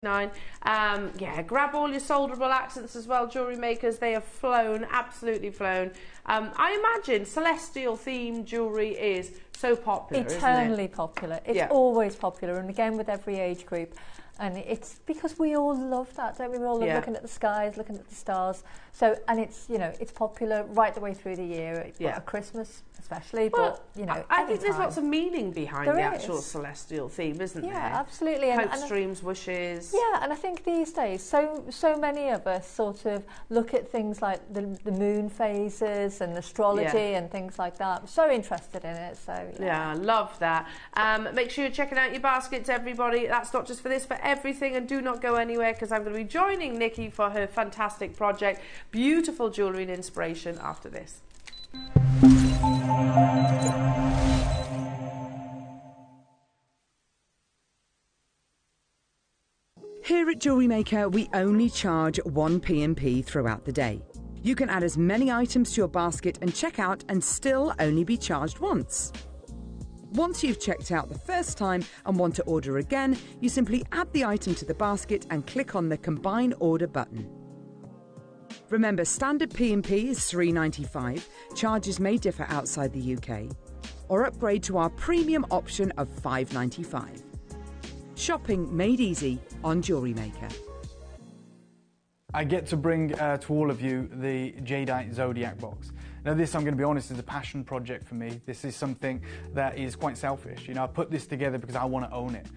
Yeah, grab all your solderable accents as well, jewellery makers. They have flown, absolutely flown. I imagine celestial themed jewellery is so popular, eternally isn't it? Popular. It's always popular, and again with every age group. And it's because we all love that, don't we? We all love looking at the skies, looking at the stars. So, and it's, you know, it's popular right the way through the year. At Christmas especially, well, but, you know, I think there's lots of meaning behind the actual celestial theme, isn't there? Yeah, absolutely. Hopes, dreams, wishes. Yeah, and I think these days, so many of us sort of look at things like the moon phases and astrology and things like that. I'm so interested in it. So yeah, love that. Make sure you're checking out your baskets, everybody. That's not just for this, for everything, and do not go anywhere, because I'm going to be joining Nikki for her fantastic project, beautiful jewellery and inspiration, after this. Here at JewelleryMaker, we only charge 1 P&P throughout the day. You can add as many items to your basket and check out and still only be charged once. Once you've checked out the first time and want to order again, you simply add the item to the basket and click on the Combine Order button. Remember, standard P&P is $3.95, charges may differ outside the UK, or upgrade to our premium option of $5.95. Shopping made easy on JewelleryMaker. I get to bring to all of you the Jadeite Zodiac box. Now this, I'm going to be honest, is a passion project for me. This is something that is quite selfish. You know, I put this together because I want to own it.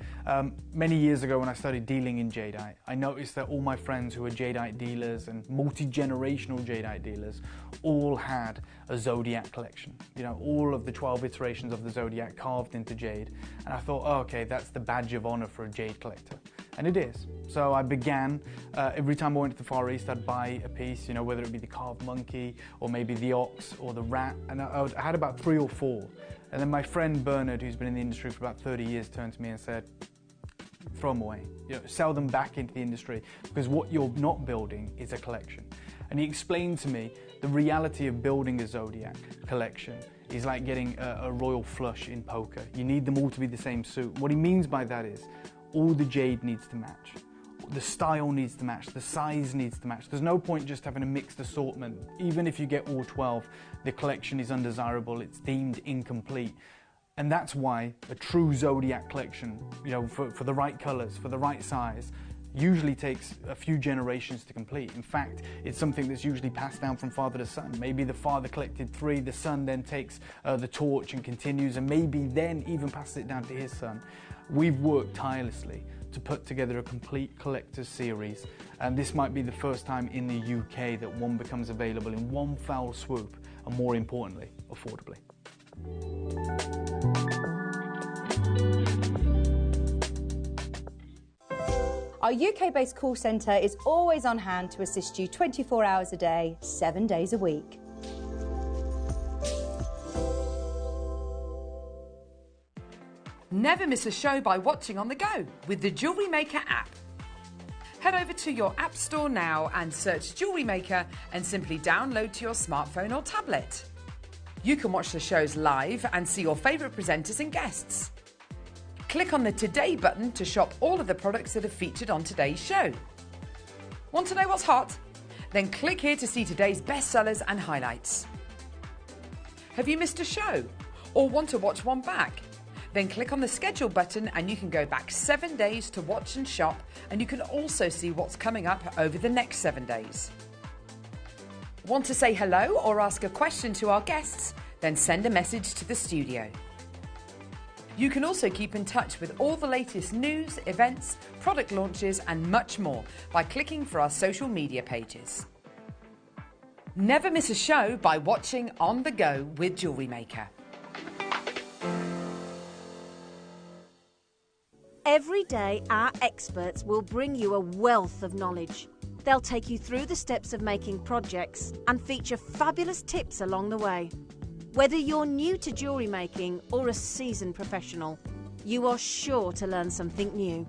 Many years ago when I started dealing in Jadeite, I noticed that all my friends who were Jadeite dealers and multi-generational Jadeite dealers all had a Zodiac collection. You know, all of the 12 iterations of the Zodiac carved into jade. And I thought, oh, okay, that's the badge of honor for a jade collector. And it is. So I began, every time I went to the Far East, I'd buy a piece, you know, whether it be the carved monkey or maybe the ox or the rat. And I had about 3 or 4. And then my friend Bernard, who's been in the industry for about 30 years, turned to me and said, throw them away, you know, sell them back into the industry, because what you're not building is a collection. And he explained to me the reality of building a Zodiac collection is like getting a royal flush in poker. You need them all to be the same suit. What he means by that is all the jade needs to match. The style needs to match, the size needs to match. There's no point just having a mixed assortment. Even if you get all 12, the collection is undesirable, it's deemed incomplete. And that's why a true Zodiac collection, you know, for the right colors, for the right size, usually takes a few generations to complete. In fact, it's something that's usually passed down from father to son. Maybe the father collected 3, the son then takes the torch and continues, and maybe then even passes it down to his son. We've worked tirelessly to put together a complete collector's series, and this might be the first time in the UK that one becomes available in one foul swoop, and more importantly, affordably. Our UK-based call centre is always on hand to assist you 24 hours a day, 7 days a week. Never miss a show by watching on the go with the JewelleryMaker app. Head over to your app store now and search JewelleryMaker and simply download to your smartphone or tablet. You can watch the shows live and see your favourite presenters and guests. Click on the Today button to shop all of the products that are featured on today's show. Want to know what's hot? Then click here to see today's bestsellers and highlights. Have you missed a show or want to watch one back? Then click on the schedule button and you can go back 7 days to watch and shop, and you can also see what's coming up over the next 7 days. Want to say hello or ask a question to our guests? Then send a message to the studio. You can also keep in touch with all the latest news, events, product launches and much more by clicking for our social media pages. Never miss a show by watching on the go with JewelleryMaker. Every day, our experts will bring you a wealth of knowledge. They'll take you through the steps of making projects and feature fabulous tips along the way. Whether you're new to jewellery making or a seasoned professional, you are sure to learn something new.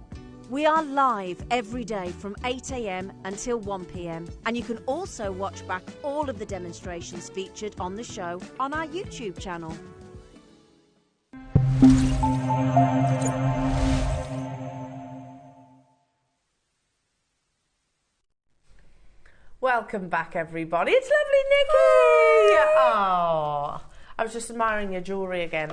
We are live every day from 8 AM until 1 PM, and you can also watch back all of the demonstrations featured on the show on our YouTube channel. Welcome back, everybody. It's lovely, Nikki. Oh, I was just admiring your jewellery again.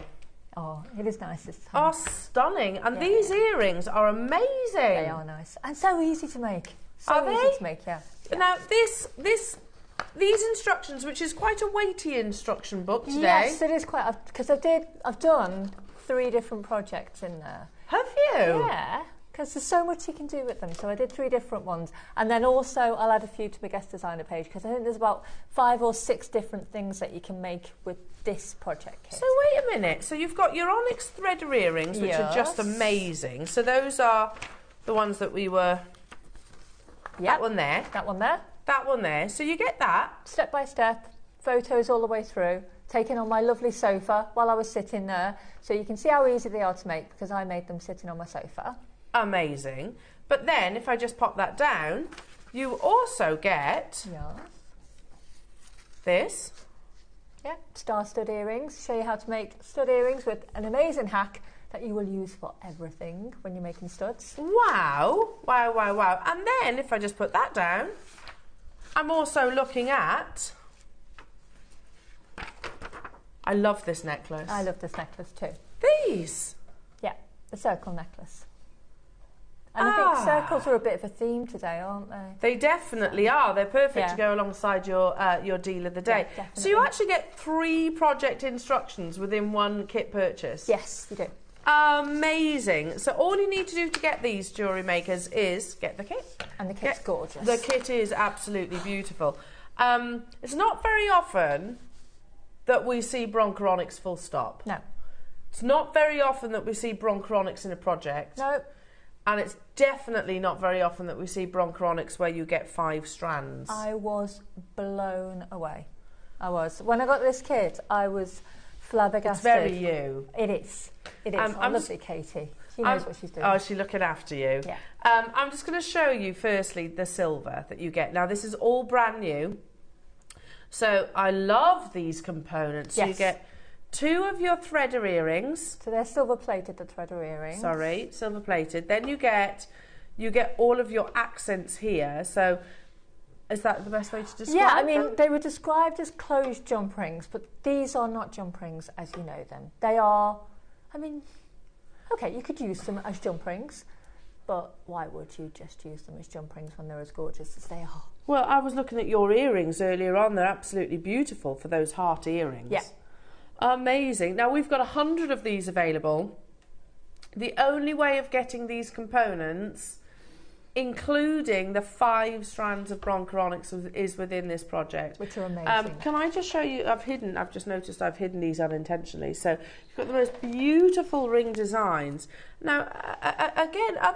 Oh, it is nice this time. Oh, stunning. And these earrings are amazing. They are nice. And so easy to make. So Are easy they? to make, yeah. Now, these instructions, which is quite a weighty instruction book today. Yes, it is quite, because I've done 3 different projects in there. Have you? Yeah, because there's so much you can do with them. So I did 3 different ones. And then also I'll add a few to my guest designer page, because I think there's about 5 or 6 different things that you can make with this project kit. So wait a minute. So you've got your onyx threader earrings, which are just amazing. So those are the ones that we were... That one there. That one there. That one there. So you get that. Step by step, photos all the way through, taken on my lovely sofa while I was sitting there. So you can see how easy they are to make, because I made them sitting on my sofa. Amazing. But then if I just pop that down, you also get this. Yeah, star stud earrings. Show you how to make stud earrings with an amazing hack that you will use for everything when you're making studs. Wow. Wow, wow, wow. And then if I just put that down, I'm also looking at... I love this necklace. I love this necklace too. These? Yeah, the circle necklace. And I think circles are a bit of a theme today, aren't they? They definitely are. They're perfect to go alongside your deal of the day. Yeah, so you actually get 3 project instructions within one kit purchase? Yes, you do. Amazing. So all you need to do to get these jewellery makers is get the kit. And the kit's gorgeous. The kit is absolutely beautiful. It's not very often that we see broncheronics full stop. No. It's not very often that we see broncheronics in a project. No. And it's definitely not very often that we see broncheronics where you get 5 strands. I was blown away. I was. When I got this kit, I was flabbergasted. It's very you. It is. It is. I love it, Katie. She knows what she's doing. Oh, she's looking after you. Yeah. I'm just going to show you firstly the silver that you get. Now this is all brand new. So I love these components. Yes. So you get 2 of your threader earrings. So they're silver plated, the threader earrings. Sorry, silver plated. Then you get all of your accents here. So is that the best way to describe Yeah, I mean, them? they were described as closed jump rings, but these are not jump rings as you know them. They are, I mean, okay, you could use them as jump rings, but why would you just use them as jump rings when they're as gorgeous as they are? Well, I was looking at your earrings earlier on. They're absolutely beautiful for those heart earrings. Yeah. Amazing. Now, we've got 100 of these available. The only way of getting these components, including the 5 strands of broncheronics, is within this project. Which are amazing. Can I just show you, I've just noticed I've hidden these unintentionally. So you've got the most beautiful ring designs. Now, again, are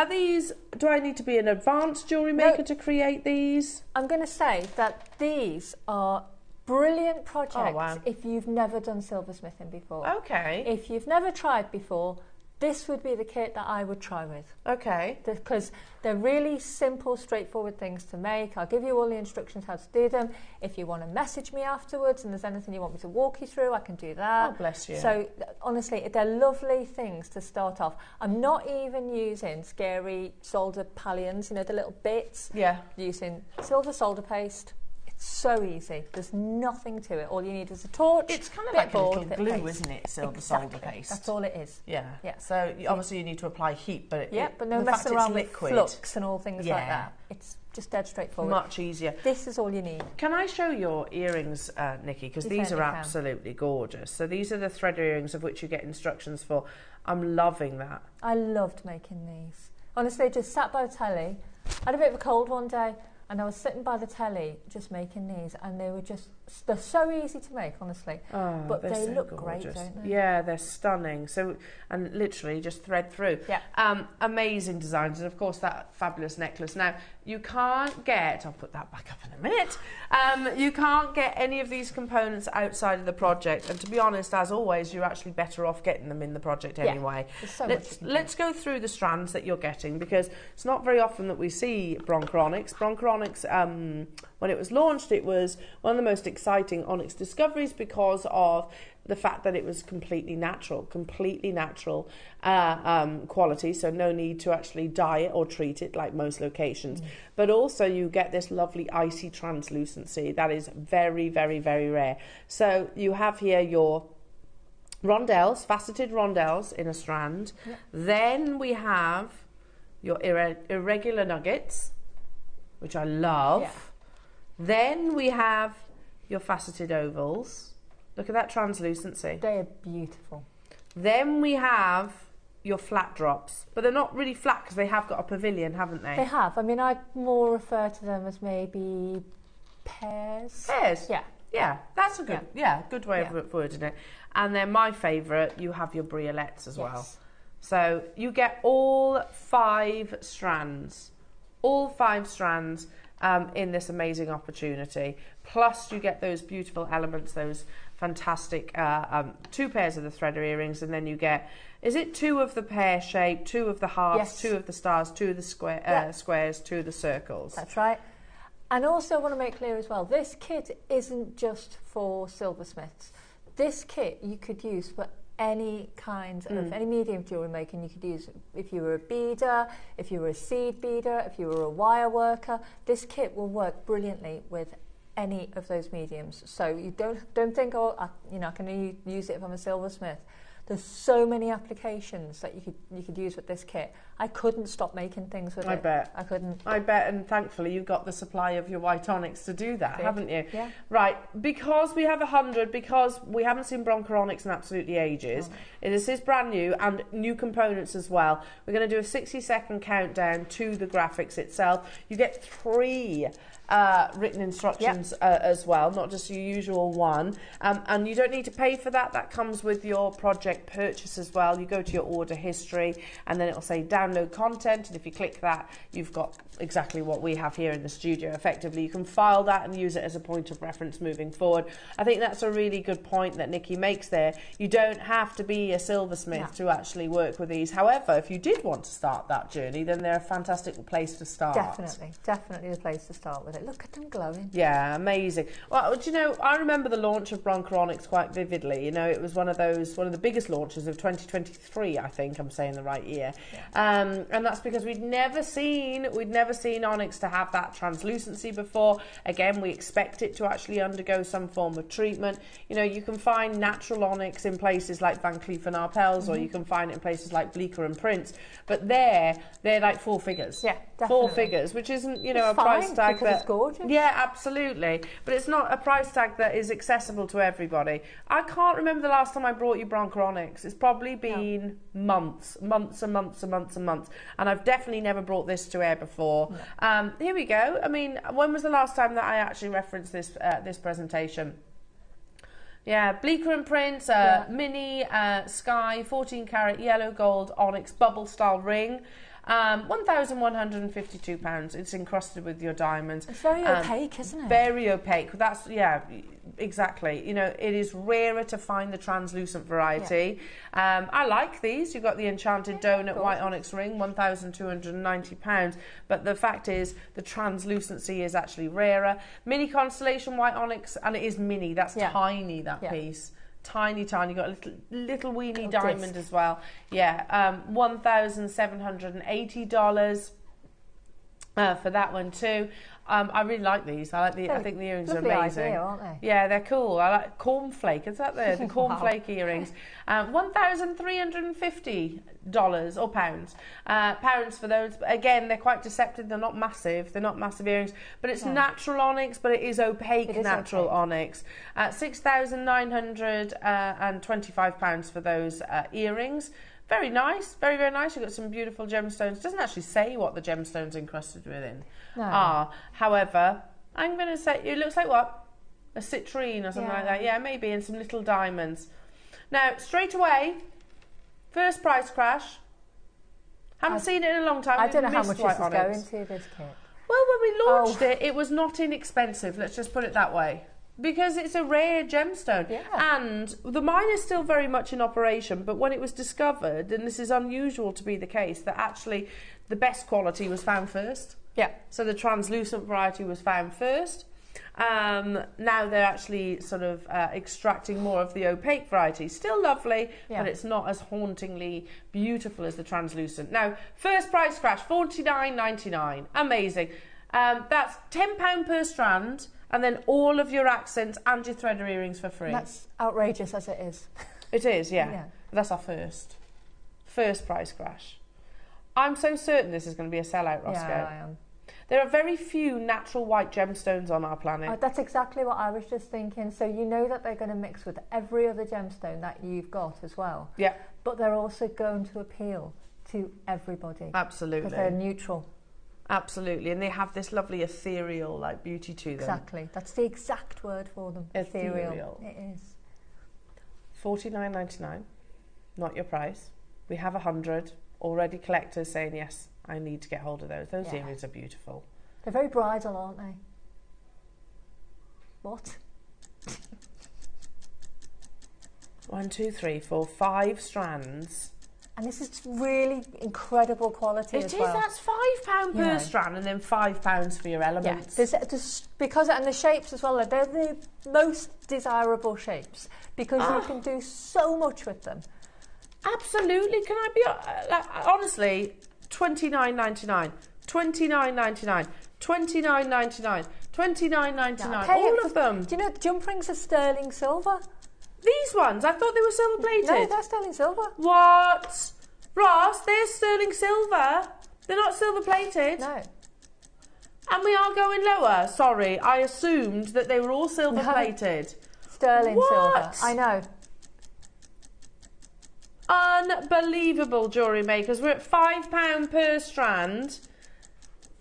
these, do I need to be an advanced jewellery maker to create these? I'm going to say that these are brilliant projects if you've never done silversmithing before. Okay. If you've never tried before, this would be the kit that I would try with. Okay. Because they're really simple, straightforward things to make. I'll give you all the instructions how to do them. If you want to message me afterwards and there's anything you want me to walk you through, I can do that. Oh, bless you. So, honestly, they're lovely things to start off. I'm not even using scary solder pallions, you know, the little bits. Yeah. Using silver solder paste. So easy. There's nothing to it. All you need is a torch. It's kind of like a little glue, isn't it? Silver solder paste. That's all it is. Yeah. Yeah. So obviously you need to apply heat, but but no messing around with flux and all things like that. It's just dead straightforward. Much easier. This is all you need. Can I show your earrings, Nikki? Because these are absolutely gorgeous. So these are the thread earrings of which you get instructions for. I'm loving that. I loved making these. Honestly, just sat by the telly. I had a bit of a cold one day. And I was sitting by the telly just making these, and they're so easy to make, honestly. Oh, but they so look gorgeous. great, don't they? Yeah, they're stunning. So, and literally just thread through. Yeah. Amazing designs, and of course that fabulous necklace. Now, you can't get, I'll put that back up in a minute, you can't get any of these components outside of the project, and to be honest, as always, you're actually better off getting them in the project anyway. There's so let's go through the strands that you're getting, because it's not very often that we see broncheronics. Broncheronics, when it was launched, it was one of the most exciting onyx discoveries because of the fact that it was completely natural quality, so no need to actually dye it or treat it like most locations. But also you get this lovely icy translucency that is very, very, very rare. So you have here your rondelles, faceted rondelles in a strand. Then we have your irregular nuggets, which I love. Then we have your faceted ovals. Look at that translucency. They are beautiful. Then we have your flat drops, but they're not really flat because they have got a pavilion, haven't they? They have. I mean, I more refer to them as maybe pears. Pears? Yeah. Yeah, that's a good, good way of wording it. And then my favourite, you have your briolets as well. So you get all 5 strands. All 5 strands. In this amazing opportunity. Plus you get those beautiful elements, those fantastic 2 pairs of the threader earrings, and then you get, is it 2 of the pear shape, 2 of the hearts, 2 of the stars, 2 of the squares, 2 of the circles. That's right. And also I want to make clear as well, this kit isn't just for silversmiths. This kit you could use for any kind of, any medium jewellery making. You could use if you were a beader, if you were a seed beader, if you were a wire worker. This kit will work brilliantly with any of those mediums. So you don't think, oh, I can use it if I'm a silversmith. There's so many applications that you could use with this kit. I couldn't stop making things with it. I bet. I couldn't. I bet, and thankfully you've got the supply of your white onyx to do that, haven't you? Yeah. Right, because we have 100, because we haven't seen bronzer onyx in absolutely ages, this is brand new and new components as well. We're going to do a 60-second countdown to the graphics itself. You get 3 written instructions as well, not just your usual one, and you don't need to pay for that. That comes with your project purchase as well. You go to your order history and then it'll say download content, and if you click that you've got exactly what we have here in the studio. Effectively you can file that and use it as a point of reference moving forward. I think that's a really good point that Nikki makes there. You don't have to be a silversmith to actually work with these. However, if you did want to start that journey, then they're a fantastic place to start. Definitely the place to start with it. Look at them glowing. Yeah, amazing. Well, do you know, I remember the launch of bronzer onyx quite vividly. You know, it was one of the biggest launches of 2023, I think I'm saying the right year. And that's because we'd never seen onyx to have that translucency before. Again, we expect it to actually undergo some form of treatment. You know, you can find natural onyx in places like Van Cleef & Arpels, or you can find it in places like Bleecker and Prince, but they're like 4 figures. Yeah, definitely. 4 figures, which isn't, you know, it's a price tag because it's gorgeous. Yeah, absolutely. But it's not a price tag that is accessible to everybody. I can't remember the last time I brought you bronzer onyx. It's probably been months and months and months and months. And I've definitely never brought this to air before. No. Here we go. I mean, when was the last time that I actually referenced this this presentation? Yeah, Bleecker and Prince, mini sky 14 karat yellow gold onyx bubble style ring. £1,152. It's encrusted with your diamonds. It's very opaque, isn't it? Very opaque. That's, yeah, exactly. You know, it is rarer to find the translucent variety. Yeah. I like these. You've got the enchanted donut white onyx ring, £1,290. But the fact is, the translucency is actually rarer. Mini constellation white onyx, and it is mini. That's tiny, that piece. Tiny, got a little weeny diamond as well. Yeah, $1,780 for that one too. I really like these. I think the earrings are amazing. Idea, aren't they? Yeah, they're cool. I like cornflake. Is that there? The cornflake earrings. $1,350 or pounds. Pounds for those. Again, they're quite deceptive. They're not massive. They're not massive earrings. But it's natural onyx, but it is opaque natural onyx. £6,925 for those earrings. Very nice, very, very nice. You've got some beautiful gemstones. It doesn't actually say what the gemstones encrusted within are. However, I'm going to say, it looks like what? A citrine or something like that. Yeah, maybe, and some little diamonds. Now, straight away, first price crash. Haven't seen it in a long time. I don't know how much this is going to, this kit. Well, when we launched it, it was not inexpensive. Let's just put it that way. Because it's a rare gemstone. Yeah. And the mine is still very much in operation, but when it was discovered, and this is unusual to be the case, that actually the best quality was found first. Yeah. So the translucent variety was found first. Now they're actually sort of extracting more of the opaque variety. Still lovely, but it's not as hauntingly beautiful as the translucent. Now, first price crash, $49.99. Amazing. That's £10 per strand, and then all of your accents and your threader earrings for free. That's outrageous as it is. It is, yeah. That's our first price crash. I'm so certain this is going to be a sellout, Roscoe. Yeah, I am. There are very few natural white gemstones on our planet. That's exactly what I was just thinking. So you know that they're going to mix with every other gemstone that you've got as well. Yeah. But they're also going to appeal to everybody. Absolutely. Because they're neutral. Absolutely. And they have this lovely ethereal like beauty to them. Exactly. That's the exact word for them. Ethereal. It is. $49.99. Not your price. We have 100. Already collectors saying, yes, I need to get hold of those. Those earrings are beautiful. They're very bridal, aren't they? What? 1, 2, 3, 4, 5 strands. And this is really incredible quality as well. It is. That's £5 per strand, and then £5 for your elements. Yeah, and the shapes as well. They're the most desirable shapes because you can do so much with them. Absolutely. Can I be honestly? $29.99, $29.99, $29.99, $29.99. All of them. Do you know the jump rings are sterling silver? These ones, I thought they were silver plated. No, they're sterling silver. What? Ross, they're sterling silver. They're not silver plated. No. And we are going lower. Sorry, I assumed that they were all silver plated. Sterling silver. I know. Unbelievable, jewellery makers. We're at £5 per strand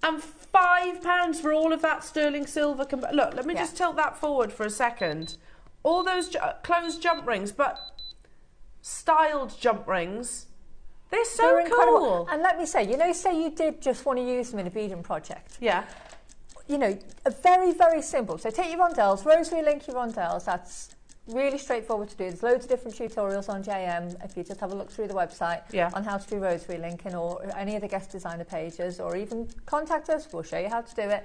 and £5 for all of that sterling silver. Look, let me just tilt that forward for a second. All those closed jump rings, but styled jump rings. They're so cool. Incredible. And let me say, say you did just want to use them in a beading project. Yeah. Very, very simple. So take your rondelles, rosary link your rondelles. That's really straightforward to do. There's loads of different tutorials on JM if you just have a look through the website on how to do rosary linking or any of the guest designer pages, or even contact us, we'll show you how to do it.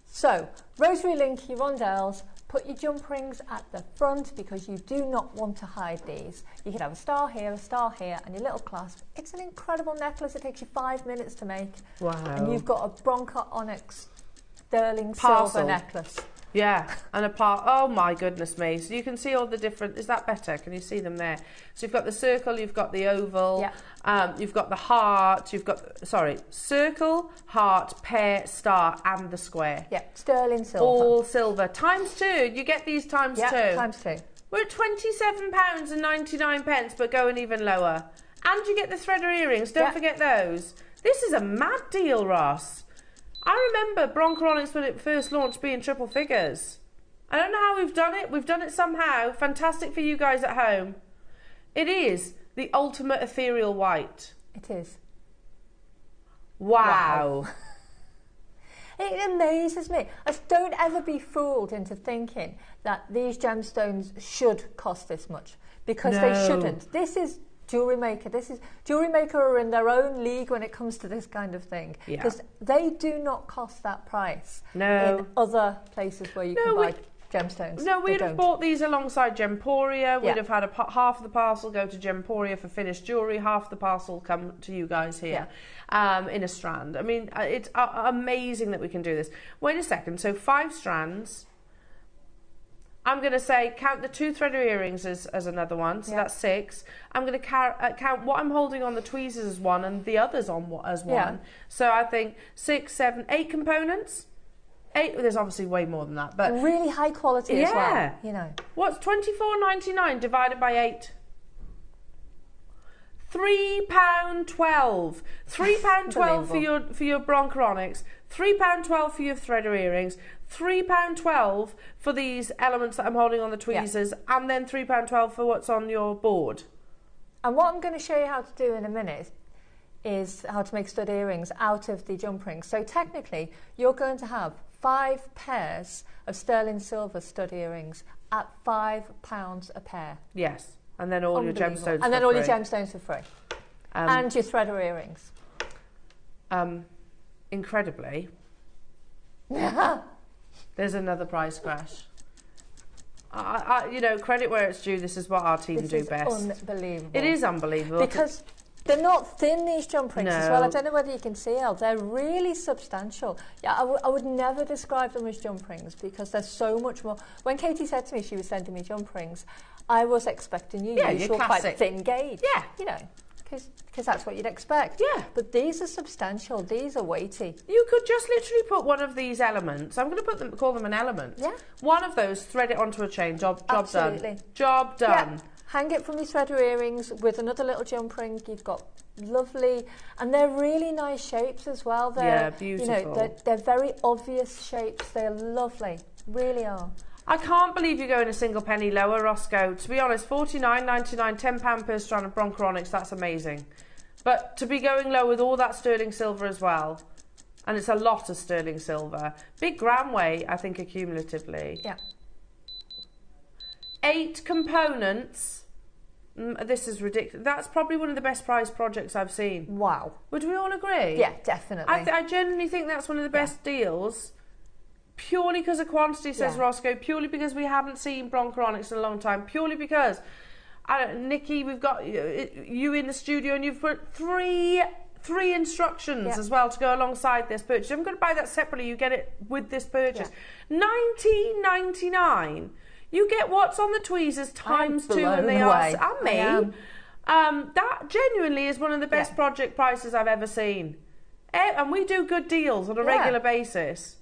So, rosary link your rondelles, put your jump rings at the front because you do not want to hide these. You can have a star here, and your little clasp. It's an incredible necklace. It takes you 5 minutes to make. Wow. And you've got a Bronca Onyx sterling silver necklace. Yeah, and oh my goodness me. So you can see all the different, is that better? Can you see them there? So you've got the circle, you've got the oval, you've got the heart, circle, heart, pear, star, and the square. Yeah, sterling silver. All silver. Times 2, you get these times 2. Yeah, times 2. We're at £27.99, but going even lower. And you get the threader earrings, don't forget those. This is a mad deal, Ross. I remember Bronca Onyx when it first launched being triple figures. I don't know how we've done it. We've done it somehow. Fantastic for you guys at home. It is the ultimate ethereal white. It is. Wow. It amazes me. Don't ever be fooled into thinking that these gemstones should cost this much, because they shouldn't. This is JewelleryMaker. JewelleryMaker are in their own league when it comes to this kind of thing, because they do not cost that price in other places where you can buy gemstones. No, we'd have bought these alongside Gemporia. We'd have had half of the parcel go to Gemporia for finished jewellery, half the parcel come to you guys here in a strand. I mean, it's amazing that we can do this. Wait a second. So 5 strands. I'm going to say count the 2 threader earrings as another one, so that's 6. I'm going to count what I'm holding on the tweezers as 1 and the others as 1. Yeah. So I think 6, 7, 8 components. 8. There's obviously way more than that, but really high quality as well. What's £24.99 divided by 8? £3.12. £3.12 for your Bronca Onyx. £3.12 for your threader earrings. £3.12 for these elements that I'm holding on the tweezers, and then £3.12 for what's on your board. And what I'm going to show you how to do in a minute is how to make stud earrings out of the jump rings. So technically, you're going to have 5 pairs of sterling silver stud earrings at £5 a pair. Yes, and then all your gemstones. And then all your gemstones for free, and your threader earrings. Incredibly. There's another price crash. You know, credit where it's due. This is what our team do best. Unbelievable. It is unbelievable. Because they're not thin, these jump rings as well. No. I don't know whether you can see, Elle. They're really substantial. Yeah, I would never describe them as jump rings because they're so much more. When Katie said to me she was sending me jump rings, I was expecting usual quite thin gauge. Yeah. You know, because that's what you'd expect. Yeah. But these are substantial. These are weighty. You could just literally put one of these elements. I'm going to call them an element. Yeah. One of those, thread it onto a chain. Job Absolutely. done. Job done. Yeah. Hang it from your threader earrings with another little jump ring. You've got lovely, and they're really nice shapes as well. They're, beautiful. You know, they're very obvious shapes. They're lovely, really are. I can't believe you're going a single penny lower, Roscoe. To be honest, $49.99, £10 per strand of broncheronics, that's amazing. But to be going low with all that sterling silver as well, and it's a lot of sterling silver. Big gram weight, I think, accumulatively. Yeah. 8 components. This is ridiculous. That's probably one of the best priced projects I've seen. Wow. Would we all agree? Yeah, definitely. I genuinely think that's one of the best deals. Purely because of quantity, says Roscoe. Purely because we haven't seen broncheronics in a long time. Purely because, Nikki, we've got you in the studio and you've put three instructions as well to go alongside this purchase. I'm going to buy that separately. You get it with this purchase. $19.99. You get what's on the tweezers times 2, and they are. And me. That genuinely is one of the best project prices I've ever seen. And we do good deals on a regular basis.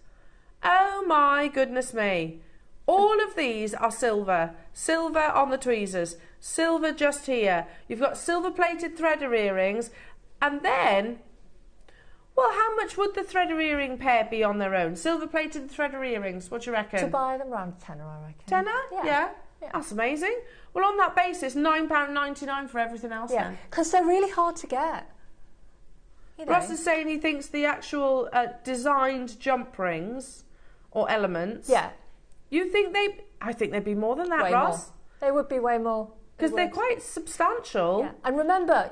Oh my goodness me. All of these are silver. Silver on the tweezers. Silver just here. You've got silver plated threader earrings. And then, well, how much would the threader earring pair be on their own? Silver plated threader earrings, what do you reckon? To buy them around tenner, I reckon. Tenner? Yeah. That's amazing. Well, on that basis, £9.99 for everything else then. Because they're really hard to get. You know. Ross is saying he thinks the actual designed jump rings or elements. Yeah. You think I think they'd be more than that, Ross. More. They would be way more. Because they're quite substantial. Yeah. And remember,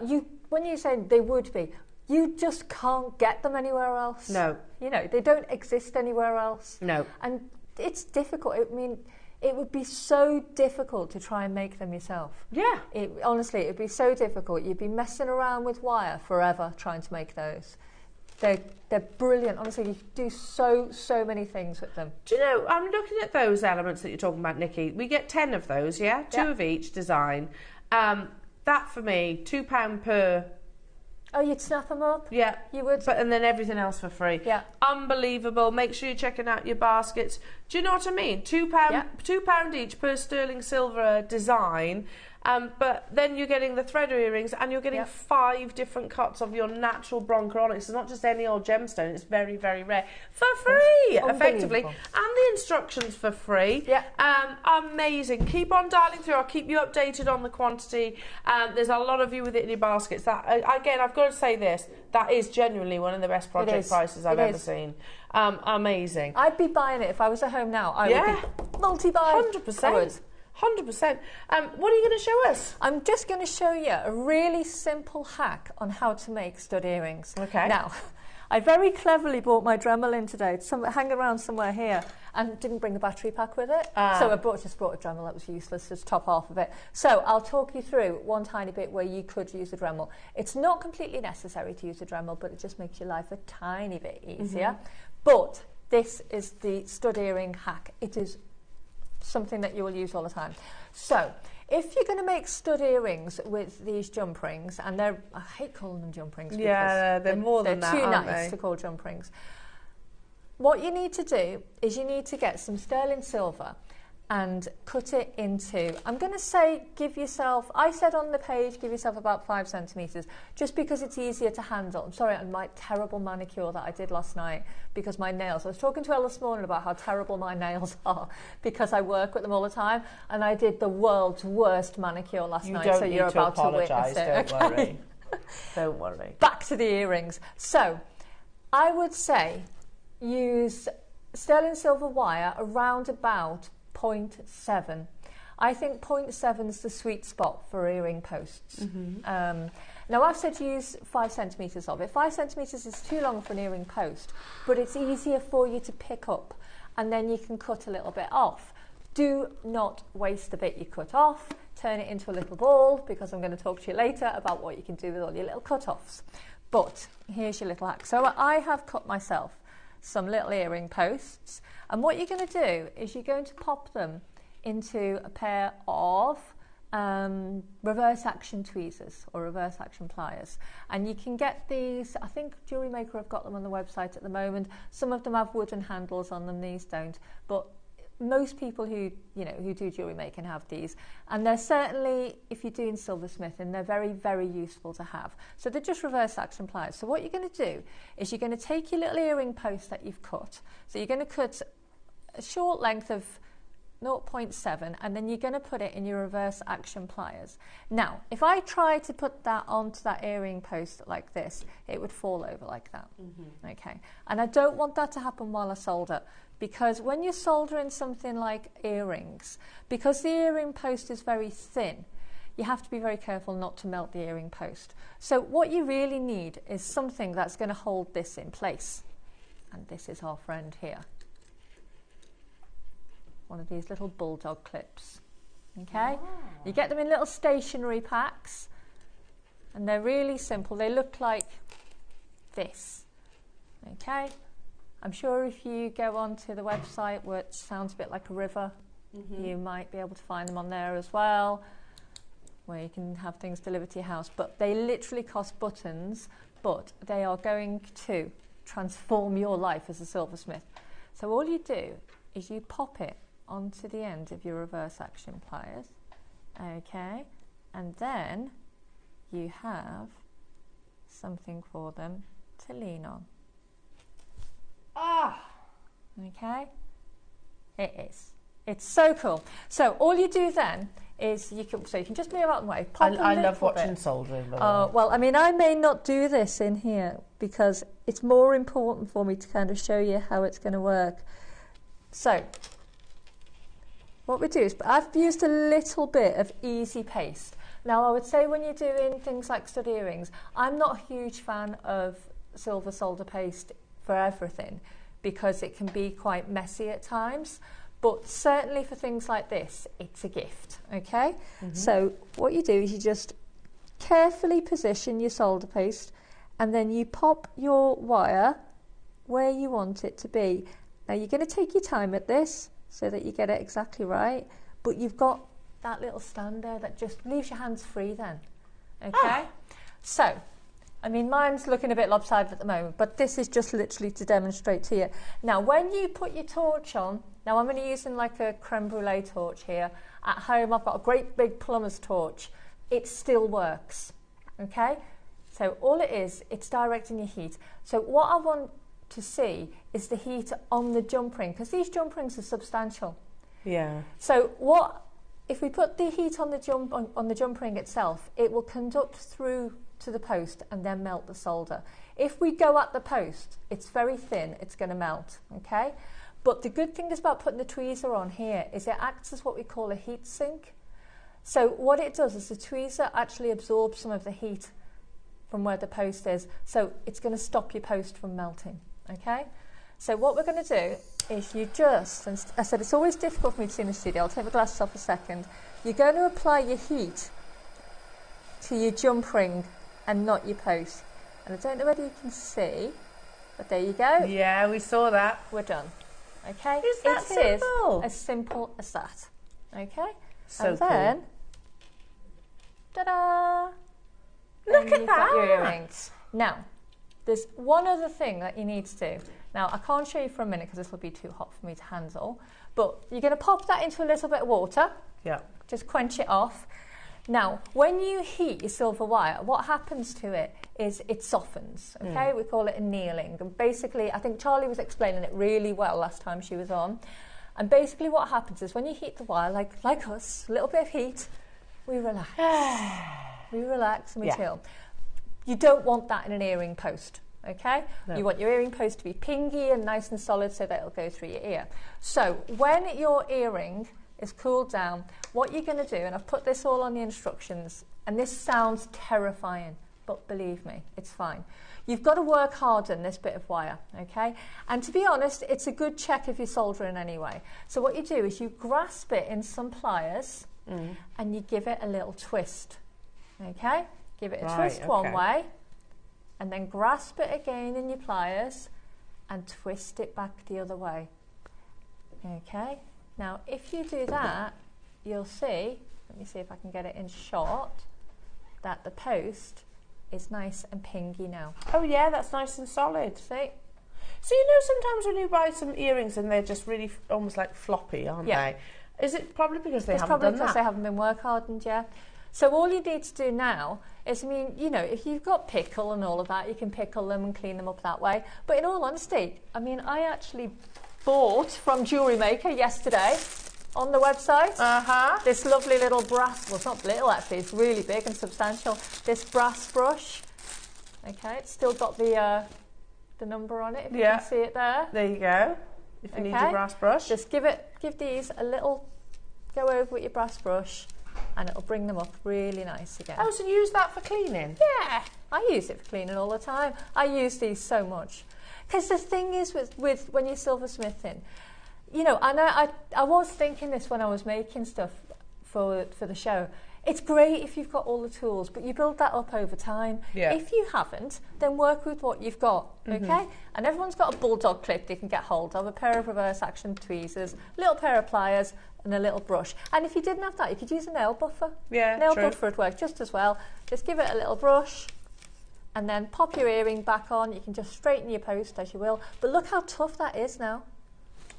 when you say they would be, you just can't get them anywhere else. No. You know, they don't exist anywhere else. No. And it's difficult. I mean, it would be so difficult to try and make them yourself. Yeah. Honestly, it would be so difficult. You'd be messing around with wire forever trying to make those. They're brilliant. Honestly, you do so many things with them. Do you know, I'm looking at those elements that you're talking about, Nikki. We get 10 of those, yeah? 2 of each design. That for me, £2 per. Oh, you'd snap them up? Yeah. You would? And then everything else for free. Yeah. Unbelievable. Make sure you're checking out your baskets. Do you know what I mean? £2 each per sterling silver design. But then you're getting the threader earrings and you're getting 5 different cuts of your natural broncheronics. It's not just any old gemstone. It's very, very rare. For free, effectively. And the instructions for free. Yeah. Amazing. Keep on dialing through. I'll keep you updated on the quantity. There's a lot of you with it in your baskets. That again, I've got to say this. That is genuinely one of the best project prices I've ever seen. Amazing. I'd be buying it if I was at home now. I would be multi-buy. 100%. 100%. What are you going to show us? I'm just going to show you a really simple hack on how to make stud earrings. Okay. Now, I very cleverly bought my Dremel in today. It's hanging around somewhere here, and didn't bring the battery pack with it. So I just brought a Dremel that was useless, just top half of it. So I'll talk you through one tiny bit where you could use a Dremel. It's not completely necessary to use a Dremel, but it just makes your life a tiny bit easier. But this is the stud earring hack. It is something that you will use all the time. So if you're going to make stud earrings with these jump rings, and I hate calling them jump rings because they're more than that, they're too nice to call jump rings. What you need to do is you need to get some sterling silver and cut it into, I'm going to say I said on the page, give yourself about 5 centimetres, just because it's easier to handle. I'm sorry, on my terrible manicure that I did last night, because my nails, I was talking to Elle this morning about how terrible my nails are, because I work with them all the time, and I did the world's worst manicure last night, so you're about to witness it. Don't worry. Don't worry. Back to the earrings. So, I would say use sterling silver wire around about 0.7. I think 0.7 is the sweet spot for earring posts. Now I've said to use 5 centimetres of it. 5 centimetres is too long for an earring post, but it's easier for you to pick up. and then you can cut a little bit off. Do not waste the bit you cut off. Turn it into a little ball, because I'm going to talk to you later about what you can do with all your little cut-offs. But here's your little hack. So I have cut myself some little earring posts, and what you're going to do is you're going to pop them into a pair of reverse action tweezers or reverse action pliers, and you can get these. I think JewelleryMaker have got them on the website at the moment. Some of them have wooden handles on them, these don't, but most people who do jewellery making have these, and they're certainly, if you're doing silversmithing, they're very, very useful to have. So they're just reverse action pliers. So what you're going to do is you're going to take your little earring post that you've cut. So you're going to cut a short length of 0.7, and then you're going to put it in your reverse action pliers. Now, if I try to put that onto that earring post like this, it would fall over like that. Okay, and I don't want that to happen while I solder, because when you're soldering something like earrings, because the earring post is very thin, you have to be very careful not to melt the earring post. So what you really need is something that's going to hold this in place, and this is our friend here. One of these little bulldog clips. Okay, you get them in little stationery packs, and they're really simple. They look like this. Okay, I'm sure if you go onto the website, which sounds a bit like a river, you might be able to find them on there as well, where you can have things delivered to your house. But they literally cost buttons, but they are going to transform your life as a silversmith. So all you do is you pop it onto the end of your reverse action pliers, okay, and then you have something for them to lean on. Okay, it's so cool. So all you do then is you can just move out of the way. I love watching soldering. Well, I mean, I may not do this in here because it's more important for me to kind of show you how it's going to work. So what we do is, I've used a little bit of easy paste. Now, I would say when you're doing things like stud earrings, I'm not a huge fan of silver solder paste for everything, because it can be quite messy at times. But certainly for things like this, it's a gift, okay? So what you do is you just carefully position your solder paste, and then you pop your wire where you want it to be. Now, you're going to take your time at this, so that you get it exactly right, but you've got that little stand there that just leaves your hands free then, okay? So, I mean, mine's looking a bit lopsided at the moment, but this is just literally to demonstrate to you. Now, when you put your torch on, now I'm only using like a creme brulee torch here. At home, I've got a great big plumber's torch. It still works, okay? So all it is, it's directing your heat. So what I want to see is the heat on the jump ring, because these jump rings are substantial. Yeah. So what if we put the heat on the jump ring itself, it will conduct through to the post and then melt the solder. If we go at the post, it's very thin, it's going to melt, okay? But the good thing is about putting the tweezer on here is it acts as what we call a heat sink. So what it does is the tweezer actually absorbs some of the heat from where the post is, so it's going to stop your post from melting. Okay, so what we're going to do is you just, and I said it's always difficult for me to see in the studio, I'll take my glasses off a second. You're going to apply your heat to your jump ring and not your post. And I don't know whether you can see, but there you go. Yeah, we saw that. We're done. Okay, Is that simple? It is as simple as that. Okay, So and then, ta-da! Look and at you've got your that. earrings. Now, there's one other thing that you need to do. Now, I can't show you for a minute because this will be too hot for me to handle, but you're going to pop that into a little bit of water. Yeah. Just quench it off. Now, when you heat your silver wire, what happens to it is it softens, okay? We call it annealing. And basically, I think Charlie was explaining it really well last time she was on. And basically what happens is when you heat the wire, like us, a little bit of heat, we relax. We relax and we chill. You don't want that in an earring post, okay? No. You want your earring post to be pingy and nice and solid so that it'll go through your ear. So when your earring is cooled down, what you're going to do, and I've put this all on the instructions, and this sounds terrifying, but believe me, it's fine. You've got to work hard on this bit of wire, okay? And to be honest, it's a good check if you're soldering anyway. So what you do is you grasp it in some pliers and you give it a little twist, okay? Give it a twist one way and then grasp it again in your pliers and twist it back the other way, okay? Now, if you do that, you'll see, let me see if I can get it in shot, that the post is nice and pingy now. Oh yeah, that's nice and solid. See? So you know sometimes when you buy some earrings and they're just really almost like floppy, aren't they? Is it probably because they haven't done that? It's probably because they haven't been work hardened yet. So all you need to do now is, I mean, you know, if you've got pickle and all of that, you can pickle them and clean them up that way. But in all honesty, I mean, I actually bought from JewelleryMaker yesterday on the website this lovely little brass, well, it's not little actually, it's really big and substantial, this brass brush. Okay, it's still got the number on it, if you can see it there. There you go. If you need your brass brush. Just give these a little go over with your brass brush and it'll bring them up really nice again. Oh, so you use that for cleaning? Yeah, I use it for cleaning all the time. I use these so much. Because the thing is with when you're silversmithing, you know, and I was thinking this when I was making stuff for the show. It's great if you've got all the tools, but you build that up over time. Yeah. If you haven't, then work with what you've got, okay? And everyone's got a bulldog clip they can get hold of, a pair of reverse action tweezers, a little pair of pliers, and a little brush. And if you didn't have that, you could use a nail buffer. Yeah, nail buffer would work just as well. Just give it a little brush, and then pop your earring back on. You can just straighten your post as you will. But look how tough that is now.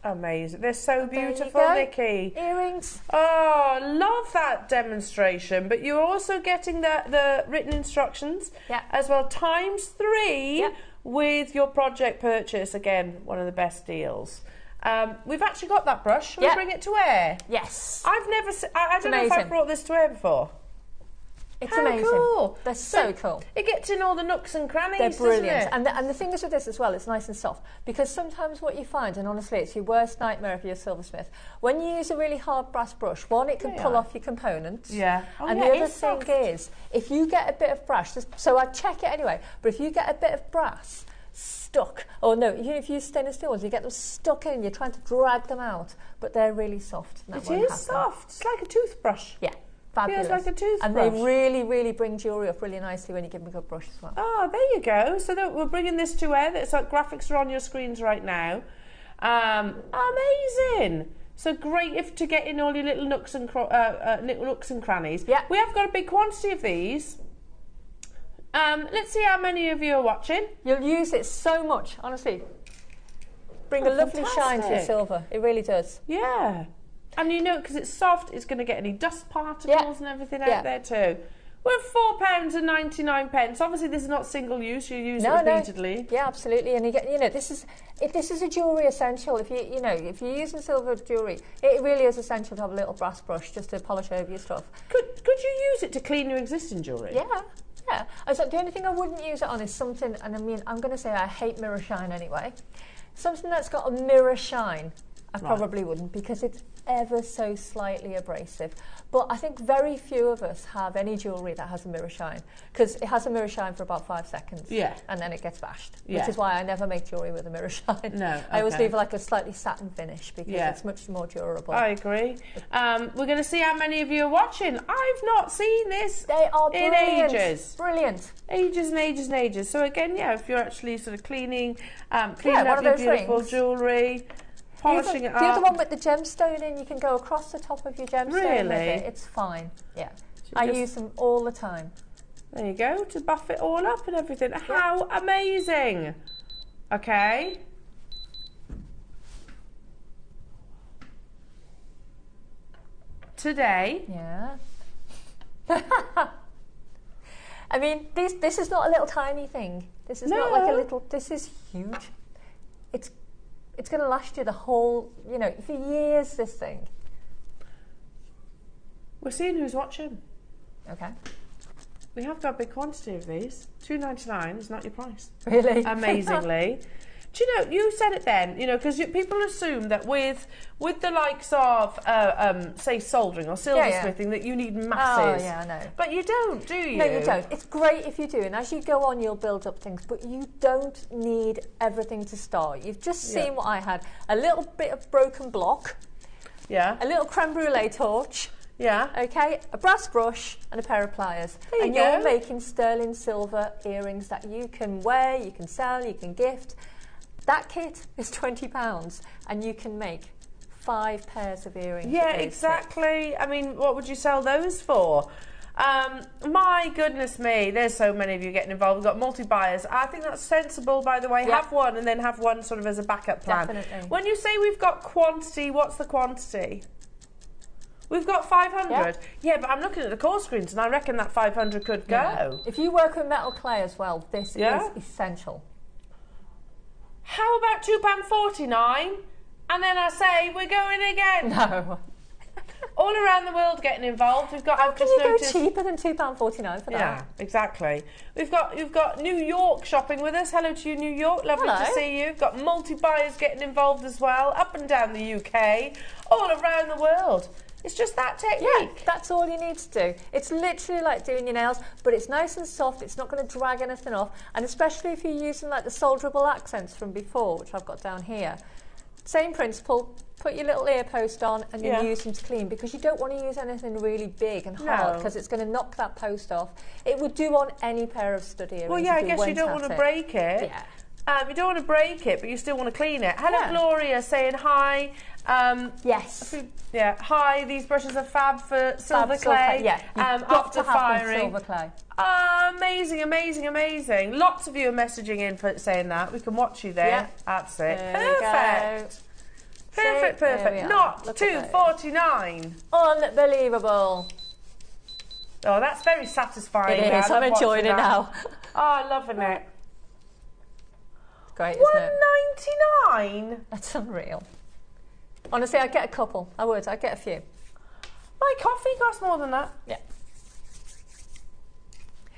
Amazing. They're so beautiful, Nikki. Earrings. Oh, love that demonstration. But you're also getting the written instructions as well, ×3 with your project purchase. Again, one of the best deals. We've actually got that brush. Shall we bring it to air? Yes. I've never I don't know if I've brought this to air before. It's amazing. Cool. They're so cool. It gets in all the nooks and crannies, They're brilliant. doesn't it? And the thing is with this as well, it's nice and soft. Because sometimes what you find, and honestly, it's your worst nightmare if you're a silversmith, when you use a really hard brass brush, one, it can pull off your components. Yeah. Oh, and the other thing is, if you get a bit of brass, so I check it anyway, but if you get a bit of brass stuck, or no, if you use stainless steel ones, you get them stuck in, you're trying to drag them out, but they're really soft. It is soft. It's like a toothbrush. Yeah. Fabulous. Feels like a toothbrush. And they really, really bring jewellery up really nicely when you give them a good brush as well. Oh, there you go. So we're bringing this to air. It's like graphics are on your screens right now. Amazing. So great to get in all your little nooks and crannies. Yeah. We have got a big quantity of these. Let's see how many of you are watching. You'll use it so much, honestly. Bring a lovely shine to your silver. It really does. Yeah. And you know, because it's soft, it's going to get any dust particles and everything out there too. We're £4.99. Obviously, this is not single use. You use it repeatedly. Yeah, absolutely. And you know, this is a jewellery essential. If you're using silver jewellery, it really is essential to have a little brass brush just to polish over your stuff. Could you use it to clean your existing jewellery? Yeah. Yeah. The only thing I wouldn't use it on is something, and I mean, I'm going to say I hate mirror shine anyway. Something that's got a mirror shine, I probably wouldn't, because it's ever so slightly abrasive. But I think very few of us have any jewellery that has a mirror shine, because it has a mirror shine for about 5 seconds and then it gets bashed, which is why I never make jewellery with a mirror shine. I always leave like a slightly satin finish because it's much more durable. I agree. We're going to see how many of you are watching. I've not seen this in ages. Brilliant. Ages and ages and ages. So again, if you're actually sort of cleaning up your beautiful jewellery, polishing it up. The other one with the gemstone in, you can go across the top of your gemstone with it. It's fine. Yeah. I use them all the time. There you go, to buff it all up and everything. How amazing. Okay. Today. Yeah. I mean, this is not a little tiny thing. This is not like a little, this is huge. It's going to last you the whole, for years, this thing. We're seeing who's watching. Okay. We have got a big quantity of these. £2.99 is not your price. Really? Amazingly. Do you know, you said it then, you know, because people assume that with the likes of, say, soldering or silversmithing, that you need masses. Oh, yeah, I know. But you don't, do you? No, you don't. It's great if you do, and as you go on, you'll build up things, but you don't need everything to start. You've just seen what I had. A little bit of broken block. Yeah. A little creme brulee torch. Yeah. Okay, a brass brush and a pair of pliers. There you You're go. making sterling silver earrings that you can wear, you can sell, you can gift. That kit is £20 and you can make 5 pairs of earrings. Yeah, exactly. I mean, what would you sell those for? My goodness me, there's so many of you getting involved. We've got multi-buyers. I think that's sensible, by the way. Have one and then have one sort of as a backup plan. Definitely. When you say we've got quantity, what's the quantity? We've got 500. Yeah, but I'm looking at the core screens and I reckon that 500 could go. Yeah. If you work with metal clay as well, this is essential. How about £2.49? And then I say, we're going again. No. All around the world getting involved. We've got. How can you go cheaper than £2.49 for that? Yeah, exactly. You've got New York shopping with us. Hello to you, New York. Lovely to see you. We've got multi-buyers getting involved as well, up and down the UK, all around the world. It's just that technique. Yeah, that's all you need to do. It's literally like doing your nails, but it's nice and soft. It's not going to drag anything off. And especially if you're using like the solderable accents from before, which I've got down here. Same principle. Put your little ear post on and then use them to clean, because you don't want to use anything really big and hard because it's going to knock that post off. It would do on any pair of stud earrings. Well, yeah, I guess you don't want to break it. Yeah. You don't want to break it, but you still want to clean it. Hello, Gloria, saying hi. Yes. Yeah. Hi. These brushes are fab for silver clay. Yeah. After firing. Silver clay. Amazing, amazing, amazing. Lots of you are messaging in for saying that. We can watch you there. Yeah. That's it. There Perfect. Perfect. Not £2.49. Unbelievable. Oh, that's very satisfying. It is. I'm enjoying it now. Oh, I'm loving it. Great, isn't it? £1.99. That's unreal. Honestly, I'd get a couple. I'd get a few. My coffee costs more than that. Yeah.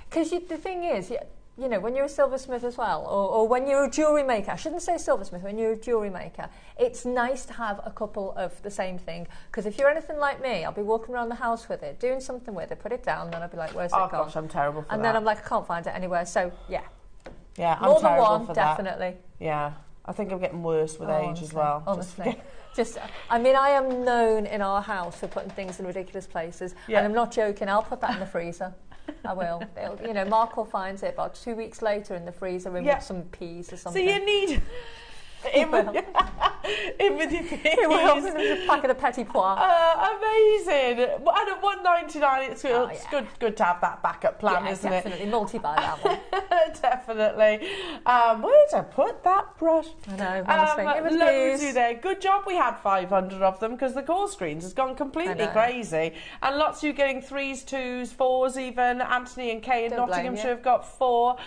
Because the thing is, you know, when you're a silversmith as well, or when you're a jewellery maker, I shouldn't say silversmith, when you're a jewellery maker, it's nice to have a couple of the same thing. Because if you're anything like me, I'll be walking around the house with it, doing something with it, put it down, then I'll be like, where's it gone? Oh gosh, I'm terrible for that. And then I'm like, I can't find it anywhere. So, yeah. Yeah, I'm more than terrible one, for definitely. That. Yeah, I think I'm getting worse with age as well. Honestly. I mean, I am known in our house for putting things in ridiculous places. Yeah. And I'm not joking, I'll put that in the freezer. I will. You know, Mark will find it about 2 weeks later in the freezer with some peas or something. So you need... in with your peas. It will. There's a packet of petit pois. Amazing. And at £1.99, it's good to have that backup plan, isn't it? Definitely. Multi-buy that one. Definitely. Where'd I put that brush? I know, honestly. It was loads you there. Good job we had 500 of them, because the core screens has gone completely crazy. And lots of you getting 3s, 2s, 4s even. Anthony and Kay in Nottinghamshire have got 4.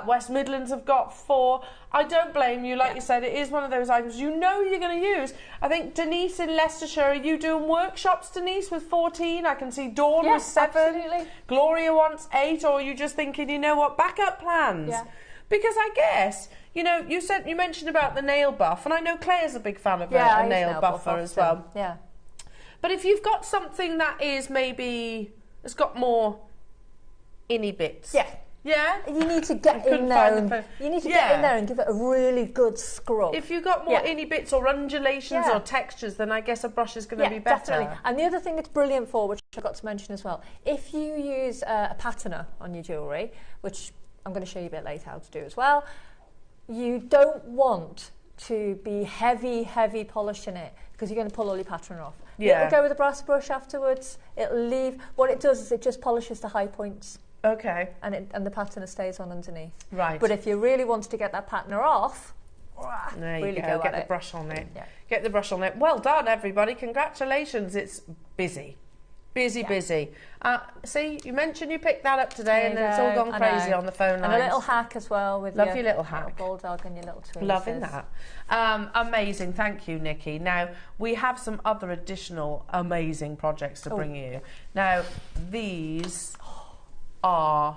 West Midlands have got 4. I don't blame you. Like you said, it is one of those items you know you're going to use. I think Denise in Leicestershire, are you doing workshops, Denise, with 14? I can see Dawn with 7. Absolutely. Gloria wants 8, or are you just thinking, you know what, backup plans? Yeah. Because I guess, you know, you mentioned about the nail buff, and I know Claire's a big fan of a nail buffer as well. Yeah. But if you've got something that is maybe, it's got more inny bits. Yeah. Yeah? You need to get in there and give it a really good scrub. If you've got more inny bits or undulations or textures, then I guess a brush is going to be better. Definitely. And the other thing it's brilliant for, which I forgot to mention as well, if you use a patterner on your jewellery, which I'm going to show you a bit later how to do as well, you don't want to be heavy polishing it, because you're going to pull all your pattern off. Yeah. It'll go with a brass brush afterwards. It'll leave. What it does is it just polishes the high points. Okay. And the patterner stays on underneath. Right. But if you really want to get that patterner off, there really you go. Get the brush on it. Yeah. Get the brush on it. Well done, everybody. Congratulations. It's busy. Busy. See, you mentioned you picked that up today, and then it's all gone crazy on the phone lines. And a little hack as well with your little hack. Bulldog and your little tweezers. Loving that. Amazing. Thank you, Nikki. Now, we have some other additional amazing projects to bring you. Now, these are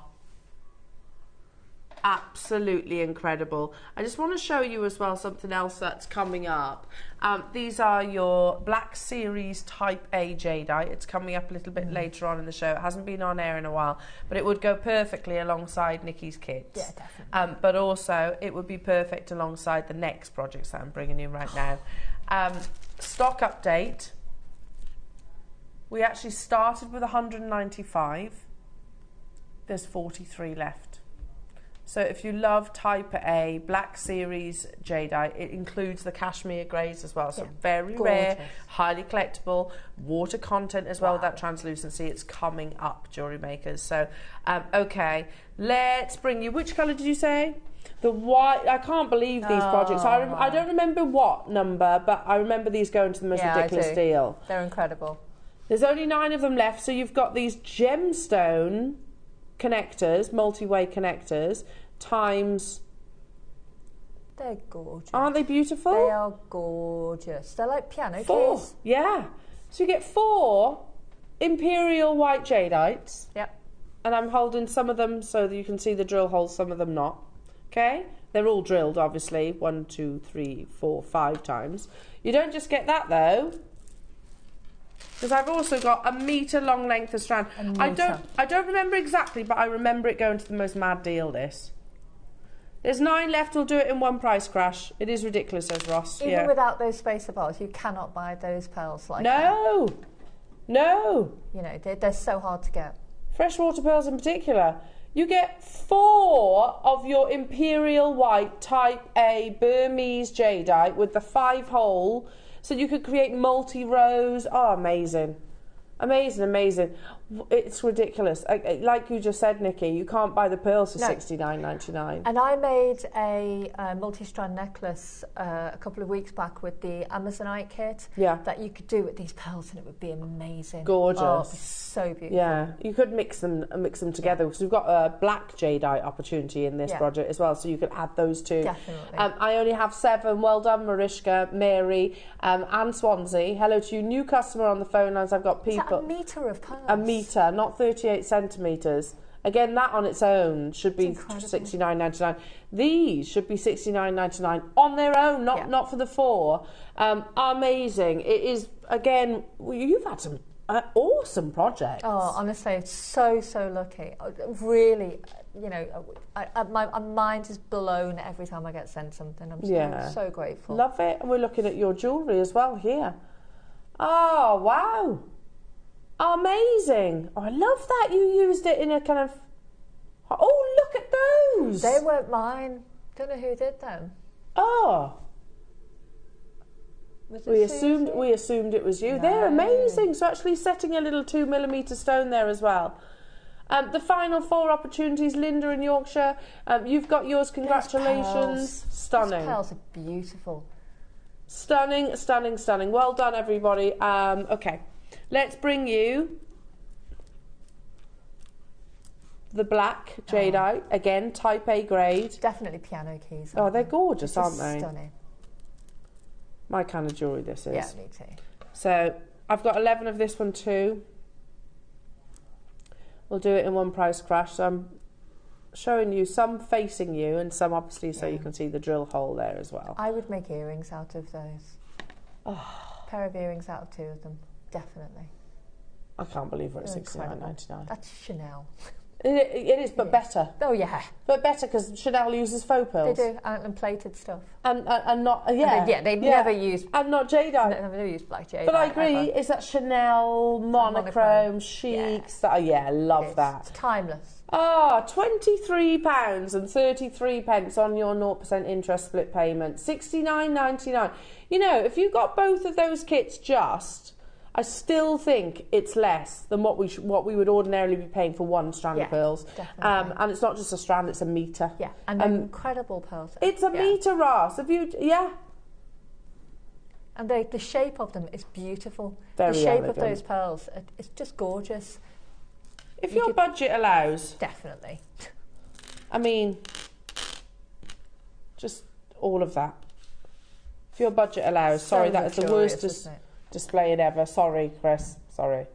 absolutely incredible. I just want to show you as well something else that's coming up. These are your Black Series Type A jadeite. It's coming up a little bit later on in the show. It hasn't been on air in a while, but it would go perfectly alongside Nikki's kits. Yeah, definitely. But also, it would be perfect alongside the next projects that I'm bringing in right now. Stock update. We actually started with 195. There's 43 left. So if you love Type A Black Series jadeite, it includes the cashmere greys as well. So very rare, highly collectible, water content as well with that translucency. It's coming up, jewellery makers. So, okay, let's bring you, which colour did you say? The white. I can't believe these projects. I don't remember what number, but I remember these going to the most ridiculous deal. They're incredible. There's only 9 of them left, so you've got these gemstone connectors, multi-way connectors, times... They're gorgeous. Aren't they beautiful? They are gorgeous. They're like piano 4. keys. Yeah. So you get 4 imperial white jadeites. Yep. And I'm holding some of them so that you can see the drill holes, some of them not. Okay? They're all drilled, obviously. 1, 2, 3, 4, 5 times. You don't just get that, though. Because I've also got a metre long length of strand. I don't remember exactly, but I remember it going to the most mad deal, this. There's 9 left, we'll do it in one price crash. It is ridiculous, says Ross. Even without those spacer bars, you cannot buy those pearls like that. No. You know, they're so hard to get. Freshwater pearls in particular. You get 4 of your imperial white Type A Burmese jadeite with the 5-hole, so you could create multi-rows. Oh, amazing. Amazing, amazing. It's ridiculous. Like you just said, Nikki, you can't buy the pearls for $69.99. And I made a multi-strand necklace a couple of weeks back with the Amazonite kit that you could do with these pearls, and it would be amazing. Gorgeous. Oh, so beautiful. Yeah, you could mix them together, because we've got a black jadeite opportunity in this project as well, so you could add those two. Definitely. I only have 7. Well done, Mariska, Mary, and Swansea. Hello to you. New customer on the phone lines. I've got people. Is that a metre of pearls? A metre, not 38 centimetres. Again, that on its own should be $69.99. These should be $69.99 on their own, not for the 4. Amazing. It is, again, you've had some awesome projects. Oh, honestly, so lucky. Really, you know, my mind is blown every time I get sent something. I'm so grateful. Love it. And we're looking at your jewellery as well here. Oh, wow. Amazing. Oh, I love that you used it in a kind of... Oh, look at those. They weren't mine. Don't know who did them. Oh. We assumed it was you. No. They're amazing. So actually setting a little 2mm stone there as well. The final 4 opportunities, Linda in Yorkshire. You've got yours. Congratulations. Stunning. Those pearls are beautiful. Stunning, stunning, stunning. Well done, everybody. Okay. Let's bring you the black jadeite, again, Type A grade. Definitely piano keys. Oh, they're gorgeous, aren't they? Stunning. My kind of jewellery this is. Yeah, me too. So, I've got 11 of this one too. We'll do it in one price crash. So I'm showing you some facing you and some obviously so you can see the drill hole there as well. I would make earrings out of those. Oh. A pair of earrings out of 2 of them. Definitely. I can't believe we're at $69.99. That's Chanel. It is, but better. Oh yeah, but better because Chanel uses faux pearls. They do, and plated stuff. And not they never use and not jadeite. Never use black jadeite. But I agree, it's that Chanel monochrome chic style. Yeah, I love that. It's timeless. £23.33 on your 0% interest split payment. $69.99. You know, if you got both of those kits I still think it's less than what we would ordinarily be paying for one strand of pearls. Definitely. And it's not just a strand; it's a metre. Yeah, and they're incredible pearls. It's a metre, Ross. And the shape of them is beautiful. Very the shape elegant. of those pearls, it's just gorgeous. If your budget allows, definitely. I mean, just all of that. If your budget allows, sorry, that is the worst displaying ever. Sorry, Chris. Sorry.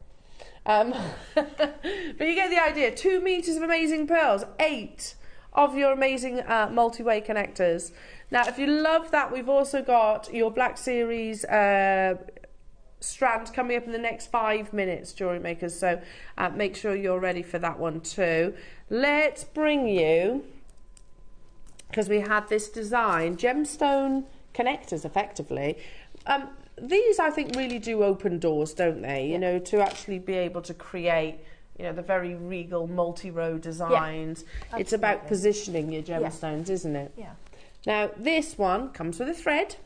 But you get the idea. 2 meters of amazing pearls. 8 of your amazing multi-way connectors. Now, if you love that, we've also got your Black Series strand coming up in the next 5 minutes, jewellery makers, so make sure you're ready for that one too. Let's bring you, because we had this design, gemstone connectors effectively. These I think really do open doors, don't they? You know, to actually be able to create, you know, the very regal multi-row designs. Yeah, it's about positioning your gemstones, isn't it? Yeah. Now this one comes with a thread.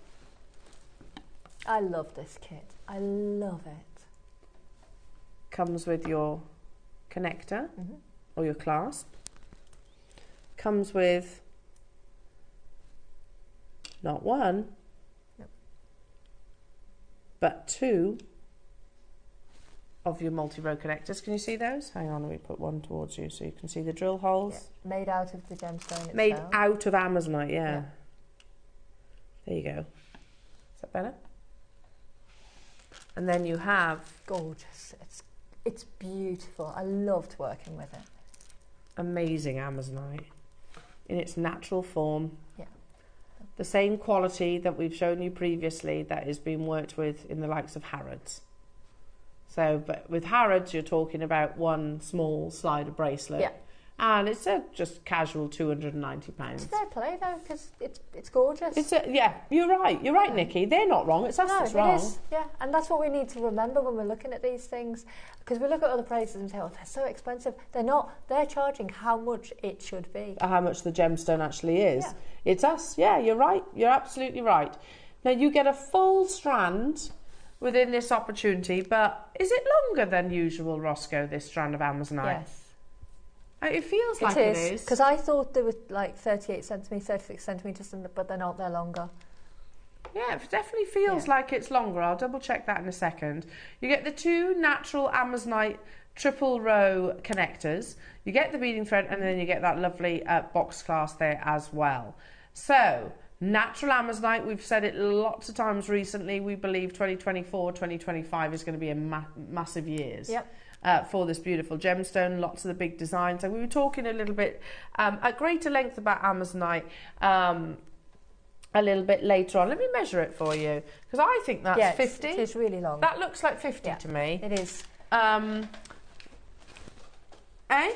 I love this kit. I love it. Comes with your connector or your clasp. Comes with not one, but 2 of your multi-row connectors. Can you see those? Hang on, let me put one towards you so you can see the drill holes. Yeah. Made out of the gemstone itself. Made out of Amazonite, yeah. There you go. Is that better? And then you have... Gorgeous. It's beautiful. I loved working with it. Amazing Amazonite in its natural form. Yeah. The same quality that we've shown you previously that is being worked with in the likes of Harrods. So, but with Harrods, you're talking about one small slider bracelet. Yeah. And it's a just casual £290. It's fair play though, because it's gorgeous. Yeah, you're right, Nikki. They're not wrong. It's us that's wrong. It is, yeah, and that's what we need to remember when we're looking at these things, because we look at other prices and say, "Oh, they're so expensive." They're not. They're charging how much it should be. How much the gemstone actually is. Yeah. It's us. Yeah, you're right. You're absolutely right. Now you get a full strand within this opportunity, but is it longer than usual, Roscoe? This strand of Amazonite. Yes. It feels like it is. Because I thought they were like 38 centimetres, 36 centimetres, but they're not, they're longer. Yeah, it definitely feels like it's longer. I'll double check that in a second. You get the 2 natural Amazonite triple row connectors. You get the beading thread, and then you get that lovely box clasp there as well. So, natural Amazonite, we've said it lots of times recently. We believe 2024, 2025 is going to be a massive years. Yep. For this beautiful gemstone, lots of the big designs. And we were talking a little bit at greater length about Amazonite a little bit later on. Let me measure it for you, because I think that's 50. It is really long. That looks like 50 to me. It is.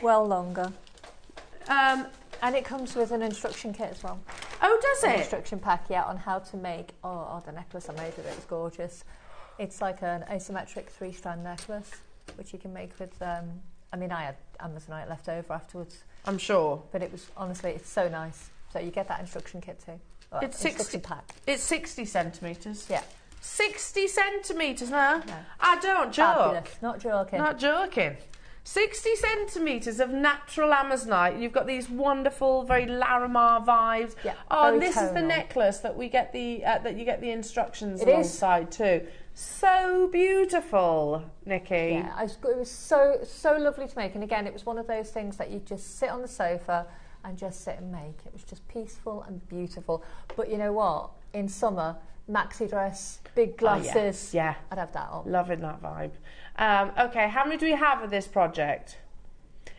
Well longer. And it comes with an instruction kit as well. Oh, does it? An instruction pack, yeah, on how to make. Oh, the necklace I made with it was gorgeous. It's like an asymmetric 3-strand necklace, which you can make with, I mean, I had Amazonite left over afterwards. I'm sure. But it was, honestly, it's so nice. So you get that instruction kit too. Well, it's 60 pack. It's 60 centimetres. Yeah. 60 centimetres, no? No. I don't joke. Fabulous. Not joking. Not joking. 60 centimetres of natural Amazonite. You've got these wonderful, very Larimar vibes. Yeah, oh, this is the necklace that we get the that you get the instructions alongside too. So beautiful, Nikki. Yeah, it was so lovely to make. And again, it was one of those things that you just sit on the sofa and just sit and make. It was just peaceful and beautiful. But you know what? In summer, maxi dress, big glasses. Oh, yeah. I'd have that on. Loving that vibe. Okay, how many do we have of this project?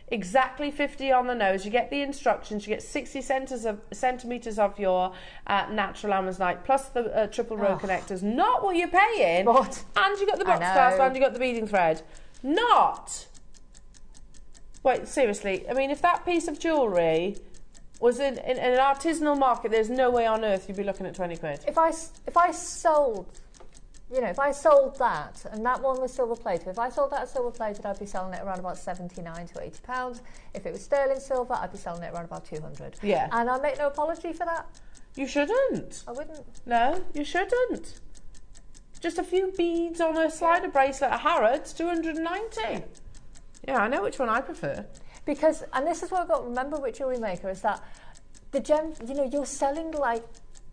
Exactly 50 on the nose. You get the instructions. You get 60 centimetres of your natural Amazonite plus the triple row connectors. Not what you're paying. What? And you got the box clasp and you got the beading thread. Not. Wait, seriously. I mean, if that piece of jewellery was in an artisanal market, there's no way on earth you'd be looking at 20 quid. If I sold... You know, if I sold that, and that one was silver plated, if I sold that silver plated, I'd be selling it around about 79 to 80 pounds. If it was sterling silver, I'd be selling it around about 200. Yeah. And I make no apology for that. You shouldn't. I wouldn't. No, you shouldn't. Just a few beads on a slider bracelet at Harrods, 290. Yeah, I know which one I prefer. Because, and this is what I've got to remember with JewelleryMaker, is that the gem, you know, you're selling like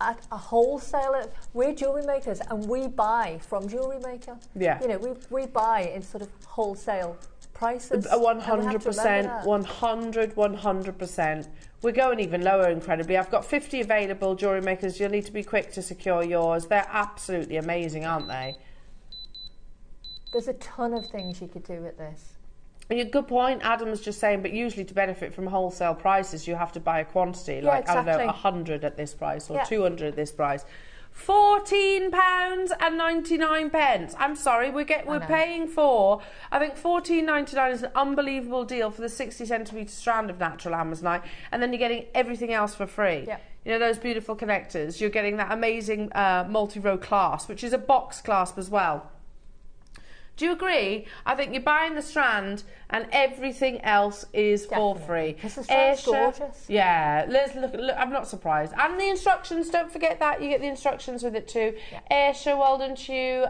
at a wholesaler. We're jewellery makers and we buy from JewelleryMaker. Yeah. You know, we buy in sort of wholesale prices. 100%, 100%. We're going even lower, incredibly. I've got 50 available JewelleryMakers. You'll need to be quick to secure yours. They're absolutely amazing, aren't they? There's a ton of things you could do with this. Good point. Adam was just saying, but usually to benefit from wholesale prices, you have to buy a quantity, Yeah, like, I don't know, exactly. 100 at this price or Yeah. 200 at this price. £14.99. I'm sorry, we're paying for, I think £14.99 is an unbelievable deal for the 60cm strand of natural Amazonite, and then you're getting everything else for free. Yeah. You know, those beautiful connectors. You're getting that amazing multi-row clasp, which is a box clasp as well. Do you agree? I think you're buying the strand and everything else is for free. Because the strand's gorgeous. Yeah, let's look, I'm not surprised. And the instructions, don't forget that. You get the instructions with it too. Yeah. Ayrshire, well done to you.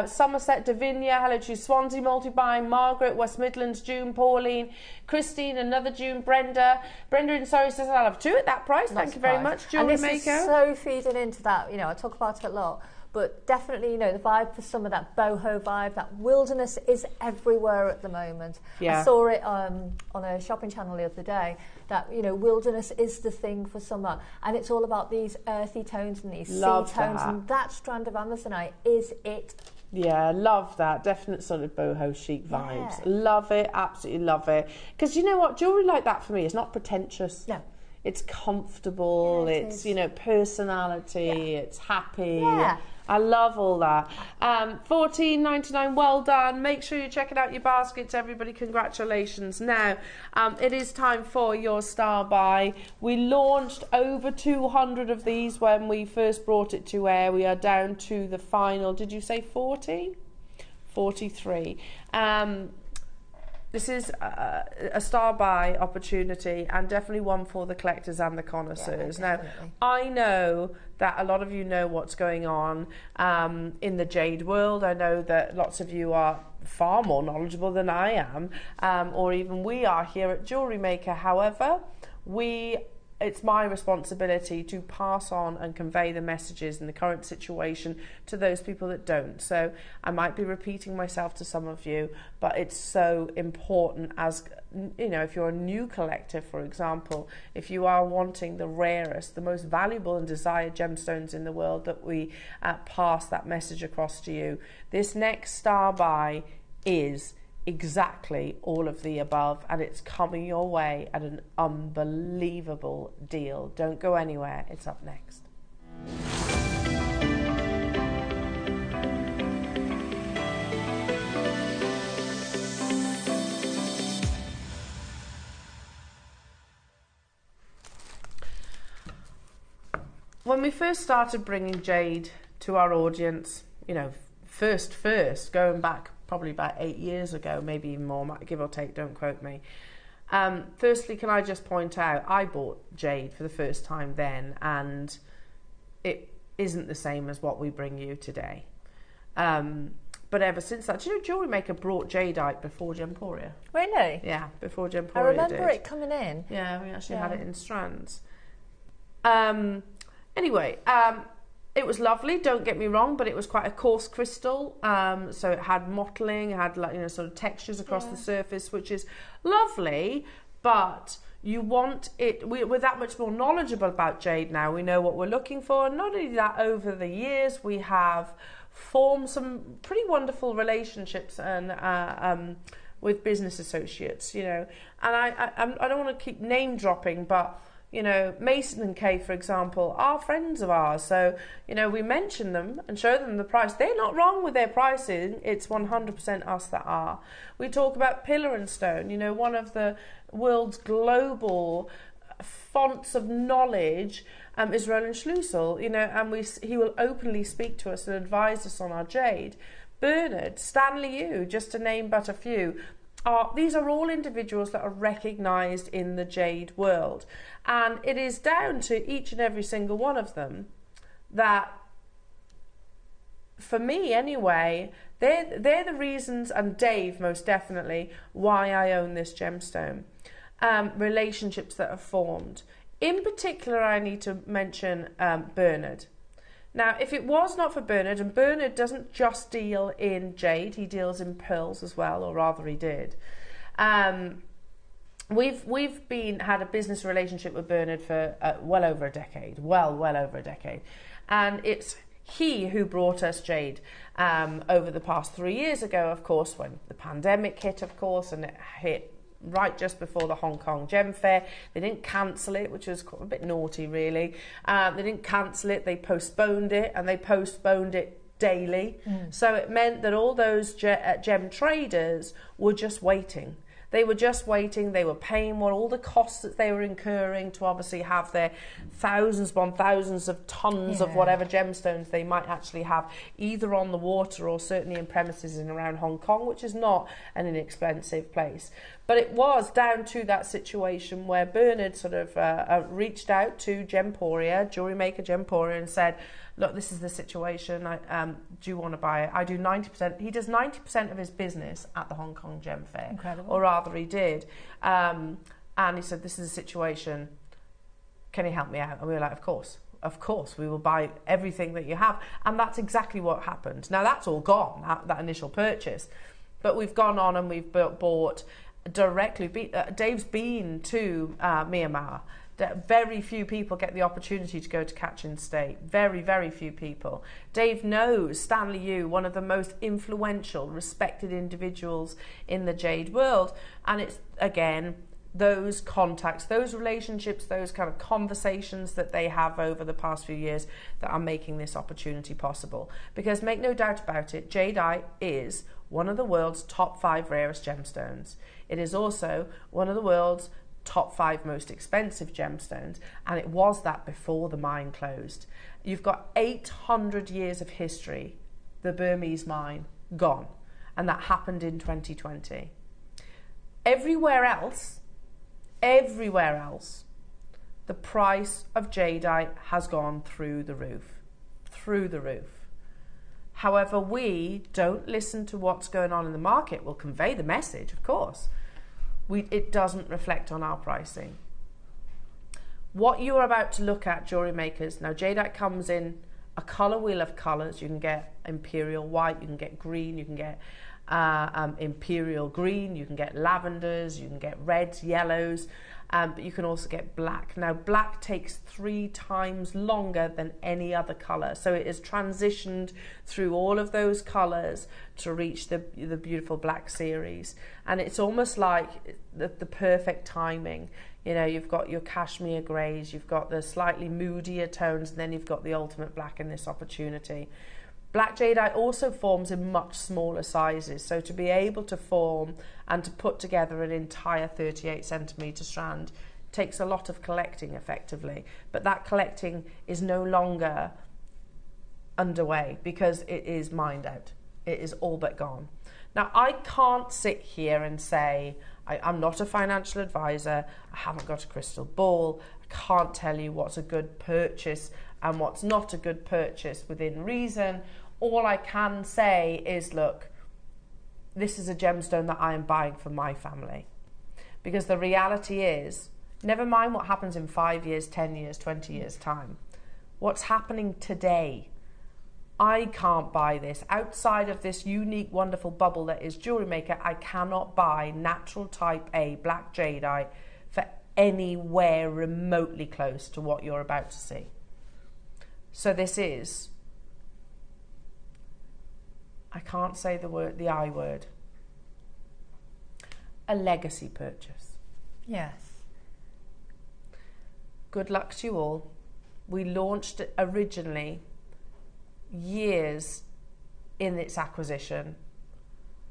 Somerset, Davinia, hello to you. Swansea, multi-buying. Margaret, West Midlands, June, Pauline, Christine, another June, Brenda. Brenda in Surrey says, I'll have two at that price. Thank you very much, And this is JewelleryMaker. so feeding into that, you know, I talk about it a lot, but definitely, you know, the vibe for summer, that boho vibe, that wilderness is everywhere at the moment. Yeah. I saw it on a shopping channel the other day, that, you know, wilderness is the thing for summer. And it's all about these earthy tones and these Love sea tones. that. And that strand of Amazonite is it. Yeah, love that. Definite sort of boho chic vibes. Yeah. Love it, absolutely love it. Because you know what, jewellery like that for me is not pretentious. No. It's comfortable, Yeah, it it's, is. you know, personality, it's happy. Yeah. I love all that. $14.99, well done. Make sure you're checking out your baskets, everybody. Congratulations. Now, it is time for your star buy. We launched over 200 of these when we first brought it to air. We are down to the final, did you say 40? 43. This is a star buy opportunity, and definitely one for the collectors and the connoisseurs. Yeah, now, definitely. I know that a lot of you know what's going on in the jade world. I know that lots of you are far more knowledgeable than I am, or even we are here at JewelleryMaker. However, it's my responsibility to pass on and convey the messages in the current situation to those people that don't. So I might be repeating myself to some of you, but it's so important, as you know, if you're a new collector, for example, if you are wanting the rarest, the most valuable and desired gemstones in the world, that we pass that message across to you. This next star buy is exactly all of the above, and it's coming your way at an unbelievable deal. Don't go anywhere, it's up next. When we first started bringing jade to our audience, you know, first going back probably about 8 years ago, maybe even more, give or take, don't quote me. Firstly, can I just point out, I bought jade for the first time then, and it isn't the same as what we bring you today. But ever since that, do you know JewelleryMaker brought jadeite before Gemporia? Really? Yeah, before Gemporia I remember did. it coming in. Yeah, we actually had Yeah. it in strands. Anyway, it was lovely, don't get me wrong, but it was quite a coarse crystal, so it had mottling, it had, like, you know, sort of textures across the surface, which is lovely, but you want it, we're that much more knowledgeable about jade now. We know what we're looking for, and not only that, over the years we have formed some pretty wonderful relationships and with business associates, you know, and I don't want to keep name dropping, but you know, Mason and Kay, for example, are friends of ours. So, you know, we mention them and show them the price. They're not wrong with their pricing. It's 100% us that are. We talk about Pillar and Stone, you know, one of the world's global fonts of knowledge is Roland Schlusel, you know, and he will openly speak to us and advise us on our jade. Bernard, Stanley Yu, just to name but a few. These are all individuals that are recognised in the jade world, and it is down to each and every single one of them that, for me anyway, they're the reasons, and Dave most definitely, why I own this gemstone. Relationships that are formed. In particular, I need to mention Bernard. Now, if it was not for Bernard, and Bernard doesn't just deal in jade, he deals in pearls as well, or rather he did. We've had a business relationship with Bernard for well over a decade, well over a decade, and he who brought us jade over the past 3 years ago, of course, when the pandemic hit, of course, and it hit right just before the Hong Kong Gem Fair. They didn't cancel it, which was a bit naughty, really. They didn't cancel it, they postponed it, and they postponed it daily. So it meant that all those gem traders were just waiting. They were just waiting. They were paying all the costs that they were incurring to obviously have their thousands upon thousands of tons of whatever gemstones they might actually have, either on the water or certainly in premises in around Hong Kong, which is not an inexpensive place. But it was down to that situation where Bernard sort of reached out to Gemporia, JewelleryMaker Gemporia, and said, look, this is the situation. Do you want to buy it? I do 90%. He does 90% of his business at the Hong Kong Gem Fair. Incredible. Or rather, he did. And he said, this is the situation. Can you help me out? And we were like, of course, we will buy everything that you have. And that's exactly what happened. Now, that's all gone, that initial purchase. But we've gone on and we've bought directly. Dave's been to Myanmar. Very few people get the opportunity to go to Kachin State. Very, very few people. Dave knows Stanley Yu, one of the most influential, respected individuals in the jade world. And it's, again, those contacts, those relationships, those kind of conversations that they have over the past few years that are making this opportunity possible. Because make no doubt about it, jadeite is one of the world's top 5 rarest gemstones. It is also one of the world's top 5 most expensive gemstones, and it was that before the mine closed. You've got 800 years of history, the Burmese mine gone, and that happened in 2020. Everywhere else, the price of jadeite has gone through the roof. However, we don't listen to what's going on in the market. We'll convey the message, of course. It doesn't reflect on our pricing. What you're about to look at, jewellery makers, now jadeite comes in a colour wheel of colours. You can get imperial white, you can get green, you can get imperial green, you can get lavenders, you can get reds, yellows, but you can also get black. Now black takes 3 times longer than any other colour, so it is transitioned through all of those colours to reach the beautiful black series, and it's almost like the perfect timing. You know, you've got your cashmere greys, you've got the slightly moodier tones, and then you've got the ultimate black in this opportunity. Black jadeite also forms in much smaller sizes, so to be able to form and to put together an entire 38 centimetre strand takes a lot of collecting effectively, but that collecting is no longer underway because it is mined out. It is all but gone. Now, I can't sit here and say, I'm not a financial advisor, I haven't got a crystal ball, I can't tell you what's a good purchase and what's not a good purchase within reason. All I can say is, look, this is a gemstone that I am buying for my family. Because the reality is, never mind what happens in 5 years, 10 years, 20 years time. What's happening today? I can't buy this. Outside of this unique, wonderful bubble that is JewelleryMaker, I cannot buy natural type A black jadeite for anywhere remotely close to what you're about to see. So this is, I can't say the I word, a legacy purchase. Yes. Good luck to you all. We launched originally years in its acquisition.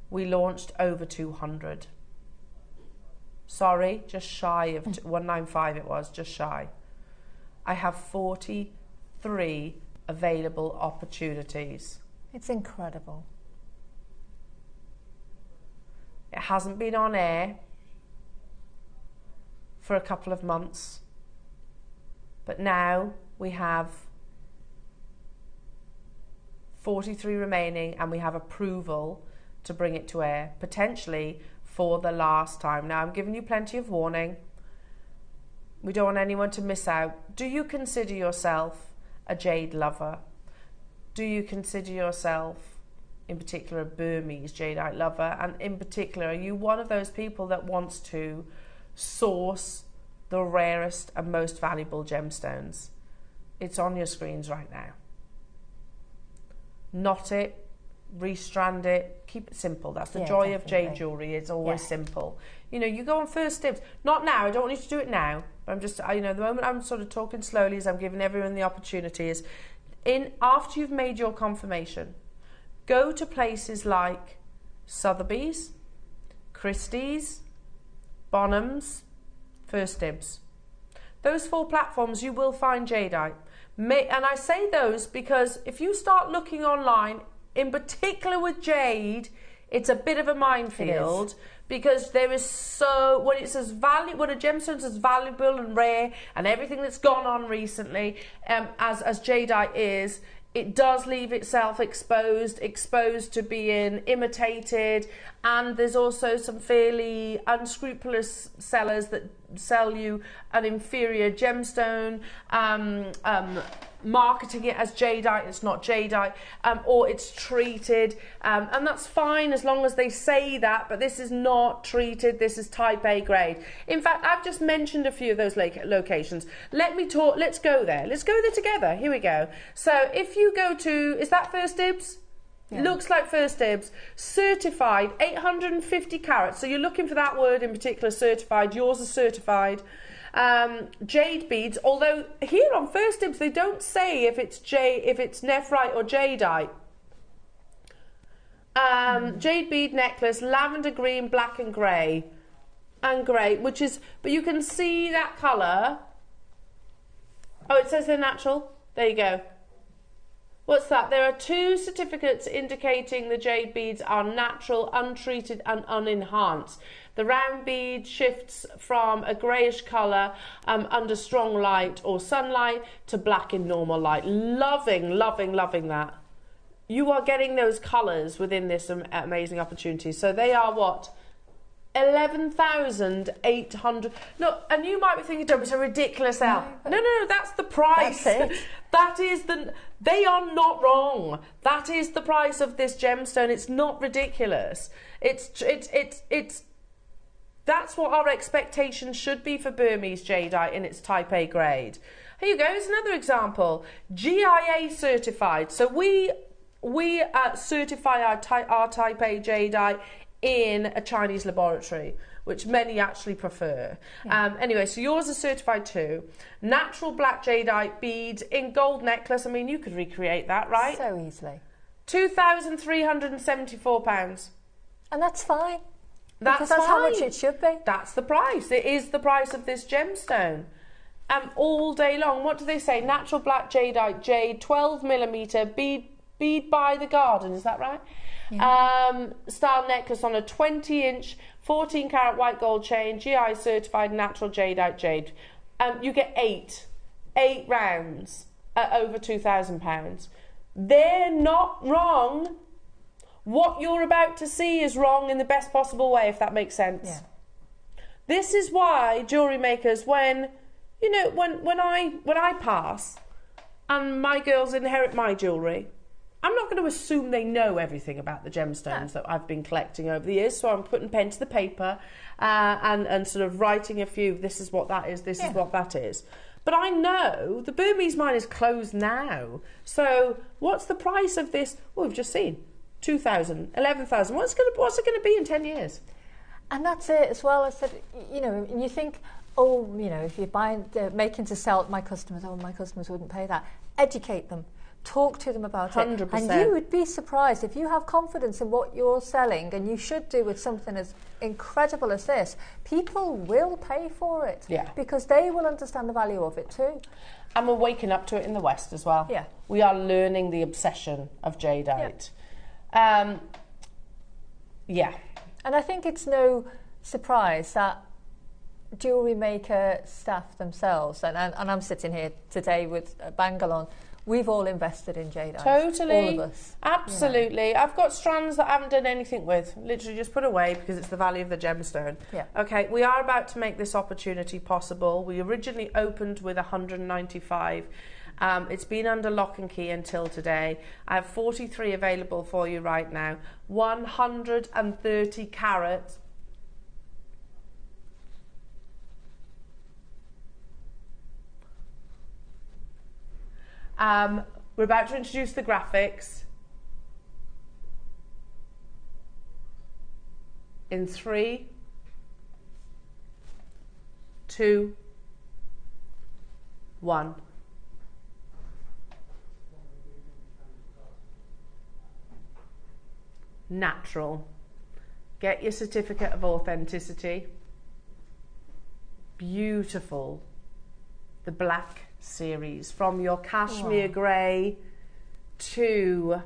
We launched over 200. Sorry, just shy of 195 it was, just shy. I have 43 available opportunities. It's incredible. It hasn't been on air for a couple of months, but now we have 43 remaining and we have approval to bring it to air, potentially for the last time. Now, I'm giving you plenty of warning. We don't want anyone to miss out. Do you consider yourself a jade lover? Do you consider yourself, in particular, a Burmese jadeite lover? And in particular, are you one of those people that wants to source the rarest and most valuable gemstones? It's on your screens right now. knot it, restrand it, keep it simple. That's the joy of jade jewellery. It's always simple. You know, you go on first dibs. Not now, I don't want you to do it now. But I'm just, you know, the moment I'm sort of talking slowly as I'm giving everyone the opportunity is, after you've made your confirmation, go to places like Sotheby's, Christie's, Bonhams, First Dibs. Those 4 platforms you will find jadeite. And I say those because if you start looking online, in particular with jade, it's a bit of a minefield because there is when a gemstone is as valuable and rare and everything that's gone on recently as jadeite is, it does leave itself exposed to being imitated, and there's also some fairly unscrupulous sellers that sell you an inferior gemstone, marketing it as jadeite. It's not jadeite, or it's treated, and that's fine as long as they say that, but this is not treated. This is type A grade. In fact, I've just mentioned a few of those locations. Let's go there together. Here we go. So if you go to, is that First Dibs? Yeah. Looks like First Dibs. Certified, 850 carats. So you're looking for that word in particular, certified. Yours is certified. Jade beads, although here on First Dibs they don't say if it's nephrite or jadeite. Jade bead necklace, lavender green, black and grey, which is, but you can see that colour. Oh, it says they're natural. There you go. What's that? There are 2 certificates indicating the jade beads are natural, untreated and unenhanced. The round bead shifts from a greyish colour under strong light or sunlight to black in normal light. Loving that. You are getting those colours within this amazing opportunity. So they are what? 11,800. Look, and you might be thinking, "Don't, it's a ridiculous sale." No, that's the price. That's it. That is they are not wrong. That is the price of this gemstone. It's not ridiculous. It's that's what our expectations should be for Burmese jadeite in its type A grade. Here you go. Here's another example. GIA certified. So we certify our type A jadeite in a Chinese laboratory, which many actually prefer. Anyway, so yours is certified too. Natural black jadeite beads in gold necklace. I mean, you could recreate that, right? So easily. £2,374. And that's fine. That's how much it should be. That's the price. It is the price of this gemstone. All day long. What do they say? Natural black jadeite jade, 12mm bead by the garden. Is that right? Yeah. Style necklace on a 20-inch 14-carat white gold chain, GI certified natural jadeite jade. You get 8 rounds at over £2,000. They're not wrong. What you're about to see is wrong in the best possible way, if that makes sense. Yeah. This is why jewellery makers, when I pass and my girls inherit my jewellery, I'm not going to assume they know everything about the gemstones that I've been collecting over the years, so I'm putting pen to the paper and sort of writing a few, this is what that is, this is what that is. But I know the Burmese mine is closed now, so what's the price of this? Well, we've just seen 2,000, 11,000. What's it going to be in 10 years? And that's it as well. I said, and you think, if you're buying, making to sell, my customers wouldn't pay that. Educate them. Talk to them about 100%. it. And you would be surprised if you have confidence in what you're selling, and you should do with something as incredible as this. People will pay for it because they will understand the value of it too. And we're waking up to it in the West as well. Yeah. We are learning the obsession of jadeite. And I think it's no surprise that jewellery maker staff themselves, and I'm sitting here today with Bangalore, we've all invested in jadeite. Totally. All of us. Absolutely. I've got strands that I haven't done anything with. Literally just put away because it's the value of the gemstone. Yeah. Okay, we are about to make this opportunity possible. We originally opened with 195. It's been under lock and key until today. I have 43 available for you right now. 130 carats. We're about to introduce the graphics. in 3, 2, 1. Natural. Get your certificate of authenticity. Beautiful. The black series, from your cashmere grey to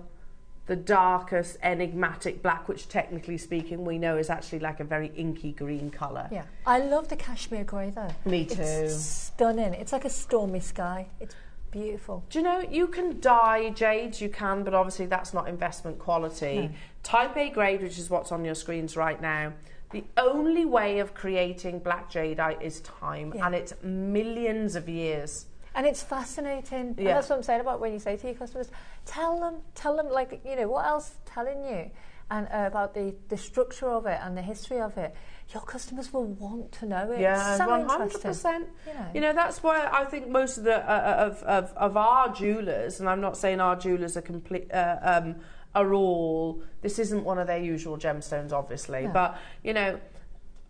the darkest enigmatic black, which technically speaking we know is actually like a very inky green colour. Yeah, I love the cashmere grey though. Me too. It's stunning. It's like a stormy sky. It's beautiful. Do you know, you can dye jades, you can, but obviously that's not investment quality. No. Type A grade, which is what's on your screens right now, the only way of creating black jadeite is time, and it's millions of years. And it's fascinating. And that's what I'm saying about when you say to your customers, tell them, like, you know, what else telling you and about the structure of it and the history of it. Your customers will want to know it. Yeah, so 100%. You know, that's why I think most of the of our jewellers, and I'm not saying our jewellers are complete, are all. This isn't one of their usual gemstones, obviously, but you know.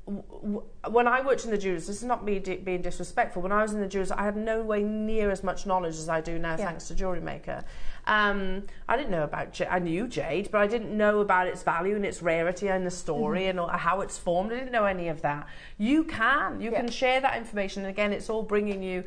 When I worked in the jewellers, this is not me being disrespectful, when I was in the jewellers I had no way near as much knowledge as I do now thanks to JewelleryMaker. I didn't know about I knew jade, but I didn't know about its value and its rarity and the story and how it's formed. I didn't know any of that. You can share that information, and again it's all bringing you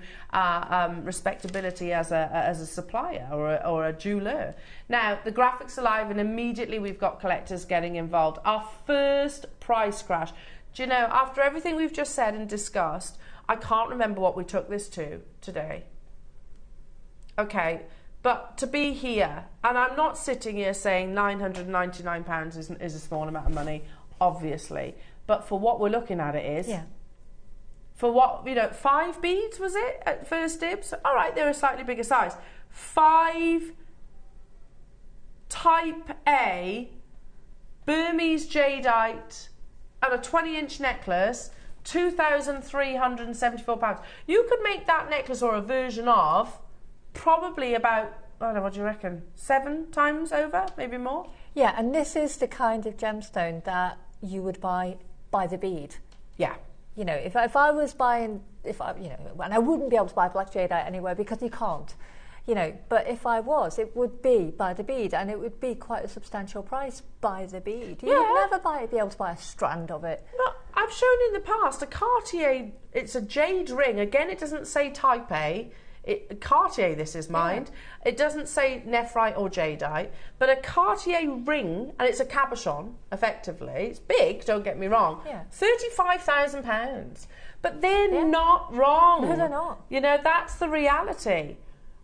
respectability as a supplier or a jeweller. Now the graphic's alive, and immediately we've got collectors getting involved. Our first price crash. Do you know, after everything we've just said and discussed, I can't remember what we took this to today. Okay, but to be here, and I'm not sitting here saying £999 is a small amount of money, obviously, but for what we're looking at it is. Yeah. For what, you know, 5 beads was it at first dibs? All right, they're a slightly bigger size. 5 type A Burmese jadeite and a 20-inch necklace, £2,374. You could make that necklace or a version of probably about, I don't know, what do you reckon, 7 times over, maybe more? Yeah, and this is the kind of gemstone that you would buy by the bead. Yeah. You know, if I was buying, you know, and I wouldn't be able to buy black jadeite anywhere because you can't. You know, but if I was, it would be by the bead, and it would be quite a substantial price by the bead. You would never be able to buy a strand of it. But I've shown in the past a Cartier, it's a jade ring. Again, it doesn't say type A. Cartier, this is mind. Yeah. It doesn't say nephrite or jadeite, but a Cartier ring, and it's a cabochon, effectively. It's big, don't get me wrong. Yeah. £35,000. But they're not wrong. No, they're not. You know, that's the reality.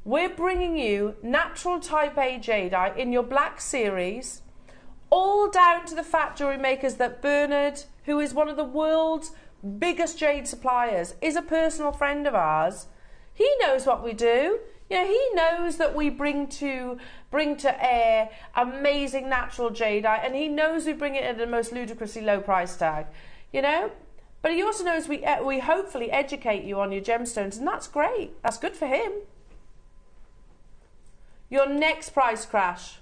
We're bringing you natural type A jadeite in your black series, all down to the fact, jewellery makers, that Bernard, who is one of the world's biggest jade suppliers, is a personal friend of ours. He knows what we do. You know, he knows that we bring to air amazing natural jadeite, and he knows we bring it at the most ludicrously low price tag. You know, but he also knows we hopefully educate you on your gemstones, and that's great. That's good for him. Your next price crash,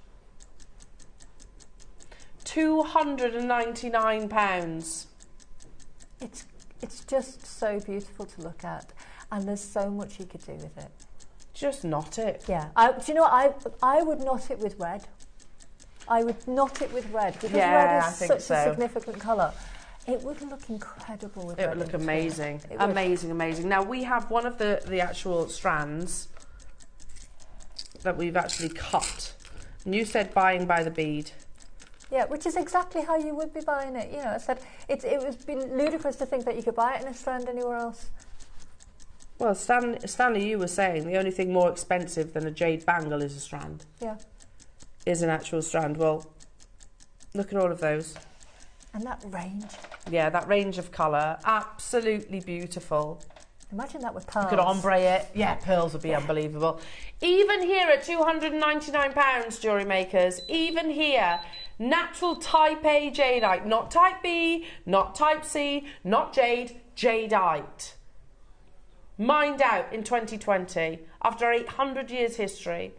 £299. It's just so beautiful to look at, and there's so much you could do with it. Just knot it. Yeah. Do you know what? I would knot it with red. I would knot it with red because red is such a significant colour. It would look incredible with red. It would look amazing. Amazing. Now we have one of the actual strands that we've actually cut, and you said buying by the bead. Yeah, which is exactly how you would be buying it. You know, I said it would be ludicrous to think that you could buy it in a strand anywhere else. Well, Stanley, you were saying the only thing more expensive than a jade bangle is a strand. Yeah. Is an actual strand. Well, look at all of those. And that range. Yeah, that range of colour, absolutely beautiful. Imagine that with pearls. You could ombre it. Yeah, pearls would be unbelievable. Even here at £299, jewellery makers, even here, natural type A jadeite, not type B, not type C, not jade, jadeite. Mined out in 2020, after 800 years history.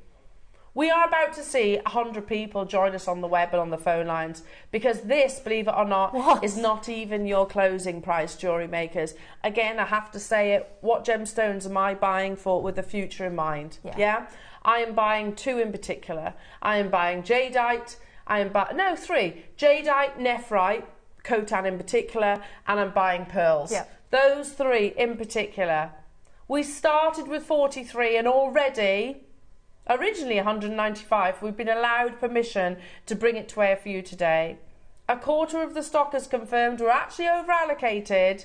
We are about to see 100 people join us on the web and on the phone lines, because this, believe it or not, is not even your closing price, jewellery makers. Again, I have to say it, what gemstones am I buying for with the future in mind? Yeah? I am buying 2 in particular. I am buying jadeite, three. Jadeite, nephrite, Khotan in particular, and I'm buying pearls. Yeah. Those 3 in particular. We started with 43 and already, originally 195, we've been allowed permission to bring it to air for you today. A quarter of the stock is confirmed. We're actually over allocated,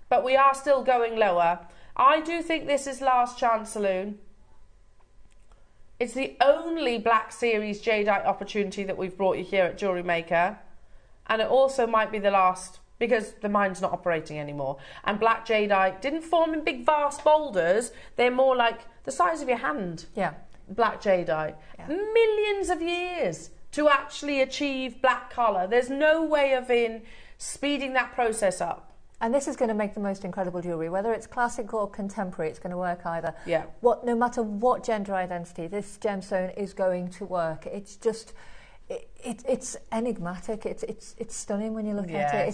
but we are still going lower. I do think this is last chance saloon. It's the only Black Series jadeite opportunity that we've brought you here at Jewellery Maker. And it also might be the last, because the mine's not operating anymore. And black jadeite didn't form in big vast boulders. They're more like the size of your hand. Yeah. Black jadeite. Yeah. Millions of years to actually achieve black colour. There's no way of speeding that process up. And this is going to make the most incredible jewellery, whether it's classic or contemporary. It's going to work either. Yeah. No matter what gender identity, this gemstone is going to work. It's just, it's enigmatic. It's stunning when you look at it.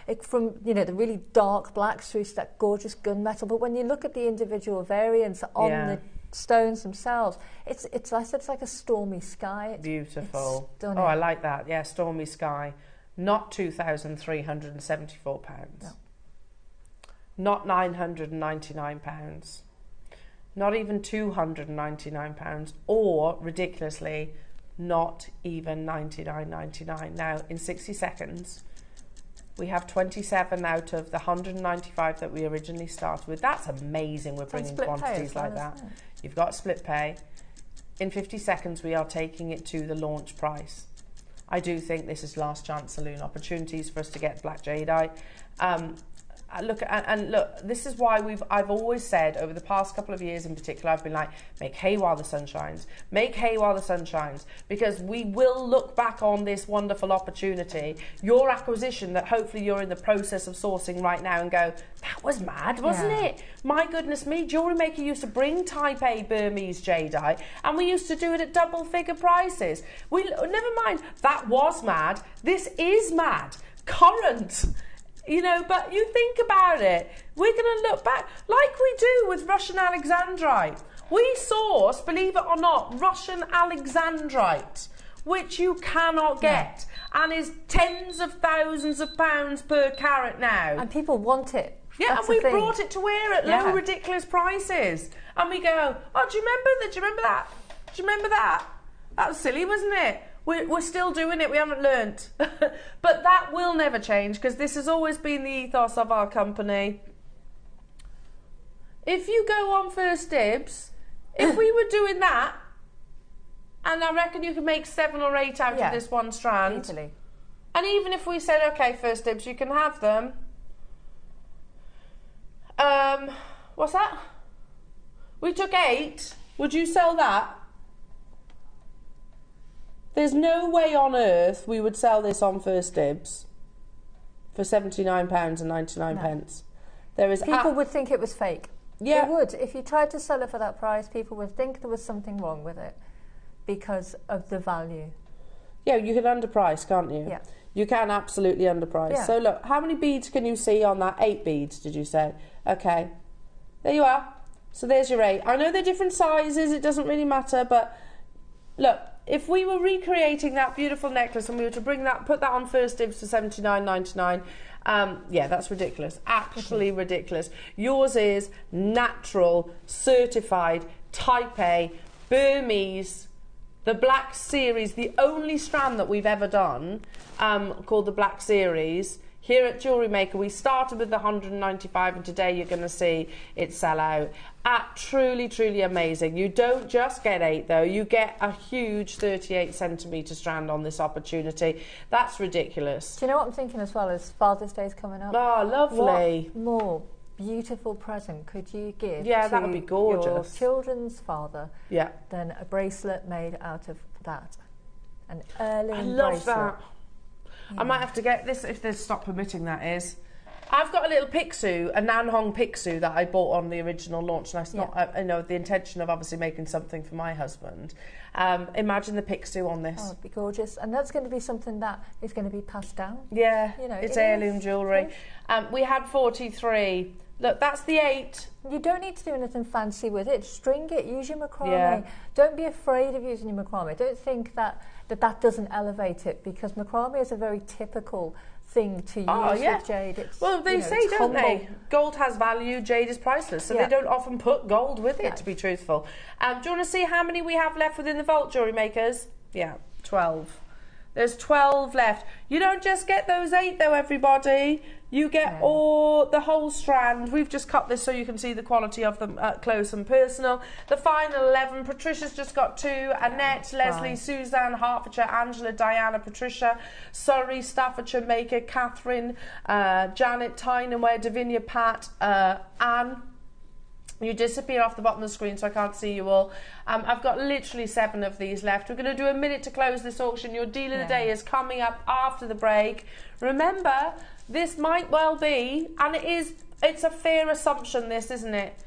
It's from the really dark blacks through to that gorgeous gunmetal. But when you look at the individual variants on the stones themselves, it's like a stormy sky. It's beautiful. It's stunning. Oh, I like that. Yeah, stormy sky. Not £2,374. No. Not £999. Not even £299, or ridiculously, not even $99.99. Now, in 60 seconds, we have 27 out of the 195 that we originally started with. That's amazing. We're bringing quantities like that. You've got split pay. In 50 seconds, we are taking it to the launch price. I do think this is last chance saloon opportunities for us to get black jadeite. Look, this is why I've always said over the past couple of years in particular, I've been like, make hay while the sun shines. Make hay while the sun shines, because we will look back on this wonderful opportunity, your acquisition that hopefully you're in the process of sourcing right now, and go, that was mad, wasn't it? My goodness me, Jewellery Maker used to bring Type A Burmese jadeite, and we used to do it at double figure prices. Never mind, that was mad. This is mad. Current. But you think about it, we're going to look back like we do with Russian Alexandrite. We source, believe it or not, Russian Alexandrite, which you cannot get, and is tens of thousands of pounds per carat now. And people want it. Yeah, and we brought it to wear at low, ridiculous prices. And we go, oh, do you remember that? Do you remember that? Do you remember that? That was silly, wasn't it? We're still doing it, we haven't learnt. But that will never change, because this has always been the ethos of our company. If you go on First Dibs, if we were doing that, and I reckon you could make 7 or 8 out of this one strand. Easily. And even if we said, okay, First Dibs, you can have them. What's that? We took 8. Would you sell that? There's no way on earth we would sell this on First Dibs for £79.99. There is people would think it was fake. Yeah. They would. If you tried to sell it for that price, people would think there was something wrong with it because of the value. Yeah, you can underprice, can't you? Yeah. You can absolutely underprice. Yeah. So look, how many beads can you see on that? 8 beads, did you say? Okay. There you are. So there's your 8. I know they're different sizes, it doesn't really matter, but look, if we were recreating that beautiful necklace and we were to put that on First Dibs for £79.99, yeah, that's ridiculous. Actually ridiculous. Yours is natural, certified, Type A, Burmese, the Black Series, the only strand that we've ever done, called the Black Series. Here at Jewellery Maker, we started with the 195, and today you're going to see it sell out. Truly, truly amazing. You don't just get 8, though. You get a huge 38-centimetre strand on this opportunity. That's ridiculous. Do you know what I'm thinking as well, as Father's Day's coming up? Oh, lovely. What more beautiful present could you give that would be gorgeous. Your children's father than a bracelet made out of that? An heirloom bracelet. I love that. I might have to get this if they stop permitting, that is. I've got a little Pixu, a Nanhong Pixu that I bought on the original launch, and I not, I know the intention of obviously making something for my husband. Imagine the Pixu on this. Oh, it'd be gorgeous, and that's going to be something that is going to be passed down. Yeah, you know, it's heirloom jewellery. We had 43. Look, that's the 8. You don't need to do anything fancy with it. String it, use your macrame. Yeah. Don't be afraid of using your macrame. Don't think that doesn't elevate it, because macrame is a very typical thing to use with jade. It's, well, they say, don't they? Gold has value, jade is priceless, so they don't often put gold with it, to be truthful. Do you want to see how many we have left within the vault, jewellery makers? Yeah, 12. There's 12 left. You don't just get those 8 though, everybody. You get the whole strand. We've just cut this so you can see the quality of them close and personal. The final 11. Patricia's just got 2. Annette, Leslie, Suzanne, Hertfordshire, Angela, Diana, Patricia, Surrey, Staffordshire, Maker, Catherine, Janet, Tyneware, Davinia, Pat, Anne. You disappear off the bottom of the screen, so I can't see you all. I've got literally 7 of these left. We're going to do a minute to close this auction. Your deal of the day is coming up after the break. Remember, this might well be, and it's a fair assumption, this, isn't it?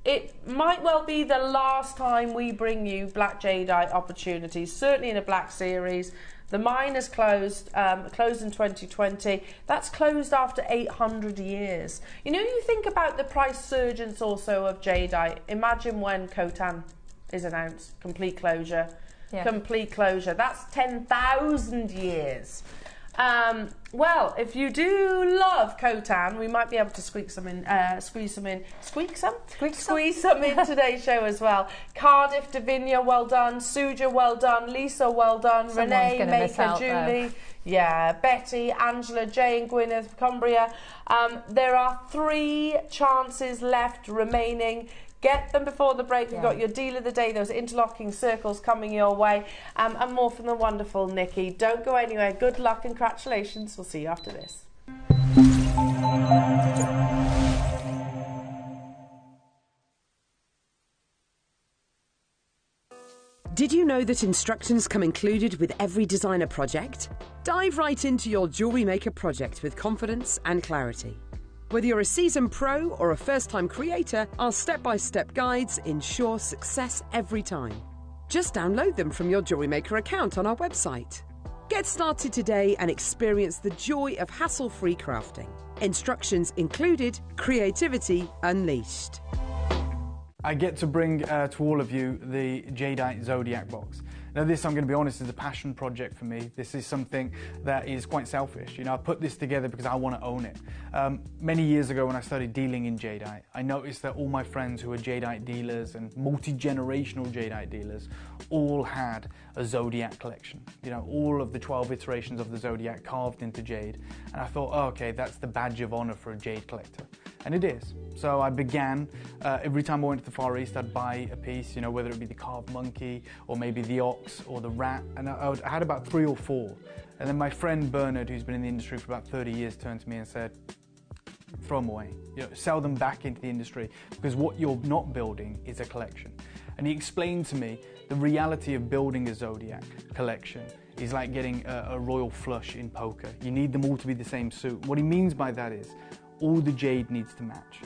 It might well be the last time we bring you black jadeite opportunities, certainly in a black series. The mine is closed in 2020. That's closed after 800 years. You know, you think about the price surgence also of jadeite. Imagine when Khotan is announced, complete closure. Yeah. Complete closure. That's 10,000 years. Well, if you do love Khotan, we might be able to squeeze some in today's show as well. Cardiff, Davinia, well done. Suja, well done. Lisa, well done. Renee, Maker, Julie. Yeah, Betty, Angela, Jane, Gwyneth, Cumbria. There are 3 chances left remaining. Get them before the break. We've got your deal of the day, those interlocking circles coming your way, and more from the wonderful Nikki. Don't go anywhere. Good luck and congratulations. We'll see you after this. Did you know that instructions come included with every designer project? Dive right into your Jewellery Maker project with confidence and clarity. Whether you're a seasoned pro or a first-time creator, our step-by-step guides ensure success every time. Just download them from your Jewellery Maker account on our website. Get started today and experience the joy of hassle-free crafting. Instructions included, creativity unleashed. I get to bring to all of you the Jadeite Zodiac box. Now this, I'm going to be honest, is a passion project for me. This is something that is quite selfish. You know, I put this together because I want to own it. Many years ago when I started dealing in jadeite, I noticed that all my friends who were jadeite dealers and multi-generational jadeite dealers all had a Zodiac collection. You know, all of the 12 iterations of the Zodiac carved into jade. And I thought, oh, okay, that's the badge of honor for a jade collector. And it is. So I began, every time I went to the Far East, I'd buy a piece, you know, whether it be the carved monkey or maybe the ox or the rat. And I had about 3 or 4. And then my friend Bernard, who's been in the industry for about 30 years, turned to me and said, throw them away, you know, sell them back into the industry, because what you're not building is a collection. And he explained to me the reality of building a Zodiac collection is like getting a royal flush in poker. You need them all to be the same suit. What he means by that is, all the jade needs to match.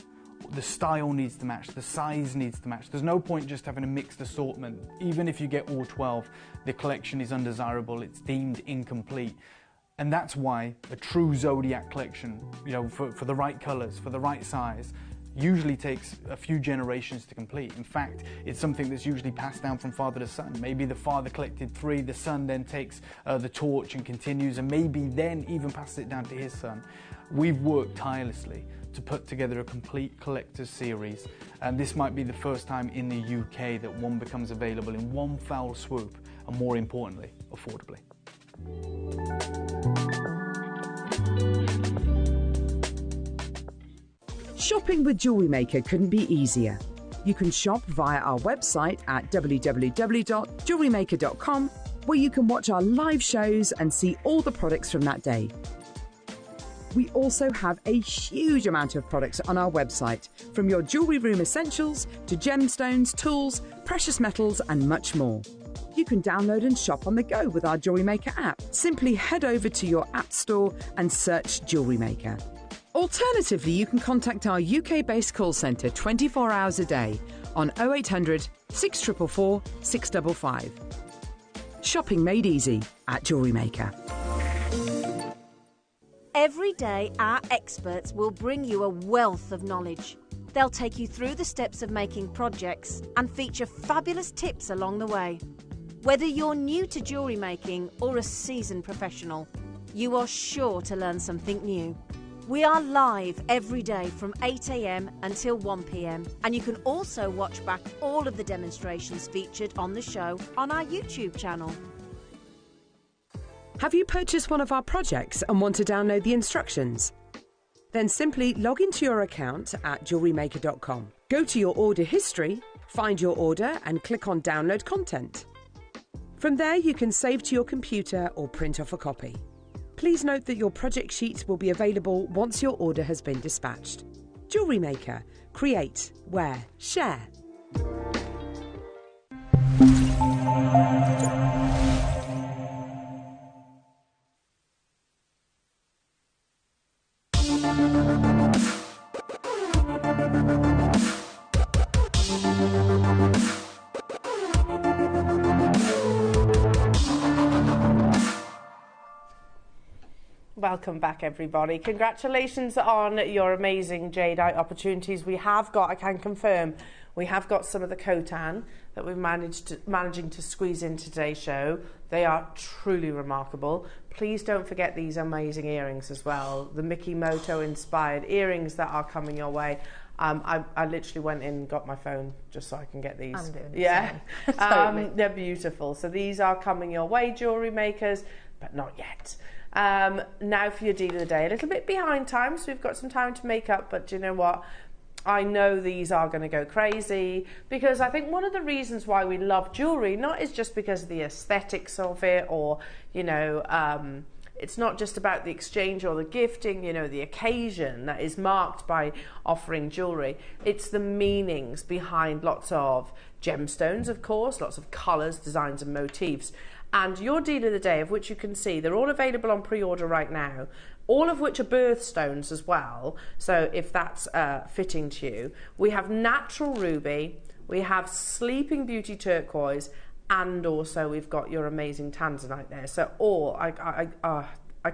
The style needs to match, the size needs to match. There's no point just having a mixed assortment. Even if you get all 12, the collection is undesirable, it's deemed incomplete. And that's why a true Zodiac collection, you know, for the right colors, for the right size, usually takes a few generations to complete. In fact, it's something that's usually passed down from father to son. Maybe the father collected 3, the son then takes the torch and continues, and maybe then even passes it down to his son. We've worked tirelessly to put together a complete collector's series, and this might be the first time in the UK that one becomes available in one foul swoop, and more importantly, affordably. Shopping with Jewellery Maker couldn't be easier. You can shop via our website at www.jewellerymaker.com, where you can watch our live shows and see all the products from that day. We also have a huge amount of products on our website, from your jewellery room essentials to gemstones, tools, precious metals and much more. You can download and shop on the go with our Jewellery Maker app. Simply head over to your app store and search Jewellery Maker. Alternatively, you can contact our UK-based call centre 24 hours a day on 0800 644 655. Shopping made easy at JewelleryMaker. Every day, our experts will bring you a wealth of knowledge. They'll take you through the steps of making projects and feature fabulous tips along the way. Whether you're new to jewellery making or a seasoned professional, you are sure to learn something new. We are live every day from 8 a.m. until 1 p.m. and you can also watch back all of the demonstrations featured on the show on our YouTube channel. Have you purchased one of our projects and want to download the instructions? Then simply log into your account at JewelleryMaker.com. Go to your order history, find your order and click on Download Content. From there you can save to your computer or print off a copy. Please note that your project sheets will be available once your order has been dispatched. Jewellery Maker. Create, wear, share. Welcome back, everybody. Congratulations on your amazing jadeite opportunities. We have got, I can confirm, we have got some of the Khotan that we're managing to squeeze in today's show. They are truly remarkable. Please don't forget these amazing earrings as well. The Mickey Moto inspired earrings that are coming your way. I literally went in and got my phone just so I can get these. I'm doing the yeah. same. Totally. They're beautiful. So these are coming your way, jewellery makers, but not yet. Now for your deal of the day. A little bit behind time, so we've got some time to make up, but do you know what? I know these are going to go crazy because I think one of the reasons why we love jewellery not is just because of the aesthetics of it, or, you know, it's not just about the exchange or the gifting, you know, the occasion that is marked by offering jewellery. It's the meanings behind lots of gemstones, of course, lots of colours, designs and motifs. And your deal of the day, of which you can see, they're all available on pre-order right now, all of which are birthstones as well. So if that's fitting to you, we have natural ruby, we have sleeping beauty turquoise, and also we've got your amazing tanzanite there. So all, I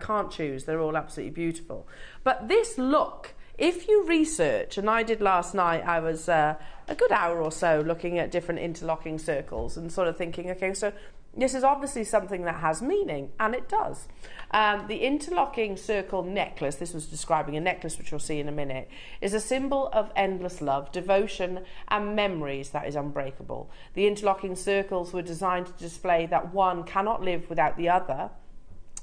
can't choose, they're all absolutely beautiful. But this look, if you research, and I did last night, I was a good hour or so looking at different interlocking circles and sort of thinking, okay, so this is obviously something that has meaning, and it does. The interlocking circle necklace, this was describing a necklace which you'll see in a minute, is a symbol of endless love, devotion and memories that is unbreakable. The interlocking circles were designed to display that one cannot live without the other.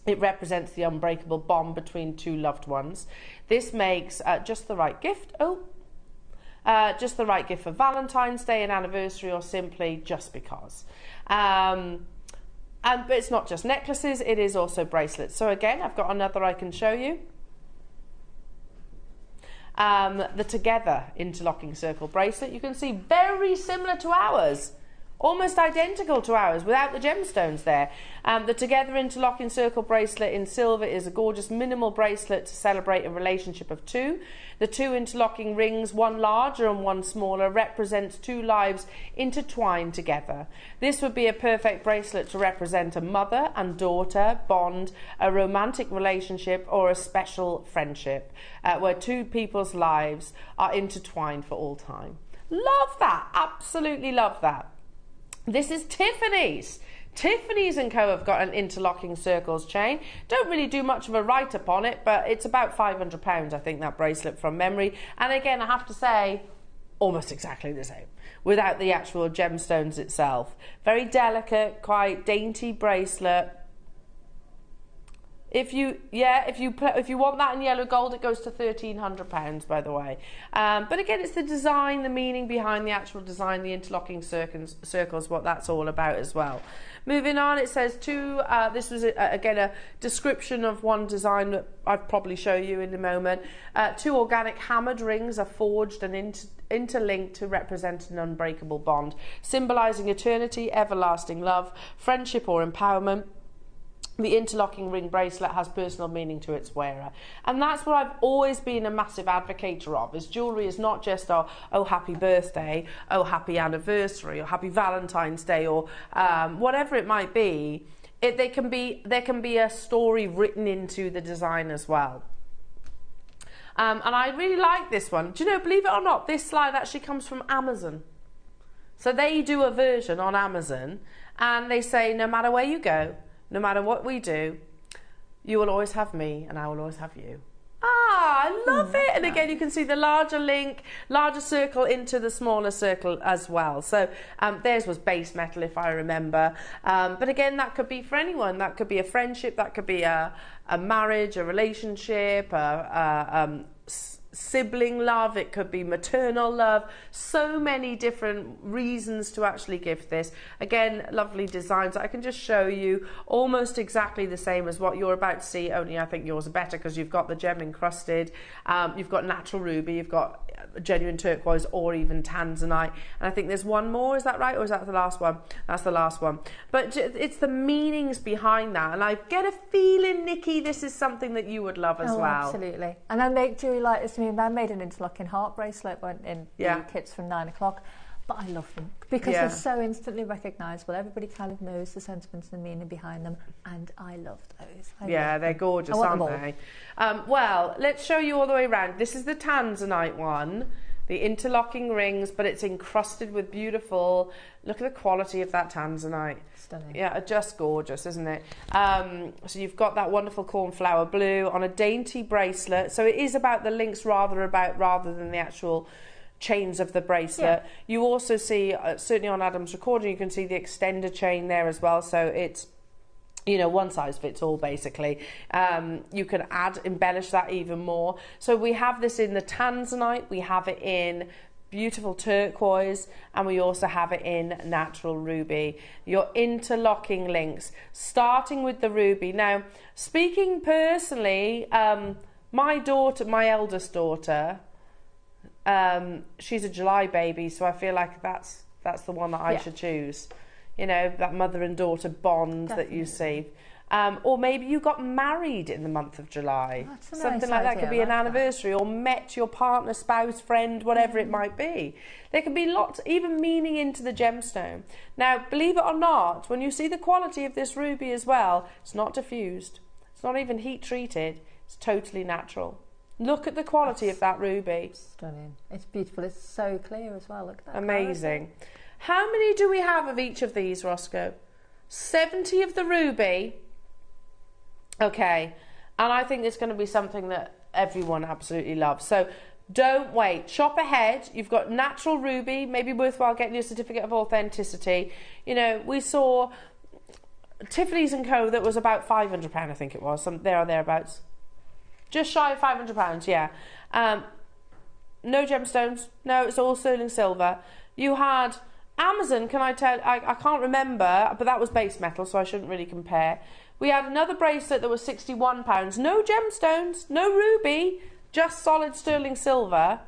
It represents the unbreakable bond between two loved ones. This makes just the right gift. Just the right gift for Valentine's Day, an anniversary, or simply just because. But it's not just necklaces, it is also bracelets. So again, I've got another I can show you. The Together interlocking circle bracelet. You can see very similar to ours. Almost identical to ours without the gemstones there. The Together interlocking circle bracelet in silver is a gorgeous minimal bracelet to celebrate a relationship of two. The two interlocking rings, one larger and one smaller, represents two lives intertwined together. This would be a perfect bracelet to represent a mother and daughter bond, a romantic relationship, or a special friendship where two people's lives are intertwined for all time. Love that, absolutely love that. This is Tiffany's. Tiffany's & Co have got an interlocking circles chain. Don't really do much of a write-up on it, but it's about £500, I think, that bracelet from memory. And again, I have to say, almost exactly the same, without the actual gemstones itself. Very delicate, quite dainty bracelet. If you want that in yellow gold, it goes to £1,300, by the way. But again, it's the design, the meaning behind the actual design, the interlocking circles, what that's all about as well. Moving on, it says this was again a description of one design that I'll probably show you in a moment. Two organic hammered rings are forged and interlinked to represent an unbreakable bond, symbolising eternity, everlasting love, friendship or empowerment. the interlocking ring bracelet has personal meaning to its wearer. And that's what I've always been a massive advocator of, is jewellery is not just, oh, happy birthday, oh, happy anniversary, or happy Valentine's Day, or whatever it might be. There can be a story written into the design as well. And I really like this one. Do you know, believe it or not, this slide actually comes from Amazon. So they do a version on Amazon, and they say, no matter where you go, no matter what we do, you will always have me and I will always have you. Ah, I love it. And again, you can see the larger link, larger circle into the smaller circle as well. So theirs was base metal, if I remember. But again, that could be for anyone. That could be a friendship, that could be a marriage, a relationship, sibling love, it could be maternal love. So many different reasons to actually gift this. Again, lovely designs. I can just show you almost exactly the same as what you're about to see, only I think yours are better because you've got the gem encrusted, you've got natural ruby, you've got genuine turquoise or even tanzanite, and I think there's one more. Is that right, or is that the last one? That's the last one. But it's the meanings behind that, and I get a feeling, Nikki, this is something that you would love as well. Absolutely. And I make jewelry like this. I mean, I made an interlocking heart bracelet in the kits from 9 o'clock, but I love them because they're so instantly recognisable. Everybody kind of knows the sentiments and the meaning behind them, and I love those. They're gorgeous, aren't they? Well, let's show you all the way around. This is the tanzanite one, the interlocking rings, but it's encrusted with beautiful, look at the quality of that tanzanite. Stunning. Yeah, just gorgeous, isn't it? So you've got that wonderful cornflower blue on a dainty bracelet. So it is about the links rather than the actual chains of the bracelet. You also see, certainly on Adam's recording, you can see the extender chain there as well. So it's, you know, one size fits all basically. You can embellish that even more. So we have this in the tanzanite, we have it in beautiful turquoise, and we also have it in natural ruby. Your interlocking links, starting with the ruby. Now, speaking personally, my eldest daughter, she's a July baby, so I feel like that's the one that I should choose. You know, that mother and daughter bond that you see. Or maybe you got married in the month of July. Something like that could be an anniversary, or met your partner, spouse, friend, whatever it might be. There can be lots, even meaning into the gemstone. Now, believe it or not, when you see the quality of this ruby as well, it's not diffused. It's not even heat treated. It's totally natural. Look at the quality of that ruby. Stunning. It's beautiful. It's so clear as well. Look at that. Amazing. How many do we have of each of these, Roscoe? 70 of the ruby. Okay, and I think it's going to be something that everyone absolutely loves. So don't wait. Shop ahead. You've got natural ruby, maybe worthwhile getting your certificate of authenticity. You know, we saw Tiffany's & Co. that was about £500, I think it was, there or thereabouts. Just shy of £500, yeah. No gemstones. No, it's all sterling silver. You had Amazon, can I tell, I can't remember, but that was base metal, so I shouldn't really compare. We had another bracelet that was £61. No gemstones, no ruby, just solid sterling silver.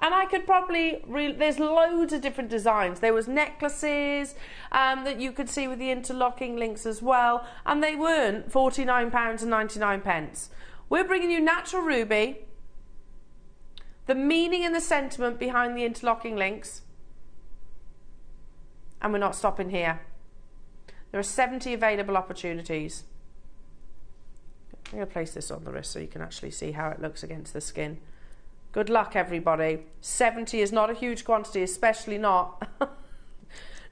And I could probably, there's loads of different designs. There was necklaces that you could see with the interlocking links as well. And they weren't £49.99. We're bringing you natural ruby, the meaning and the sentiment behind the interlocking links. And we're not stopping here. There are 70 available opportunities. I'm going to place this on the wrist so you can actually see how it looks against the skin. Good luck, everybody. 70 is not a huge quantity, especially not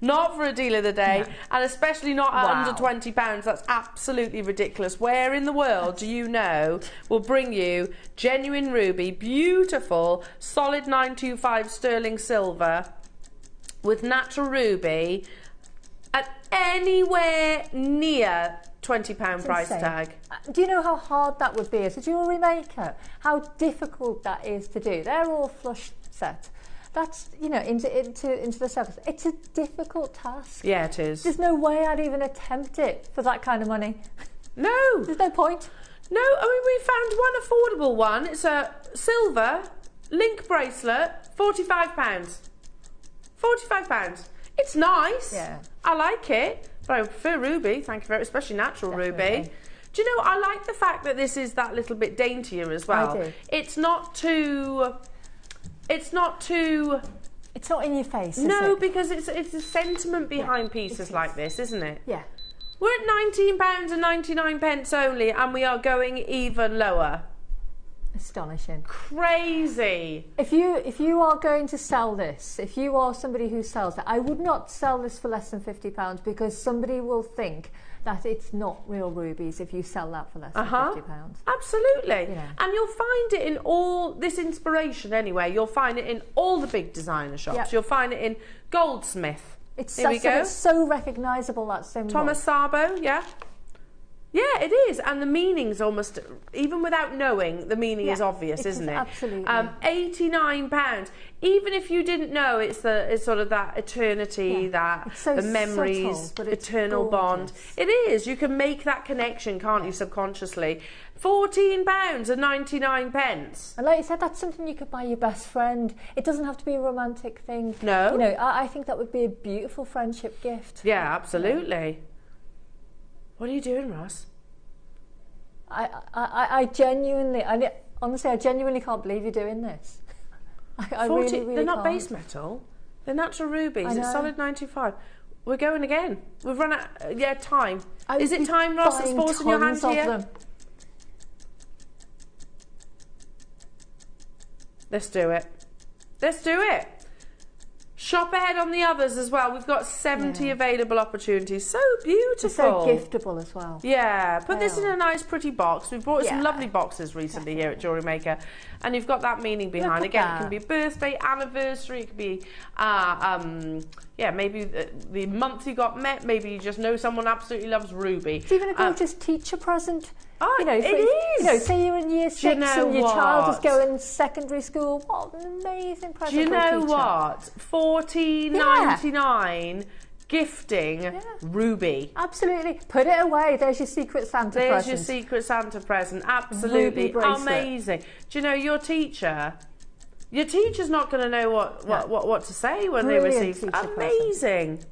not for a deal of the day, and especially not at under £20. That's absolutely ridiculous. Where in the world do you know will bring you genuine ruby, beautiful, solid 925 sterling silver with natural ruby at anywhere near £20 price tag? Do you know how hard that would be as a jewellery maker? How difficult that is to do? They're all flush set. That's, you know, into the surface. It's a difficult task. Yeah, it is. There's no way I'd even attempt it for that kind of money. No. There's no point. No, I mean, we found one affordable one. It's a silver link bracelet, £45. £45. It's nice. Yeah. I like it. But I prefer ruby, thank you very much, especially natural ruby. Do you know, I like the fact that this is that little bit daintier as well. I do. It's not too... It's not in your face, is it? Because it's a sentiment behind pieces like this, isn't it? Yeah. We're at £19.99 only, and we are going even lower. Astonishing. Crazy. If you are going to sell this, if you are somebody who sells it, I would not sell this for less than £50 because somebody will think that it's not real rubies if you sell that for less than £50. Absolutely. You know. And you'll find it in all this inspiration anyway. You'll find it in all the big designer shops. Yep. You'll find it in Goldsmith. Here we go. It's so recognisable, that symbol. Thomas Sabo, yeah. Yeah, it is, and the meaning's almost, even without knowing, the meaning is obvious, isn't it? Absolutely. £89. Even if you didn't know, it's sort of that eternity, the memories, subtle, eternal bond. It is. You can make that connection, can't you, subconsciously? £14.99. And like you said, that's something you could buy your best friend. It doesn't have to be a romantic thing. No. You know, I think that would be a beautiful friendship gift. Yeah, absolutely. What are you doing, Ross? I genuinely, honestly, I genuinely can't believe you're doing this. I really They're not can't. base metal. They're natural rubies. I know. It's solid 95. We're going again. We've run out. Time. Is it time, Ross, that's forcing your hand here? Them. Let's do it. Let's do it. Shop ahead on the others as well. We've got 70 available opportunities. So beautiful. So giftable as well. Yeah. Put this in a nice, pretty box. We've brought some lovely boxes recently here at JewelleryMaker, and you've got that meaning behind. Again, it can be birthday, anniversary. It could be, maybe the month you got met. Maybe you just know someone absolutely loves ruby. It's even a gorgeous teacher present. Oh, you know, it is. You know, say you're in year 6 and your child is going secondary school. What an amazing present. Do you for a know teacher. what? $14.99 gifting ruby. Absolutely. Put it away. There's your secret Santa present. There's your secret Santa present. Absolutely amazing. Do you know your teacher? Your teacher's not going to know what to say when they receive. Amazing. Present.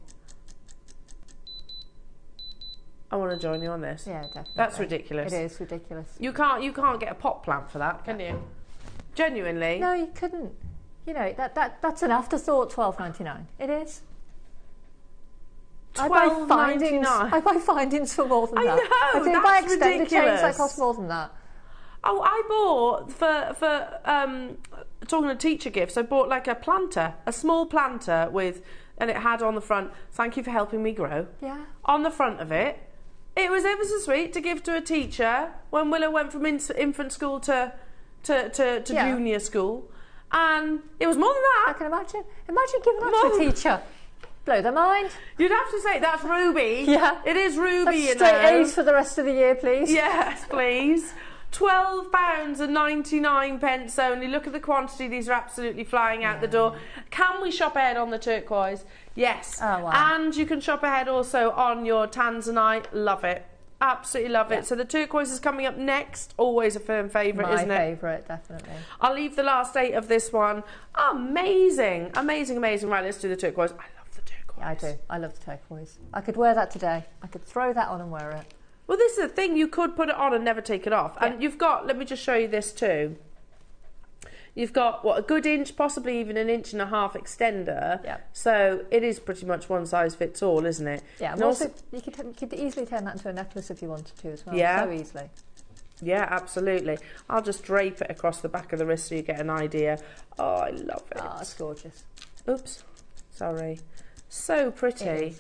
I want to join you on this. Yeah, definitely. That's ridiculous. It is ridiculous. You can't get a pot plant for that, can you? Genuinely. No, you couldn't. You know, that's an afterthought, $12.99. It is. $12.99. I buy findings for more than that. I know, I think that's buy extended ridiculous. chains that cost more than that. Oh, I bought for talking of teacher gifts. I bought like a planter, a small planter and it had on the front, "Thank you for helping me grow." Yeah. On the front of it. It was ever so sweet to give to a teacher when Willow went from infant school to junior school, and it was more than that. I can imagine. Imagine giving that to a teacher. Blow their mind. You'd have to say that's ruby. Yeah, it is ruby. That's straight A's for the rest of the year, please. Yes, please. £12.99 only. Look at the quantity. These are absolutely flying out the door. Can we shop ahead on the turquoise? Yes. Oh, wow. And you can shop ahead also on your tanzanite. Love it. Absolutely love it. So the turquoise is coming up next. Always a firm favourite, isn't it? My favourite, definitely. I'll leave the last 8 of this one. Amazing. Amazing, amazing. Right, let's do the turquoise. I love the turquoise. Yeah, I do. I love the turquoise. I could wear that today. I could throw that on and wear it. Well, this is the thing. You could put it on and never take it off. Yeah. And you've got, let me just show you this too. You've got, a good inch, possibly even an 1.5 inch extender. Yeah. So it is pretty much one size fits all, isn't it? Yeah, and also you could easily turn that into a necklace if you wanted to as well. Yeah. So easily. Yeah, absolutely. I'll just drape it across the back of the wrist so you get an idea. Oh, I love it. Oh, it's gorgeous. Oops. Sorry. So pretty.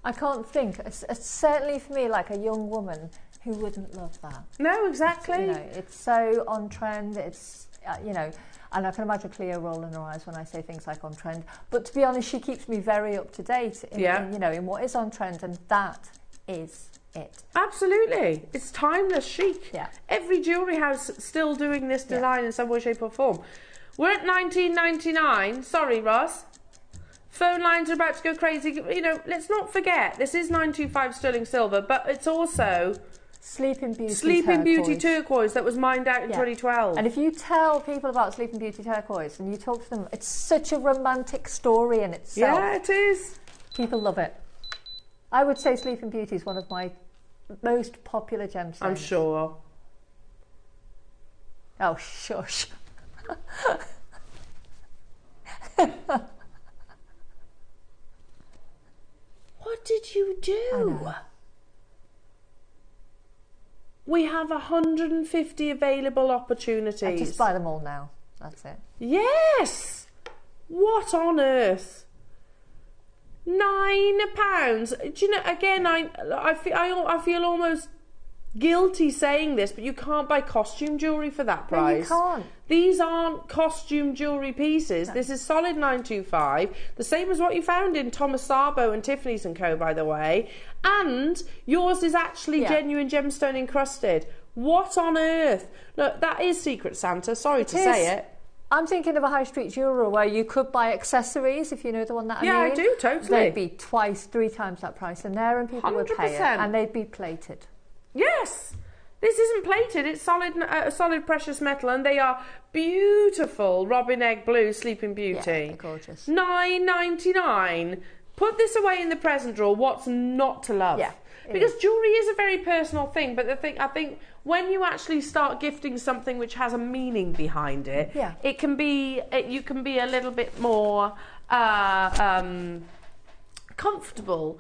I can't think, certainly for me, like a young woman, who wouldn't love that? No, exactly. You know, it's so on trend. It's you know, and I can imagine Cleo rolling her eyes when I say things like on trend. But to be honest, she keeps me very up to date in you know, in what is on trend, and that is it. Absolutely, it's timeless chic. Yeah, every jewellery house still doing this design in some way, shape, or form. We're at $19.99. Sorry, Ross. Phone lines are about to go crazy. You know, let's not forget, this is 925 sterling silver, but it's also Sleeping Beauty turquoise that was mined out in 2012. And if you tell people about Sleeping Beauty turquoise and you talk to them, it's such a romantic story in itself. Yeah, it is. People love it. I would say Sleeping Beauty is one of my most popular gemstones. I'm sure. Oh, shush. What did you do? We have 150 available opportunities. I just buy them all now. That's it. Yes! What on earth? £9. Do you know, again, I feel almost guilty saying this, but you can't buy costume jewellery for that price. No, you can't. These aren't costume jewellery pieces. No. This is solid 925, the same as what you found in Thomas Sabo and Tiffany's & Co, by the way. And yours is actually genuine gemstone encrusted. What on earth? Look, that is Secret Santa, sorry to say it. I'm thinking of a high street jeweller where you could buy accessories, if you know the one that I mean. Yeah, I do, totally. They'd be twice, 3 times that price in there, and people 100%. Would pay it, and they'd be plated. Yes, this isn't plated, it's solid precious metal, and they are beautiful robin egg blue Sleeping Beauty. Yeah, they're gorgeous. $9.99. Put this away in the present drawer. What's not to love? Yeah, because jewellery is a very personal thing, but I think when you actually start gifting something which has a meaning behind it, it can be you can be a little bit more comfortable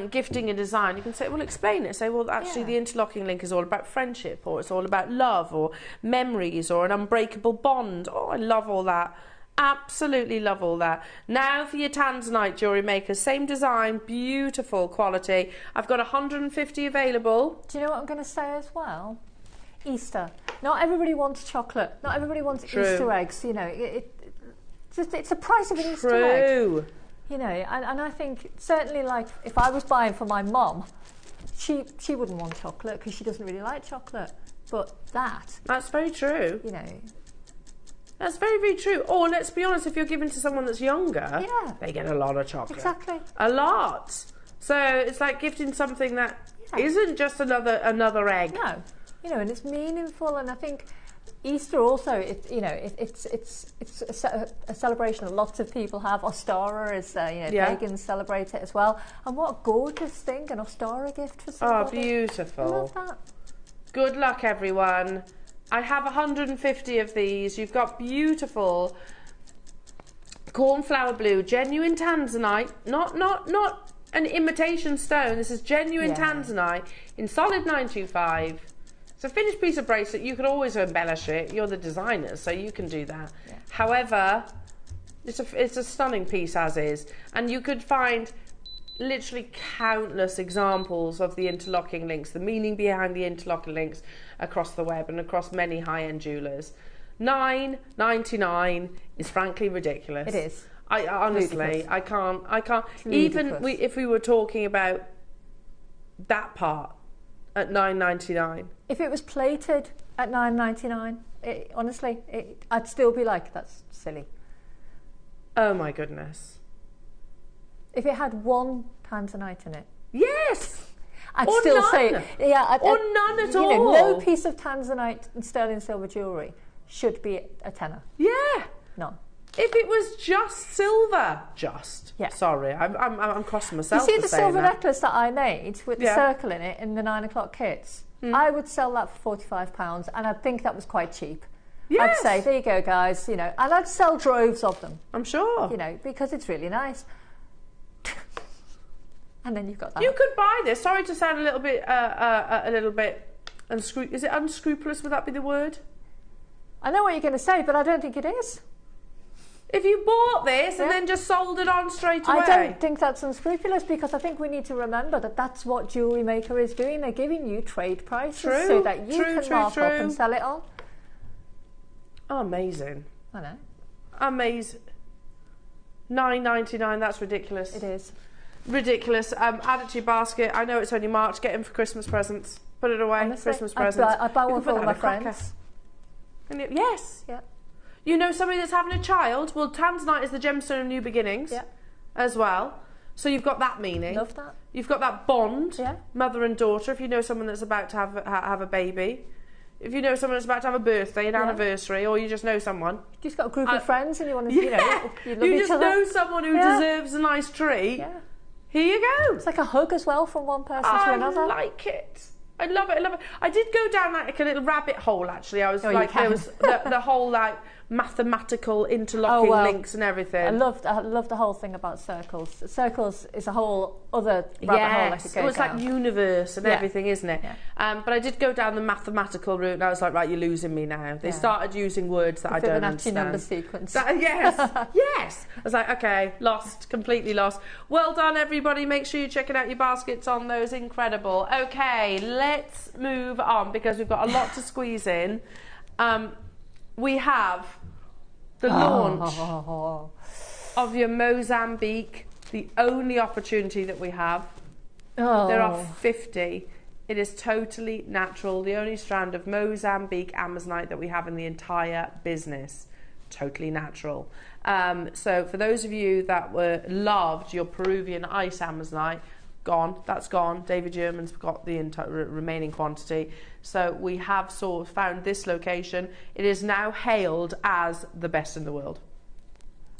gifting a design. You can say, well, explain it. Say, well, actually the interlocking link is all about friendship, or it's all about love, or memories, or an unbreakable bond. Oh, I love all that. Absolutely love all that. Now for your Tanzanite Jewellery Maker. Same design, beautiful quality. I've got 150 available. Do you know what I'm going to say as well? Easter. Not everybody wants chocolate. Not everybody wants Easter eggs. You know, it's the price of an Easter egg. You know, and I think certainly, like, if I was buying for my mum, she wouldn't want chocolate because she doesn't really like chocolate. But that's very true. You know, that's very, very true. Or let's be honest, if you're giving to someone that's younger, they get a lot of chocolate. Exactly. A lot. So it's like gifting something that isn't just another egg. No, you know, and it's meaningful. And I think Easter also, it's a celebration that lots of people have. Ostara is, pagans celebrate it as well. And what a gorgeous thing, an Ostara gift for somebody. Oh, beautiful. I love that. Good luck, everyone. I have 150 of these. You've got beautiful cornflower blue, genuine Tanzanite, not an imitation stone. This is genuine Tanzanite in solid 925. It's a finished piece of bracelet. You could always embellish it. You're the designer, so you can do that. Yeah. However, it's a stunning piece as is, and you could find literally countless examples of the interlocking links, the meaning behind the interlocking links across the web and across many high-end jewellers. $9.99 is frankly ridiculous. It is. I honestly, I can't. Even if we were talking about that part at $9.99. If it was plated at $9.99, honestly, I'd still be like, that's silly. Oh my goodness. If it had one Tanzanite in it. Yes! I'd still say, or none at all. No piece of Tanzanite and sterling silver jewellery should be a tenner. Yeah. None. If it was just silver, sorry, I'm crossing myself. You see the silver necklace that I made with the circle in it in the 9 o'clock kits? I would sell that for £45, and I'd think that was quite cheap. Yes. I'd say, there you go, guys, and I'd sell droves of them. I'm sure. Because it's really nice. And then you've got that. You could buy this. Sorry to sound a little bit is it unscrupulous? Would that be the word? I know what you're going to say, but I don't think it is. If you bought this and then just sold it on straight away. I don't think that's unscrupulous, because I think we need to remember that that's what Jewellery Maker is doing. They're giving you trade prices so that you can mark up and sell it on. Oh, amazing. I know. Amazing. $9.99, that's ridiculous. It is. Ridiculous. Add it to your basket. I know it's only March. Get them for Christmas presents. Put it away. Honestly, Christmas presents. I buy one for all my friends. Yes. Yeah. You know somebody that's having a child? Well, Tanzanite is the gemstone of new beginnings as well. So you've got that meaning. Love that. You've got that bond, mother and daughter, if you know someone that's about to have a baby. If you know someone that's about to have a birthday, an anniversary, or you just know someone. You've just got a group of friends and you want to, you love each other. Know someone who deserves a nice treat. Yeah. Here you go. It's like a hug as well from one person to another. I like it. I love it. I love it. I did go down like a little rabbit hole. Actually, I was Oh, like, there was the whole like mathematical interlocking links and everything. I love the whole thing about circles. Circles is a whole other rabbit hole. I could go it was down. like universe and everything, isn't it? Yeah. But I did go down the mathematical route, and I was like, right, you're losing me now. They started using words that I don't understand. Number sequence. Yes, yes. I was like, okay, lost, completely lost. Well done, everybody. Make sure you're checking out your baskets on those. Incredible. Okay, let's move on because we've got a lot to squeeze in. We have the launch of your Mozambique, the only opportunity that we have. There are 50. It is totally natural, the only strand of Mozambique Amazonite that we have in the entire business. Totally natural. So for those of you that loved your Peruvian ice Amazonite, gone. That's gone. David German's got the remaining quantity. So we have sort of found this location. It is now hailed as the best in the world.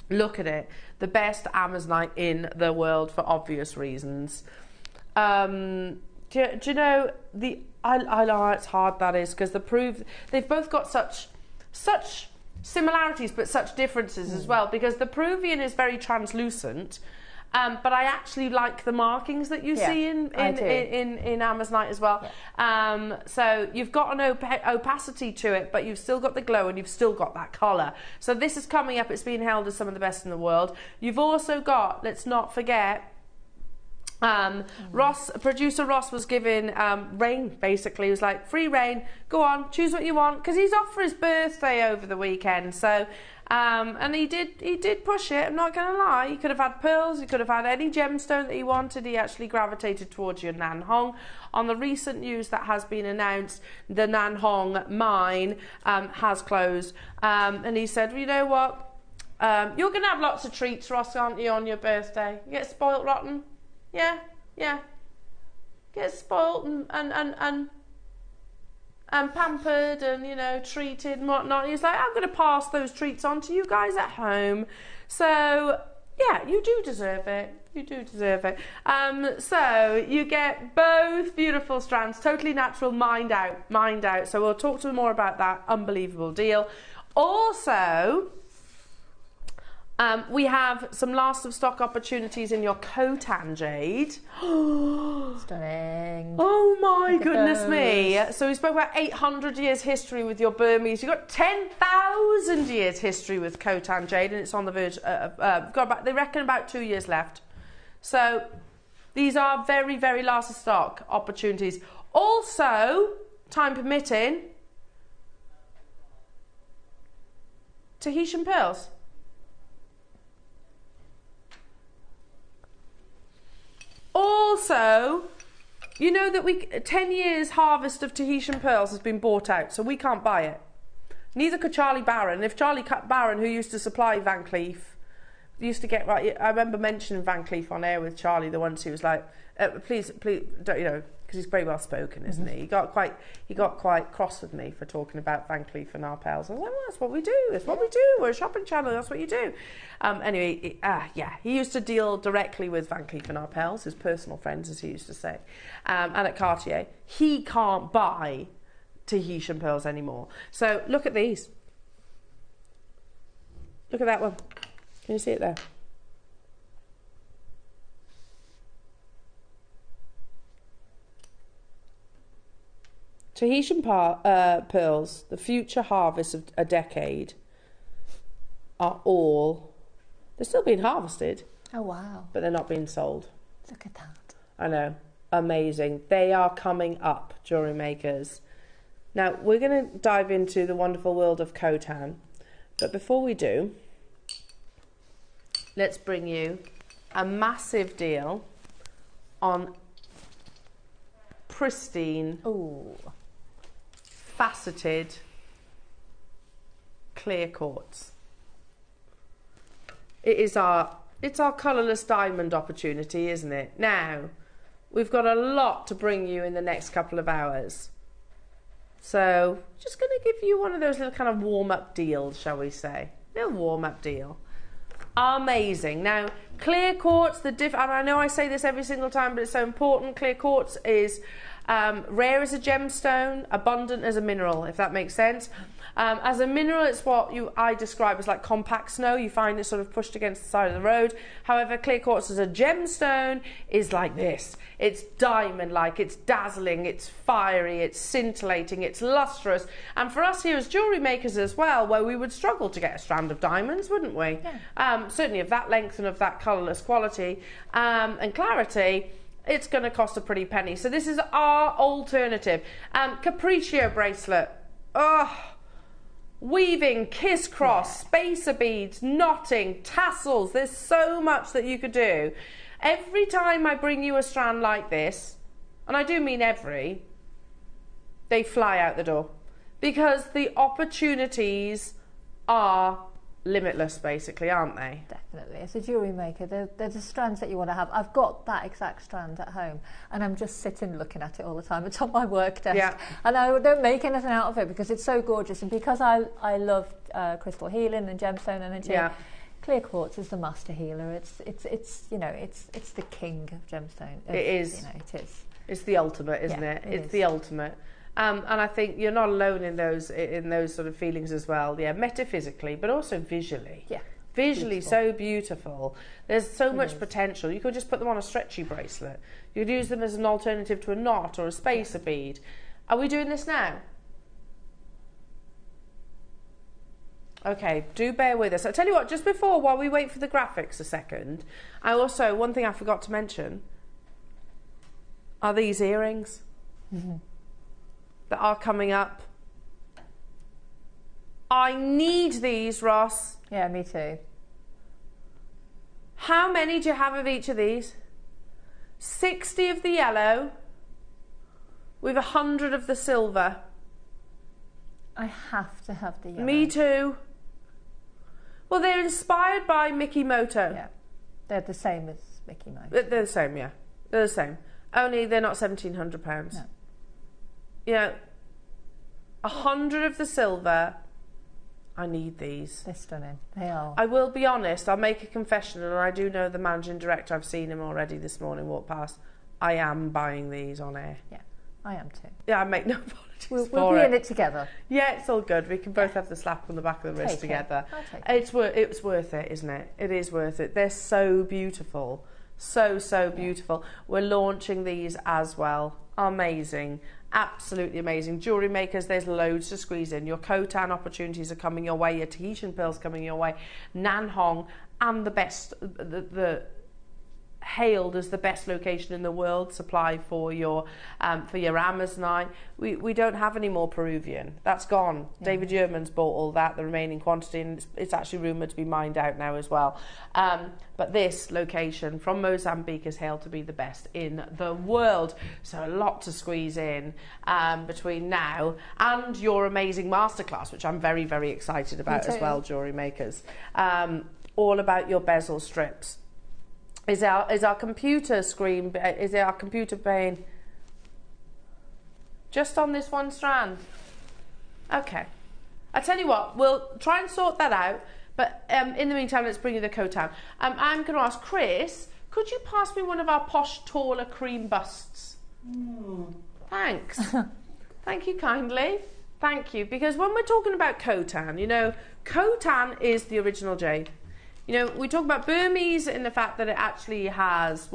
Look at it. The best Amazonite in the world for obvious reasons. Do you know, I know it's hard that is, because they've both got such similarities but such differences as well, because the Peruvian is very translucent. But I actually like the markings that you see in Amazonite as well. Yeah. So you've got an opacity to it, but you've still got the glow and you've still got that colour. So this is coming up. It's being held as some of the best in the world. You've also got, let's not forget, producer Ross was given rain, basically. He was like, free rain, go on, choose what you want, because he's off for his birthday over the weekend. So and he did push it, I'm not going to lie. He could have had pearls, he could have had any gemstone that he wanted. He actually gravitated towards your Nan Hong. On the recent news that has been announced, the Nan Hong mine has closed, and he said, well, you know what, you're going to have lots of treats, Ross, aren't you, on your birthday? You get spoilt rotten. Yeah. Get spoilt and pampered and, you know, treated and whatnot. He's like, I'm going to pass those treats on to you guys at home. So, yeah, you do deserve it. You do deserve it. So you get both beautiful strands, totally natural, mined out. So we'll talk to them more about that unbelievable deal. Also, we have some last of stock opportunities in your Khotan jade. Stunning. Oh my goodness me. So we spoke about 800 years history with your Burmese. You've got 10,000 years history with Khotan jade, and it's on the verge they reckon about 2 years left. So these are very, very last of stock opportunities. Also, time permitting, Tahitian pearls. Also, you know that 10 years harvest of Tahitian pearls has been bought out, so we can't buy it. Neither could Charlie Barron. If Charlie Barron, who used to supply Van Cleef, used to get right. I remember mentioning Van Cleef on air with Charlie the once. He was like, please, don't, you know, because he's very well spoken, isn't he? He got quite cross with me for talking about Van Cleef and our pearls. I was like, well, that's what we do. That's what we do. We're a shopping channel. That's what you do. Anyway, he used to deal directly with Van Cleef and our pearls, his personal friends, as he used to say. And at Cartier, he can't buy Tahitian pearls anymore. So look at these. Look at that one. Can you see it there? Tahitian pearls, the future harvest of a decade, are they're still being harvested. Oh, wow. But they're not being sold. Look at that. I know. Amazing. They are coming up, jewellery makers. Now, we're going to dive into the wonderful world of Khotan. But before we do, let's bring you a massive deal on pristine, faceted, clear quartz. It's our colourless diamond opportunity, isn't it? Now, we've got a lot to bring you in the next couple of hours. So, just going to give you one of those little kind of warm-up deals, shall we say? Little warm-up deal. Amazing. Now, clear quartz, and I know I say this every single time, but it's so important. Clear quartz is rare as a gemstone, abundant as a mineral, if that makes sense. As a mineral, it's what I describe as like compact snow. You find it sort of pushed against the side of the road. However, clear quartz as a gemstone is like this. It's diamond-like, it's dazzling, it's fiery, it's scintillating, it's lustrous. And for us here as jewellery makers as well, where we would struggle to get a strand of diamonds, wouldn't we? Yeah. Certainly of that length and of that colourless quality and clarity, it's going to cost a pretty penny. So this is our alternative. Capriccio bracelet. Oh, weaving, kiss cross, spacer beads, knotting, tassels. There's so much that you could do. Every time I bring you a strand like this, and I do mean every, they fly out the door because the opportunities are limitless, basically, aren't they? Definitely. As a jewellery maker, they're the strands that you want to have. I've got that exact strand at home, and I'm just sitting looking at it all the time. It's on my work desk, and I don't make anything out of it because it's so gorgeous. And because I love crystal healing and gemstone energy, clear quartz is the master healer. It's you know, it's the king of gemstone. It is. You know, it is. It's the ultimate, isn't it? It's the ultimate. And I think you're not alone in those sort of feelings as well. Yeah, metaphysically, but also visually. Yeah, visually beautiful. So beautiful. There's so much potential. You could just put them on a stretchy bracelet. You could use them as an alternative to a knot or a spacer bead. Are we doing this now? Okay, do bear with us. I'll tell you what, just before, while we wait for the graphics a second, one thing I forgot to mention are these earrings. That are coming up. I need these, Ross. Yeah, me too. How many do you have of each of these? 60 of the yellow with 100 of the silver. I have to have the yellow. Me too. Well, they're inspired by Mickey Moto. Yeah, they're the same as Mickey Moto. They're the same, yeah. They're the same. Only they're not £1,700. No. You know, 100 of the silver. I need these. They're stunning. They are. I will be honest. I'll make a confession, and I do know the managing director. I've seen him already this morning. Walk past. I am buying these on air. Yeah, I am too. Yeah, I make no apologies. We'll be in it together. Yeah, it's all good. We can both have the slap on the back of the wrist together. It's worth it, isn't it? It is worth it. They're so beautiful. So beautiful. We're launching these as well. Amazing. Absolutely amazing. Jewellery makers, there's loads to squeeze in. Your Khotan opportunities are coming your way. Your Tahitian pearls coming your way. Nan Hong, and the best, the hailed as the best location in the world supply for your Amazonite. We don't have any more Peruvian. That's gone. Yeah. David Yerman's bought all that, the remaining quantity, and it's actually rumoured to be mined out now as well. But this location from Mozambique is hailed to be the best in the world. So a lot to squeeze in between now and your amazing masterclass, which I'm very, very excited about as well, jewellery makers. All about your bezel strips. Is our computer screen, is our computer pane just on this one strand? Okay. I tell you what, we'll try and sort that out, but in the meantime, let's bring you the Khotan. I'm going to ask Chris, could you pass me one of our posh, taller cream busts? Thanks. Thank you kindly. Thank you. Because when we're talking about Khotan, you know, Khotan is the original jade. You know, we talk about Burmese in the fact that it actually has,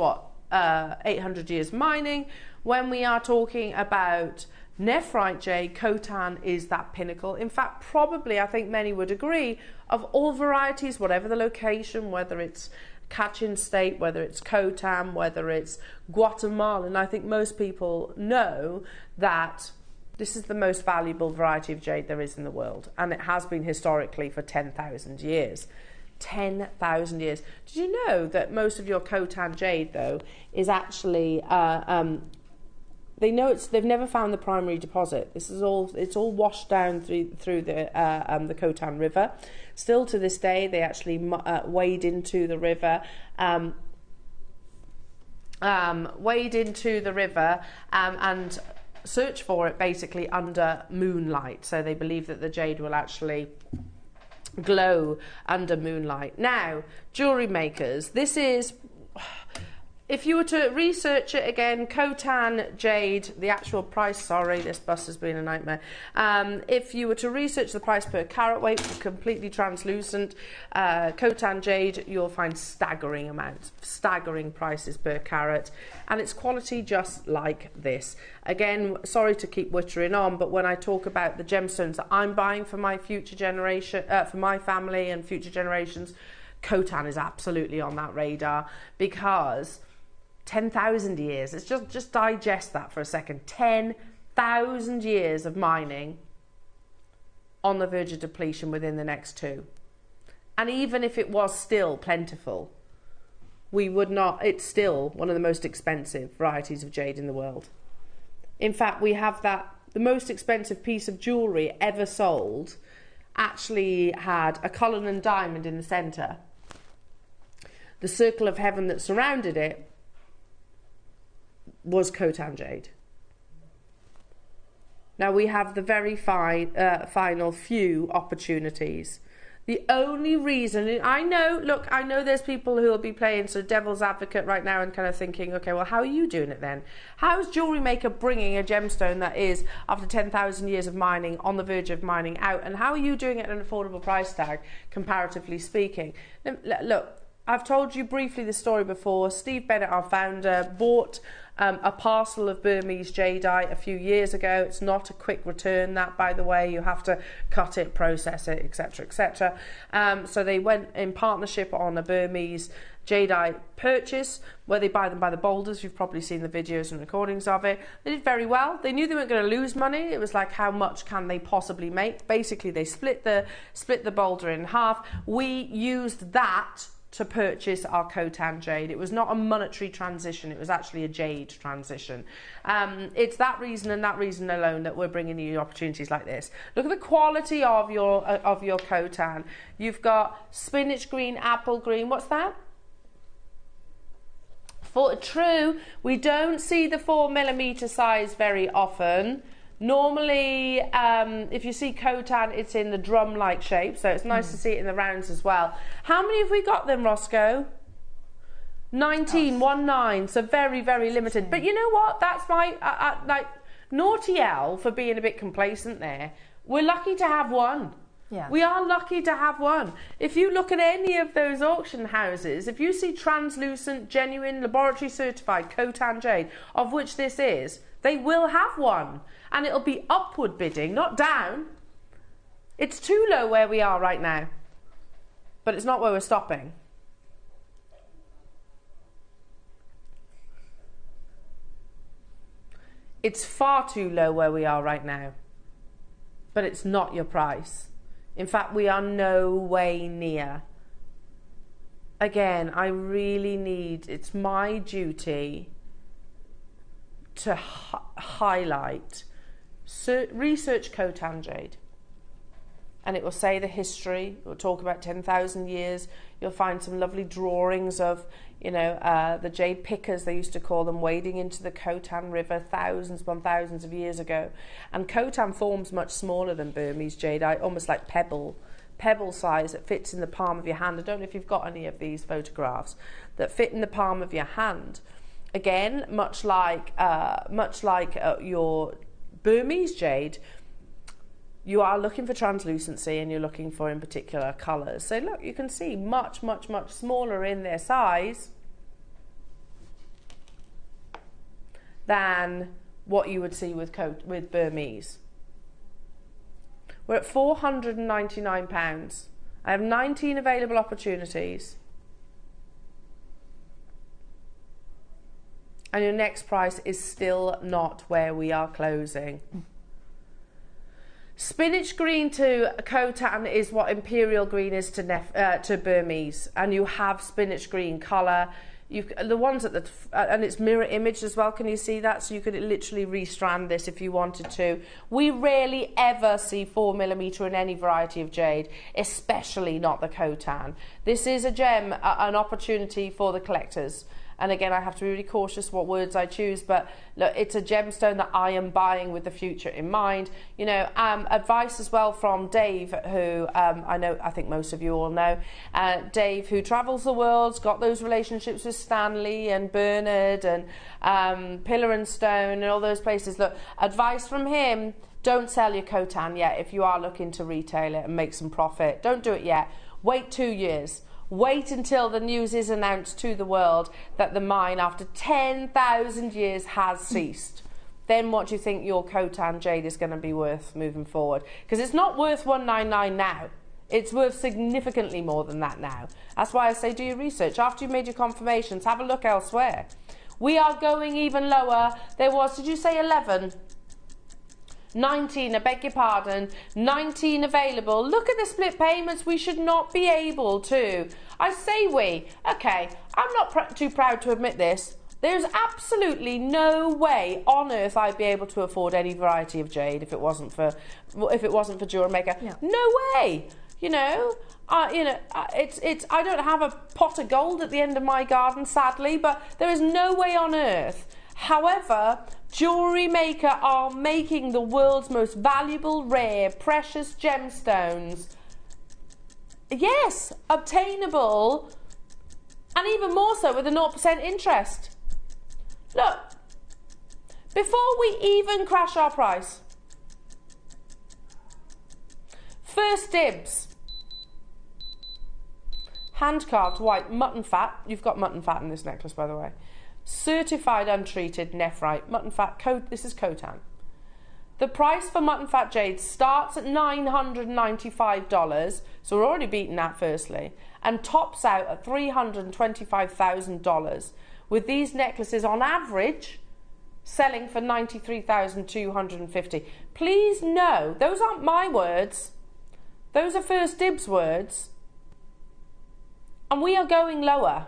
800 years mining. When we are talking about nephrite jade, Khotan is that pinnacle. In fact, probably, I think many would agree, of all varieties, whatever the location, whether it's Kachin State, whether it's Khotan, whether it's Guatemala, and I think most people know that this is the most valuable variety of jade there is in the world, and it has been historically for 10,000 years. 10,000 years. Did you know that most of your Khotan jade, though, is actually they've never found the primary deposit. It's all washed down through the Khotan River. Still to this day, they actually wade into the river. And search for it basically under moonlight. So they believe that the jade will actually glow under moonlight. Now, jewellery makers, this is, if you were to research it again, Khotan jade, the actual price, sorry, this bus has been a nightmare. If you were to research the price per carat weight for completely translucent Khotan jade, you'll find staggering amounts, staggering prices per carat, and it's quality just like this. Again, sorry to keep wittering on, but when I talk about the gemstones that I'm buying for my future generation, for my family and future generations, Khotan is absolutely on that radar, because 10,000 years, let's just digest that for a second. 10,000 years of mining on the verge of depletion within the next 2. And even if it was still plentiful, we would not, it's still one of the most expensive varieties of jade in the world. In fact, we have that, the most expensive piece of jewellery ever sold actually had a Cullinan diamond in the centre. The circle of heaven that surrounded it was Khotan jade. Now we have the very final few opportunities. The only reason, I know, look, I know there's people who will be playing sort of devil's advocate right now and kind of thinking, okay, well, how are you doing it then? How's JewelleryMaker bringing a gemstone that is, after 10,000 years of mining, on the verge of mining out? And how are you doing it at an affordable price tag, comparatively speaking? Look, I've told you briefly the story before. Steve Bennett, our founder, bought a parcel of Burmese jadeite a few years ago. It's not a quick return, that, by the way. You have to cut it, process it, etc., etc. So they went in partnership on a Burmese jadeite purchase, where they buy them by the boulders. You've probably seen the videos and recordings of it. They did very well. They knew they weren't going to lose money. It was like, how much can they possibly make? Basically, they split the boulder in half. We used that to purchase our Khotan jade. It was not a monetary transition, it was actually a jade transition. It's that reason and that reason alone that we're bringing you opportunities like this. Look at the quality of your Khotan. You've got spinach green, apple green, what's that? True, we don't see the 4mm size very often. Normally, if you see Khotan, it's in the drum-like shape, so it's nice to see it in the rounds as well. How many have we got then, Roscoe? 19, 19, so very, very limited. But you know what? That's my, like, naughty L for being a bit complacent there. We're lucky to have one. Yeah. We are lucky to have one. If you look at any of those auction houses, if you see translucent, genuine, laboratory certified Khotan jade, of which this is, they will have one. And it'll be upward bidding, not down. It's too low where we are right now. But it's not where we're stopping. It's far too low where we are right now. But it's not your price. In fact, we are no way near. Again, I really need, it's my duty to highlight, research Khotan jade, and it will say the history. It will talk about 10,000 years. You'll find some lovely drawings of, you know, the jade pickers, they used to call them, wading into the Khotan River thousands upon thousands of years ago. And Khotan forms much smaller than Burmese jadeite, almost like pebble size, that fits in the palm of your hand. I don't know if you've got any of these photographs that fit in the palm of your hand. Again, much like your Burmese jade, you are looking for translucency and you're looking for in particular colours. So look, you can see much, much, much smaller in their size than what you would see with Burmese. We're at £499. I have 19 available opportunities. And your next price is still not where we are closing. Spinach green to Khotan is what imperial green is to Burmese, and you have spinach green colour. The ones at the and it's mirror image as well. Can you see that? So you could literally restrand this if you wanted to. We rarely ever see 4mm in any variety of jade, especially not the Khotan. This is a gem, an opportunity for the collectors. And again, I have to be really cautious what words I choose, but look, it's a gemstone that I am buying with the future in mind. You know, advice as well from Dave, who I think most of you all know. Dave, who travels the world, got those relationships with Stanley and Bernard and Pillar and Stone and all those places. Look, advice from him, don't sell your Khotan yet if you are looking to retail it and make some profit. Don't do it yet. Wait 2 years. Wait until the news is announced to the world that the mine, after 10,000 years, has ceased. Then what do you think your Khotan jade is going to be worth moving forward? Because it's not worth 199 now. It's worth significantly more than that now. That's why I say do your research. After you've made your confirmations, have a look elsewhere. We are going even lower. There was, did you say 11? 19, I beg your pardon, 19 available. Look at the split payments. We should not be able to. I say we. Okay, I'm not too proud to admit this. There's absolutely no way on earth I'd be able to afford any variety of jade if it wasn't for JewelleryMaker. Yeah. No way. You know, it's. I don't have a pot of gold at the end of my garden, sadly, but there is no way on earth. However, JewelleryMaker are making the world's most valuable, rare, precious gemstones. Yes, obtainable, and even more so with a 0% interest. Look, before we even crash our price, first dibs. Hand-carved white mutton fat. You've got mutton fat in this necklace, by the way. Certified untreated nephrite mutton fat. This is Khotan. The price for mutton fat jade starts at $995, so we're already beating that firstly, and tops out at $325,000, with these necklaces on average selling for $93,250. Please know, those aren't my words. Those are first dibs words. And we are going lower.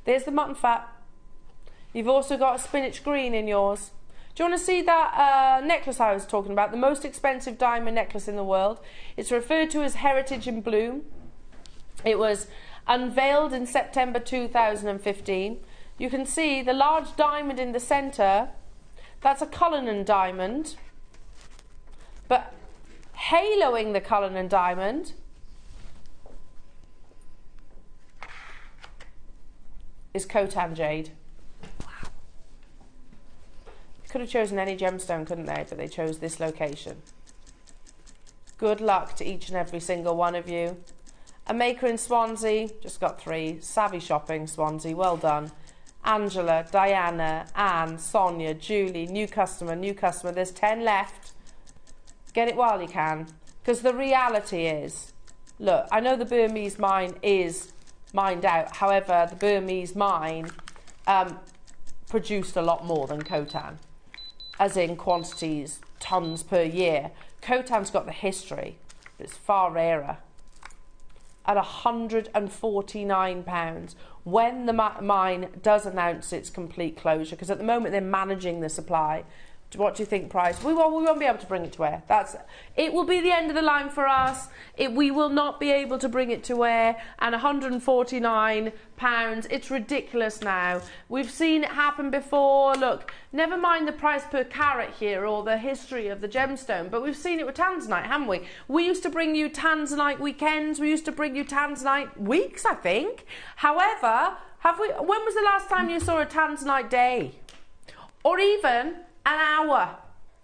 There's the mutton fat. You've also got a spinach green in yours. Do you want to see that necklace I was talking about? The most expensive diamond necklace in the world. It's referred to as Heritage in Bloom. It was unveiled in September 2015. You can see the large diamond in the centre. That's a Cullinan diamond. But haloing the Cullinan diamond is Khotan jade. Wow. Could have chosen any gemstone, couldn't they? But they chose this location. Good luck to each and every single one of you. A maker in Swansea, just got 3. Savvy shopping, Swansea, well done. Angela, Diana, Anne, Sonia, Julie, new customer. There's 10 left. Get it while you can. Because the reality is, look, I know the Burmese mine is mined out. However, the Burmese mine produced a lot more than Khotan, as in quantities, tons per year. Khotan's got the history, but it's far rarer. At £149, when the mine does announce its complete closure, because at the moment they're managing the supply. What do you think price? We won't be able to bring it to air. It will be the end of the line for us. We will not be able to bring it to air. And £149, it's ridiculous now. We've seen it happen before. Look, never mind the price per carat here or the history of the gemstone, but we've seen it with tanzanite, haven't we? We used to bring you tanzanite weekends. We used to bring you tanzanite weeks, I think. However, when was the last time you saw a tanzanite day? Or even an hour?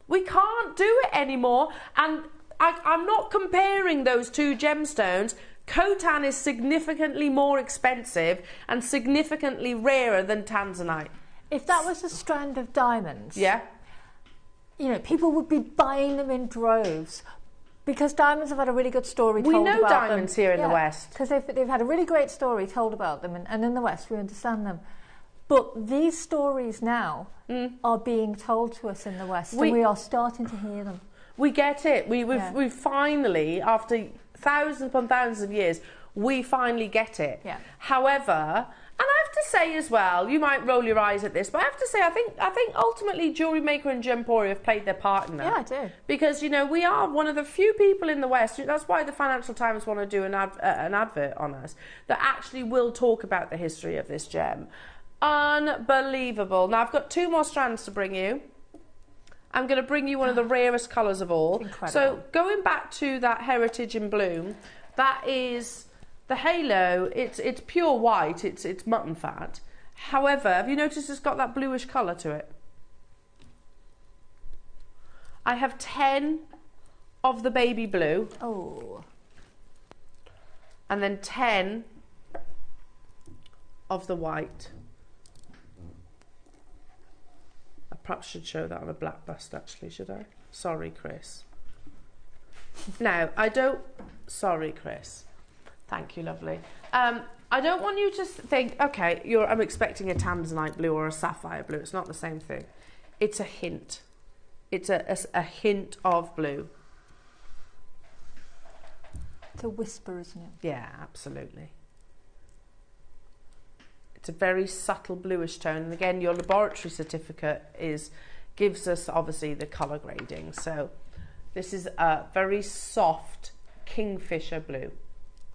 We can't do it anymore, and I'm not comparing those two gemstones. Khotan is significantly more expensive and significantly rarer than tanzanite. If that was a strand of diamonds, yeah, you know, people would be buying them in droves, because diamonds have had a really good story told about them. We know diamonds here in the West. Because they've had a really great story told about them, and in the West we understand them. But these stories now are being told to us in the West, and we are starting to hear them. We get it. We've finally, after thousands upon thousands of years, we finally get it. Yeah. However, and I've have to say as well, you might roll your eyes at this, but I have to say, I think ultimately Jewellery Maker and Gemporia have played their part in that. Yeah, I do. Because, you know, we are one of the few people in the West, that's why the Financial Times want to do an advert on us, that actually will talk about the history of this gem. Unbelievable. Now, I've got 2 more strands to bring you. I'm going to bring you one of the rarest colours of all. Incredible. So, going back to that Heritage in Bloom, that is... The halo, it's pure white, it's mutton fat. However, have you noticed it's got that bluish colour to it? I have 10 of the baby blue. Oh. And then 10 of the white. I perhaps should show that on a black bust actually, should I? Sorry, Chris. Now, sorry, Chris. Thank you, lovely. I don't want you to think, okay, I'm expecting a tanzanite blue or a sapphire blue. It's not the same thing. It's a hint. It's a hint of blue. It's a whisper, isn't it? Yeah, absolutely. It's a very subtle bluish tone. And again, your laboratory certificate gives us, obviously, the colour grading. So this is a very soft kingfisher blue.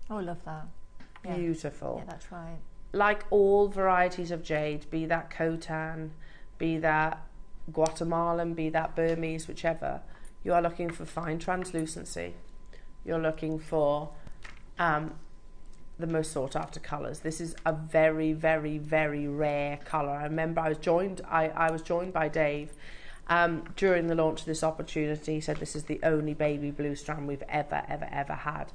Oh, I love that. Yeah. Beautiful. Yeah, that's right. Like all varieties of jade, be that Khotan, be that Guatemalan, be that Burmese, whichever, you are looking for fine translucency. You're looking for the most sought after colours. This is a very, very, very rare colour. I remember I was joined by Dave during the launch of this opportunity. He said this is the only baby blue strand we've ever had.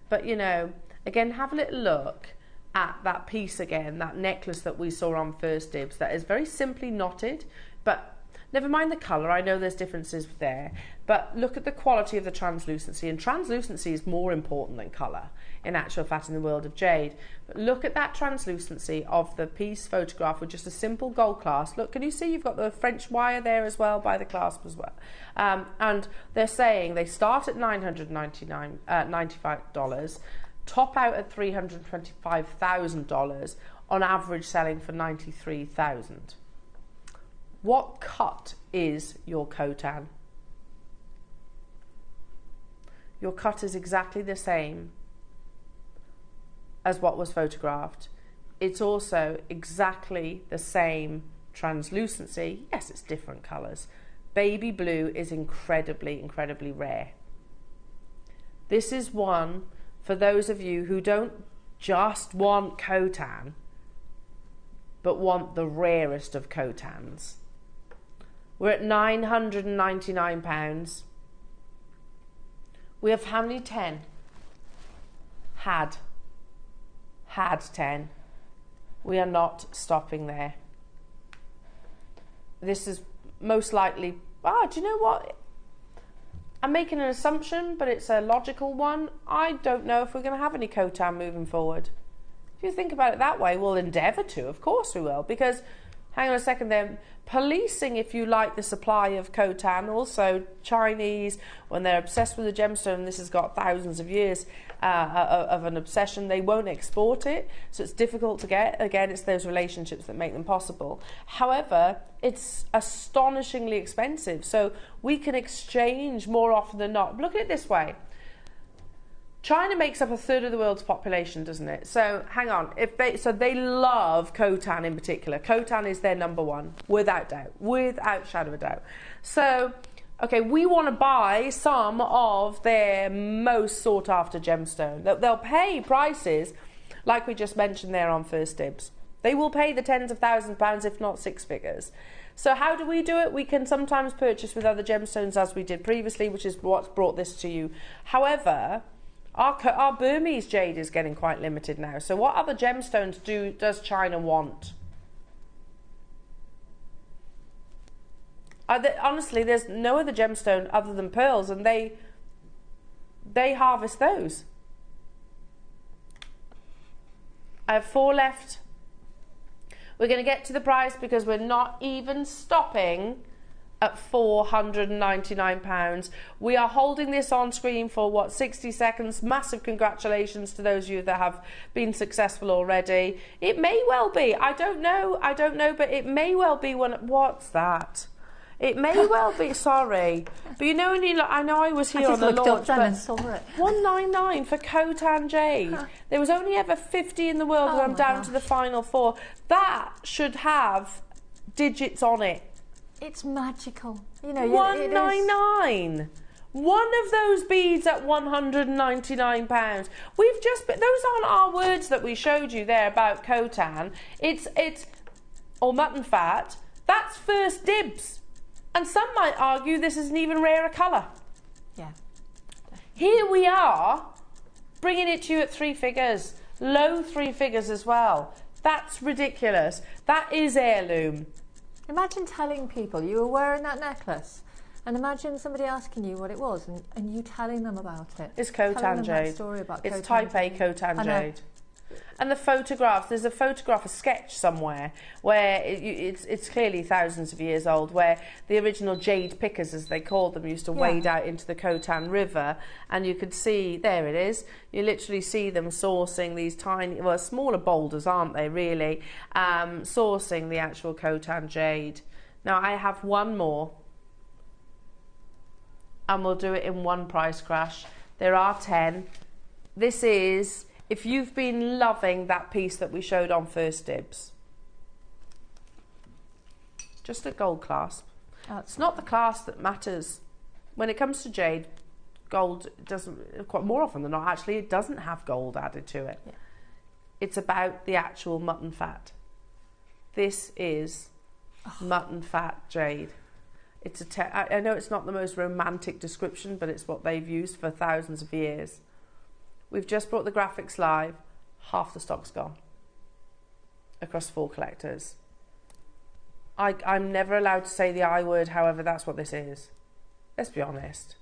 But, you know, again, have a little look at that piece again, that necklace that we saw on First Dibs that is very simply knotted, but never mind the colour, I know there's differences there, but look at the quality of the translucency, and translucency is more important than colour, in actual fact, in the world of jade. But look at that translucency of the piece photographed with just a simple gold clasp. Look, can you see you've got the French wire there as well by the clasp as well? And they're saying they start at $995, top out at $325,000, on average selling for $93,000. What cut is your Khotan? Your cut is exactly the same as what was photographed. It's also exactly the same translucency. Yes, it's different colours. Baby blue is incredibly, incredibly rare. This is one for those of you who don't just want Khotan, but want the rarest of Khotans. We're at £999. We have how many? 10? Had 10. We are not stopping there. This is most likely, do you know what? I'm making an assumption, but it's a logical one. I don't know if we're going to have any Khotan moving forward. If you think about it that way, we'll endeavour to, of course we will, because, hang on a second, they're policing, if you like, the supply of Khotan. Also, Chinese, when they're obsessed with the gemstone, this has got thousands of years of an obsession, they won't export it, so it's difficult to get. Again, it's those relationships that make them possible. However, it's astonishingly expensive, so we can exchange more often than not. Look at it this way. China makes up 1/3 of the world's population, doesn't it? So hang on, so they love Khotan in particular. Khotan is their number one, without doubt, without shadow of a doubt. So, okay, we want to buy some of their most sought after gemstone. They'll pay prices like we just mentioned there on First Dibs. They will pay the tens of thousands of pounds, if not 6 figures. So how do we do it? We can sometimes purchase with other gemstones, as we did previously, which is what's brought this to you. However, our Burmese jade is getting quite limited now. So what other gemstones does China want? Honestly, there's no other gemstone other than pearls, and they harvest those. I have 4 left. We're going to get to the price because we're not even stopping at £499. We are holding this on screen for, what, 60 seconds. Massive congratulations to those of you that have been successful already. It may well be, I don't know, but it may well be one. What's that? It may well be, sorry. But you know, when you look, I know I was here on the launch, but £199 for Khotan Jade. There was only ever 50 in the world, and I'm down to the final 4. That should have digits on it. It's magical. You know, £199. One of those beads at £199. We've just, those aren't our words that we showed you there about Khotan. It's or mutton fat. That's first dibs. And some might argue this is an even rarer colour. Yeah. Here we are, bringing it to you at 3 figures. Low 3 figures as well. That's ridiculous. That is heirloom. Imagine telling people you were wearing that necklace, and imagine somebody asking you what it was, and you telling them about it. It's Khotan Jade. It's Type A Khotan Jade. And the photographs, there's a photograph, a sketch somewhere, where it's clearly thousands of years old, where the original jade pickers, as they called them, used to wade out into the Khotan River, and you could see, there it is, you literally see them sourcing these tiny, well, smaller boulders, aren't they, really, sourcing the actual Khotan Jade. Now, I have one more, and we'll do it in one price crash. There are 10. This is... if you've been loving that piece that we showed on First Dibs, just a gold clasp. It's not the clasp that matters. When it comes to jade, gold doesn't, quite more often than not, actually, it doesn't have gold added to it. Yeah. It's about the actual mutton fat. This is mutton fat jade. It's I know it's not the most romantic description, but it's what they've used for thousands of years. We've just brought the graphics live. Half the stock's gone across 4 collectors. I'm never allowed to say the I word, however, that's what this is. Let's be honest.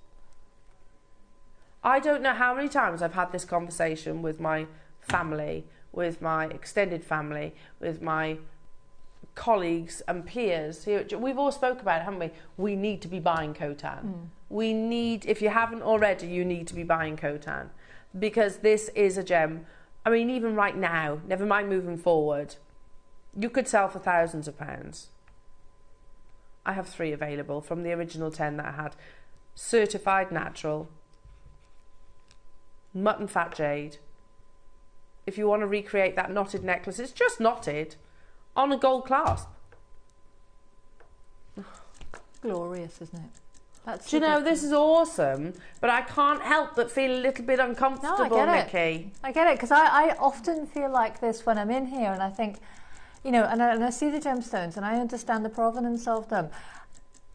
I don't know how many times I've had this conversation with my family, with my extended family, with my colleagues and peers. We've all spoke about it, haven't we? We need to be buying Khotan. We need, if you haven't already, you need to be buying Khotan. Because this is a gem. I mean, even right now, never mind moving forward, you could sell for thousands of pounds. I have 3 available from the original 10 that I had. Certified natural, mutton fat jade. If you want to recreate that knotted necklace, it's just knotted on a gold clasp. Glorious, isn't it? Do you know, this is awesome, but I can't help but feel a little bit uncomfortable, Nikki. I get it, because I often feel like this when I'm in here, and I think, you know, and I see the gemstones, and I understand the provenance of them,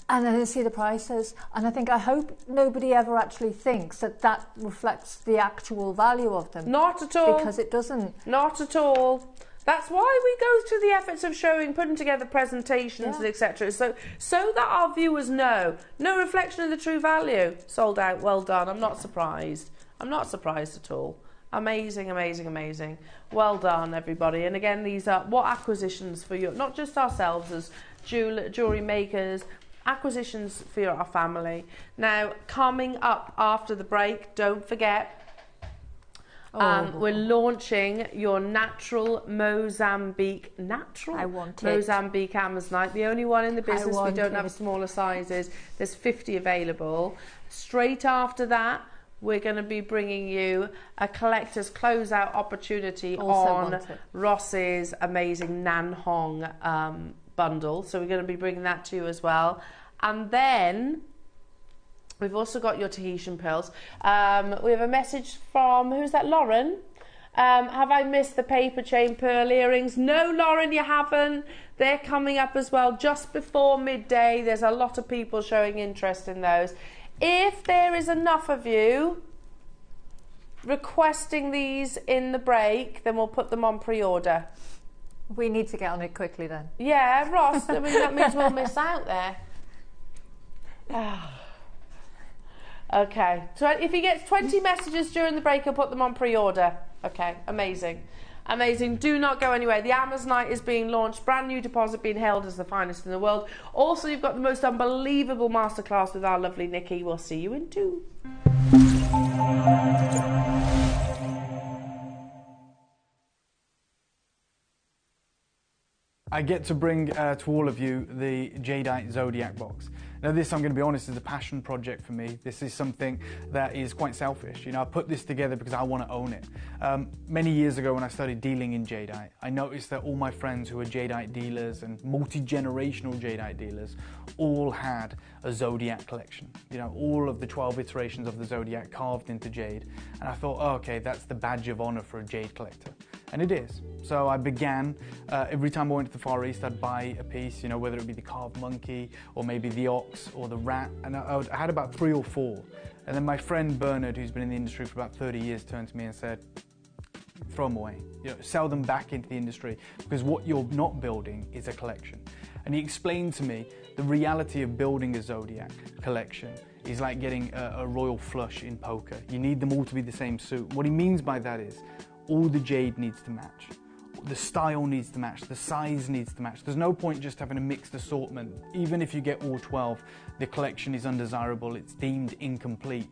and then I see the prices, and I think, I hope nobody ever actually thinks that that reflects the actual value of them. Not at all. Because it doesn't. Not at all. That's why we go through the efforts of showing, putting together presentations, etc. So that our viewers know. No reflection of the true value. Sold out. Well done. I'm not surprised. I'm not surprised at all. Amazing, amazing, amazing. Well done, everybody. And again, these are what acquisitions for you, not just ourselves as jewellery makers, acquisitions for our family. Now, coming up after the break, don't forget, we're launching your natural Mozambique Mozambique Amazonite, the only one in the business. We don't have smaller sizes. There's 50 available. Straight after that, we're going to be bringing you a collector's closeout opportunity on Ross's amazing Nan Hong bundle. So we're going to be bringing that to you as well. And then we've also got your Tahitian pearls. We have a message from, who's that, Lauren? Have I missed the paper chain pearl earrings? No, Lauren, you haven't. They're coming up as well just before midday. There's a lot of people showing interest in those. If there is enough of you requesting these in the break, then we'll put them on pre-order. We need to get on it quickly then. Yeah, Ross, I mean, that means we'll miss out there. Okay, so if he gets 20 messages during the break, he'll put them on pre-order. Okay, amazing. Amazing. Do not go anywhere. The Amazonite is being launched. Brand new deposit being held as the finest in the world. Also, you've got the most unbelievable masterclass with our lovely Nikki. We'll see you in 2. I get to bring to all of you the Jadeite Zodiac box. Now this, I'm going to be honest, is a passion project for me. This is something that is quite selfish. You know, I put this together because I want to own it. Many years ago when I started dealing in Jadeite, I noticed that all my friends who were Jadeite dealers and multi-generational Jadeite dealers all had a Zodiac collection. You know, all of the 12 iterations of the Zodiac carved into jade. And I thought, oh, okay, that's the badge of honor for a jade collector. And it is. So I began, every time I went to the Far East, I'd buy a piece, you know, whether it be the carved monkey or maybe the ox or the rat. And I had about 3 or 4. And then my friend Bernard, who's been in the industry for about 30 years, turned to me and said, throw them away, you know, sell them back into the industry, because what you're not building is a collection. And he explained to me the reality of building a Zodiac collection is like getting a royal flush in poker. You need them all to be the same suit. What he means by that is all the jade needs to match. The style needs to match, the size needs to match. There's no point just having a mixed assortment. Even if you get all 12, the collection is undesirable, it's deemed incomplete.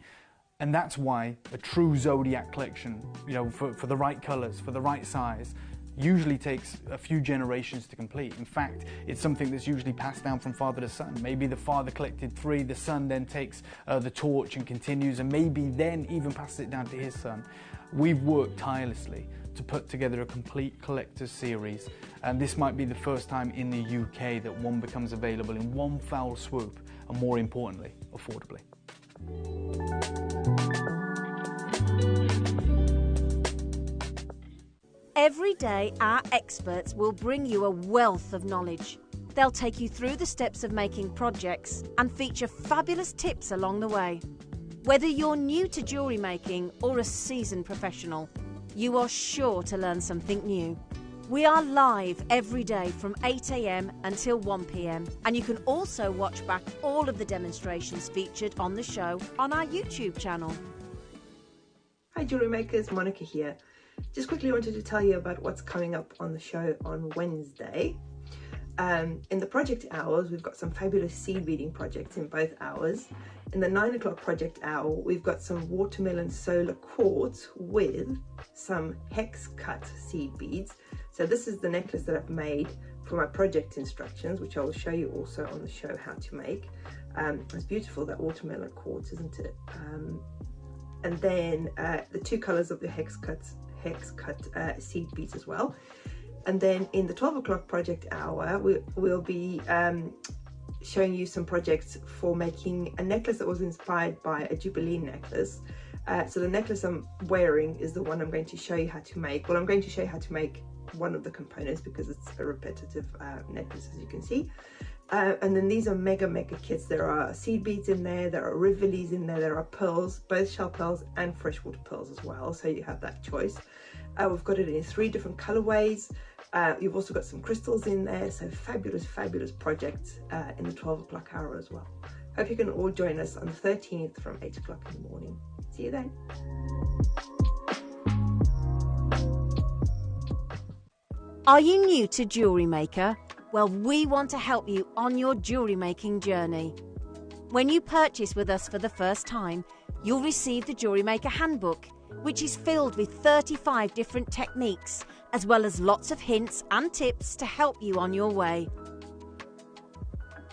And that's why a true Zodiac collection, you know, for the right colors, for the right size, usually takes a few generations to complete. In fact, it's something that's usually passed down from father to son. Maybe the father collected 3, the son then takes the torch and continues, and maybe then even passes it down to his son. We've worked tirelessly to put together a complete collector's series, and this might be the first time in the UK that one becomes available in one foul swoop, and more importantly, affordably. Every day, our experts will bring you a wealth of knowledge. They'll take you through the steps of making projects and feature fabulous tips along the way. Whether you're new to jewellery making or a seasoned professional, you are sure to learn something new. We are live every day from 8 AM until 1 PM, and you can also watch back all of the demonstrations featured on the show on our YouTube channel. Hi jewellery makers, Monica here. Just quickly wanted to tell you about what's coming up on the show on Wednesday. In the project hours, we've got some fabulous seed beading projects in both hours. In the 9 o'clock project hour, we've got some watermelon solar quartz with some hex cut seed beads. So this is the necklace that I've made for my project instructions, which I will show you also on the show how to make. It's beautiful, that watermelon quartz, isn't it? And then the 2 colors of the hex cut seed beads as well. And then in the 12 o'clock project hour, we'll be showing you some projects for making a necklace that was inspired by a Jubilee necklace. So the necklace I'm wearing is the one I'm going to show you how to make. Well, I'm going to show you how to make one of the components because it's a repetitive necklace, as you can see. And then these are mega kits. There are seed beads in there, there are rivolis in there, there are pearls, both shell pearls and freshwater pearls as well, so you have that choice. We've got it in 3 different colorways. You've also got some crystals in there, so fabulous projects in the 12 o'clock hour as well. Hope you can all join us on the 13th from 8 o'clock in the morning. See you then. Are you new to Jewellery Maker? Well, we want to help you on your jewellery making journey. When you purchase with us for the first time, you'll receive the Jewellery Maker Handbook, which is filled with 35 different techniques, as well as lots of hints and tips to help you on your way.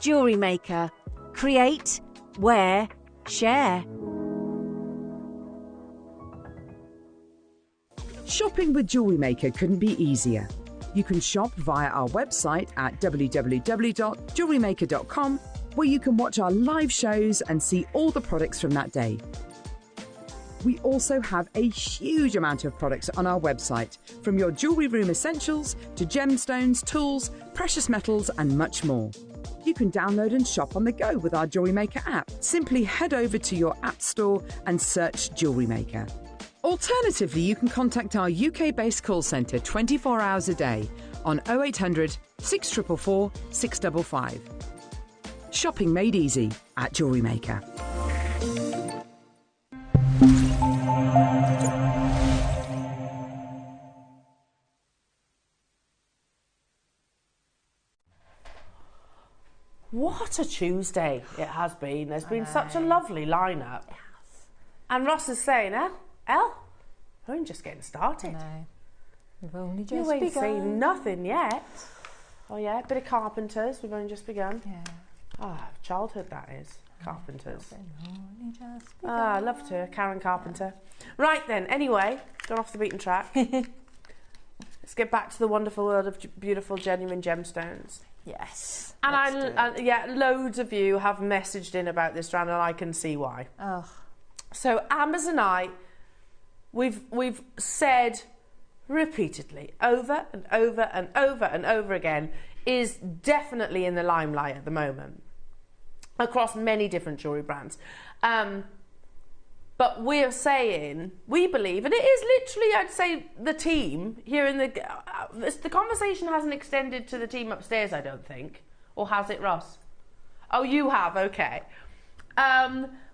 Jewellery Maker. Create, wear, share. Shopping with Jewellery Maker couldn't be easier. You can shop via our website at www.jewellerymaker.com, where you can watch our live shows and see all the products from that day. We also have a huge amount of products on our website, from your jewellery room essentials to gemstones, tools, precious metals and much more. You can download and shop on the go with our Jewellery Maker app. Simply head over to your app store and search Jewellery Maker. Alternatively, you can contact our UK-based call centre 24 hours a day on 0800 644 655. Shopping made easy at Jewellery Maker. a Tuesday it has been. There's been such a lovely lineup. And Ross is saying, Elle, we're only just getting started. No. We've only just You ain't begun. seen nothing yet. Oh yeah, a bit of Carpenters, we've only just begun. Yeah. Ah, childhood that is. Carpenters. Only just Ah, I loved her, Karen Carpenter. Right then, anyway, gone off the beaten track. Let's get back to the wonderful world of beautiful, genuine gemstones. Yes. And yeah, loads of you have messaged in about this strand, and I can see why. Oh. So Amazonite, we've said repeatedly, over and over and over and over again, is definitely in the limelight at the moment across many different jewellery brands. But we're saying, we believe, and it is literally, I'd say, the team here in the conversation hasn't extended to the team upstairs, I don't think. Or has it, Ross? Oh, you have, okay.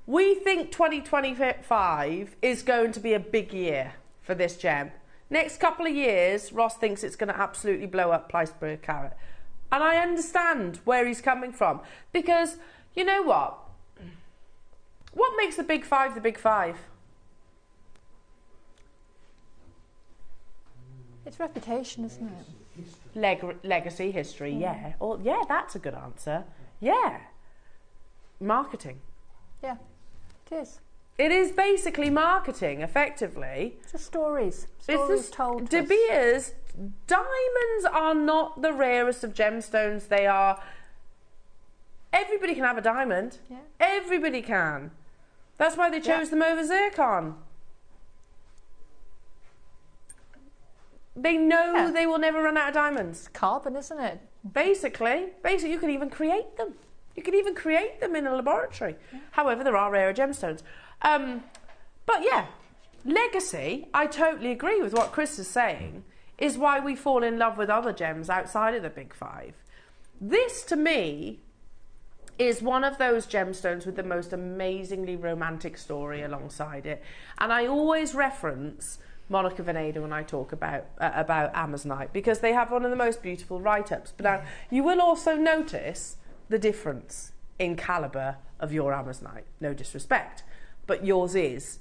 We think 2025 is going to be a big year for this gem. Next couple of years, Ross thinks it's going to absolutely blow up price per carat. And I understand where he's coming from. Because, you know what? What makes the big five the big five? It's reputation, isn't it? Legacy, history, yeah. Or, yeah, that's a good answer. Yeah. Marketing. Yeah, it is. It is basically marketing, effectively. It's the stories. Stories told to us. De Beers, diamonds are not the rarest of gemstones. They are... Everybody can have a diamond. Yeah. Everybody can. That's why they chose them over zircon. They know they will never run out of diamonds. It's carbon, isn't it? Basically, you can even create them. You can even create them in a laboratory. Yeah. However, there are rarer gemstones. But yeah, legacy, I totally agree with what Chris is saying, is why we fall in love with other gems outside of the big five. This, to me, is one of those gemstones with the most amazingly romantic story alongside it. And I always reference Monica Veneda when I talk about Amazonite, because they have one of the most beautiful write-ups. But now, you will also notice the difference in calibre of your Amazonite. No disrespect, but yours is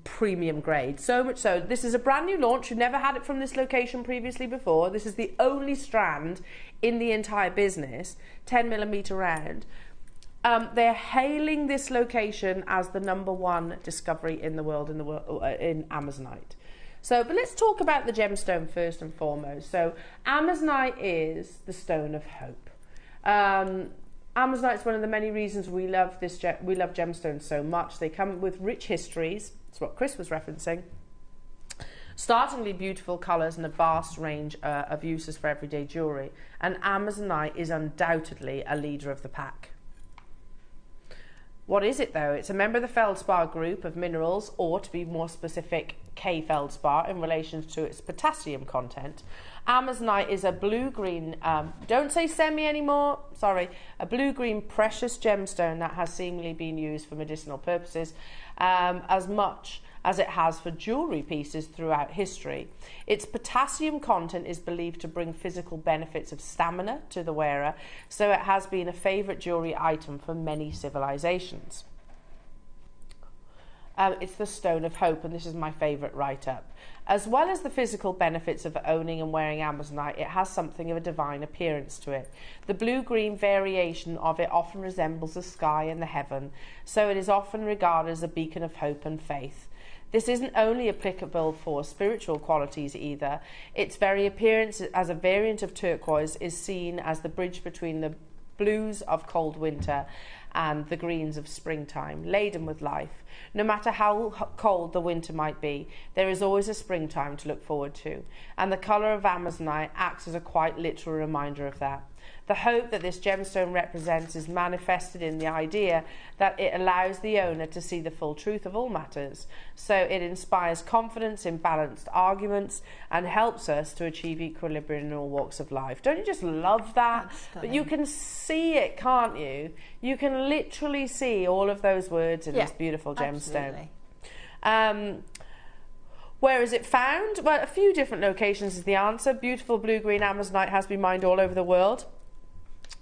premium grade. So much so, this is a brand new launch. You've never had it from this location previously before. This is the only strand in the entire business, 10mm round. They're hailing this location as the #1 discovery in the world in Amazonite. So, but let's talk about the gemstone first and foremost. So, Amazonite is the stone of hope. Amazonite is one of the many reasons we love gemstones so much. They come with rich histories. That's what Chris was referencing. Startlingly beautiful colours and a vast range of uses for everyday jewellery. And Amazonite is undoubtedly a leader of the pack. What is it though? It's a member of the feldspar group of minerals, or to be more specific, K-feldspar in relation to its potassium content. Amazonite is a blue-green, don't say semi anymore, sorry, a blue-green precious gemstone that has seemingly been used for medicinal purposes as much as it has for jewellery pieces throughout history. Its potassium content is believed to bring physical benefits of stamina to the wearer, so it has been a favourite jewellery item for many civilizations. It's the stone of hope, and this is my favourite write-up. As well as the physical benefits of owning and wearing Amazonite, it has something of a divine appearance to it. The blue-green variation of it often resembles the sky and the heaven, so it is often regarded as a beacon of hope and faith. This isn't only applicable for spiritual qualities either. Its very appearance as a variant of turquoise is seen as the bridge between the blues of cold winter and the greens of springtime, laden with life. No matter how cold the winter might be, there is always a springtime to look forward to, and the colour of Amazonite acts as a quite literal reminder of that. The hope that this gemstone represents is manifested in the idea that it allows the owner to see the full truth of all matters, so it inspires confidence in balanced arguments and helps us to achieve equilibrium in all walks of life. Don't you just love that? But you can see it, can't you? You can literally see all of those words in this beautiful gemstone. Where is it found? Well, a few different locations is the answer. Beautiful blue-green Amazonite has been mined all over the world.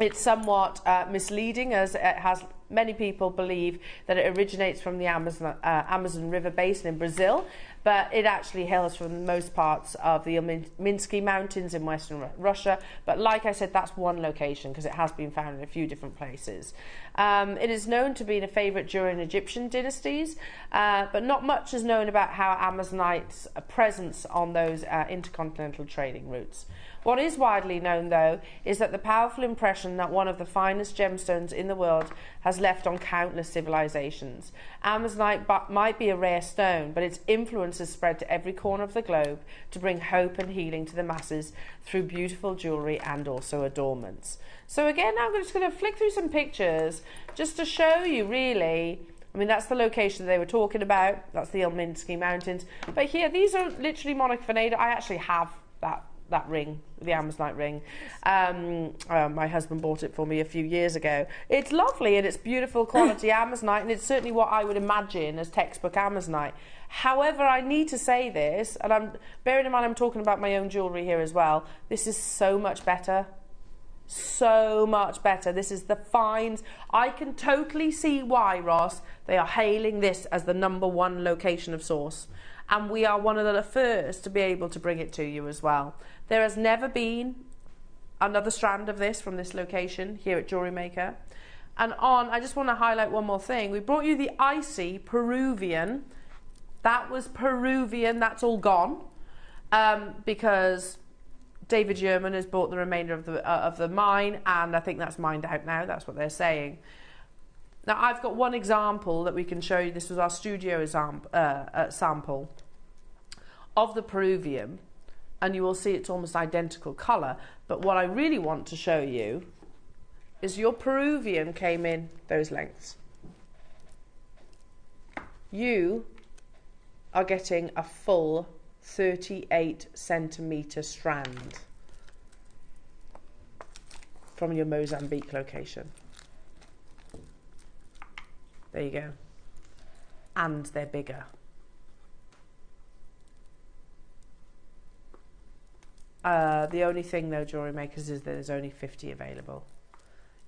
it's somewhat misleading, as it has many people believe that it originates from the Amazon River basin in Brazil, but it actually hails from most parts of the Minsky Mountains in western Russia. But like I said, that's one location because it has been found in a few different places. It is known to be a favourite during Egyptian dynasties, but not much is known about how Amazonite's presence on those intercontinental trading routes. What is widely known, though, is that the powerful impression that one of the finest gemstones in the world has left on countless civilizations. Amazonite might be a rare stone, but its influence has spread to every corner of the globe to bring hope and healing to the masses through beautiful jewellery and also adornments. So again, I'm just going to flick through some pictures just to show you, really. I mean, that's the location they were talking about. That's the Minsky Mountains. But here, these are literally monophonate. I actually have that ring, the Amazonite ring. My husband bought it for me a few years ago. It's lovely and it's beautiful quality Amazonite, and it's certainly what I would imagine as textbook Amazonite. However, I need to say this, and I'm bearing in mind I'm talking about my own jewellery here as well. This is so much better. So much better. This is the fines. I can totally see why, Ross, they are hailing this as the #1 location of source. And we are one of the first to be able to bring it to you as well. There has never been another strand of this from this location here at JewelleryMaker. And I just want to highlight one more thing. We brought you the icy Peruvian. That was Peruvian. That's all gone because David Yerman has bought the remainder of the mine, and I think that's mined out now. That's what they're saying. Now, I've got one example that we can show you. This was our studio sample of the Peruvian, and you will see it's almost identical colour. But what I really want to show you is your Peruvian came in those lengths. You are getting a full 38 centimetre strand from your Mozambique location. There you go. And they're bigger. The only thing, though, Jewellery Makers, is that there's only 50 available.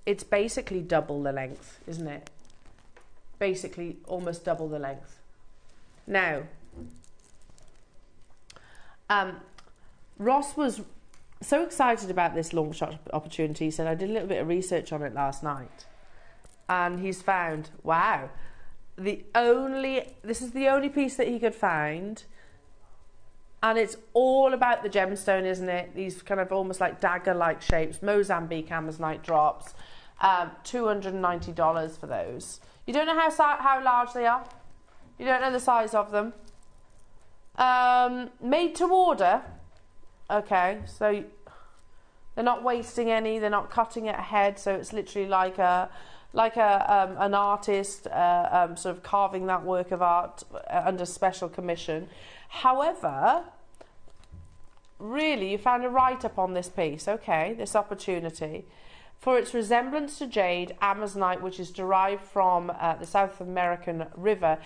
It's basically double the length, isn't it? Basically almost double the length. Now, Ross was so excited about this long shot opportunity, he said, I did a little bit of research on it last night. And he's found, wow, this is the only piece that he could find, and it's all about the gemstone, isn't it? These kind of almost like dagger-like shapes, Mozambique Amazonite drops, $290 for those. You don't know how large they are. You don't know the size of them. Made to order. Okay, so they're not wasting any. They're not cutting it ahead. So it's literally like an artist sort of carving that work of art under special commission. However, really, you found a write-up on this piece, okay, this opportunity. For its resemblance to jade, Amazonite, which is derived from the South American river,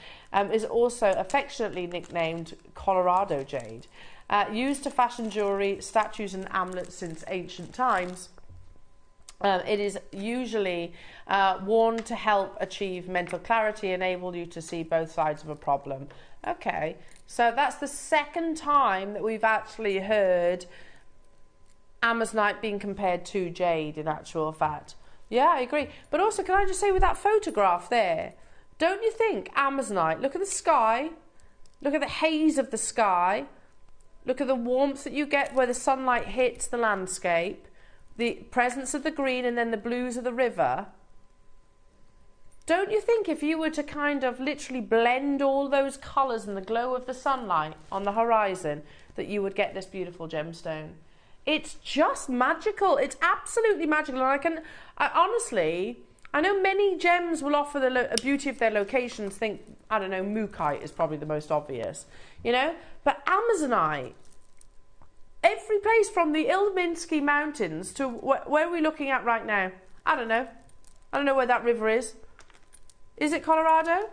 is also affectionately nicknamed Colorado jade. Used to fashion jewellery, statues and amulets since ancient times. It is usually worn to help achieve mental clarity, enable you to see both sides of a problem. Okay, so that's the second time that we've actually heard Amazonite being compared to jade in actual fact. Yeah, I agree. But also, can I just say with that photograph there, don't you think Amazonite, look at the sky, look at the haze of the sky, look at the warmth that you get where the sunlight hits the landscape, the presence of the green and then the blues of the river. Don't you think if you were to kind of literally blend all those colours and the glow of the sunlight on the horizon, that you would get this beautiful gemstone? It's just magical. It's absolutely magical. And I honestly, I know many gems will offer the beauty of their locations. Think, I don't know, Mookaite is probably the most obvious, you know? But Amazonite, every place from the Ilminsky Mountains to where are we looking at right now? I don't know. I don't know where that river is. Is it Colorado?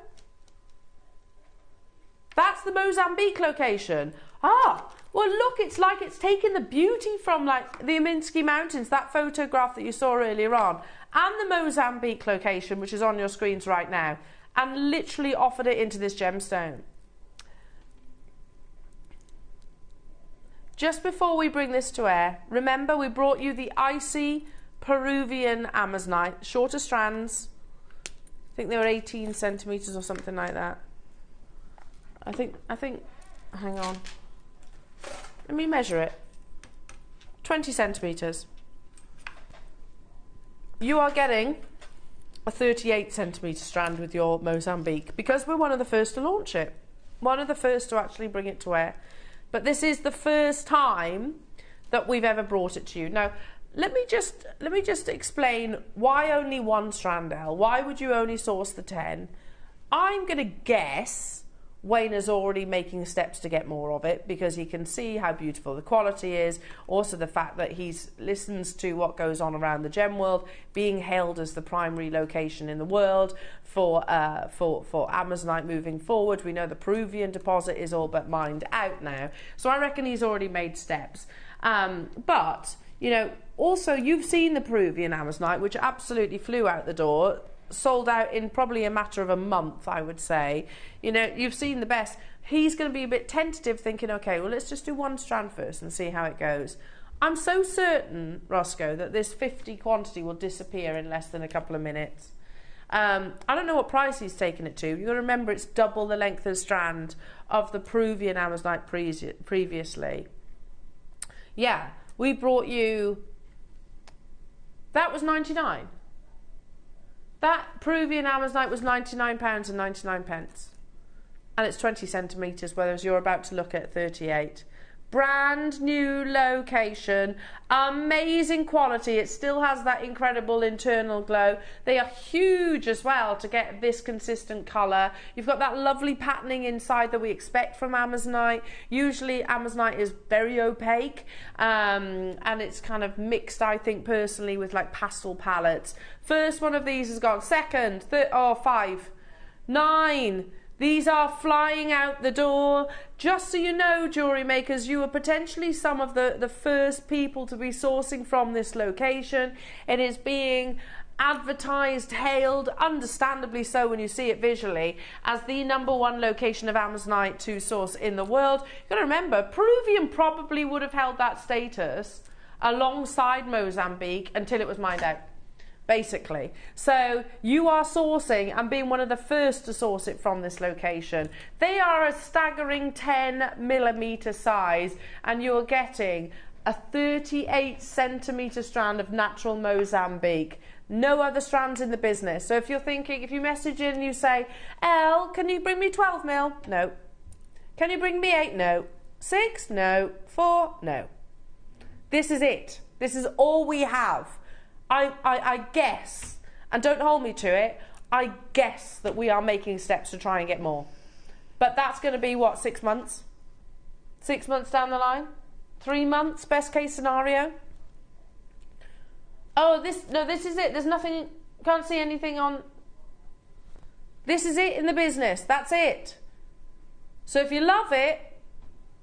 That's the Mozambique location. Ah, well look, it's like it's taken the beauty from like the Aminsky Mountains, that photograph that you saw earlier on, and the Mozambique location, which is on your screens right now, and literally offered it into this gemstone. Just before we bring this to air, remember we brought you the icy Peruvian Amazonite, shorter strands. I think they were 18 centimetres or something like that. I think, hang on. Let me measure it. 20 centimetres. You are getting a 38 centimetre strand with your Mozambique because we're one of the first to launch it. One of the first to actually bring it to air. But this is the first time that we've ever brought it to you. Now, let me just explain why only one strand, Elle. Why would you only source the 10? I'm going to guess Wayne is already making steps to get more of it because he can see how beautiful the quality is. Also the fact that he listens to what goes on around the gem world, being hailed as the primary location in the world for Amazonite moving forward. We know the Peruvian deposit is all but mined out now. So I reckon he's already made steps. But, you know, also you've seen the Peruvian Amazonite, which absolutely flew out the door. Sold out in probably a matter of a month, I would say. You know, you've seen the best. He's going to be a bit tentative, thinking, okay, well, let's just do one strand first and see how it goes. I'm so certain, Roscoe, that this 50 quantity will disappear in less than a couple of minutes. I don't know what price he's taken it to. You've got to remember it's double the length of strand of the Peruvian Amazonite previously. Yeah, we brought you... That was 99. That Peruvian Amazonite was £99 and 99 pence. And it's 20 centimetres, whereas you're about to look at 38. Brand new location, amazing quality. It still has that incredible internal glow. They are huge as well to get this consistent colour. You've got that lovely patterning inside that we expect from Amazonite. Usually Amazonite is very opaque and it's kind of mixed, I think personally, with like pastel palettes. First one of these has gone. Second, third, oh, 5, 9. These are flying out the door. Just so you know, jewellery makers, you are potentially some of the first people to be sourcing from this location. It is being advertised, hailed, understandably so when you see it visually, as the #1 location of Amazonite to source in the world. You've got to remember, Peruvian probably would have held that status alongside Mozambique until it was mined out. Basically. So you are sourcing and being one of the first to source it from this location. They are a staggering 10mm size and you're getting a 38 centimetre strand of natural Mozambique. No other strands in the business. So if you're thinking, if you message in and you say, Elle, can you bring me 12mm? No. Can you bring me 8? No. 6? No. 4? No. This is it. This is all we have. I guess, and don't hold me to it, I guess that we are making steps to try and get more. But that's going to be, what, 6 months? 6 months down the line? 3 months, best case scenario? Oh, this is it. There's nothing, can't see anything on... This is it in the business. That's it. So if you love it,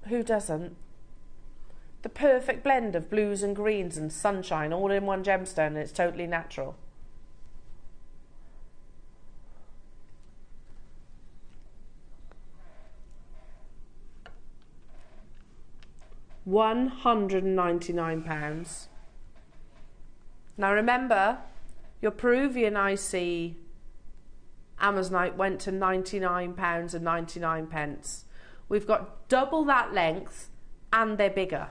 who doesn't? The perfect blend of blues and greens and sunshine all in one gemstone, and it's totally natural. £199. Now remember, your Peruvian IC Amazonite went to £99 and 99 pence. We've got double that length and they're bigger.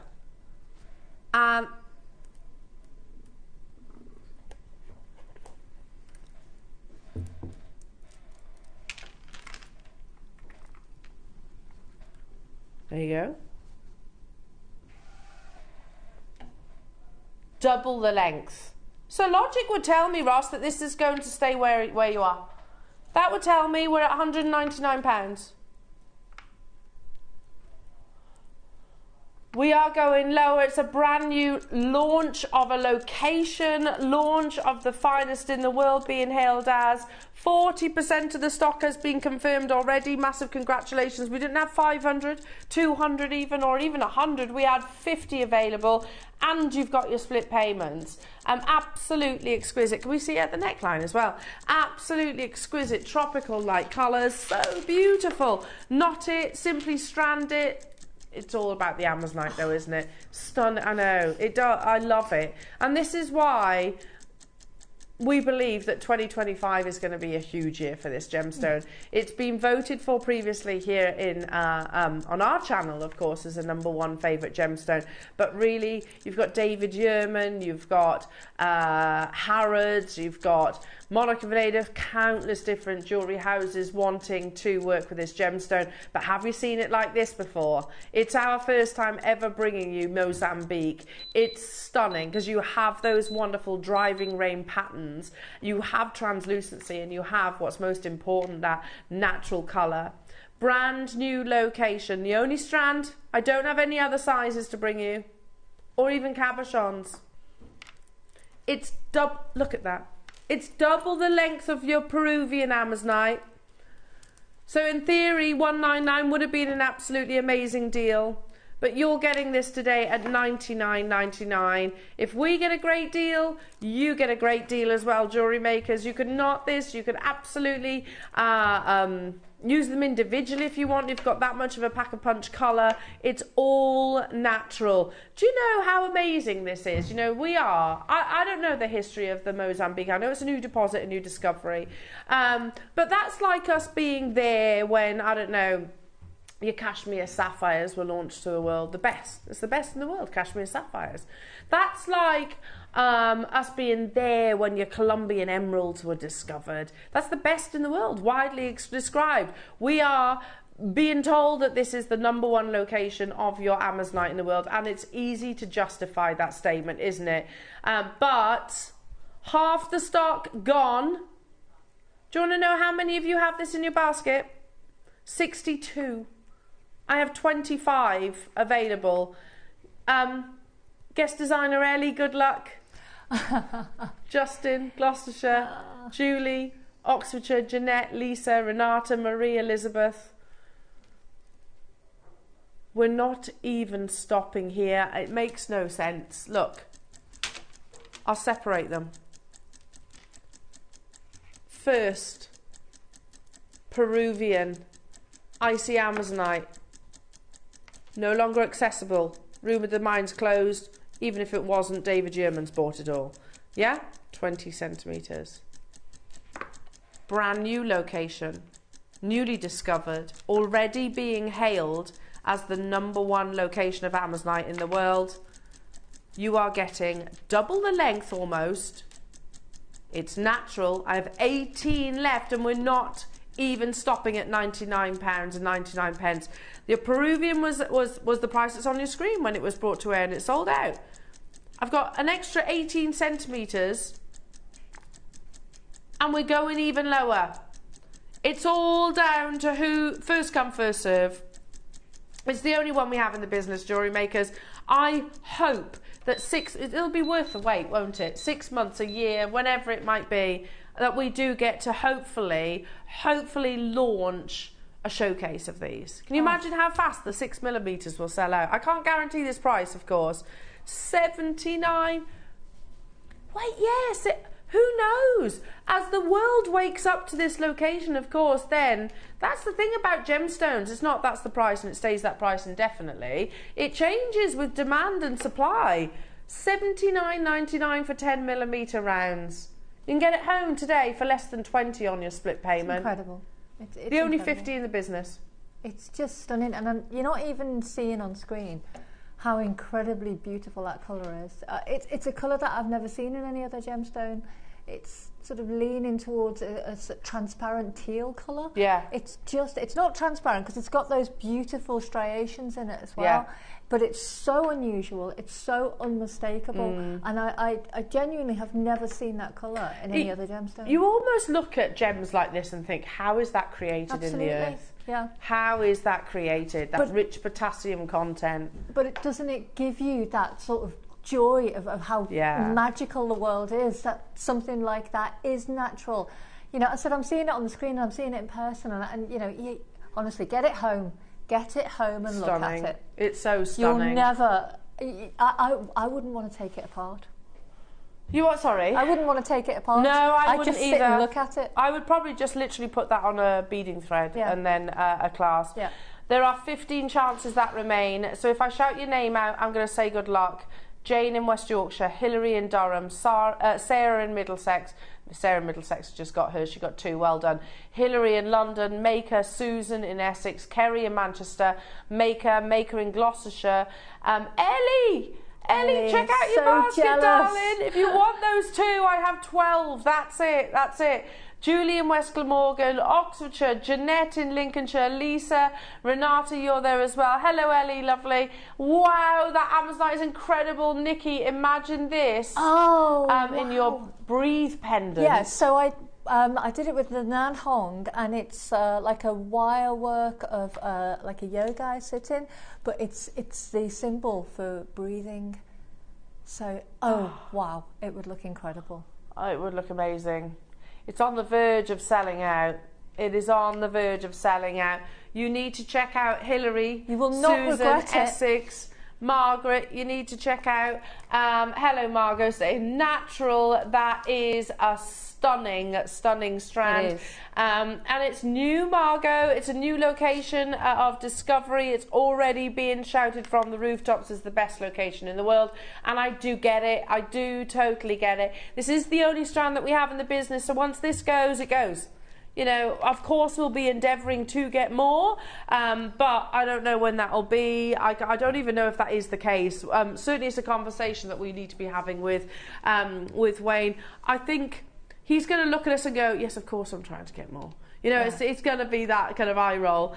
There you go. Double the length. So logic would tell me, Ross, that this is going to stay where you are. That would tell me we're at £199. We are going lower. It's a brand new launch of a location, launch of the finest in the world being hailed as. 40% of the stock has been confirmed already. Massive congratulations. We didn't have 500, 200 even, or even 100. We had 50 available, and you've got your split payments. Absolutely exquisite. Can we see it at the neckline as well? Absolutely exquisite, tropical light colours. So beautiful. Knot it, simply strand it. It's all about the Amazonite though, isn't it? Stunning, I know. It does, I love it. And this is why we believe that 2025 is going to be a huge year for this gemstone. It's been voted for previously here in on our channel, of course, as a #1 favourite gemstone. But really, you've got David Yurman, you've got Harrods, you've got Monarch of Native, countless different jewellery houses wanting to work with this gemstone. But have you seen it like this before? It's our first time ever bringing you Mozambique. It's stunning because you have those wonderful driving rain patterns, you have translucency, and you have what's most important, that natural colour. Brand new location. The only strand, I don't have any other sizes to bring you, or even cabochons. It's look at that. It's double the length of your Peruvian Amazonite. So in theory, $199 would have been an absolutely amazing deal. But you're getting this today at $99.99. If we get a great deal, you get a great deal as well, jewellery makers. You could knot this. You could absolutely use them individually if you want. You've got that much of a pack-a-punch colour. It's all natural. Do you know how amazing this is? You know, we are. I don't know the history of the Mozambique. I know it's a new deposit, a new discovery. But that's like us being there when, I don't know, your cashmere sapphires were launched to the world. The best. It's the best in the world, cashmere sapphires. That's like us being there when your Colombian emeralds were discovered. That's the best in the world, widely described. We are being told that this is the #1 location of your Amazonite in the world, and it's easy to justify that statement, isn't it? But half the stock gone. Do you want to know how many of you have this in your basket? 62. I have 25 available. Guest designer Ellie, good luck. Justin, Gloucestershire, Julie, Oxfordshire, Jeanette, Lisa, Renata, Marie, Elizabeth. We're not even stopping here. It makes no sense. Look, I'll separate them. First, Peruvian, icy Amazonite. No longer accessible. Room of the Mine's closed. Even if it wasn't, David Yurman's bought it all. Yeah? 20 centimetres. Brand new location. Newly discovered. Already being hailed as the #1 location of Amazonite in the world. You are getting double the length almost. It's natural. I have 18 left and we're not even stopping at £99.99. The Peruvian was the price that's on your screen when it was brought to air and it sold out. I've got an extra 18 centimetres and we're going even lower. It's all down to who, first come, first serve. It's the only one we have in the business, jewellery makers. I hope that it'll be worth the wait, won't it? 6 months, a year, whenever it might be, that we do get to hopefully launch a showcase of these. Can you imagine how fast the 6mm will sell out? I can't guarantee this price, of course. 79. Wait, yes. Who knows? As the world wakes up to this location, of course, then that's the thing about gemstones. It's not that's the price and it stays that price indefinitely. It changes with demand and supply. $79.99 for 10mm rounds. You can get it home today for less than 20 on your split payment. It's incredible. It's the only incredible. 50 in the business. It's just stunning, and you're not even seeing on screen how incredibly beautiful that colour is. It's a colour that I've never seen in any other gemstone. It's sort of leaning towards a transparent teal colour. Yeah. It's not transparent because it's got those beautiful striations in it as well. Yeah. But it's so unusual, it's so unmistakable, and I genuinely have never seen that colour in any other gemstone. You almost look at gems like this and think, how is that created in the earth? Yeah. How is that created? That rich potassium content. But doesn't it give you that sort of joy of how magical the world is, that something like that is natural? You know, I said I'm seeing it on the screen and I'm seeing it in person, and you know, honestly, get it home and look at it. It's so stunning. You'll never, I wouldn't want to take it apart. You what, sorry? I wouldn't want to take it apart. No, I wouldn't just either. Sit and look at it. I would probably just literally put that on a beading thread and then a clasp. Yeah. There are 15 chances that remain. So if I shout your name out, I'm going to say good luck. Jane in West Yorkshire, Hilary in Durham, Sarah in Middlesex. Sarah in Middlesex just got hers, she got 2, well done. Hilary in London, Maker, Susan in Essex, Kerry in Manchester, Maker in Gloucestershire, Ellie, check out your basket, darling. If you want those 2, I have 12. That's it. Julie in West Glamorgan, Oxfordshire, Jeanette in Lincolnshire, Lisa, Renata, you're there as well. Hello, Ellie, lovely. Wow, that Amazonite is incredible. Nikki, imagine this in your breathe pendant. Yeah, so I did it with the Nan Hong, and it's like a wire work of like a yoga I sit in, but it's the symbol for breathing. So, wow, it would look incredible. Oh, it would look amazing. It's on the verge of selling out. It is on the verge of selling out. You need to check out Hilary, you will not Susan, regret Essex, Margaret. You need to check out. Hello, Margot. Saying natural. That is a stunning strand. It is. And it's new, Margot. It's a new location of discovery. It's already being shouted from the rooftops as the best location in the world. And I do get it. I do totally get it. This is the only strand that we have in the business. So once this goes, it goes. You know, of course we'll be endeavouring to get more, but I don't know when that'll be. I don't even know if that is the case. Certainly it's a conversation that we need to be having with Wayne. I think he's going to look at us and go, yes, of course I'm trying to get more. You know, it's going to be that kind of eye roll.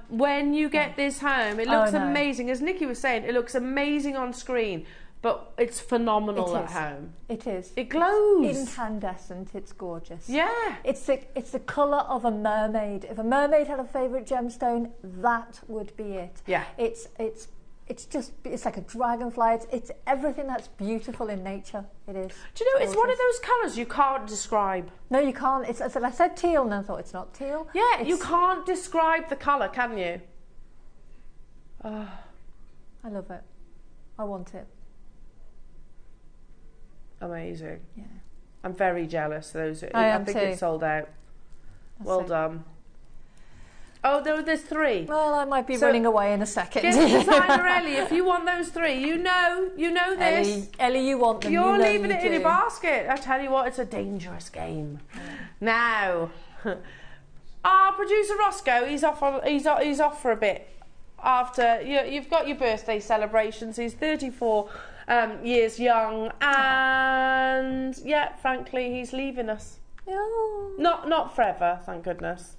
When you get this home, it looks amazing. As Nikki was saying, it looks amazing on screen. But it's phenomenal at home. It is. It glows. Incandescent. It's gorgeous. Yeah. It's the colour of a mermaid. If a mermaid had a favourite gemstone, that would be it. Yeah. It's like a dragonfly. It's everything that's beautiful in nature. It is. Do you know, gorgeous. it's one of those colours you can't describe. No, you can't. I said teal and I thought it's not teal. Yeah, you can't describe the colour, can you? Oh, I love it. I want it. Amazing. Yeah. I'm very jealous. I think it's sold out. Well done. Oh, there's 3. Well, I might be running away in a second. Get designer Ellie, if you want those 3, you know this. Ellie, you want them. You're leaving it in your basket. I tell you what, it's a dangerous game. Yeah. Now, our producer Roscoe, he's off for a bit. After you've got your birthday celebrations, he's 34 years young, and frankly, he's leaving us. Oh. Not forever, thank goodness.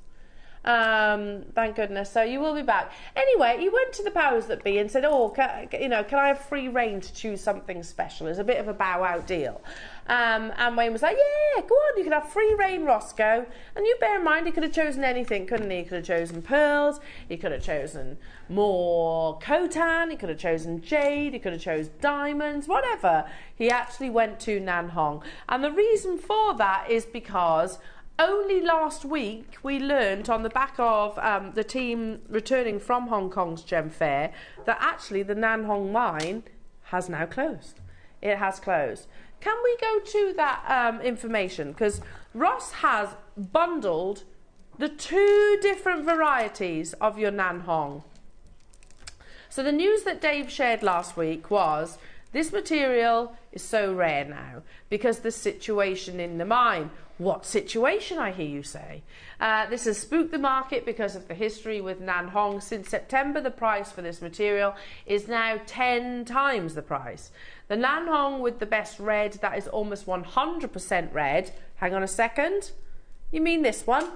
Thank goodness. So you will be back. Anyway, he went to the powers that be and said, can I have free reign to choose something special? It's a bit of a bow out deal. And Wayne was like, yeah, go on, you can have free reign, Roscoe. And you bear in mind, he could have chosen anything, couldn't he? He could have chosen pearls, he could have chosen more Khotan, he could have chosen jade, he could have chosen diamonds, whatever. He actually went to Nan Hong. And the reason for that is because only last week we learned on the back of the team returning from Hong Kong's Gem Fair that actually the Nan Hong mine has now closed. It has closed. Can we go to that information? Because Ross has bundled the 2 different varieties of your Nan Hong. So the news that Dave shared last week was this material is so rare now because the situation in the mine. What situation, I hear you say? This has spooked the market because of the history with Nan Hong. Since September, the price for this material is now 10 times the price. The Nan Hong with the best red, that is almost 100% red. Hang on a second. You mean this one?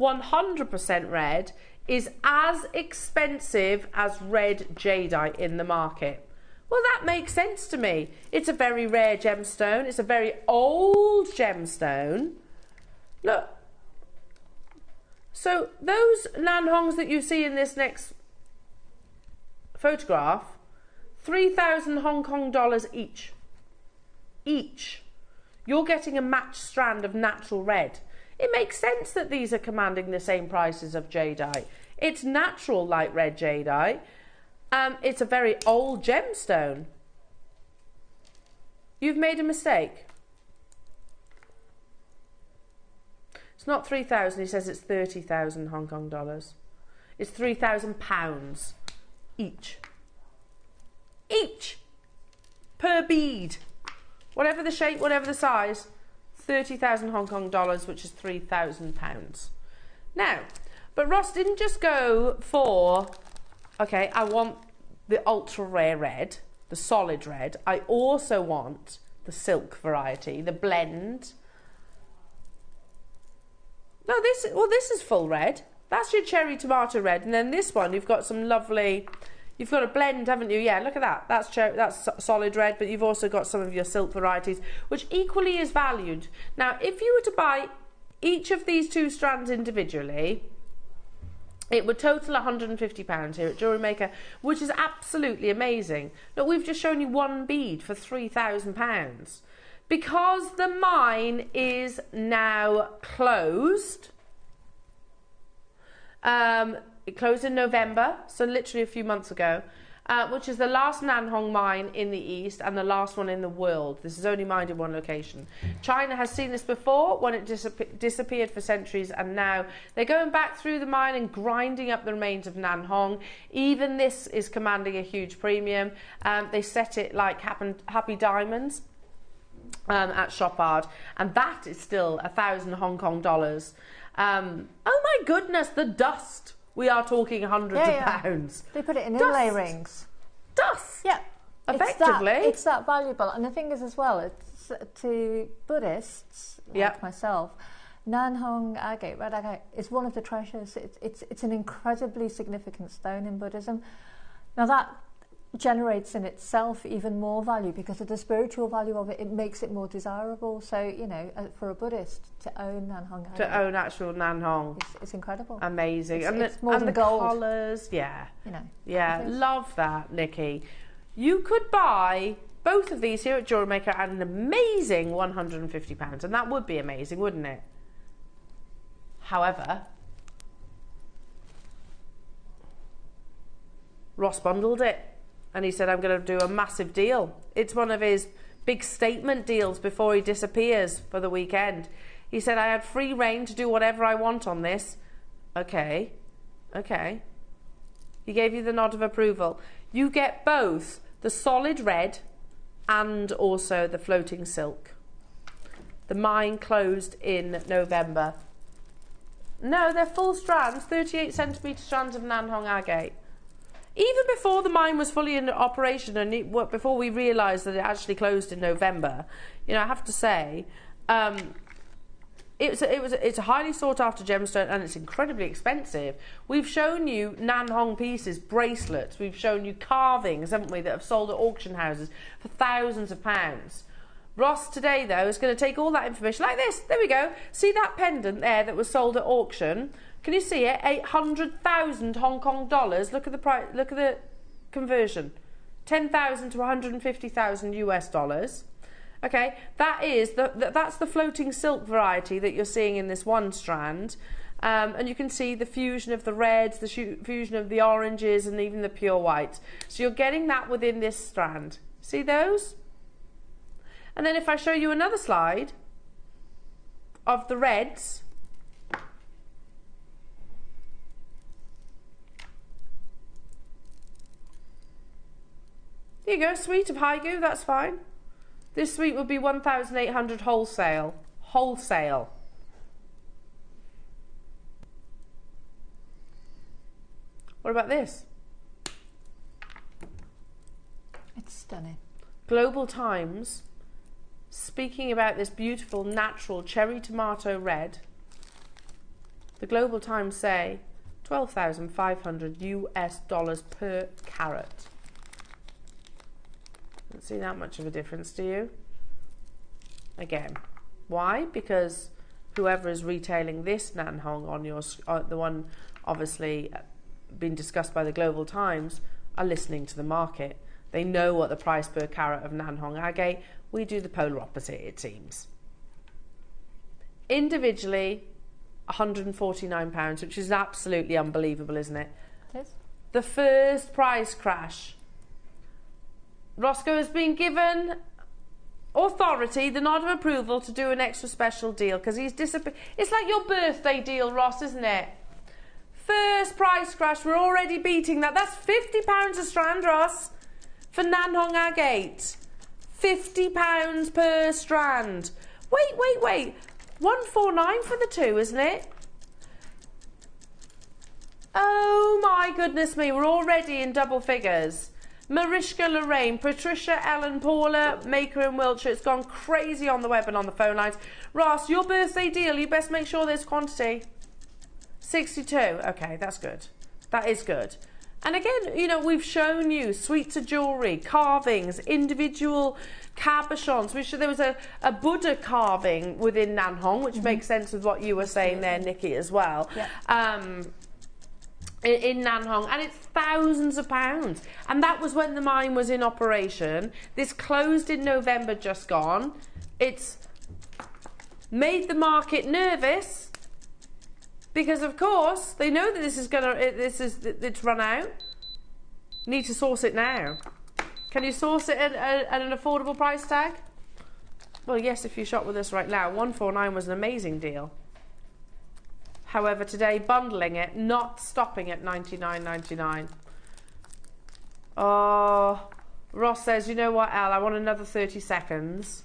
100% red is as expensive as red jadeite in the market. Well, that makes sense to me. It's a very rare gemstone. It's a very old gemstone. Look. So those Nanhongs that you see in this next photograph, 3,000 Hong Kong dollars each. Each. You're getting a matched strand of natural red. It makes sense that these are commanding the same prices of jadeite. It's natural light red jadeite. It's a very old gemstone. You've made a mistake. It's not 3,000, he says it's 30,000 Hong Kong dollars. It's 3,000 pounds each. Each! Per bead. Whatever the shape, whatever the size, 30,000 Hong Kong dollars, which is 3,000 pounds. Now, but Ross didn't just go for, okay, I want the ultra rare red, the solid red. I also want the silk variety, the blend. No, this is full red. That's your cherry tomato red. And then this one, you've got some lovely, you've got a blend, haven't you? Yeah, look at that. That's solid red, but you've also got some of your silk varieties, which equally is valued. Now, if you were to buy each of these two strands individually, it would total £150 here at Jewellery Maker, which is absolutely amazing. Look, we've just shown you one bead for £3,000. Because the mine is now closed, it closed in November, so literally a few months ago, which is the last Nanhong mine in the east and the last one in the world. This is only mined in one location. China has seen this before when it disappeared for centuries, and now they're going back through the mine and grinding up the remains of Nanhong. Even this is commanding a huge premium. They set it like Happy Diamonds at Chopard, and that is still 1,000 Hong Kong dollars. Oh my goodness, the dust. We are talking hundreds of pounds. They put it in inlay rings. Dust. Yeah. Effectively. It's that valuable. And the thing is as well, it's to Buddhists like myself, Nanhong agate, red agate, is one of the treasures. It's an incredibly significant stone in Buddhism. Now that generates in itself even more value because of the spiritual value of it. It makes it more desirable. So, you know, for a Buddhist to own Nanhong agate, to own actual Nanhong, it's incredible. Amazing. It's more than the gold. colours, you know, it is. love that, Nikki. You could buy both of these here at Jewellery Maker at an amazing £150, and that would be amazing, wouldn't it? However, Ross bundled it. And he said, I'm going to do a massive deal. It's one of his big statement deals before he disappears for the weekend. He said, I had free reign to do whatever I want on this. Okay. He gave you the nod of approval. You get both the solid red and also the floating silk. The mine closed in November. No, they're full strands, 38 centimetre strands of Nanhong agate. Even before the mine was fully in operation and before we realised that it actually closed in November, you know, I have to say, it's a highly sought after gemstone and it's incredibly expensive. We've shown you Nanhong pieces, bracelets, we've shown you carvings, haven't we, that have sold at auction houses for thousands of pounds. Ross today, though, is going to take all that information like this. There we go. See that pendant there that was sold at auction? Can you see it? 800,000 Hong Kong dollars. Look at the price. Look at the conversion. 10,000 to 150,000 US dollars. Okay, that's the floating silk variety that you're seeing in this one strand. And you can see the fusion of the reds, the fusion of the oranges, and even the pure whites. So you're getting that within this strand. See those? And then if I show you another slide of the reds, there you go, suite of Haigu, that's fine. This suite would be 1,800 wholesale. Wholesale. What about this? It's stunning. Global Times, speaking about this beautiful natural cherry tomato red, the Global Times say 12,500 US dollars per carat. Don't see that much of a difference, do you? Again, why? Because whoever is retailing this Nan Hong on your the one obviously being discussed by the Global Times, are listening to the market. They know what the price per carat of Nan Hong agate. We do the polar opposite, it seems. Individually, £149, which is absolutely unbelievable, isn't it? It is. The first price crash. Roscoe has been given authority, the nod of approval, to do an extra special deal because he's disappeared. It's like your birthday deal, Ross, isn't it? First price crash, we're already beating that. That's £50 a strand, Ross, for Nan Hong agate. £50 per strand. Wait. 149 for the two, isn't it? Oh my goodness me, we're already in double figures. Mariska, Lorraine, Patricia, Ellen, Paula, Maker in Wiltshire. It's gone crazy on the web and on the phone lines. Ross, your birthday deal, you best make sure there's quantity. 62. Okay, that's good. That is good. And again, you know, we've shown you suites of jewellery, carvings, individual cabochons. There was a Buddha carving within Nan Hong, which makes sense with what you were saying there, Nikki, as well. Yeah. In Nan Hong, and it's thousands of pounds. And that was when the mine was in operation. This closed in November just gone. It's made the market nervous because, of course, they know that it's run out. Need to source it now. Can you source it at an affordable price tag? Well, yes, if you shop with us right now. 149 was an amazing deal. However, today, bundling it, not stopping at $99.99. Oh, Ross says, you know what, Elle, I want another 30 seconds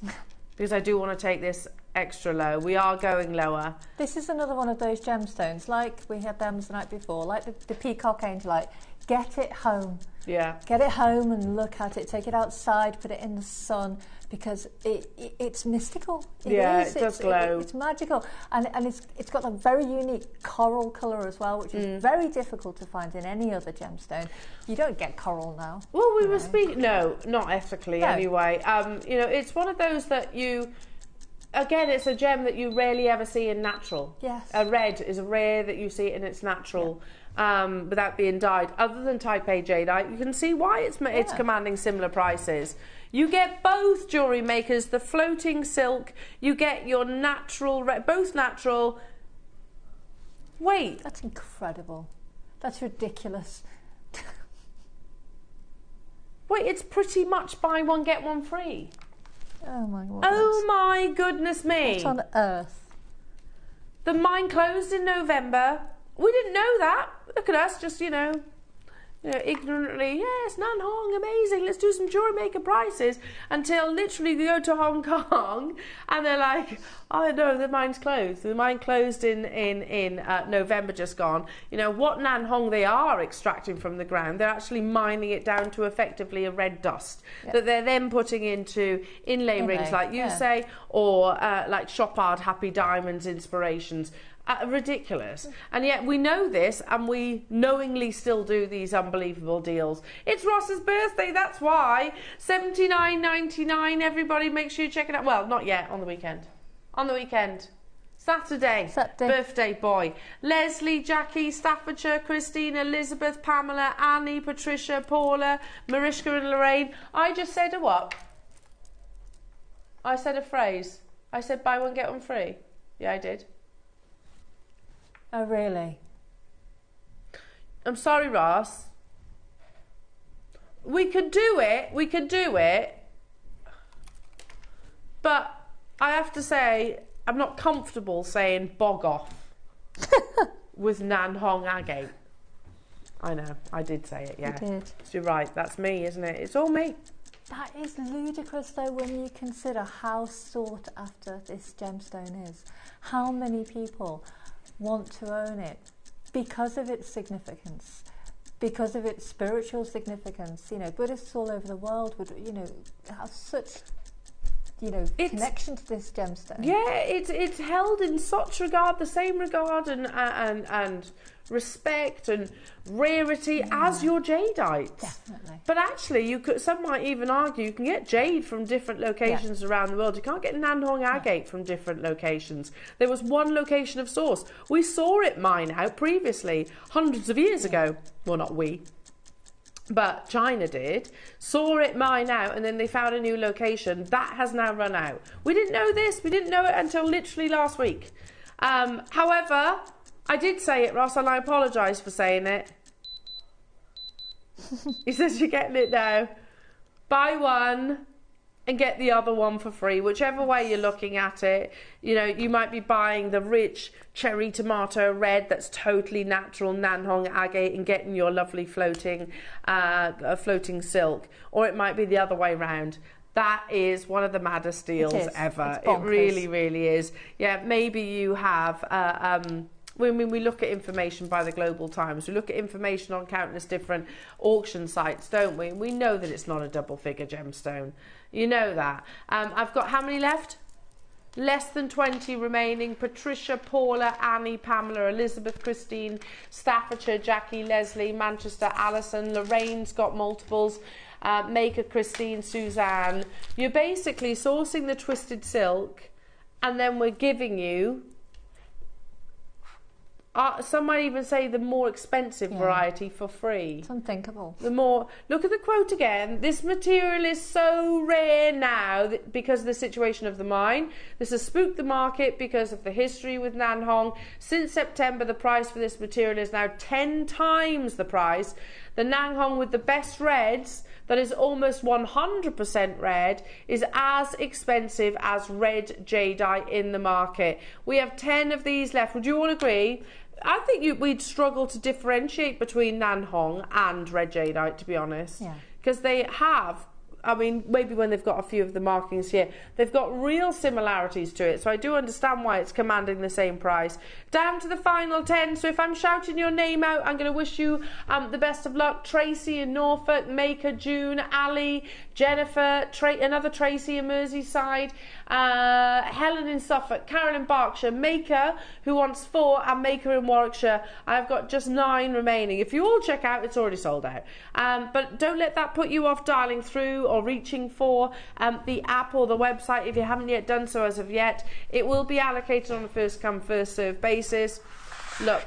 because I do want to take this extra low. We are going lower. This is another one of those gemstones, like we had them the night before, like the peacock angelite. Get it home. Yeah. Get it home and look at it. Take it outside, put it in the sun, because it's mystical. It does glow. It's magical, and it's got a very unique coral colour as well, which is very difficult to find in any other gemstone. You don't get coral now. Well, we were speaking. No, not ethically anyway. You know, it's one of those that you. Again, it's a gem that you rarely ever see in natural. Yes. A red is rare that you see it in its natural. Yeah. Without being dyed, other than Type A jadeite, you can see why it's commanding similar prices. You get both jewellery makers, the floating silk, you get your natural, both natural. Wait. That's incredible. That's ridiculous. Wait, it's pretty much buy one, get one free. Oh my god. Oh my goodness me. What on earth? The mine closed in November. We didn't know that. Look at us, just, you know, ignorantly, yes, Nan Hong, amazing, let's do some JewelleryMaker prices, until literally they go to Hong Kong and they're like, oh no, the mine's closed. The mine closed in November just gone. You know, what Nan Hong they are extracting from the ground, they're actually mining it down to effectively a red dust that they're then putting into inlay rings, like you say, or like Chopard Happy Diamonds inspirations. Ridiculous. And yet we know this and we knowingly still do these unbelievable deals. It's Ross's birthday, that's why. $79.99. Everybody make sure you check it out. Well, not yet, on the weekend. On the weekend. Saturday. Birthday boy. Leslie, Jackie, Staffordshire, Christine, Elizabeth, Pamela, Annie, Patricia, Paula, Mariska and Lorraine. I just said a what? I said a phrase. I said buy one, get one free. Yeah, I did. Oh, really? I'm sorry, Ross. We could do it. But I have to say, I'm not comfortable saying bog off with Nan Hong agate. I know, I did say it, yeah. You did. You're right, that's me, isn't it? It's all me. That is ludicrous, though, when you consider how sought after this gemstone is. How many people want to own it because of its significance, because of its spiritual significance. You know, Buddhists all over the world would, you know, have such connection to this gemstone. Yeah, it's held in such regard, the same regard and respect and rarity as your jadeite. Definitely. But actually, some might even argue you can get jade from different locations around the world. You can't get Nantong agate from different locations. There was one location of source. We saw it mine out previously, hundreds of years ago. Well, not we, but China did. Saw it mine out, and then they found a new location. That has now run out. We didn't know this. We didn't know it until literally last week. However, I did say it, Ross, and I apologise for saying it. He says you're getting it now. Buy one and get the other one for free, whichever way you're looking at it. You might be buying the rich cherry tomato red that's totally natural Nantong agate and getting your lovely floating silk, or it might be the other way round. That is one of the maddest deals ever. It really, really is. Yeah, maybe you have when we look at information by the Global Times, we look at information on countless different auction sites, don't we? We know that it's not a double-figure gemstone. You know that. I've got how many left? Less than 20 remaining. Patricia, Paula, Annie, Pamela, Elizabeth, Christine, Staffordshire, Jackie, Leslie, Manchester, Alison, Lorraine's got multiples. Maker, Christine, Suzanne. You're basically sourcing the twisted silk, and then we're giving you some might even say the more expensive variety for free. It's unthinkable. Look at the quote again. This material is so rare now because of the situation of the mine. This has spooked the market because of the history with Nantong. Since September, the price for this material is now 10 times the price. The Nantong with the best reds, that is almost 100% red, is as expensive as red jadeite in the market. We have 10 of these left. Would you all agree? I think we'd struggle to differentiate between Nantong and red jadeite, to be honest. Yeah. Because they have, I mean, maybe when they've got a few of the markings here, they've got real similarities to it. So I do understand why it's commanding the same price. Down to the final 10. So if I'm shouting your name out, I'm going to wish you the best of luck. Tracy in Norfolk, Maker, June, Ali, Jennifer, another Tracy in Merseyside, Helen in Suffolk, Carol in Berkshire, Maker, who wants 4, and Maker in Warwickshire. I've got just 9 remaining. If you all check out, it's already sold out. But don't let that put you off dialing through or reaching for the app or the website if you haven't yet done so as of yet. It will be allocated on a first come first served basis. Look,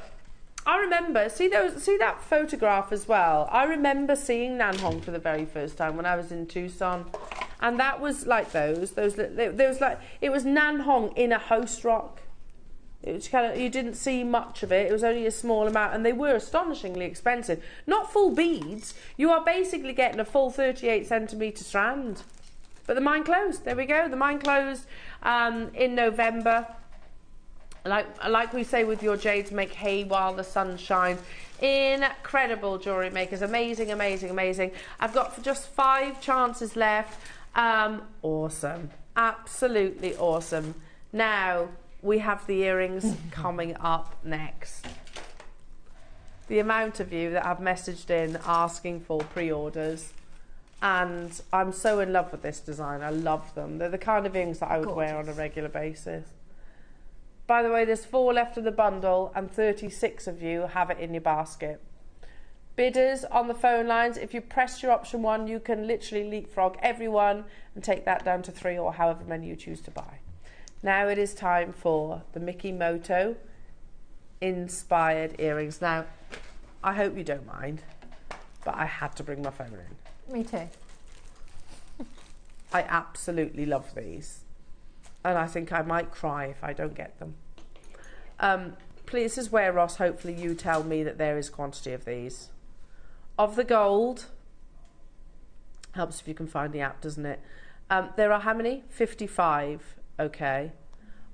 I remember, see that photograph as well. I remember seeing Nantong for the very first time when I was in Tucson, and that was like there was like, it was Nantong in a host rock. It was kind of, you didn't see much of it. It was only a small amount, and they were astonishingly expensive. Not full beads. You are basically getting a full 38 centimetre strand. But the mine closed. There we go. The mine closed in November. Like we say with your jades, make hay while the sun shines. Incredible jewellery makers. Amazing, amazing, amazing. I've got just 5 chances left. Awesome. Absolutely awesome. Now we have the earrings coming up next. The amount of you that have messaged in asking for pre-orders, and I'm so in love with this design. I love them. They're the kind of earrings that I would wear on a regular basis. By the way, there's 4 left of the bundle, and 36 of you have it in your basket. Bidders on the phone lines, if you press your option 1, you can literally leapfrog everyone and take that down to 3 or however many you choose to buy. Now it is time for the Mickey Moto inspired earrings. Now, I hope you don't mind, but I had to bring my phone in. Me too. I absolutely love these, and I think I might cry if I don't get them. Please, this is where, Ross, hopefully you tell me that there is quantity of these. Of the gold, helps if you can find the app, doesn't it? There are how many? 55. Okay.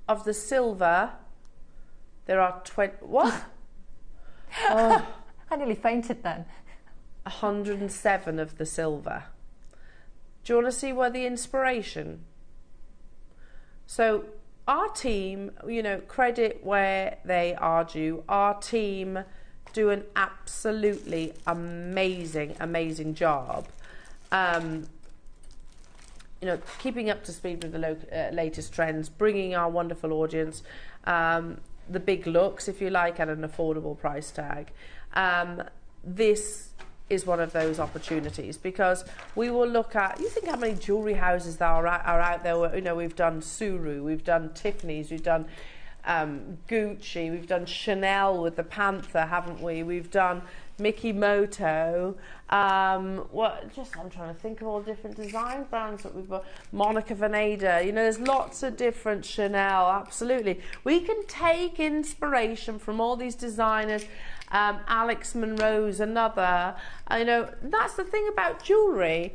Of the silver, there are 20. What? Oh. I nearly fainted then. 107 of the silver. Do you want to see where the inspiration? So our team, you know, credit where they are due. Our team do an absolutely amazing, amazing job. keeping up to speed with the latest trends, bringing our wonderful audience the big looks, if you like, at an affordable price tag. This is one of those opportunities, because we will look at, you think how many jewellery houses that are out there. We've done Suru, we've done Tiffany's, we've done Gucci, we've done Chanel with the Panther, haven't we? We've done Mickey Moto. I'm trying to think of all the different design brands that we've got. Monica Vinader. There's lots of different Chanel. Absolutely, we can take inspiration from all these designers. Alex Monroe's another. That's the thing about jewellery.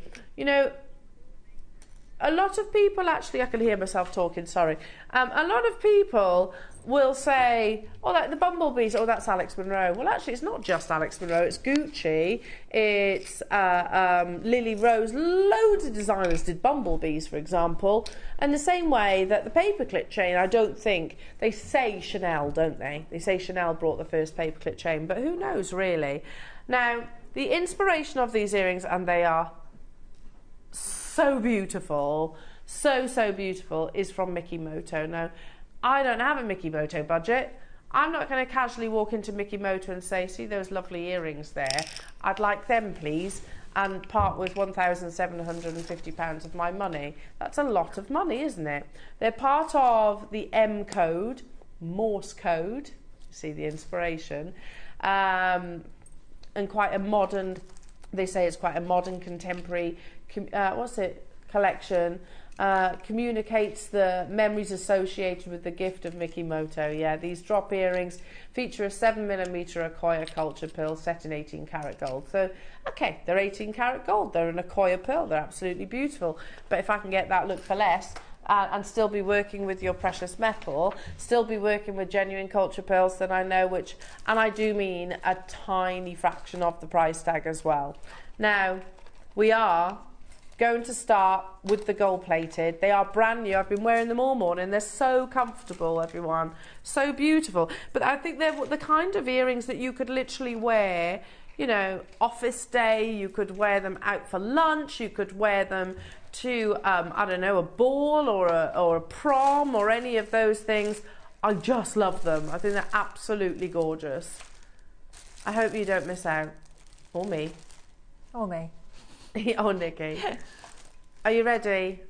A lot of people, actually, I can hear myself talking, sorry. A lot of people will say, like the bumblebees, that's Alex Monroe. Well, actually, it's not just Alex Monroe, it's Gucci, it's Lily Rose. Loads of designers did bumblebees, for example. And the same way that the paperclip chain, I don't think, they say Chanel, don't they? They say Chanel brought the first paperclip chain, but who knows, really? Now, the inspiration of these earrings, and they are so beautiful, so beautiful, is from Mickey Moto. Now, I don't have a Mickey Moto budget. I'm not going to casually walk into Mickey Moto and say, see those lovely earrings there, I'd like them please, and part with £1,750 of my money. That's a lot of money, isn't it? They're part of the M code, Morse code, see the inspiration, and quite a modern, they say it's quite a modern contemporary collection. Communicates the memories associated with the gift of Mickey Moto. Yeah, these drop earrings feature a 7mm Accoya culture pearl set in 18 karat gold. So, okay, they're 18 karat gold, they're an Accoya pearl, they're absolutely beautiful. But if I can get that look for less, and still be working with your precious metal, still be working with genuine culture pearls, then I know which, and I do mean a tiny fraction of the price tag as well. Now, we are going to start with the gold plated. They are brand new. I've been wearing them all morning. They're so comfortable, everyone. So beautiful. But I think they're the kind of earrings that you could literally wear, office day. You could wear them out for lunch. You could wear them to, I don't know, a ball or a prom or any of those things. I just love them. I think they're absolutely gorgeous. I hope you don't miss out. Or me. Or me. Oh, Nikki. Are you ready?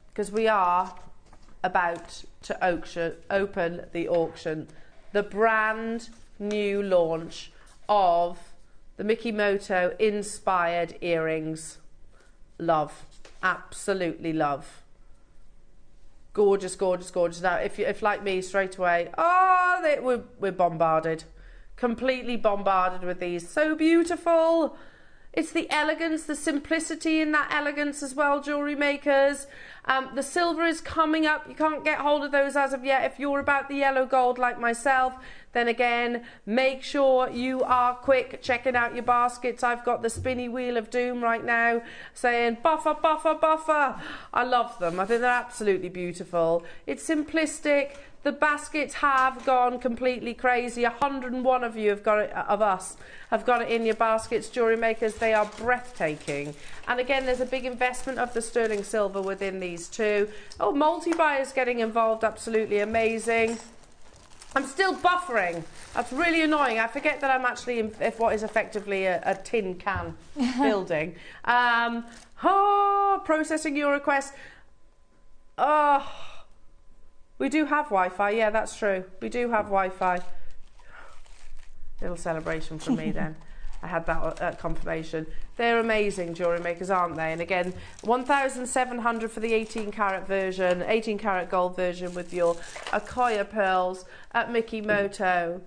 Because we are about to open the auction. The brand new launch of the Mickey Moto inspired earrings. Love. Absolutely love. Gorgeous, gorgeous, gorgeous. Now, if like me, straight away, we're bombarded. Completely bombarded with these. So beautiful. It's the elegance, the simplicity in that elegance as well, jewellery makers. The silver is coming up. You can't get hold of those as of yet. If you're about the yellow gold like myself, then again, make sure you are quick checking out your baskets. I've got the spinny wheel of doom right now saying buffer, buffer, buffer. I love them. I think they're absolutely beautiful. It's simplistic. The baskets have gone completely crazy. 101 of you have got it, of us have got it in your baskets, jewellery makers. They are breathtaking. And again, there's a big investment of the sterling silver within these too. Oh, multi-buyers getting involved, absolutely amazing. I'm still buffering. That's really annoying. I forget that I'm actually in what is effectively a tin can building. Processing your request. We do have Wi-Fi, yeah, that's true. We do have Wi-Fi. Little celebration from me then. I had that confirmation. They're amazing jewellery makers, aren't they? And again, 1,700 for the 18 karat version, 18 karat gold version with your Accoya pearls at Mickey Moto,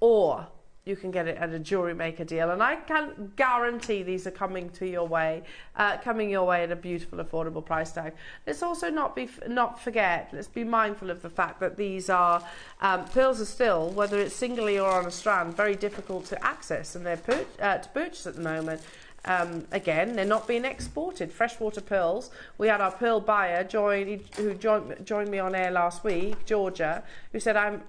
or you can get it at a Jewellery Maker deal, and I can guarantee these are coming your way at a beautiful, affordable price tag. Let's also not forget. Let's be mindful of the fact that these are pearls are still, whether it's singly or on a strand, very difficult to access, and they're to purchase at the moment. Again, they're not being exported. Freshwater pearls. We had our pearl buyer who joined me on air last week, Georgia, who said,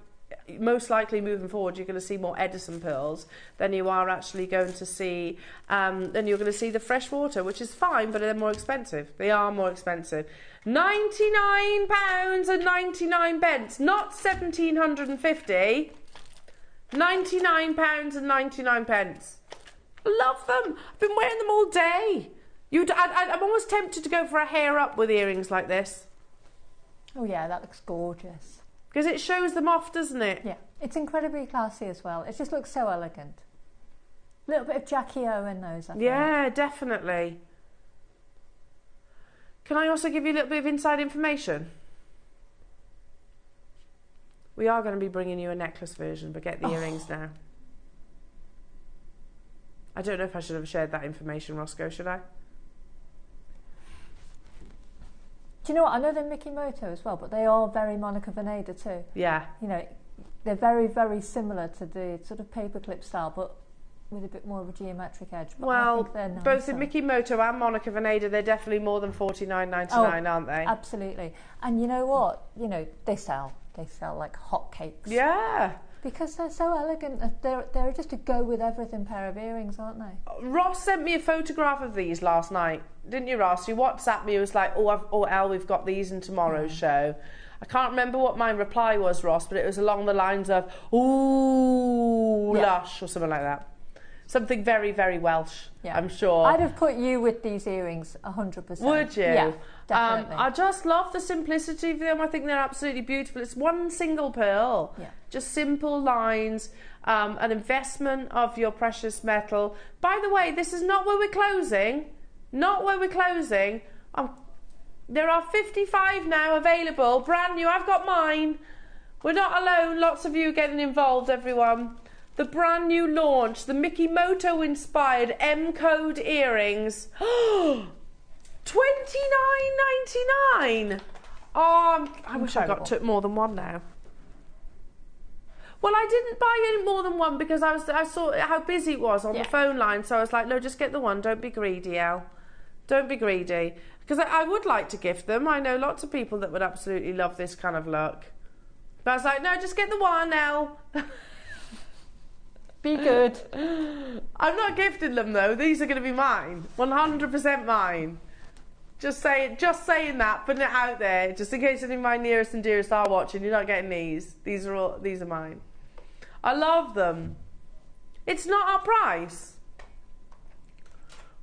most likely moving forward, you're going to see more Edison pearls than you are actually going to see, then you're going to see the fresh water, which is fine, but they're more expensive. They are more expensive. £99.99, not 1,750. £99.99. I love them. I've been wearing them all day. I'm almost tempted to go for a hair up with earrings like this. Oh yeah, that looks gorgeous. Because it shows them off, doesn't it? Yeah, it's incredibly classy as well. It just looks so elegant. A little bit of Jackie O in those, I think. Yeah, definitely. Can I also give you a little bit of inside information? We are going to be bringing you a necklace version, but get the earrings now. I don't know if I should have shared that information, Roscoe, should I? Do you know what? I know they're Mickey Moto as well, but they are very Monica Vinader too. Yeah. You know, they're very, very similar to the sort of paperclip style, but with a bit more of a geometric edge. But I think they're nicer. Both in Mickey Moto and Monica Vinader, they're definitely more than $49.99, aren't they? Absolutely. And you know what? You know, they sell like hotcakes. Yeah. Because they're so elegant. They're just a go with everything pair of earrings, aren't they? Ross sent me a photograph of these last night, didn't you, Ross? You WhatsApped me. It was like, Elle, we've got these in tomorrow's show. I can't remember what my reply was, Ross, but it was along the lines of, lush, or something like that. Something very, very Welsh, I'm sure. I'd have put you with these earrings 100%. Would you? Yeah, definitely. I just love the simplicity of them. I think they're absolutely beautiful. It's one single pearl, just simple lines, an investment of your precious metal. By the way, this is not where we're closing. Not where we're closing. There are 55 now available, brand new. I've got mine. We're not alone. Lots of you getting involved, everyone. The brand new launch, the Mickey Moto inspired M code earrings. $29.99. Oh, I wish I took more than one now. Well, I didn't buy any more than one because I saw how busy it was on the phone line. So I was like, no, just get the one. Don't be greedy, Elle. Don't be greedy. Because I would like to gift them. I know lots of people that would absolutely love this kind of look. But I was like, no, just get the one, Elle. Be good. I'm not gifting them though. These are going to be mine. 100% mine. Just saying that, putting it out there, just in case any of my nearest and dearest are watching. You're not getting these. These are mine. I love them. It's not our price.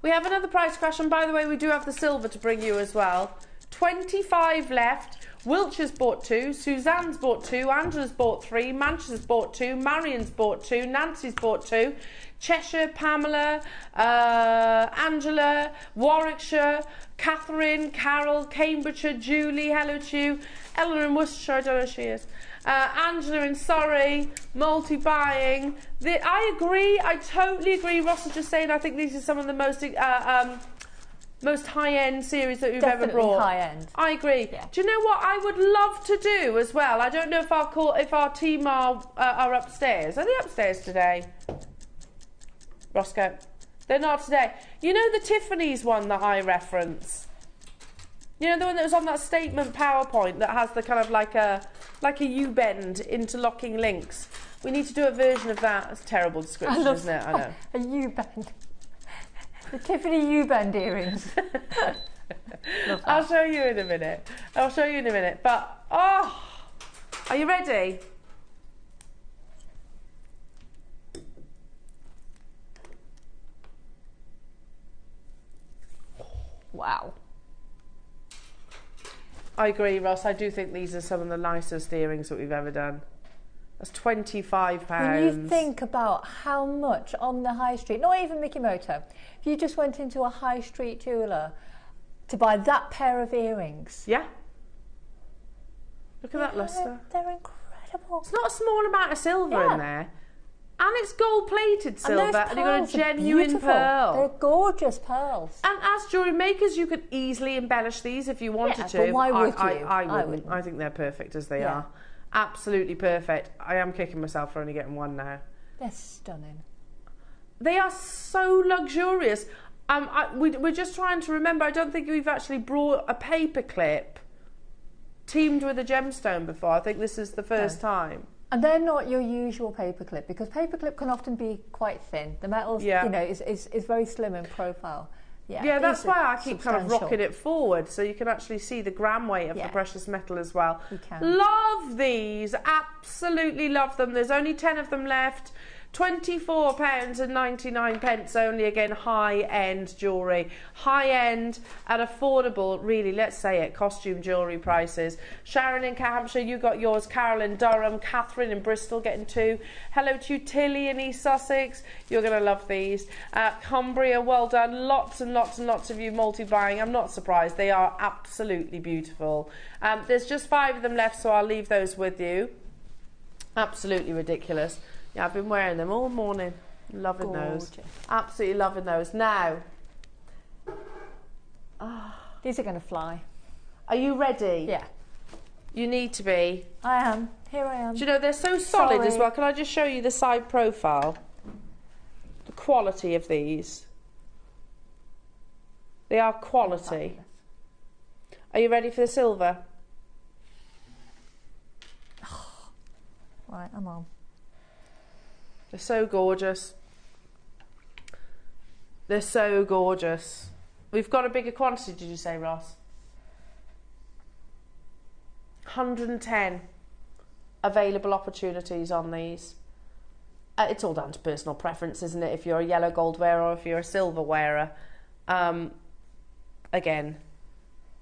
We have another price crash, and by the way, we do have the silver to bring you as well. 25 left. Wiltshire's bought 2, Suzanne's bought 2, Angela's bought 3, Manchester's bought 2, Marion's bought 2, Nancy's bought 2, Cheshire, Pamela, Angela, Warwickshire, Catherine, Carol, Cambridgeshire, Julie, hello to you, Eleanor in Worcestershire, I don't know who she is, Angela in Surrey, multi-buying. I agree, I totally agree. Ross is just saying I think these are some of the most high-end series that we've ever brought. High-end. I agree. Yeah. Do you know what I would love to do as well? I don't know if our team are upstairs. Are they upstairs today? Roscoe? They're not today. You know the Tiffany's one that I reference? You know the one that was on that statement PowerPoint that has the kind of like a U-bend interlocking links? We need to do a version of that. It's a terrible description, isn't it? I know. A U-bend. The Tiffany U-bend earrings. I'll show you in a minute. But, are you ready? Wow. I agree, Ross. I do think these are some of the nicest earrings that we've ever done. That's £25. When you think about how much on the high street, not even Mickey Moto, if you just went into a high street jeweller to buy that pair of earrings. Yeah. Look at that lustre. They're incredible. It's not a small amount of silver in there. And it's gold-plated silver, and you've got a genuine pearl. They're gorgeous pearls. And as jewellery makers, you could easily embellish these if you wanted to. But why would you? I wouldn't. I think they're perfect as they are. Absolutely perfect. I am kicking myself for only getting one now. They're stunning. They are so luxurious. We're just trying to remember, I don't think we've actually brought a paper clip teamed with a gemstone before. I think this is the first time. And they're not your usual paperclip, because paperclip can often be quite thin. The metal, you know, is very slim in profile. Yeah, that's why I keep kind of rocking it forward, so you can actually see the gram weight of the precious metal as well. You can. Love these, absolutely love them. There's only 10 of them left. £24.99 only. Again, high-end jewellery. High-end and affordable, really, let's say it, costume jewellery prices. Sharon in Hampshire, you got yours. Carol in Durham. Catherine in Bristol getting 2. Hello to you, Tilly in East Sussex. You're going to love these. Cumbria, well done. Lots and lots and lots of you multi-buying. I'm not surprised. They are absolutely beautiful. There's just 5 of them left, so I'll leave those with you. Absolutely ridiculous. Yeah, I've been wearing them all morning. Loving those. Absolutely loving those. Now, these are going to fly. Are you ready? Yeah. You need to be. I am. Here I am. Do you know, they're so solid as well. Can I just show you the side profile? The quality of these. They are quality. Are you ready for the silver? Right, I'm on. They're so gorgeous. They're so gorgeous. We've got a bigger quantity, did you say, Ross? 110 available opportunities on these. It's all down to personal preference, isn't it? If you're a yellow gold wearer or if you're a silver wearer. Again,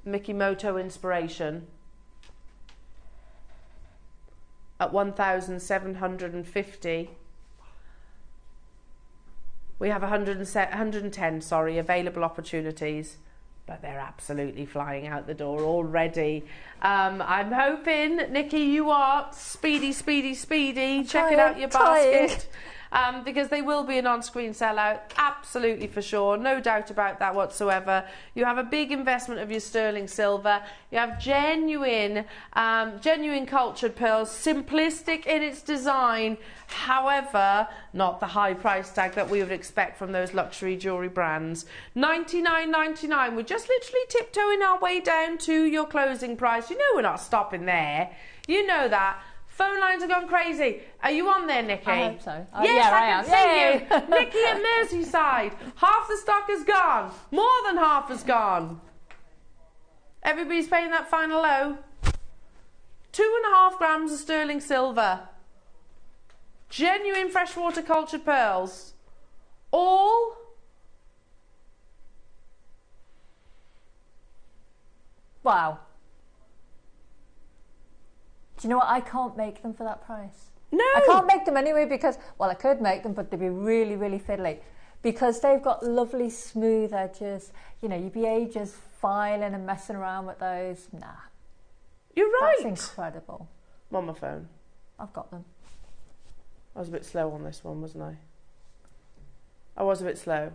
Mikimoto Inspiration at 1,750. We have 110, sorry, available opportunities, but they're absolutely flying out the door already. I'm hoping, Nikki, you are speedy, checking out your basket. Because they will be an on-screen sellout, absolutely for sure, no doubt about that whatsoever. You have a big investment of your sterling silver. You have genuine cultured pearls, simplistic in its design, however, not the high price tag that we would expect from those luxury jewellery brands. $99.99. We're just literally tiptoeing our way down to your closing price. You know we're not stopping there. You know that. Phone lines have gone crazy. Are you on there, Nikki? I hope so. Yes, yeah, I can see you. Nikki at Merseyside. Half the stock is gone. More than half is gone. Everybody's paying that final low. 2.5 grams of sterling silver. Genuine freshwater cultured pearls. All wow. Do you know what? I can't make them for that price. No. I can't make them anyway because, well, I could make them, but they'd be really, really fiddly. Because they've got lovely smooth edges. You know, you'd be ages filing and messing around with those. Nah. You're right. That's incredible. I'm on my phone. I've got them. I was a bit slow on this one, wasn't I? I was a bit slow.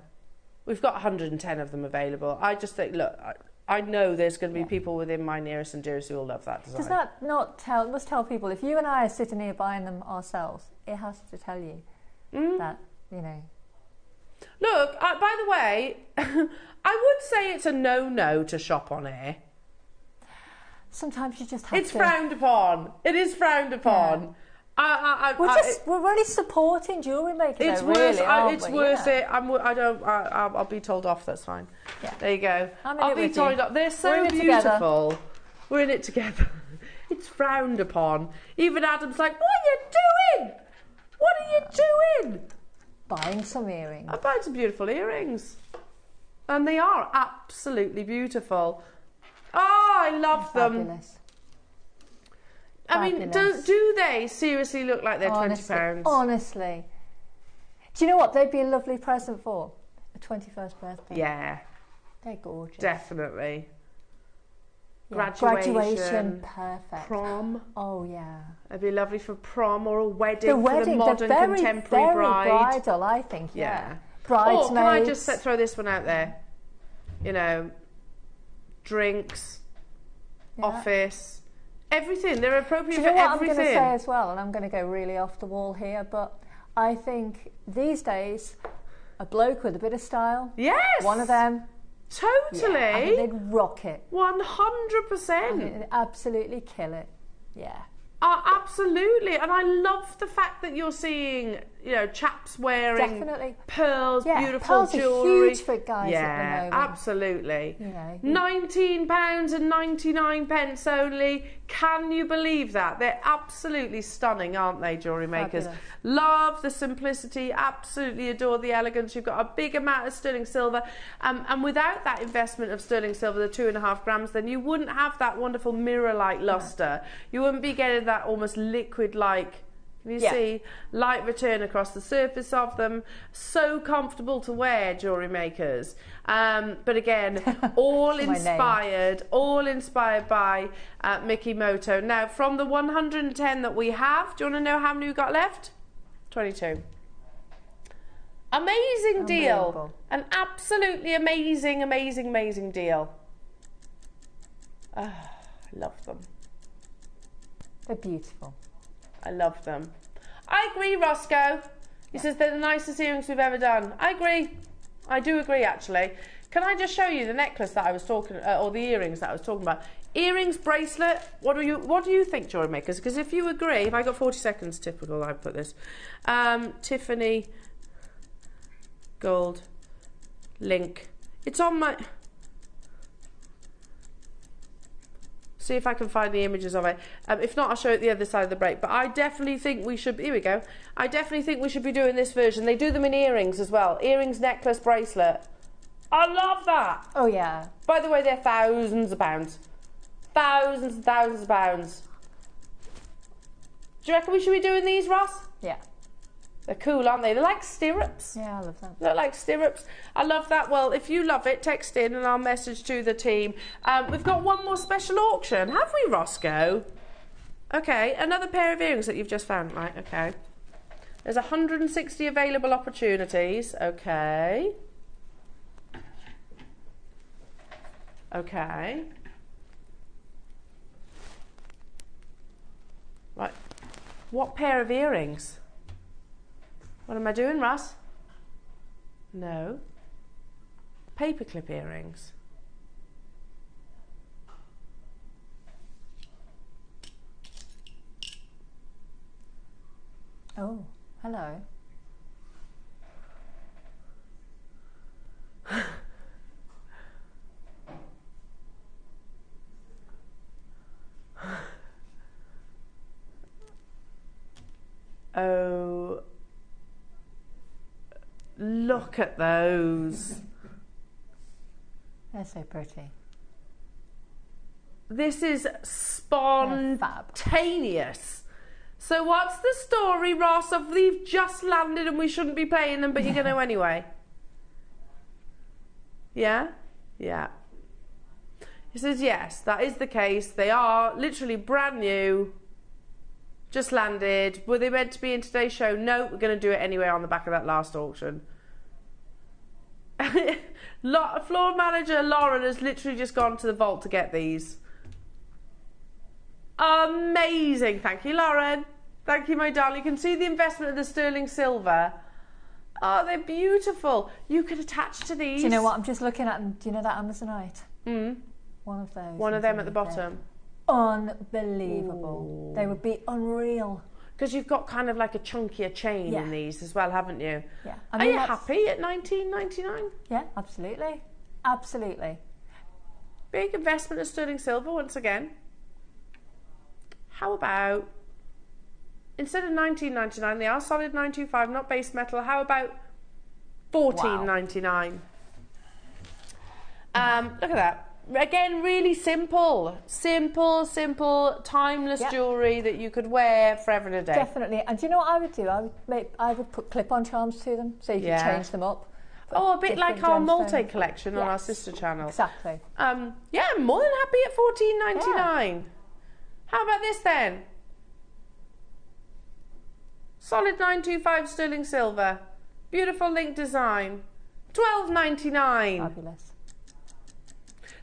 We've got 110 of them available. I just think, look, I know there's going to be people within my nearest and dearest who will love that design. Does that not tell, must tell people, if you and I are sitting here buying them ourselves, it has to tell you that, you know. Look, by the way, I would say it's a no-no to shop on air. Sometimes you just have It's frowned upon. It is frowned upon. Yeah. We're really supporting jewellery makers. It's worth it. I'll be told off. That's fine. Yeah. There you go. I'll be told off. They're so beautiful. We're in it together. It's frowned upon. Even Adam's like, "What are you doing? What are you doing?" Buying some earrings. I'm buying some beautiful earrings, and they are absolutely beautiful. Oh, I love them. Fabulous. I mean, do they seriously look like they're £20? Honestly. Do you know what they'd be a lovely present for? A 21st birthday. Yeah. They're gorgeous. Definitely. Yeah. Graduation, perfect. Prom. Oh, yeah. It'd be lovely for prom or a wedding for the modern contemporary bride. Very bridal, I think, yeah. Bridesmaids. Or can I just throw this one out there? You know, drinks, office... Everything. They're appropriate for everything. Do you know what I'm going to say as well? And I'm going to go really off the wall here, but I think these days, a bloke with a bit of style. Yes. One of them. Totally. Yeah, I think they'd rock it. 100%. They'd absolutely kill it. Yeah. Absolutely, and I love the fact that you're seeing, you know, chaps wearing pearls, beautiful pearls jewellery. Are huge for guys at the moment. Absolutely. You know, £19.99 only. Can you believe that? They're absolutely stunning, aren't they, jewellery makers? Fabulous. Love the simplicity, absolutely adore the elegance. You've got a big amount of sterling silver, and without that investment of sterling silver, the 2.5 grams, then you wouldn't have that wonderful mirror-like lustre. You wouldn't be getting that almost liquid-like, can you see, light return across the surface of them. So comfortable to wear, jewellery makers. But again, all inspired by Mickey Moto. Now, from the 110 that we have, do you want to know how many we got left? 22. Amazing deal. An absolutely amazing deal. I love them. They're beautiful. I love them. I agree, Roscoe. He says they're the nicest earrings we've ever done. I agree. I do agree, actually. Can I just show you the necklace that I was talking, or the earrings that I was talking about? Earrings, bracelet. What do you think, jewellery makers? Because if you agree, if I got 40 seconds, typical, I put this. Tiffany gold link. It's on my. See if I can find the images of it. If not, I'll show it the other side of the break. But I definitely think we should. Here we go. I definitely think we should be doing this version. They do them in earrings as well. Earrings, necklace, bracelet. I love that. Oh yeah. By the way, they're thousands of pounds. Thousands and thousands of pounds. Do you reckon we should be doing these, Ross? Yeah. They're cool, aren't they? They're like stirrups. Yeah, I love them. They're like stirrups. I love that. Well, if you love it, text in and I'll message to the team. We've got one more special auction. Have we, Roscoe? Okay, another pair of earrings that you've just found. Right, okay. There's 160 available opportunities. Okay. Okay. Right. What pair of earrings? What am I doing, Russ? No. Paperclip earrings. Oh, hello. Oh, look at those. They're so pretty. This is spontaneous. So what's the story, Ross, of they've just landed and we shouldn't be playing them, but you're going to anyway? Yeah? Yeah. He says, yes, that is the case. They are literally brand new. Just landed. Were they meant to be in today's show? No, we're going to do it anyway on the back of that last auction. Floor manager Lauren has literally just gone to the vault to get these. Amazing. Thank you, Lauren. Thank you, my darling. You can see the investment of the sterling silver. Oh, they're beautiful. You could attach to these. Do you know what? I'm just looking at them. Do you know that Amazonite? One of those. One of them at the bottom. Unbelievable. Ooh. They would be unreal. Because you've got kind of like a chunkier chain in these as well, haven't you? Yeah. Are you happy at $19.99? Yeah, absolutely. Absolutely. Big investment of sterling silver once again. How about, instead of $19.99, they are solid 925, not base metal. How about $14.99? Look at that. Again, really simple, timeless jewellery that you could wear forever and a day. Definitely. And do you know what I would do? I would put clip-on charms to them so you can change them up. Oh, a bit like our multi-collection on our sister channel. Exactly. Yeah, I'm more than happy at $14.99. Yeah. How about this then? Solid 925 sterling silver. Beautiful link design. $12.99. Fabulous.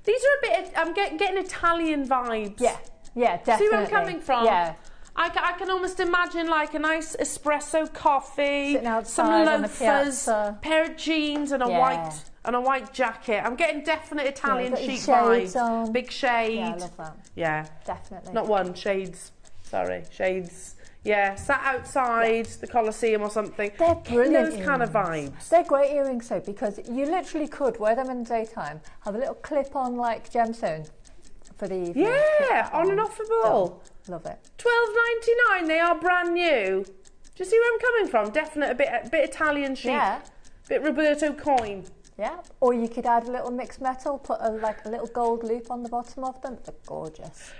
These are a bit, I'm getting Italian vibes. Yeah, yeah, definitely. See where I'm coming from? Yeah. I can almost imagine like a nice espresso coffee, sitting outside some loafers, pair of jeans and a white jacket. I'm getting definite Italian chic vibes. On. Big shade. Yeah, I love that. Yeah. Definitely. Not one, shades. Sorry, shades. Yeah, sat outside the Colosseum or something. They're brilliant. Those kind of vibes. They're great earrings, though, because you literally could wear them in the daytime, have a little clip-on like gemstone for the evening. Yeah, on and off the ball. Oh, love it. £12.99. They are brand new. Do you see where I'm coming from? Definite, a bit Italian chic. Yeah. Bit Roberto coin. Yeah. Or you could add a little mixed metal, put a little gold loop on the bottom of them. They're gorgeous.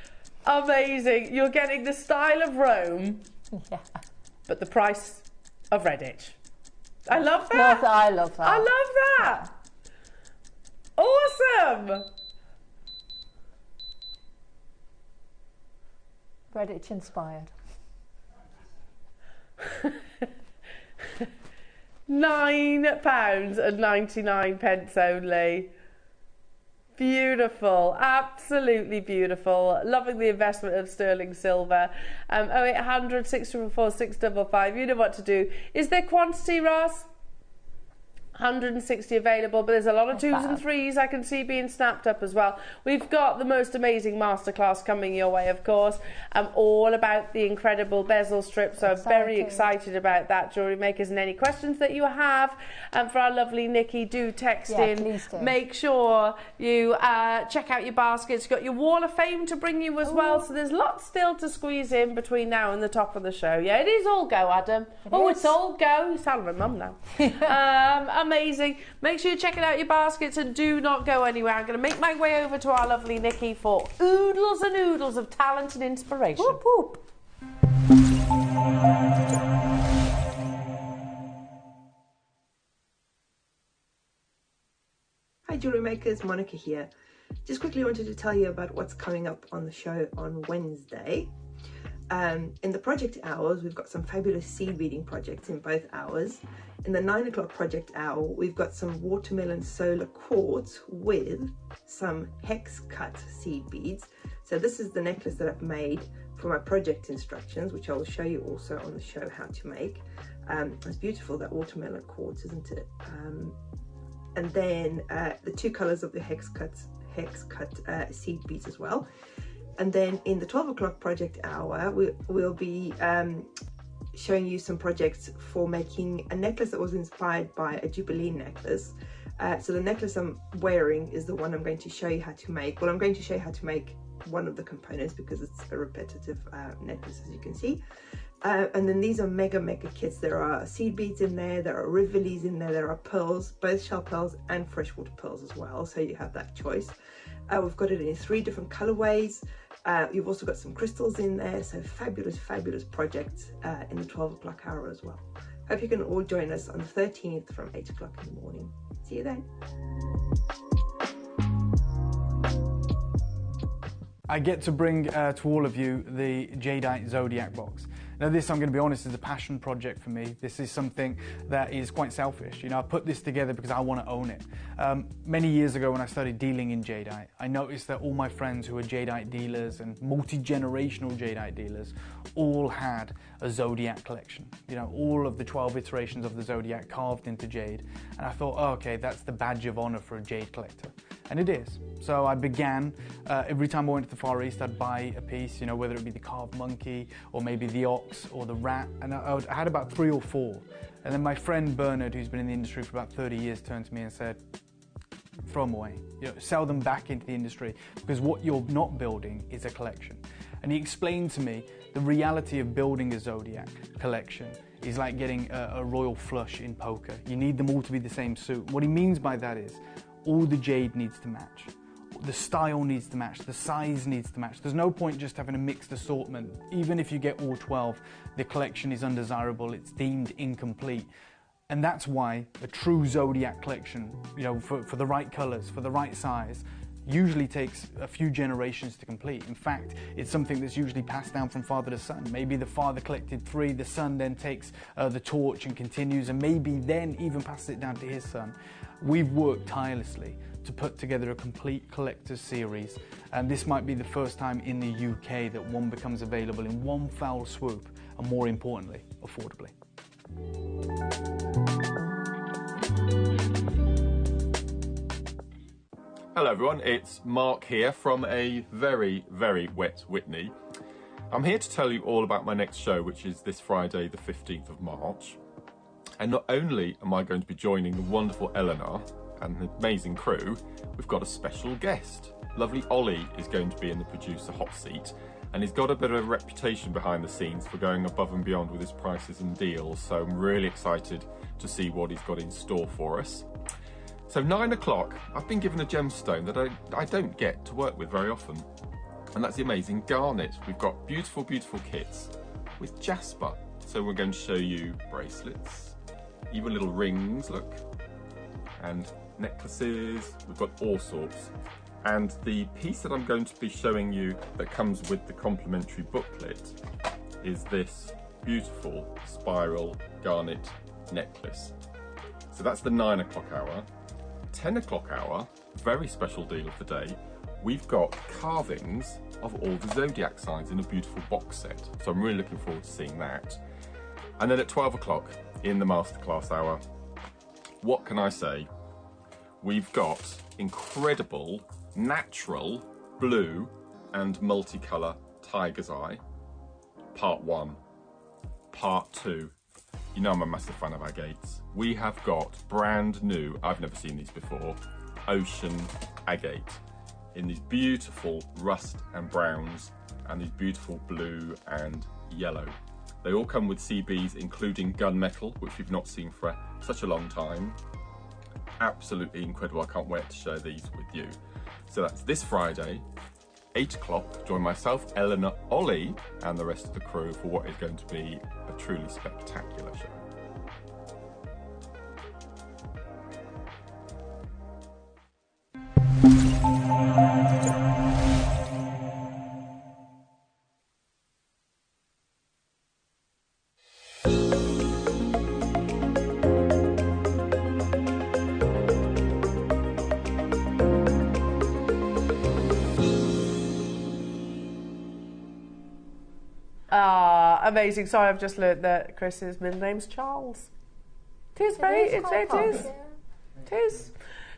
Amazing. You're getting the style of Rome. Yeah. But the price of Redditch. I love that. I love that. I love that. Awesome. Redditch inspired. £9.99 only. Beautiful, absolutely beautiful. Loving the investment of sterling silver. 0800 644 655. You know what to do. Is there quantity, Ross? 160 available, but there's a lot of 2s and 3s I can see being snapped up as well. We've got the most amazing masterclass coming your way, of course. All about the incredible bezel strip, so I'm very excited about that, jewellery makers. And any questions that you have for our lovely Nikki, do text in. Please do. Make sure you check out your baskets. You've got your Wall of Fame to bring you as well, so there's lots still to squeeze in between now and the top of the show. Yeah, it is all go, Adam. It's all go. You sound like my mum now. Amazing. Make sure you're checking out your baskets and do not go anywhere. I'm going to make my way over to our lovely Nikki for oodles and oodles of talent and inspiration. Whoop, whoop. Hi jewellery makers, Monica here. Just quickly wanted to tell you about what's coming up on the show on Wednesday. In the project hours, we've got some fabulous seed beading projects in both hours. In the 9 o'clock project hour, we've got some watermelon solar quartz with some hex cut seed beads. So this is the necklace that I've made for my project instructions, which I will show you also on the show how to make. It's beautiful, that watermelon quartz, isn't it? And then the 2 colors of the hex cut seed beads as well. And then in the 12 o'clock project hour, we'll be showing you some projects for making a necklace that was inspired by a Jubilee necklace. So the necklace I'm wearing is the one I'm going to show you how to make. Well, I'm going to show you how to make one of the components because it's a repetitive necklace, as you can see. And then these are mega kits. There are seed beads in there, there are rivolis in there, there are pearls, both shell pearls and freshwater pearls as well, so you have that choice. We've got it in 3 different colorways. You've also got some crystals in there, so fabulous projects in the 12 o'clock hour as well. Hope you can all join us on the 13th from 8 o'clock in the morning. See you then. I get to bring to all of you the Jadeite Zodiac box. Now this, I'm going to be honest, is a passion project for me. This is something that is quite selfish. You know, I put this together because I want to own it. Many years ago when I started dealing in Jadeite, I noticed that all my friends who were Jadeite dealers and multi-generational Jadeite dealers all had a Zodiac collection. You know, all of the 12 iterations of the Zodiac carved into jade. And I thought, oh, okay, that's the badge of honor for a jade collector. And it is. So I began, every time I went to the Far East, I'd buy a piece, you know, whether it be the carved monkey or maybe the ox or the rat. And I had about 3 or 4. And then my friend Bernard, who's been in the industry for about 30 years, turned to me and said, throw them away, you know, sell them back into the industry, because what you're not building is a collection. And he explained to me the reality of building a Zodiac collection is like getting a royal flush in poker. You need them all to be the same suit. What he means by that is all the jade needs to match. The style needs to match, the size needs to match. There's no point just having a mixed assortment. Even if you get all 12, the collection is undesirable, it's deemed incomplete. And that's why a true Zodiac collection, you know, for the right colors, for the right size, usually takes a few generations to complete. In fact, it's something that's usually passed down from father to son. Maybe the father collected 3, the son then takes the torch and continues, and maybe then even passes it down to his son. We've worked tirelessly to put together a complete collector's series, and this might be the first time in the UK that one becomes available in one foul swoop, and more importantly, affordably. Hello everyone, it's Mark here from a very wet Whitney. I'm here to tell you all about my next show, which is this Friday, the 15th of March. And not only am I going to be joining the wonderful Eleanor and the amazing crew, we've got a special guest. Lovely Ollie is going to be in the producer hot seat, and he's got a bit of a reputation behind the scenes for going above and beyond with his prices and deals, so I'm really excited to see what he's got in store for us. So 9 o'clock, I've been given a gemstone that I don't get to work with very often, and that's the amazing garnet. We've got beautiful, beautiful kits with jasper. So we're going to show you bracelets, even little rings, look, and necklaces. We've got all sorts. And the piece that I'm going to be showing you that comes with the complimentary booklet is this beautiful spiral garnet necklace. So that's the 9 o'clock hour. 10 o'clock hour, very special deal of the day. We've got carvings of all the zodiac signs in a beautiful box set. So I'm really looking forward to seeing that. And then at 12 o'clock in the masterclass hour, what can I say? We've got incredible natural blue and multicolour tiger's eye. Part 1. Part 2. You know I'm a massive fan of agates. We have got brand new, I've never seen these before, ocean agate in these beautiful rust and browns and these beautiful blue and yellow. They all come with CBs, including gunmetal, which we've not seen for such a long time. Absolutely incredible. I can't wait to share these with you. So that's this Friday, 8 o'clock. Join myself, Eleanor, Ollie, and the rest of the crew for what is going to be a truly spectacular show. Amazing. Sorry, I've just learnt that Chris's middle name's Charles. It is very. It is.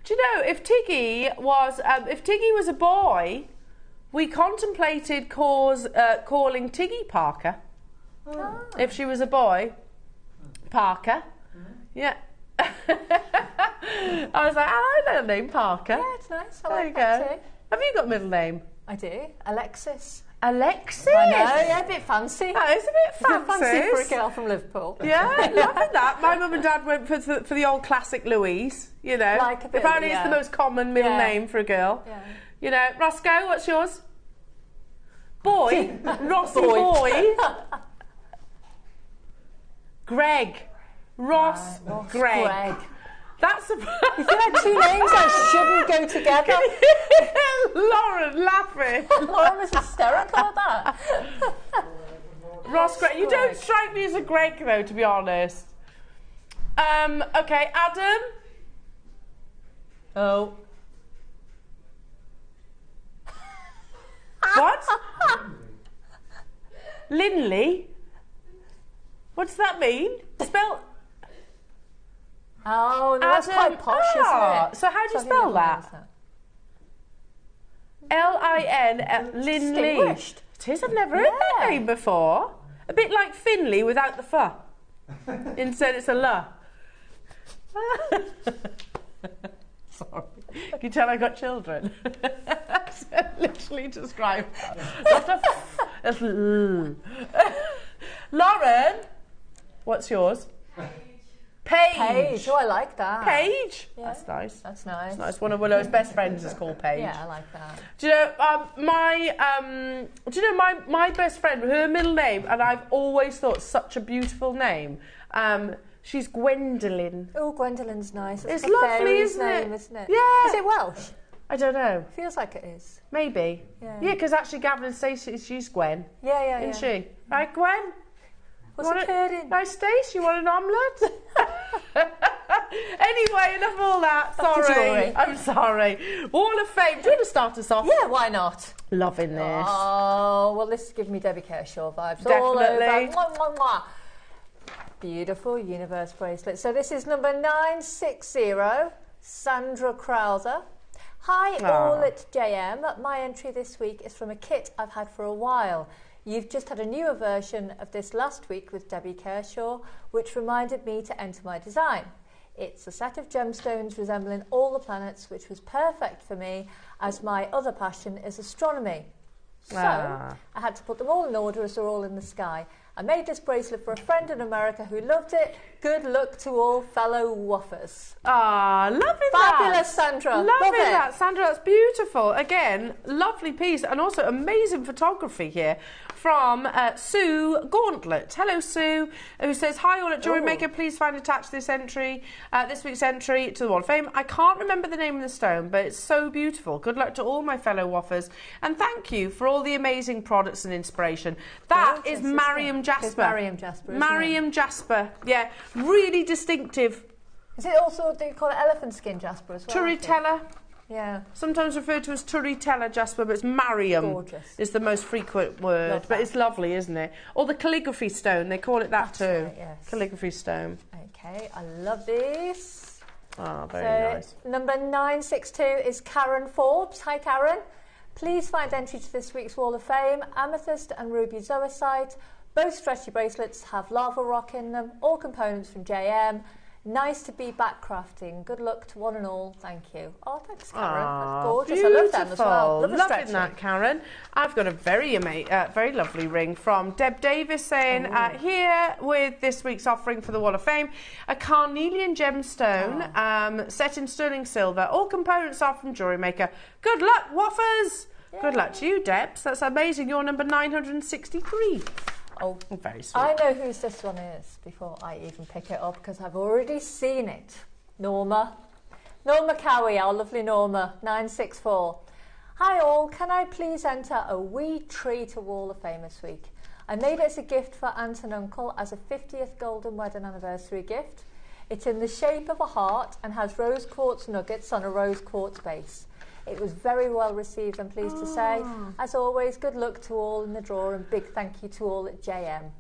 Do you know if Tiggy was a boy, we contemplated calling Tiggy Parker. Oh. If she was a boy, Parker. Yeah. I was like, I know the name Parker. Yeah, it's nice. I there like you that go. too. Have you got a middle name? I do. Alexis. Alexis? I know, yeah, a bit fancy. That is a bit fancy. For a girl from Liverpool. Yeah, loving that. My mum and dad went for the old classic Louise, you know. Like a bit, apparently it's the most common middle name for a girl. Yeah. You know, Roscoe, what's yours? Boy? Rossi Boy? Greg. Ross Greg. That's a... You feel like two names that shouldn't go together. Lauren laughing. Lauren was hysterical at that. Ross Greg. You don't strike me as a Greg though, to be honest. Okay, Adam. Oh. What? Linley? What does that mean? Spell... Oh, that's quite posh, isn't it? So how do you spell that? L-I-N, Linley. It is, I've never heard that name before. A bit like Finley without the F. Instead it's a L. Sorry. Can you tell I got children? Literally describe that. Lauren, what's yours? Paige. Oh, I like that. Paige. Yeah. That's nice. That's nice. That's nice. One of Willow's best friends is called Paige. Yeah, I like that. Do you know my best friend, her middle name, and I've always thought such a beautiful name. She's Gwendolyn. Oh, Gwendolyn's nice. It's lovely, isn't it? Yeah. Is it Welsh? I don't know. Feels like it is. Maybe. Yeah, because actually Gavin and Stacey, she's Gwen. Yeah. Isn't she? Right, Gwen? What's occurring? Nice, Stace, you want an omelette? Anyway, enough of all that. Sorry. I'm sorry. Wall of Fame. Do you want to start us off? Yeah, why not? Loving this. Oh, well, this is giving me Debbie Kershaw vibes. Definitely. All over. Mwah, mwah, mwah. Beautiful universe bracelet. So this is number 960, Sandra Krauser. Hi, all at JM. My entry this week is from a kit I've had for a while. You've just had a newer version of this last week with Debbie Kershaw, which reminded me to enter my design. It's a set of gemstones resembling all the planets, which was perfect for me as my other passion is astronomy. So I had to put them all in order as they're all in the sky. I made this bracelet for a friend in America who loved it. Good luck to all fellow woofers. Ah, loving Fabulous, that. Sandra. Loving Love it. that, Sandra. That's beautiful. Again, lovely piece and also amazing photography here from Sue Gauntlet. Hello, Sue, who says, hi all at JewelleryMaker. Please find attached this entry, this week's entry to the Wall of Fame. I can't remember the name of the stone, but it's so beautiful. Good luck to all my fellow woofers. And thank you for all the amazing products and inspiration. That is Mariam Jasper. It's Mariam Jasper, isn't Mariam Jasper. Yeah, really distinctive. Is it also, do you call it elephant skin jasper as well? Turritella. Yeah. Sometimes referred to as Turritella jasper, but it's Mariam. Gorgeous. Is the most frequent word. But it's lovely, isn't it? Or the calligraphy stone, they call it that too. Right, yes. Calligraphy stone. Okay, I love these. Ah, very nice. Number 962 is Karen Forbes. Hi, Karen. Please find entry to this week's Wall of Fame. Amethyst and ruby zoisite. Both stretchy bracelets have lava rock in them. All components from JM. Nice to be back crafting. Good luck to one and all. Thank you. Oh, thanks, Karen. That's gorgeous. Beautiful. I love them as well. Love Loving that, Karen. I've got a very lovely ring from Deb Davis saying, here with this week's offering for the Wall of Fame, a carnelian gemstone set in sterling silver. All components are from JewelleryMaker. Good luck, woofers. Yay. Good luck to you, Debs. That's amazing. You're number 963. Oh, very sweet. I know whose this one is before I even pick it up because I've already seen it. Norma Cowie, our lovely Norma, 964. Hi all, can I please enter a wee tree to Wall of Fame this week? I made it as a gift for aunt and uncle as a 50th golden wedding anniversary gift. It's in the shape of a heart and has rose quartz nuggets on a rose quartz base. It was very well received, I'm pleased to say. As always, good luck to all in the draw and big thank you to all at JM.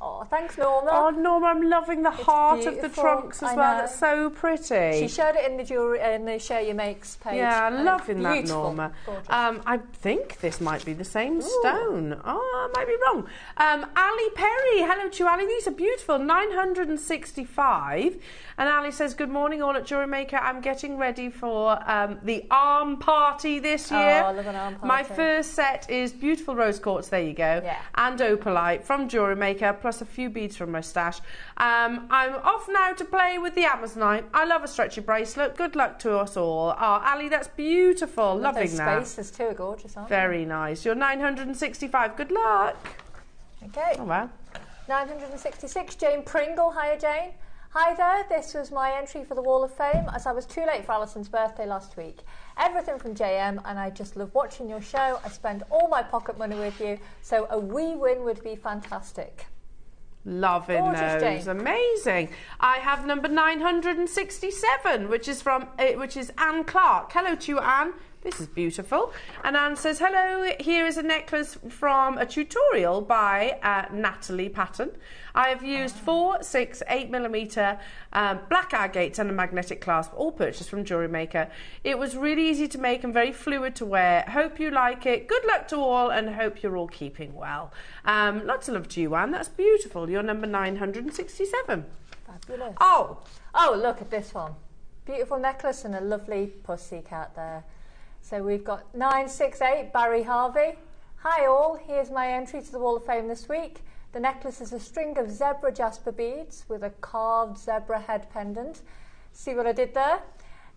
Oh, thanks, Norma. Oh, Norma, I'm loving the heart of the trunks as well. That's so pretty. She showed it in the jewellery in the Share Your Makes page. Yeah, loving that, beautiful. Norma. Gorgeous. I think this might be the same stone. Oh, I might be wrong. Ali Perry, hello to you, Ali. These are beautiful, 965. And Ali says, good morning all at JewelleryMaker. I'm getting ready for the arm party this year. Oh, I love an arm party. My first set is beautiful rose quartz, there you go, and opalite from JewelleryMaker, plus a few beads from my stash. I'm off now to play with the Amazonite. I love a stretchy bracelet. Good luck to us all. Oh, Ali, that's beautiful. Loving that. Those spaces too are gorgeous, aren't Very nice. You're 965. Good luck. Okay. Oh, wow. 966, Jane Pringle. Hiya, Jane. Hi there, this was my entry for the Wall of Fame as I was too late for Alison's birthday last week. Everything from JM and I just love watching your show. I spend all my pocket money with you, so a wee win would be fantastic. Loving Gorgeous, those. Jane. Amazing. I have number 967, which is Anne Clark. Hello to you, Anne. This is beautiful. And Anne says, hello, here is a necklace from a tutorial by Natalie Patton. I have used 4, 6, 8mm black agates and a magnetic clasp, all purchased from JewelleryMaker. It was really easy to make and very fluid to wear. Hope you like it. Good luck to all and hope you're all keeping well. Lots of love to you, Anne. That's beautiful. You're number 967. Fabulous. Oh, look at this one. Beautiful necklace and a lovely pussy cat there. So we've got 968, Barry Harvey. Hi all, here's my entry to the Wall of Fame this week. The necklace is a string of zebra jasper beads with a carved zebra head pendant. See what I did there?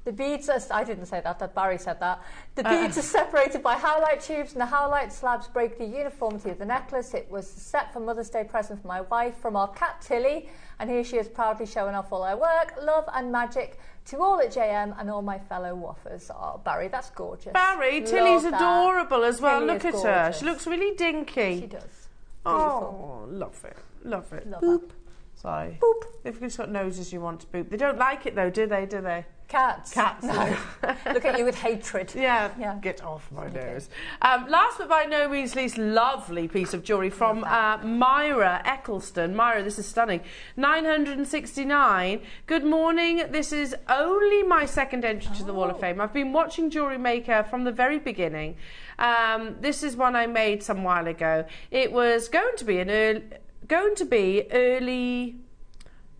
The beads are, I didn't say that Barry said that. The beads are separated by howlite tubes and the howlite slabs break the uniformity of the necklace. It was set for Mother's Day present for my wife from our cat Tilly, and here she is proudly showing off all her work. Love and magic to all at JM and all my fellow woofers. Oh, Barry, that's gorgeous. Barry, Love Tilly's that. adorable as well. Tilly Look is at her. gorgeous. She looks really dinky. She does. Oh, love it. Love it. Love Boop. her. Sorry. Boop. They've just got noses you want to boop. They don't like it though, do they? Cats. Cats. No. Look at you with hatred. Yeah. Get off my nose. Last but by no means least, lovely piece of jewellery from Myra Eccleston. Myra, this is stunning. 969. Good morning. This is only my second entry to the Wall of Fame. I've been watching Jewellery Maker from the very beginning. This is one I made some while ago. It was going to be early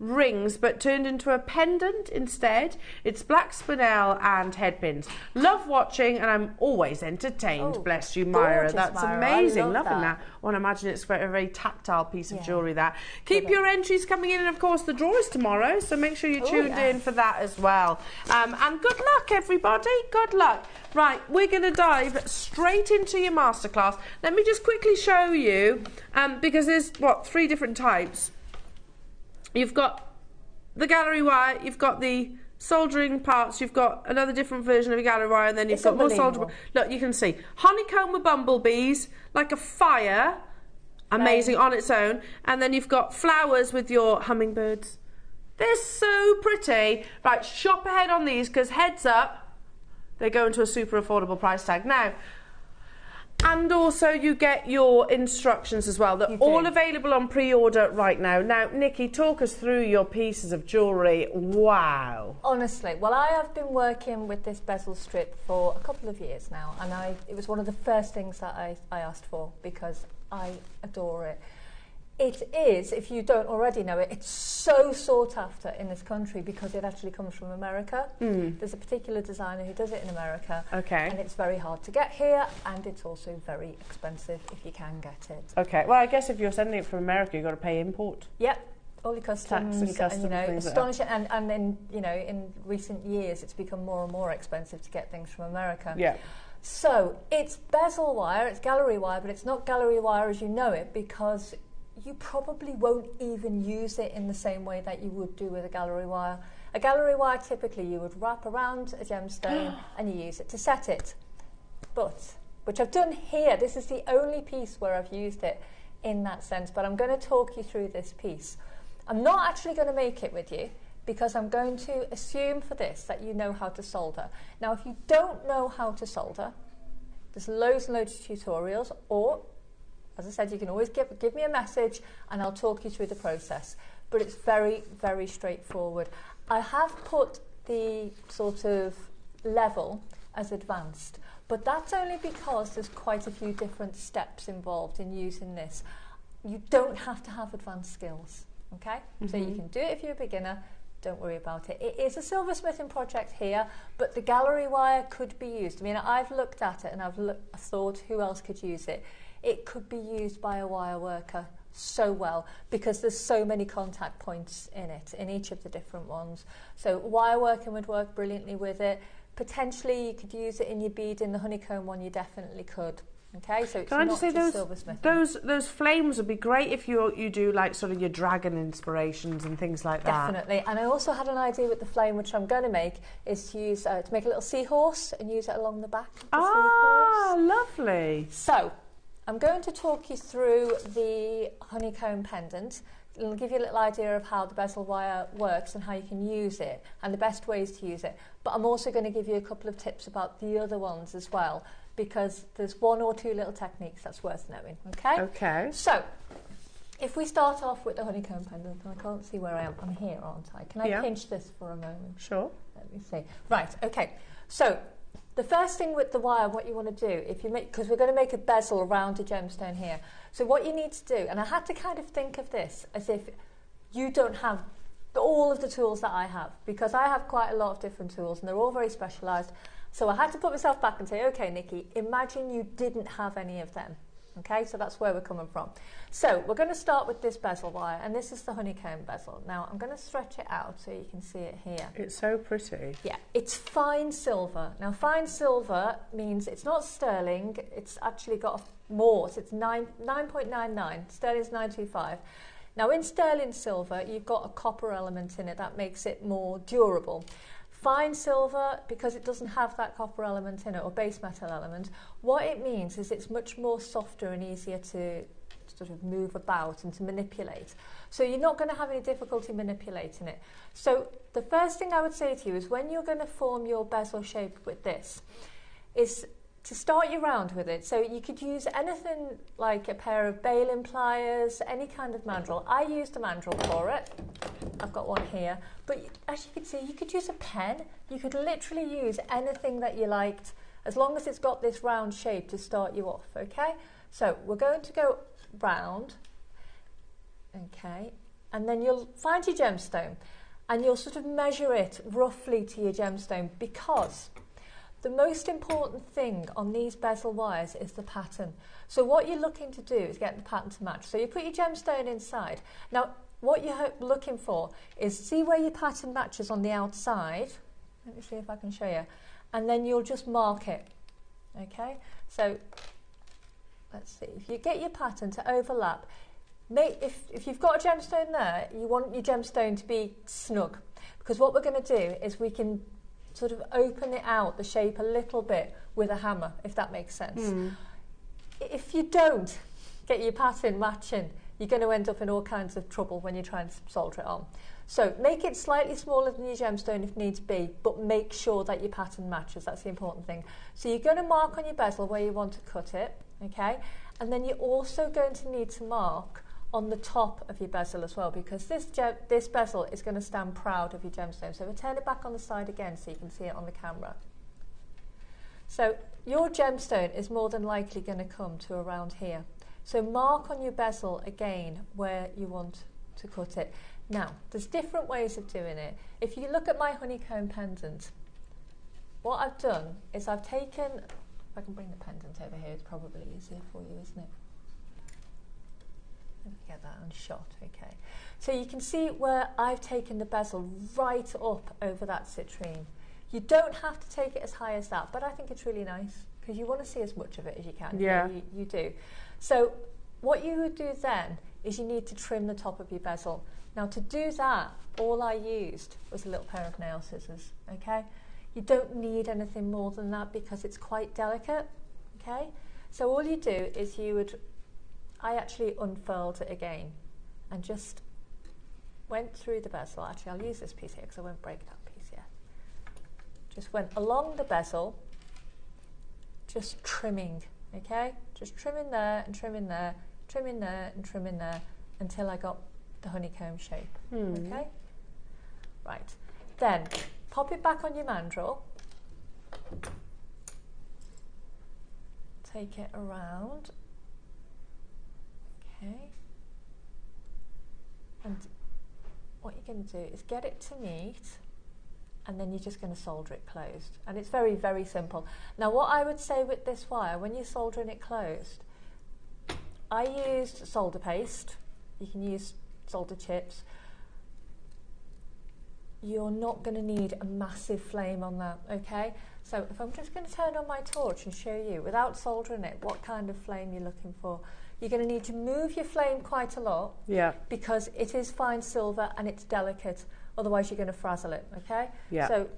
rings, but turned into a pendant instead. It's black spinel and headpins. Love watching, and I'm always entertained. Bless you, Myra. That's Myra. amazing. Loving that. that. Well, I imagine it's a very tactile piece of jewellery. That. Keep your entries coming in, and of course the draw is tomorrow, so make sure you're tuned in for that as well. And good luck, everybody. Good luck. Right, we're going to dive straight into your masterclass. Let me just quickly show you, because there's 3 different types. You've got the gallery wire, you've got the soldering parts, you've got another different version of a gallery wire, and then you've got more soldering. Look, you can see honeycomb with bumblebees, like a fire, amazing on its own, and then you've got flowers with your hummingbirds. They're so pretty. Right, shop ahead on these, because heads up, they're going to a super affordable price tag. Now, and also you get your instructions as well. They're all available on pre-order right now. Now, Nikki, talk us through your pieces of jewellery. Wow. Honestly, well, I have been working with this bezel strip for a couple of years now, and it was one of the first things that I asked for, because I adore it. It is, if you don't already know it, it's so sought after in this country because it actually comes from America. There's a particular designer who does it in America. Okay. And it's very hard to get here, and it's also very expensive if you can get it. Okay. Well, I guess if you're sending it from America, you've got to pay import. Yep. All your customs, Tax and customs, and astonishing. And then, in recent years, it's become more and more expensive to get things from America. Yeah. So it's bezel wire, it's gallery wire, but it's not gallery wire as you know it, because you probably won't even use it in the same way that you would do with a gallery wire. A gallery wire, typically you would wrap around a gemstone and you use it to set it. But, which I've done here, this is the only piece where I've used it in that sense, but I'm going to talk you through this piece. I'm not actually going to make it with you, because I'm going to assume for this that you know how to solder. Now, if you don't know how to solder, there's loads and loads of tutorials, or as I said, you can always give me a message and I'll talk you through the process. But it's very, very straightforward. I have put the sort of level as advanced, but that's only because there's quite a few different steps involved in using this. You don't have to have advanced skills, okay? So you can do it if you're a beginner. Don't worry about it. It is a silversmithing project here, but the gallery wire could be used. I mean, I've looked at it and I've thought who else could use it. It could be used by a wire worker so well, because there's so many contact points in it, in each of the different ones. So wire working would work brilliantly with it. Potentially you could use it in your bead. In the honeycomb one, you definitely could. Okay, so it's Can I not just say silversmithing. those flames would be great if you do like sort of your dragon inspirations and things like that. Definitely. And I also had an idea with the flame, which I'm going to make, is to use to make a little seahorse and use it along the back of the seahorse. Lovely. So I'm going to talk you through the honeycomb pendant. It'll give you a little idea of how the bezel wire works and how you can use it and the best ways to use it. But I'm also going to give you a couple of tips about the other ones as well, because there's 1 or 2 little techniques that's worth knowing. Okay? Okay. So if we start off with the honeycomb pendant, and I can't see where I am. I'm here, aren't I? Can I pinch this for a moment? Sure. Let me see. Right, okay. So the first thing with the wire, what you want to do, if you make, because we're going to make a bezel around a gemstone here. So what you need to do, and I had to kind of think of this as if you don't have all of the tools that I have, because I have quite a lot of different tools and they're all very specialised. So I had to put myself back and say, okay, Nikki, imagine you didn't have any of them. Okay, so that's where we're coming from. So we're going to start with this bezel wire, and this is the honeycomb bezel. Now I'm going to stretch it out so you can see it here. It's so pretty. Yeah, it's fine silver. Now fine silver means it's not sterling, it's actually got more, so it's 9.99, sterling's 925. Now in sterling silver, you've got a copper element in it that makes it more durable. Fine silver, because it doesn't have that copper element in it, or base metal element, what it means is it's much more softer and easier to sort of move about and to manipulate. So you're not going to have any difficulty manipulating it. So the first thing I would say to you is when you're going to form your bezel shape with this, is to start your round with it. So you could use anything like a pair of baling pliers, any kind of mandrel. I used a mandrel for it. I've got one here. But as you can see, you could use a pen. You could literally use anything that you liked, as long as it's got this round shape to start you off, okay? So we're going to go round, okay? And then you'll find your gemstone and you'll sort of measure it roughly to your gemstone, because the most important thing on these bezel wires is the pattern. So what you're looking to do is get the pattern to match. So you put your gemstone inside. Now, what you're looking for is see where your pattern matches on the outside. Let me see if I can show you. And then you'll just mark it. Okay? So let's see. If you get your pattern to overlap, if you've got a gemstone there, you want your gemstone to be snug. Because what we're going to do is we can sort of open it out, the shape a little bit with a hammer, if that makes sense. If you don't get your pattern matching, you're going to end up in all kinds of trouble when you try and solder it on. So make it slightly smaller than your gemstone if needs be, but make sure that your pattern matches. That's the important thing. So you're going to mark on your bezel where you want to cut it, okay? And then you're also going to need to mark on the top of your bezel as well, because this bezel is going to stand proud of your gemstone. So we'll turn it back on the side again so you can see it on the camera. So your gemstone is more than likely going to come to around here. So mark on your bezel again where you want to cut it. Now, there's different ways of doing it. If you look at my honeycomb pendant, what I've done is I've taken, if I can bring the pendant over here, it's probably easier for you, isn't it? Let me get that on shot, okay. So you can see where I've taken the bezel right up over that citrine. You don't have to take it as high as that, but I think it's really nice because you want to see as much of it as you can. Yeah. You do. So what you would do then is you need to trim the top of your bezel. Now to do that, all I used was a little pair of nail scissors, okay? You don't need anything more than that because it's quite delicate, okay? So all you do is I actually unfurled it again and just went through the bezel. Actually, I'll use this piece here because I won't break that piece yet. Just went along the bezel, just trimming, okay? Just trimming there and trimming there, trimming there and trimming there until I got the honeycomb shape, okay? Right, then pop it back on your mandrel. Take it around. Okay, and what you're going to do is get it to meet, and then you're just going to solder it closed. And it's very, very simple. Now what I would say with this wire, when you're soldering it closed, I used solder paste. You can use solder chips. You're not going to need a massive flame on that, okay? So if I'm just going to turn on my torch and show you, without soldering it, what kind of flame you're looking for. You're going to need to move your flame quite a lot, because it is fine silver and it's delicate, otherwise you're going to frazzle it, okay? Yeah. So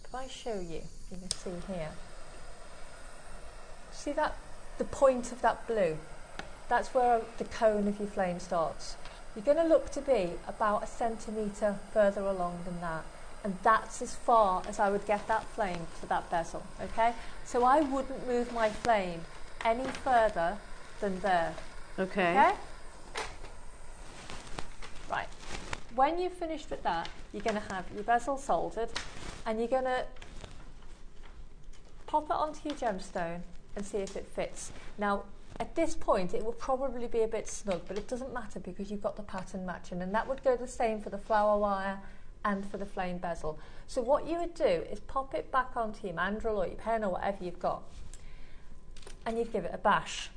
if I show you, you can see here, see that, the point of that blue? That's where the cone of your flame starts. You're going to look to be about 1 centimetre further along than that, and that's as far as I would get that flame to that bezel, okay? So I wouldn't move my flame any further than there. Okay. Right. When you've finished with that, you're going to have your bezel soldered, and you're going to pop it onto your gemstone and see if it fits. Now, at this point, it will probably be a bit snug, but it doesn't matter because you've got the pattern matching, and that would go the same for the flower wire and for the flame bezel. So what you would do is pop it back onto your mandrel or your pen or whatever you've got, and you'd give it a bash.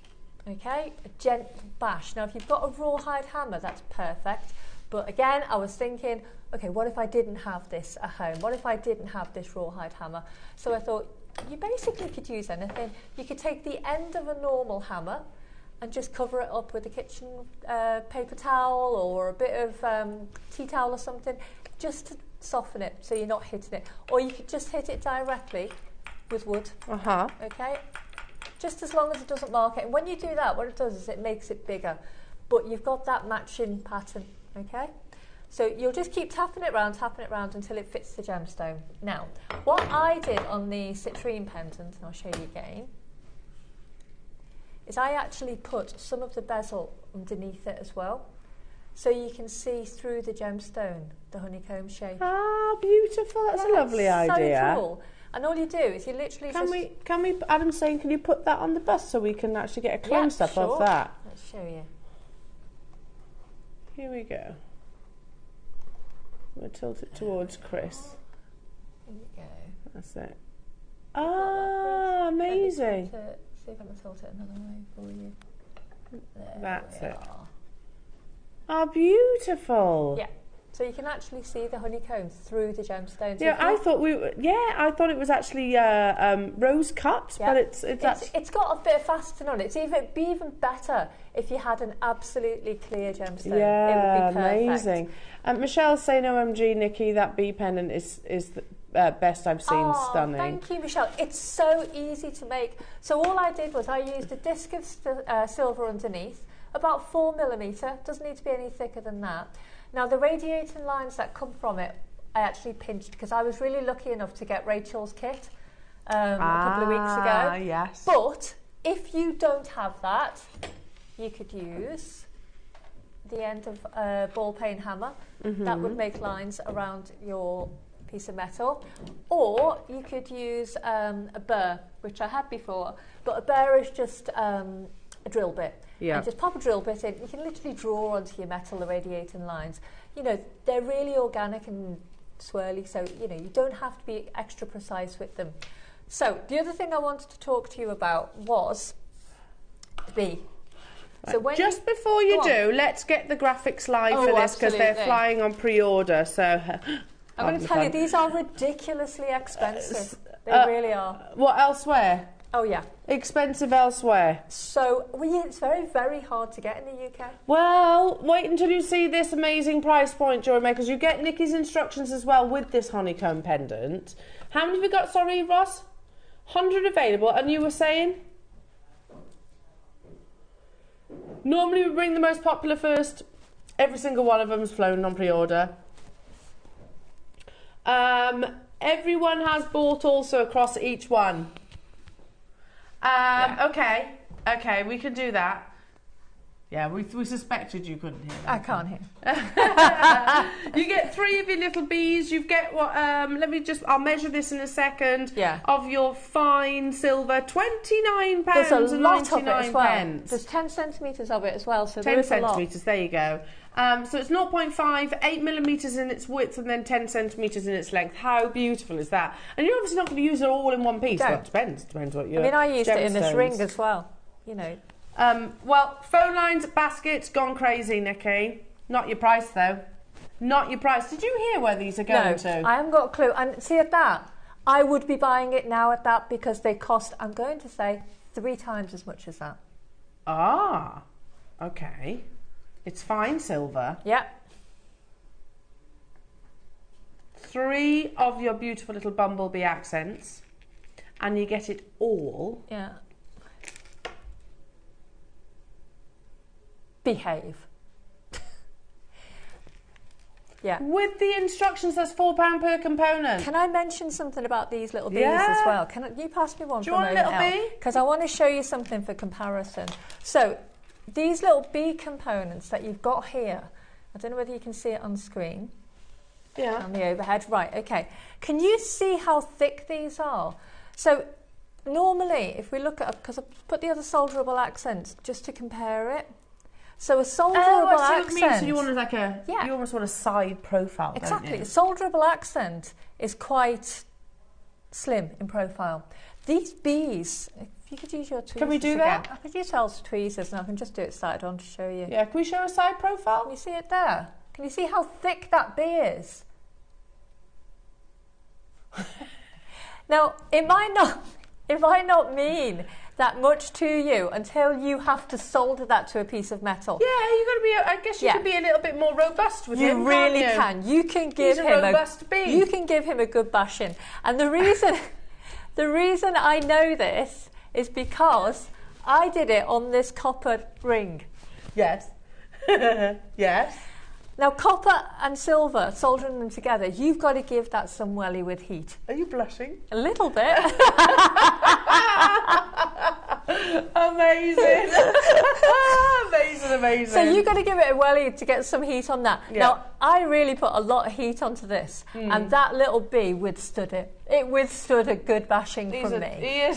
Okay, a gentle bash. Now if you've got a rawhide hammer, that's perfect, but again I was thinking, okay, what if I didn't have this at home? What if I didn't have this rawhide hammer? So I thought you basically could use anything. You could take the end of a normal hammer and just cover it up with a kitchen paper towel or a bit of tea towel or something, just to soften it so you're not hitting it. Or you could just hit it directly with wood, okay? Just as long as it doesn't mark it. And when you do that, what it does is it makes it bigger, but you've got that matching pattern, okay? So you'll just keep tapping it round until it fits the gemstone. Now, what I did on the citrine pendant, and I'll show you again, is I actually put some of the bezel underneath it as well. So you can see through the gemstone, the honeycomb shape. Ah, beautiful. That's a lovely idea. So cool. And all you do is you literally Can we, Adam's saying, can you put that on the bust so we can actually get a close-up of that? Let's show you. Here we go. We'll tilt it towards Chris. Here we go. That's it. Ah, amazing. See if I can tilt it another way for you. That's it. Ah, beautiful. Yeah. So you can actually see the honeycomb through the gemstones. Yeah, I thought it was actually rose cut, but it's got a bit of faceting on it. It'd be even better if you had an absolutely clear gemstone. Yeah, it would be perfect. amazing. Michelle's saying, "OMG, Nikki, that bee pendant is the best I've seen. Stunning." Thank you, Michelle. It's so easy to make. So all I did was I used a disc of silver underneath, about 4mm. Doesn't need to be any thicker than that. Now, the radiating lines that come from it, I actually pinched because I was really lucky enough to get Rachel's kit a couple of weeks ago. Yes. But if you don't have that, you could use the end of a ball peen hammer. That would make lines around your piece of metal. Or you could use a burr, which I had before. But a burr is just a drill bit. Yeah. And just pop a drill bit in. You can literally draw onto your metal the radiating lines. You know, they're really organic and swirly, so, you know, you don't have to be extra precise with them. So, the other thing I wanted to talk to you about was the bee. So when just before you do, let's get the graphics live for this because they're flying on pre-order. So I'm going to tell you, these are ridiculously expensive. They really are. What, elsewhere? Oh, yeah. Expensive elsewhere. So, it's very, very hard to get in the UK. Well, wait until you see this amazing price point, JewelleryMakers. You get Nikki's instructions as well with this honeycomb pendant. How many have we got, sorry, Ross? 100 available, and you were saying? Normally we bring the most popular first. Every single one of them is flown on pre-order. Everyone has bought also across each one. Okay, we can do that. Yeah, we suspected you couldn't hear that. I can't hear. You get 3 of your little bees. You get what? I'll measure this in a second. Yeah. Of your fine silver, £29 There's a and lot 99 of it as well. pence. There's 10 centimetres of it as well, so 10 there is a lot. centimetres, there you go. So it's 0.5, 8mm in its width and then 10 centimetres in its length. How beautiful is that? And you're obviously not going to use it all in one piece. Well, it depends what you're... I used it in this ring as well, you know. Well, phone lines, baskets, gone crazy, Nikki. Not your price, though. Not your price. Did you hear where these are going to? I haven't got a clue. And see, at that, I would be buying it now at that because they cost, I'm going to say, 3 times as much as that. Ah, okay. It's fine silver. Yep. 3 of your beautiful little bumblebee accents, and you get it all. Yeah. Behave. Yeah. With the instructions, there's £4 per component. Can I mention something about these little bees as well? Can you pass me one for a moment? Do you want a little bee? Because I want to show you something for comparison. So, these little bee components that you've got here, I don't know whether you can see it on screen. Yeah. On the overhead. Right, okay. Can you see how thick these are? So, normally, if we look at, because I've put the other solderable accents just to compare it. So a solderable accent. So you want like you almost want a side profile. Exactly. Don't you? A solderable accent is quite slim in profile. These bees, if you could use your tweezers. Can we do again. that? I could use Elle's tweezers and I can just do it side on to show you. Yeah, can we show a side profile? Can you see it there? Can you see how thick that bee is? Now, it might not mean that much to you until you have to solder that to a piece of metal. Yeah, I guess you could be a little bit more robust with him. You really can. You can give him a robust bee. You can give him a good bashing. And the reason I know this is because I did it on this copper ring. Yes. Yes. Now, copper and silver, soldering them together, you've got to give that some welly with heat. Are you blushing? A little bit. Amazing. Amazing, amazing. So you've got to give it a welly to get some heat on that. Yeah. Now, I really put a lot of heat onto this, and that little bee withstood it. It withstood a good bashing from me.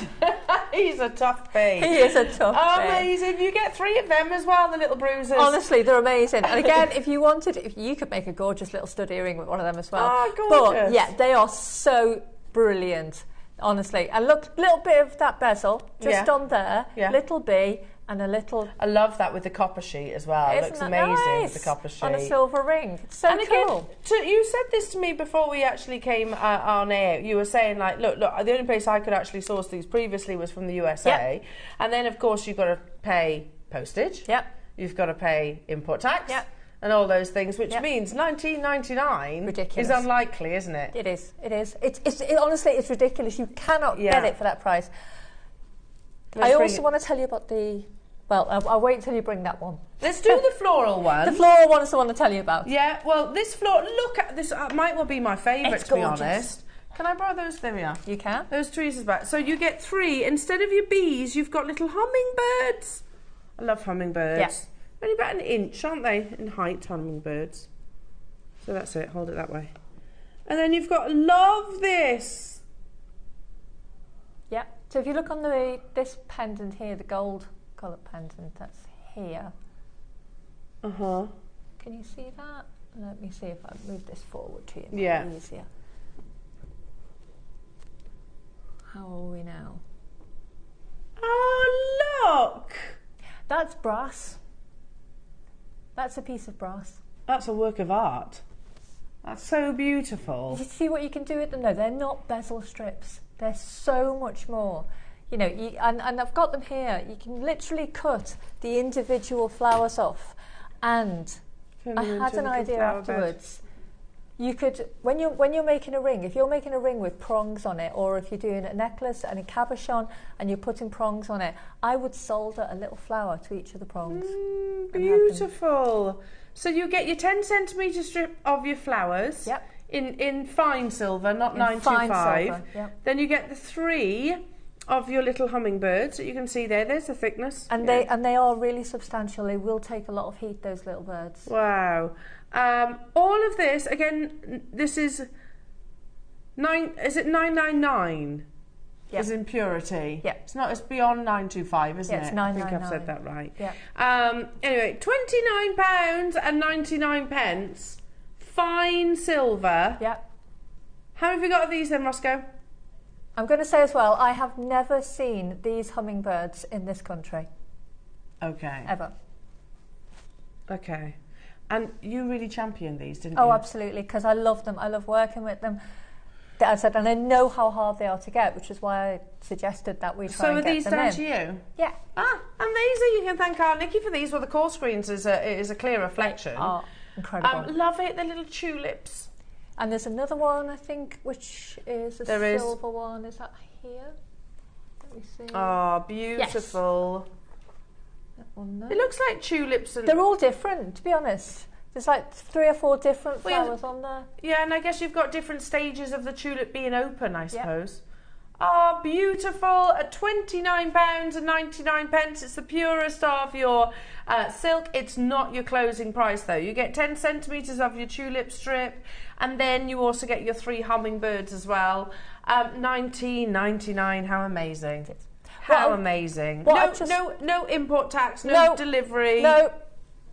He's a tough bee. He is a tough bee. Amazing. You get 3 of them as well, the little bruisers. Honestly, they're amazing. And again, if you wanted, if you could make a gorgeous little stud earring with one of them as well. Oh, gorgeous. But yeah, they are so brilliant, honestly. And look, little bit of that bezel just on there, little bee, and a little. I love that with the copper sheet as well. It looks amazing with the copper sheet on a silver ring. It's so cool. Again, you said this to me before we actually came on air. You were saying like, look, the only place I could actually source these previously was from the USA, and then of course you've got to pay postage. Yep. You've got to pay import tax. Yep. And all those things, which means $19.99 is unlikely, isn't it? It is. It is. Honestly, it's ridiculous. You cannot get it for that price. I also want to tell you about the. Well, I'll wait till you bring that one. Let's do the floral one. The floral one is the one to tell you about. Yeah. Well, this floral. Look at this. Might well be my favourite, to be honest. Can I borrow those? There we are. You can. Those tweezers back. So you get 3 instead of your bees. You've got little hummingbirds. I love hummingbirds. Yes. Only about an inch, aren't they, in height, hummingbirds? So that's it, hold it that way. And then you've got, love this. Yeah, so if you look on this pendant here, the gold coloured pendant, that's here. Uh-huh. Can you see that? Let me see if I move this forward to you. Yeah. Easier. How are we now? Oh, look! That's brass. That's a piece of brass. That's a work of art. That's so beautiful. You see what you can do with them? No, they're not bezel strips. They're so much more. You know, and I've got them here. You can literally cut the individual flowers off. And I had an idea afterwards. You could, when you're making a ring, if you're making a ring with prongs on it, or if you're doing a necklace and a cabochon and you're putting prongs on it, I would solder a little flower to each of the prongs. Beautiful. So you get your 10 centimetre strip of your flowers in fine silver, not 925. Yep. Then you get the 3 of your little hummingbirds that you can see there. There's the thickness. And they are really substantial. They will take a lot of heat, those little birds. Wow. All of this, again, this is 999? Yep. Is in purity. Yeah. It's beyond 925, isn't it? It's 999. I think I've said that right. Yeah. Anyway, £29.99. Fine silver. Yeah. How many have you got of these then, Roscoe? I'm going to say as well, I have never seen these hummingbirds in this country. Okay. Ever. Okay. And you really championed these, didn't you? Oh, absolutely, because I love them. I love working with them. I said, and I know how hard they are to get, which is why I suggested that we try and get them in. So are these down to you? Yeah. Ah, and these are, you can thank our Nikki for these. Well, the core screens is a clear reflection. Oh, incredible. Love it, the little tulips. And there's another one, I think, which is a silver one. Is that here? Let me see. Oh, beautiful. Yes. That one there. It looks like tulips. And they're all different, to be honest. There's like 3 or 4 different flowers on there. Yeah, and I guess you've got different stages of the tulip being open, I suppose. Oh, beautiful. At £29.99. It's the purest of your silk. It's not your closing price, though. You get 10 centimetres of your tulip strip, and then you also get your 3 hummingbirds as well. £19.99. How amazing. How amazing. No import tax, no delivery. No.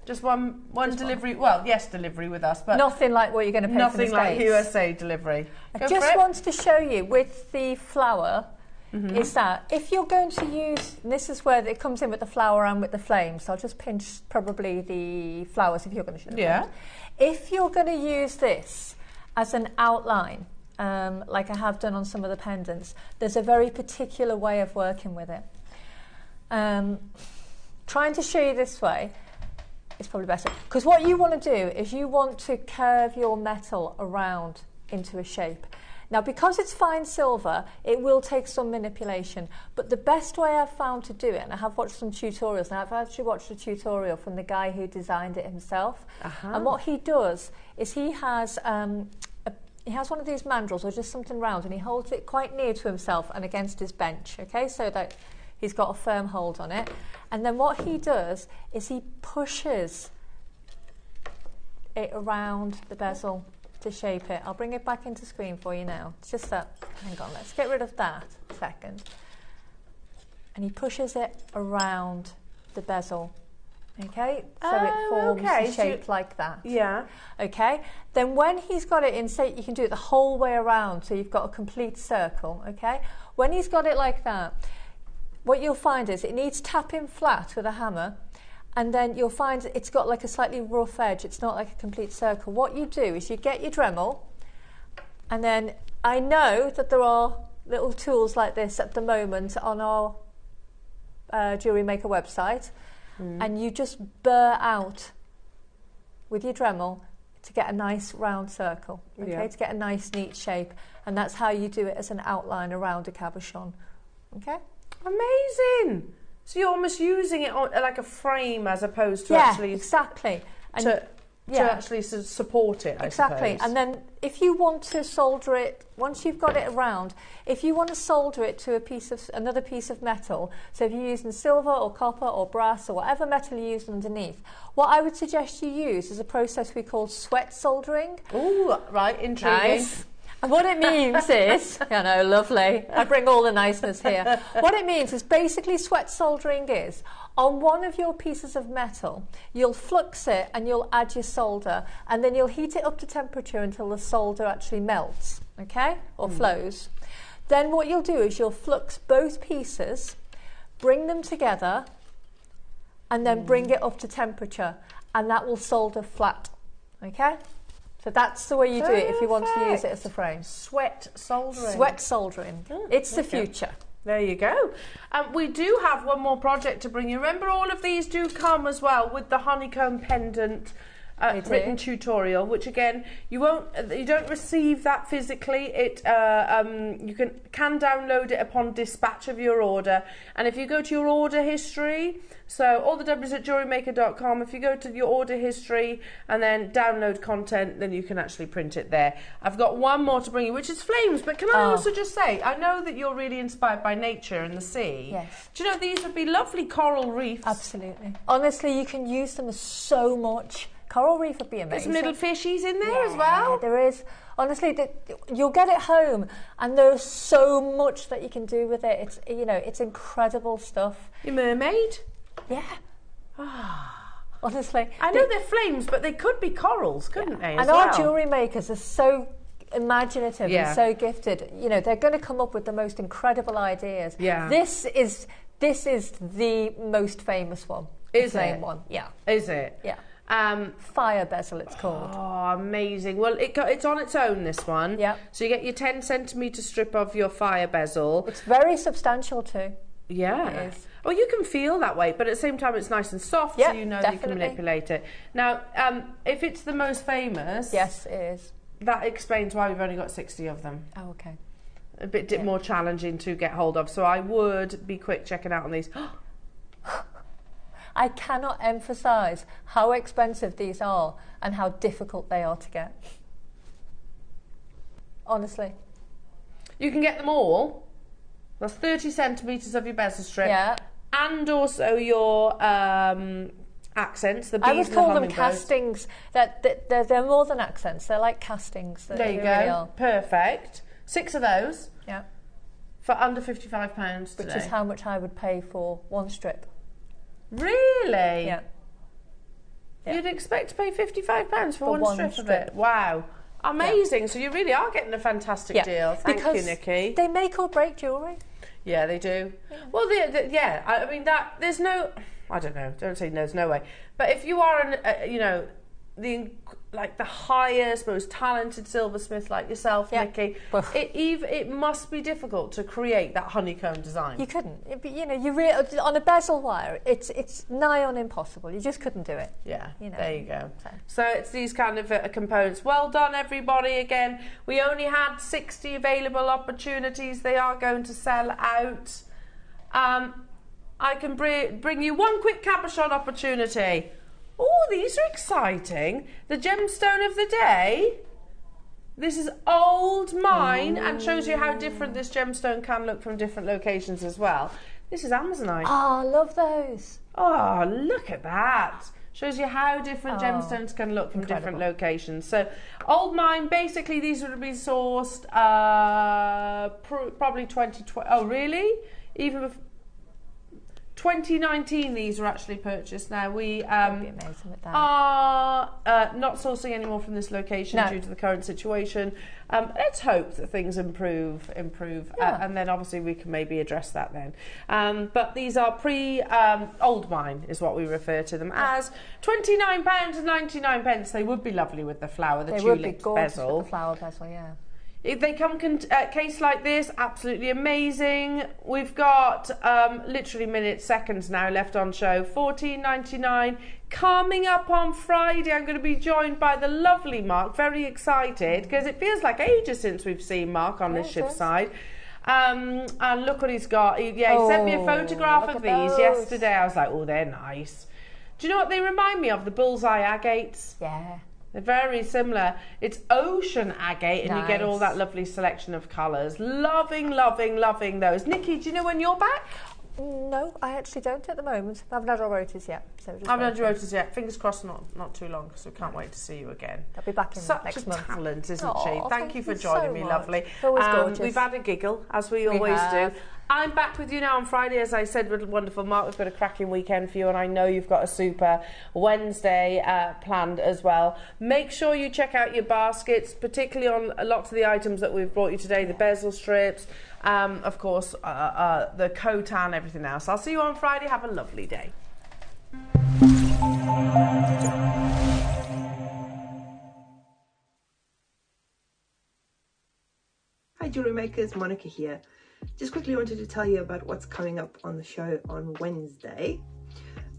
Just one delivery. Well, yes, delivery with us, but nothing like what you're going to pay for the States. Nothing like USA delivery. I just wanted to show you with the flower is that if you're going to use, and this is where it comes in with the flower and with the flames, so I'll just pinch probably the flowers if you're going to show the flames. If you're going to use this as an outline, like I have done on some of the pendants, there's a very particular way of working with it. Trying to show you this way, it's probably better. Because what you want to do is you want to curve your metal around into a shape. Now, because it's fine silver, it will take some manipulation. But the best way I've found to do it, and I have watched some tutorials, now I've actually watched a tutorial from the guy who designed it himself. And what he does is he has one of these mandrels or just something round, and he holds it quite near to himself and against his bench, okay, so that he's got a firm hold on it. And then what he does is he pushes it around the bezel to shape it. I'll bring it back into screen for you now. It's just that, hang on, let's get rid of that a second. And he pushes it around the bezel, okay? So it forms a shape like that. Yeah. Okay? Then when he's got it in, say, you can do it the whole way around, so you've got a complete circle, okay? When he's got it like that, what you'll find is it needs tapping flat with a hammer, and then you'll find it's got like a slightly rough edge. It's not like a complete circle. What you do is you get your Dremel, and then I know that there are little tools like this at the moment on our JewelleryMaker website, and you just burr out with your Dremel to get a nice round circle, okay, to get a nice neat shape, and that's how you do it as an outline around a cabochon, okay? Amazing! So you're almost using it on, like a frame as opposed to actually... exactly. And to actually support it, I suppose. And then if you want to solder it, once you've got it around, if you want to solder it to another piece of metal, so if you're using silver or copper or brass or whatever metal you're using underneath, what I would suggest you use is a process we call sweat soldering. Ooh, right, intriguing. Nice. And what it means is, I know, lovely, I bring all the niceness here. What it means is basically sweat soldering is, on one of your pieces of metal, you'll flux it and you'll add your solder, and then you'll heat it up to temperature until the solder actually melts, okay, or flows. Then what you'll do is you'll flux both pieces, bring them together, and then bring it up to temperature, and that will solder flat, okay? So that's the way you do it if you want to use it as a frame. Sweat soldering. Sweat soldering. It's the future. There you go. We do have one more project to bring you. Remember, all of these do come as well with the honeycomb pendant written tutorial, which again you don't receive that physically. You can download it upon dispatch of your order, and if you go to your order history, so all the W's at JewelleryMaker.com, if you go to your order history and then download content, then you can actually print it there. I've got one more to bring you, which is flames, but can I also just say, I know that you're really inspired by nature and the sea. Yes. Do you know these would be lovely coral reefs? Absolutely. Honestly, you can use them so much. Coral reef would be amazing. There's some little fishies in there as well. There is. Honestly, you'll get it home, and there's so much that you can do with it. It's incredible stuff. Your mermaid? Yeah. Honestly, I know they're flames, but they could be corals, couldn't they? And our jewellery makers are so imaginative and so gifted. They're going to come up with the most incredible ideas. Yeah. This is the most famous one. Is the it? same one. Yeah. Is it? Yeah. Fire bezel, it's called. Oh, amazing. Well, it's on its own, this one. Yeah. So you get your 10cm strip of your fire bezel. It's very substantial too. Yeah. It is. Well, you can feel that way, but at the same time it's nice and soft, so you know that you can manipulate it. Now, if it's the most famous... Yes, it is. That explains why we've only got 60 of them. Oh, okay. A bit more challenging to get hold of, so I would be quick checking out on these. I cannot emphasise how expensive these are and how difficult they are to get. Honestly. You can get them all. That's 30 centimetres of your bezel strip. Yeah. And also your accents, the beads. I would call them castings. They're more than accents. They're like castings. There you go. Perfect. 6 of those. Yeah. For under £55 today. Which is how much I would pay for one strip. Really? Yeah. You'd expect to pay £55 for one strip of it? Wow. Amazing. Yeah. So you really are getting a fantastic deal. Thank you, Nikki. They make or break jewellery. Yeah, they do. Yeah. Well, I mean, there's no... I don't know. Don't say there's no way. But if you are, the like the highest, most talented silversmith like yourself, Nikki, it must be difficult to create that honeycomb design. You couldn't. You know, on a bezel wire, it's nigh on impossible. You just couldn't do it. Yeah, you know. There you go. So it's these kind of components. Well done, everybody. Again, we only had 60 available opportunities. They are going to sell out. I can bring you one quick cabochon opportunity. Oh, these are exciting. The gemstone of the day. This is old mine and shows you how different this gemstone can look from different locations as well. This is Amazonite. Oh, I love those. Oh, look at that. Shows you how different gemstones can look from different locations. So, old mine, basically these would have been sourced probably 2020. Oh, really? Even before 2019 these were actually purchased. Now we are not sourcing anymore from this location due to the current situation. Let's hope that things improve, and then obviously we can maybe address that then. But these are old mine is what we refer to them as. £29.99. They would be lovely with the flower, the tulip bezel. With the flower bezel, yeah. If they come case like this, absolutely amazing. We've got literally seconds now left on show. $14.99. Coming up on Friday, I'm going to be joined by the lovely Mark. Very excited because it feels like ages since we've seen Mark on this shift side. And look what he's got. He sent me a photograph of these yesterday. I was like, oh, they're nice. Do you know what they remind me of? The bullseye agates. Yeah. They're very similar. It's ocean agate and you get all that lovely selection of colours. Loving, loving, loving those. Nikki, do you know when you're back? No, I actually don't at the moment. I haven't had our rotors yet. So I haven't had your rotors yet. Fingers crossed not too long because we can't wait to see you again. I'll be back in next month. Such a talent, isn't she? Thank you for joining me, lovely. It's always gorgeous. We've had a giggle, as we always do. I'm back with you now on Friday, as I said, with wonderful Mark. We've got a cracking weekend for you, and I know you've got a super Wednesday planned as well. Make sure you check out your baskets, particularly on lots of the items that we've brought you today, the bezel strips, of course, the coat-an, everything else. I'll see you on Friday. Have a lovely day. Hi jewellery makers, Monica here. Just quickly wanted to tell you about what's coming up on the show on Wednesday.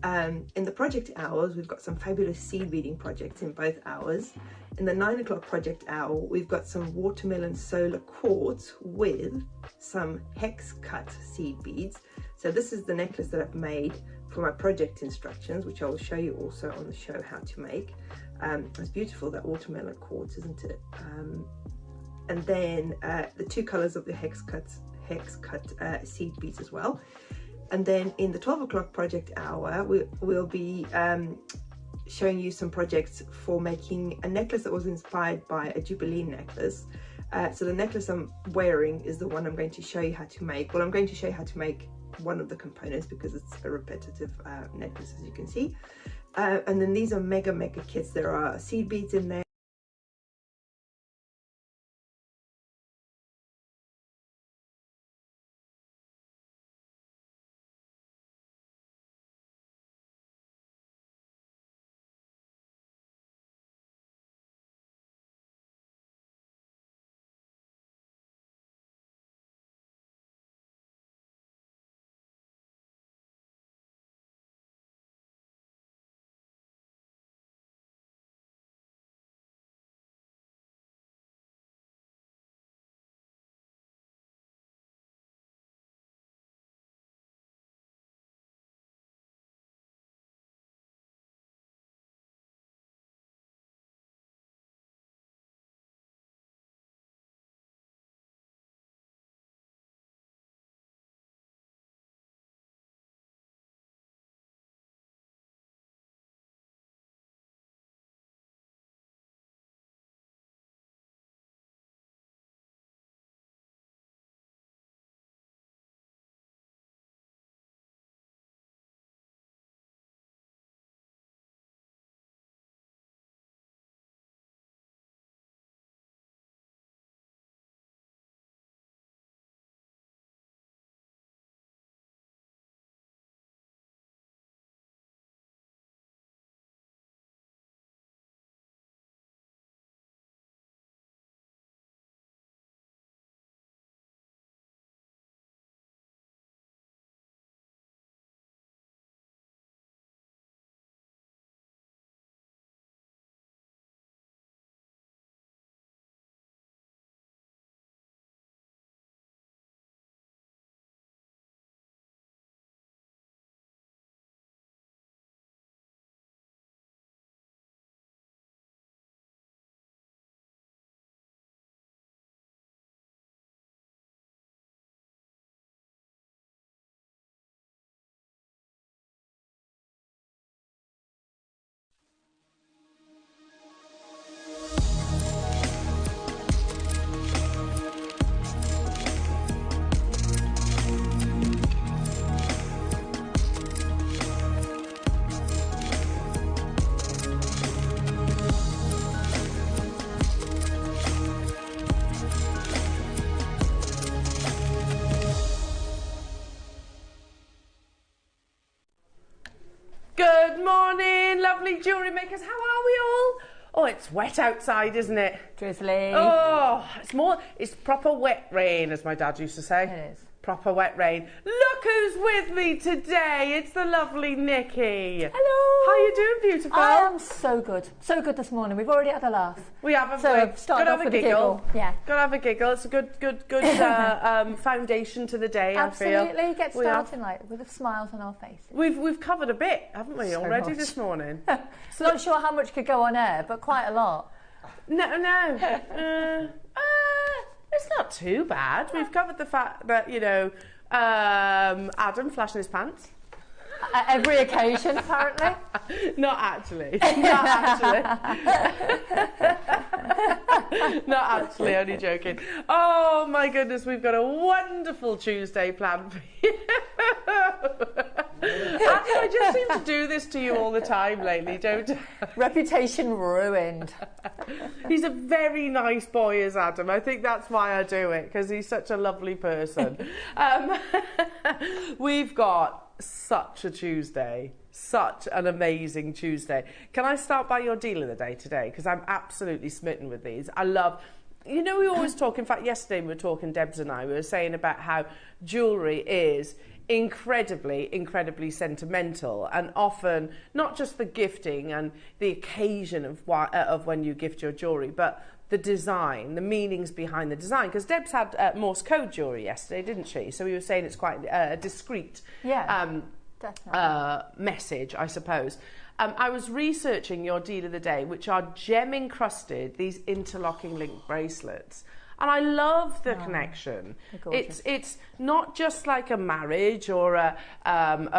In the project hours, we've got some fabulous seed beading projects in both hours. In the 9 o'clock project hour, we've got some watermelon solar quartz with some hex cut seed beads. So this is the necklace that I've made for my project instructions, which I will show you also on the show how to make. It's beautiful, that watermelon quartz, isn't it? And then the 2 colours of the hex cut seed beads as well. And then in the 12 o'clock project hour, we'll be showing you some projects for making a necklace that was inspired by a Jubilee necklace. So the necklace I'm wearing is the one I'm going to show you how to make. Well, I'm going to show you how to make one of the components because it's a repetitive necklace, as you can see. And then these are mega kits. There are seed beads in there. lovely jewellery makers. How are we all? Oh, it's wet outside, isn't it? Drizzly. Oh, it's proper wet rain, as my dad used to say. It is. Proper wet rain. Look who's with me today. It's the lovely Nikki. Hello. How are you doing, beautiful? I am so good. So good this morning. We've already had a laugh. We haven't. So I've started off with a giggle. Yeah. Gotta have a giggle. It's a good foundation to the day, Absolutely. I feel. Get started like with smiles on our faces. We've covered a bit, haven't we, So already much. this morning? So not sure how much could go on air, but quite a lot. No. It's not too bad. We've covered the fact that, you know, Adam flashing his pants. At every occasion, apparently. Not actually. Not actually. Not actually, only joking. Oh my goodness, we've got a wonderful Tuesday planned for you. I just seem to do this to you all the time lately, don't I? Reputation ruined. He's a very nice boy, is Adam. I think that's why I do it, because he's such a lovely person. We've got such a Tuesday, such an amazing Tuesday. Can I start by your deal of the day today? Because I'm absolutely smitten with these. I love, you know, we always talk, in fact yesterday we were talking, Debs and I, we were saying about how jewellery is incredibly sentimental, and often not just the gifting and the occasion of when you gift your jewellery, but the design, the meanings behind the design. Because Debs had Morse code jewellery yesterday, didn't she? So we were saying it's quite a discreet message, I suppose. I was researching your deal of the day, which are gem encrusted, these interlocking link bracelets. And I love the connection. It's not just like a marriage or a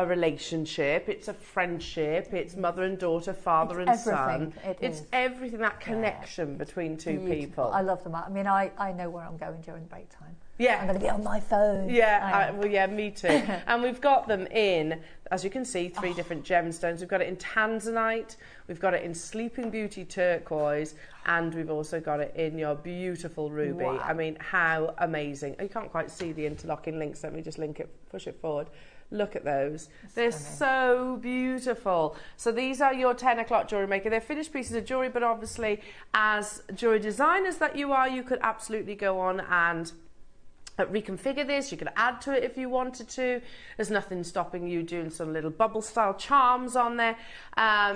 relationship. It's a friendship. It's mother and daughter, father and son. It's everything, that connection between two people. I love them. I mean, I know where I'm going during break time. Yeah. I'm going to be on my phone. Yeah, well, yeah, me too. And we've got them in, as you can see, 3 different gemstones. We've got it in tanzanite, we've got it in Sleeping Beauty turquoise, and we've also got it in your beautiful ruby. Wow. I mean, how amazing. You can't quite see the interlocking links. Let me just link it, push it forward. Look at those. They're so beautiful. So these are your 10 o'clock jewellery maker. They're finished pieces of jewellery, but obviously as jewellery designers that you are, you could absolutely go on and reconfigure this. You could add to it if you wanted to. There's nothing stopping you doing some little bubble style charms on there.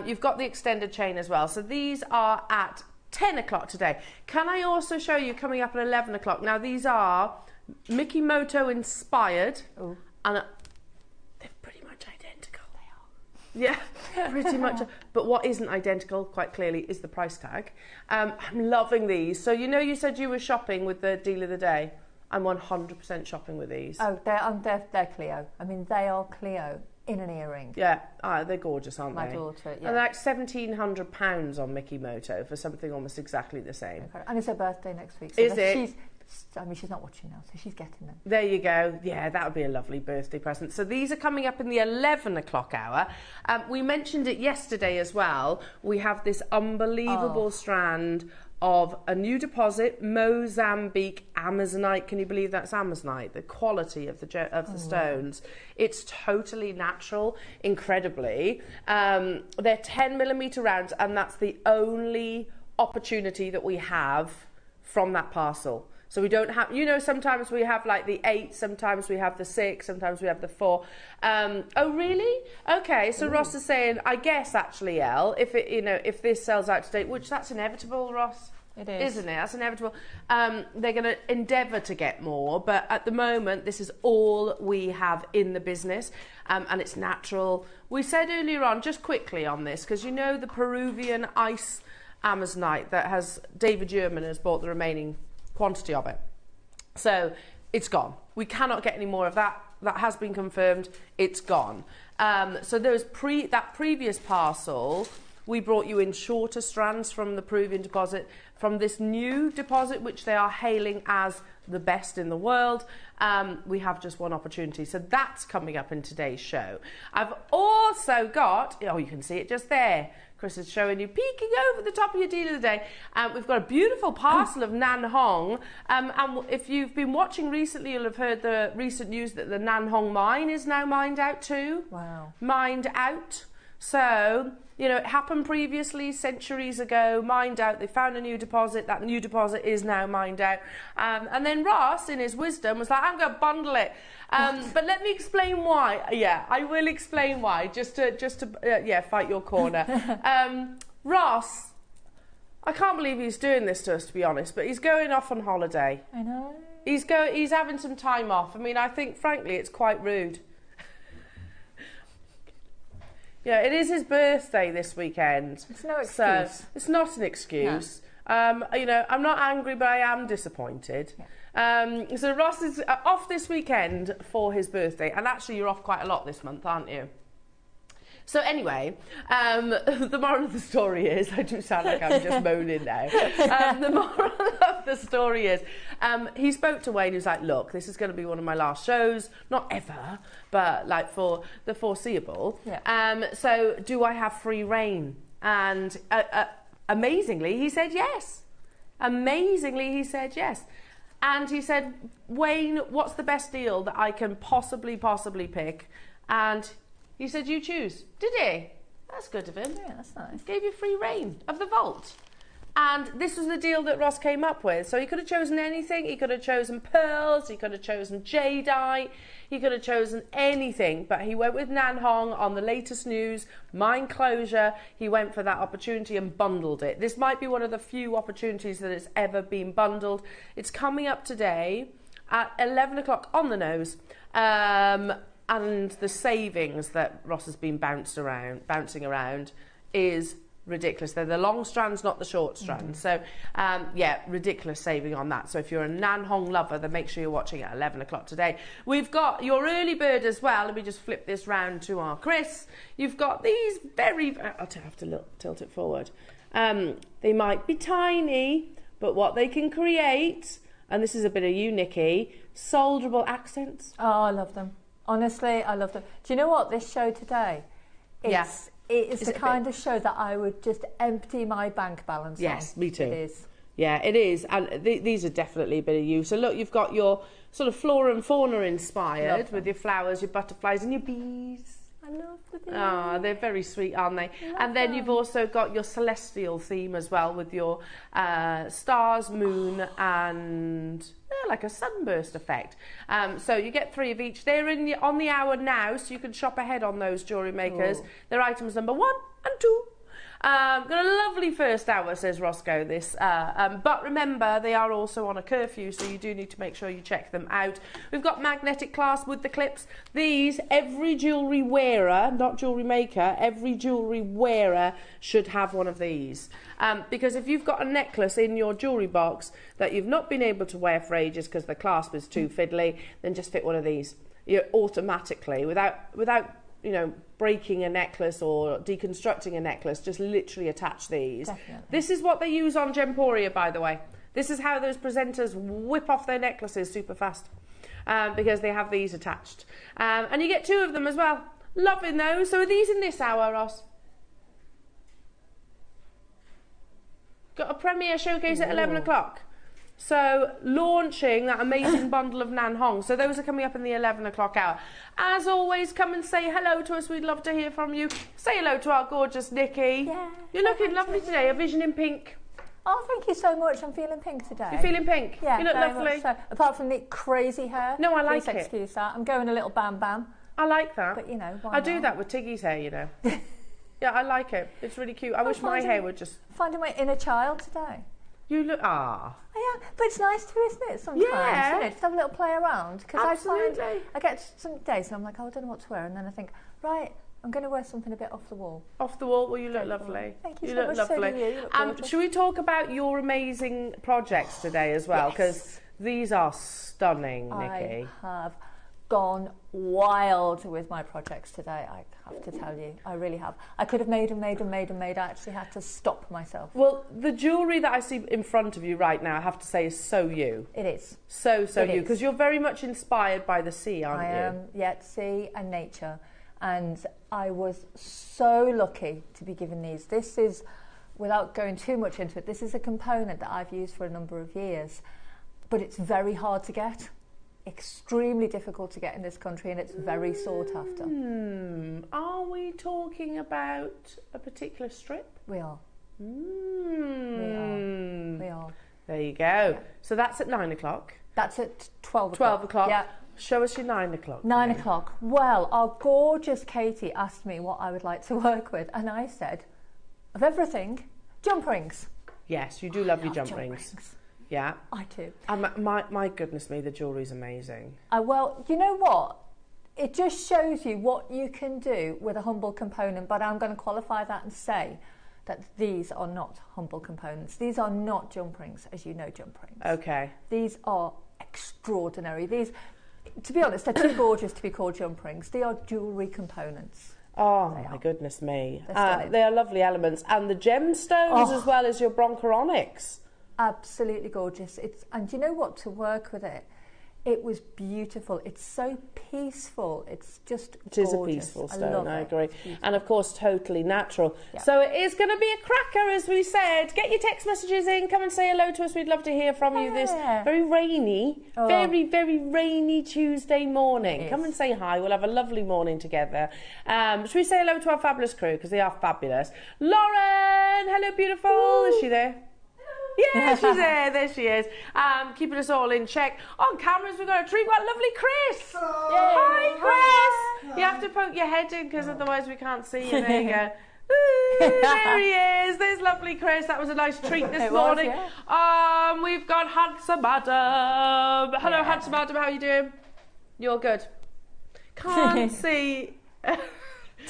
You've got the extended chain as well. So these are at 10 o'clock today. Can I also show you coming up at 11 o'clock? Now these are Mickey Moto inspired. Ooh. And they're pretty much identical. They are. Yeah, pretty much. But what isn't identical, quite clearly, is the price tag. I'm loving these. So you know, you said you were shopping with the deal of the day. I'm 100% shopping with these. Oh, they're Cleo. I mean, they are Cleo in an earring. Yeah, they're gorgeous, aren't they? My daughter, yeah. And they're like £1,700 on Mickey Moto for something almost exactly the same. And it's her birthday next week. So is it? She's not watching now, so she's getting them. There you go. Yeah, that would be a lovely birthday present. So these are coming up in the 11 o'clock hour. We mentioned it yesterday as well. We have this unbelievable strand of a new deposit, Mozambique Amazonite. Can you believe that's Amazonite? The quality of the stones. It's totally natural, incredibly. They're 10mm rounds, and that's the only opportunity that we have from that parcel. So we don't have, you know, sometimes we have like the 8, sometimes we have the 6, sometimes we have the 4. Oh, really? Okay, so Ross is saying, I guess actually, Elle, if it, you know, if this sells out today, which that's inevitable, Ross. It is. Isn't it? That's inevitable. They're going to endeavour to get more, but at the moment, this is all we have in the business, and it's natural. We said earlier on, just quickly on this, because you know the Peruvian ice Amazonite that has, David Yerman has bought the remaining quantity of it. So it's gone. We cannot get any more of that. That has been confirmed. It's gone. So there's that previous parcel, we brought you in shorter strands from the Peruvian deposit. From this new deposit, which they are hailing as the best in the world, we have just one opportunity. So that's coming up in today's show. I've also got, oh, you can see it just there. Chris is showing you, peeking over the top of your deal of the day. We've got a beautiful parcel of Nan Hong. And if you've been watching recently, you'll have heard the recent news that the Nan Hong mine is now mined out too. Wow. Mined out. So, you know, it happened previously, centuries ago, mined out, they found a new deposit, that new deposit is now mined out. And then Ross, in his wisdom, was like, I'm going to bundle it. But let me explain why. Yeah, I will explain why, just to fight your corner. Ross, I can't believe he's doing this to us, to be honest, but he's going off on holiday. I know. He's having some time off. I mean, I think, frankly, it's quite rude. Yeah, it is his birthday this weekend. It's no excuse. So it's not an excuse. No. You know, I'm not angry, but I am disappointed. Yeah. So Ross is off this weekend for his birthday, and actually you're off quite a lot this month, aren't you? So anyway, the moral of the story is, I do sound like I'm just moaning now. The moral of the story is, he spoke to Wayne, he was like, look, this is going to be one of my last shows, not ever, but like for the foreseeable. Yeah. So do I have free reign? And amazingly, he said yes. Amazingly, he said yes. And he said, Wayne, what's the best deal that I can possibly pick? And he said, you choose. Did he? That's good of him. Yeah, that's nice. Gave you free reign of the vault. And this was the deal that Ross came up with. So he could have chosen anything. He could have chosen pearls. He could have chosen jadeite. He could have chosen anything. But he went with Nan Hong on the latest news, mine closure. He went for that opportunity and bundled it. This might be one of the few opportunities that it's ever been bundled. It's coming up today at 11 o'clock on the nose. And the savings that Ross has been bouncing around is ridiculous. They're the long strands, not the short strands. So, yeah, ridiculous saving on that. So if you're a Nan Hong lover, then make sure you're watching at 11 o'clock today. We've got your early bird as well. Let me just flip this round to our Chris. You've got these very... I'll have to tilt it forward. They might be tiny, but what they can create, and this is a bit of you, Nikki, solderable accents. Oh, I love them. Honestly, I love them. Do you know what? This show today, it is the kind of show that I would just empty my bank balance on. Yes, me too. It is. Yeah, it is. And these are definitely a bit of you. So look, you've got your sort of flora and fauna inspired with your flowers, your butterflies and your bees. I love the bees. Ah, they're very sweet, aren't they? And then you've also got your celestial theme as well with your stars, moon and... like a sunburst effect. So you get 3 of each. They're on the hour now, so you can shop ahead on those, Jewellery Makers. Oh. They're items number 1 and 2. Got a lovely first hour, says Roscoe, this. But remember, they are also on a curfew, so you do need to make sure you check them out. We've got magnetic clasp with the clips. These, every jewellery wearer, not jewellery maker, every jewellery wearer should have one of these. Because if you've got a necklace in your jewellery box that you've not been able to wear for ages because the clasp is too fiddly, then just fit one of these. You're automatically, without you know, breaking a necklace or deconstructing a necklace, just literally attach these. Definitely. This is what they use on Gemporia, by the way. This is how those presenters whip off their necklaces super fast, because they have these attached. And you get 2 of them as well. Loving those. So are these in this hour, Ross? Got a premiere showcase at 11 o'clock. So, launching that amazing bundle of Nan Hong. So, those are coming up in the 11 o'clock hour. As always, come and say hello to us. We'd love to hear from you. Say hello to our gorgeous Nikki. Yeah. You're looking lovely today. A vision in pink. Oh, thank you so much. I'm feeling pink today. You're feeling pink? Yeah. You look lovely. So. Apart from the crazy hair. No, I like Please excuse that. I'm going a little bam bam. I like that. But, you know, why I not? do that with Tiggy's hair, you know. Yeah, I like it. It's really cute. I wish my hair would just... Finding my inner child today. You look... Yeah, but it's nice too, isn't it, sometimes? Yeah. You know, just have a little play around. Because Absolutely. I get some days and I'm like, oh, I don't know what to wear. And then I think, right, I'm going to wear something a bit off the wall. Off the wall? Well, you look lovely. Thank you so so much. So do you. You look gorgeous. Should we talk about your amazing projects today as well? Because these are stunning, Nikki. I have gone wild with my projects today, I have to tell you. I really have. I could have made. I actually had to stop myself. Well, the jewellery that I see in front of you right now, I have to say, is so you. It is. So you. Because you're very much inspired by the sea, aren't you? I am, yet sea and nature. And I was so lucky to be given these. This is, without going too much into it, this is a component that I've used for a number of years. But it's very hard to get. extremely difficult to get in this country, and it's very sought after. Are we talking about a particular strip? We are. We are. There you go. So that's at 9 o'clock. That's at 12 o'clock. 12 o'clock. Yeah. Show us your 9 o'clock. 9 o'clock. Well, our gorgeous Katie asked me what I would like to work with, and I said, of everything, jump rings. Yes, you do love your jump rings. Yeah. I do. My goodness me, the jewellery's amazing. Well, you know what? It just shows you what you can do with a humble component, but I'm going to qualify that and say that these are not humble components. These are not jump rings, as you know jump rings. Okay. These are extraordinary. These, to be honest, they're too gorgeous to be called jump rings. They are jewellery components. Oh, my goodness me. They're they are lovely elements. And the gemstones as well as your broncheronics. Absolutely gorgeous. And you know what? To work with it, it was beautiful. It's so peaceful. It's just gorgeous. It is a peaceful stone, I agree. And of course, totally natural. Yeah. So it is going to be a cracker, as we said. Get your text messages in. Come and say hello to us. We'd love to hear from you this very rainy, very, very rainy Tuesday morning. Come and say hi. We'll have a lovely morning together. Should we say hello to our fabulous crew? Because they are fabulous. Lauren! Hello, beautiful. Ooh. Is she there? Yeah, she's there. There she is. Keeping us all in check. On cameras, we've got a treat. We've got lovely Chris. Hi, Chris. You have to poke your head in because otherwise we can't see you. There you go. Ooh, there he is. There's lovely Chris. That was a nice treat this morning. We've got Handsome Adam. Hello, Handsome Adam. How are you doing? You're good. Can't see.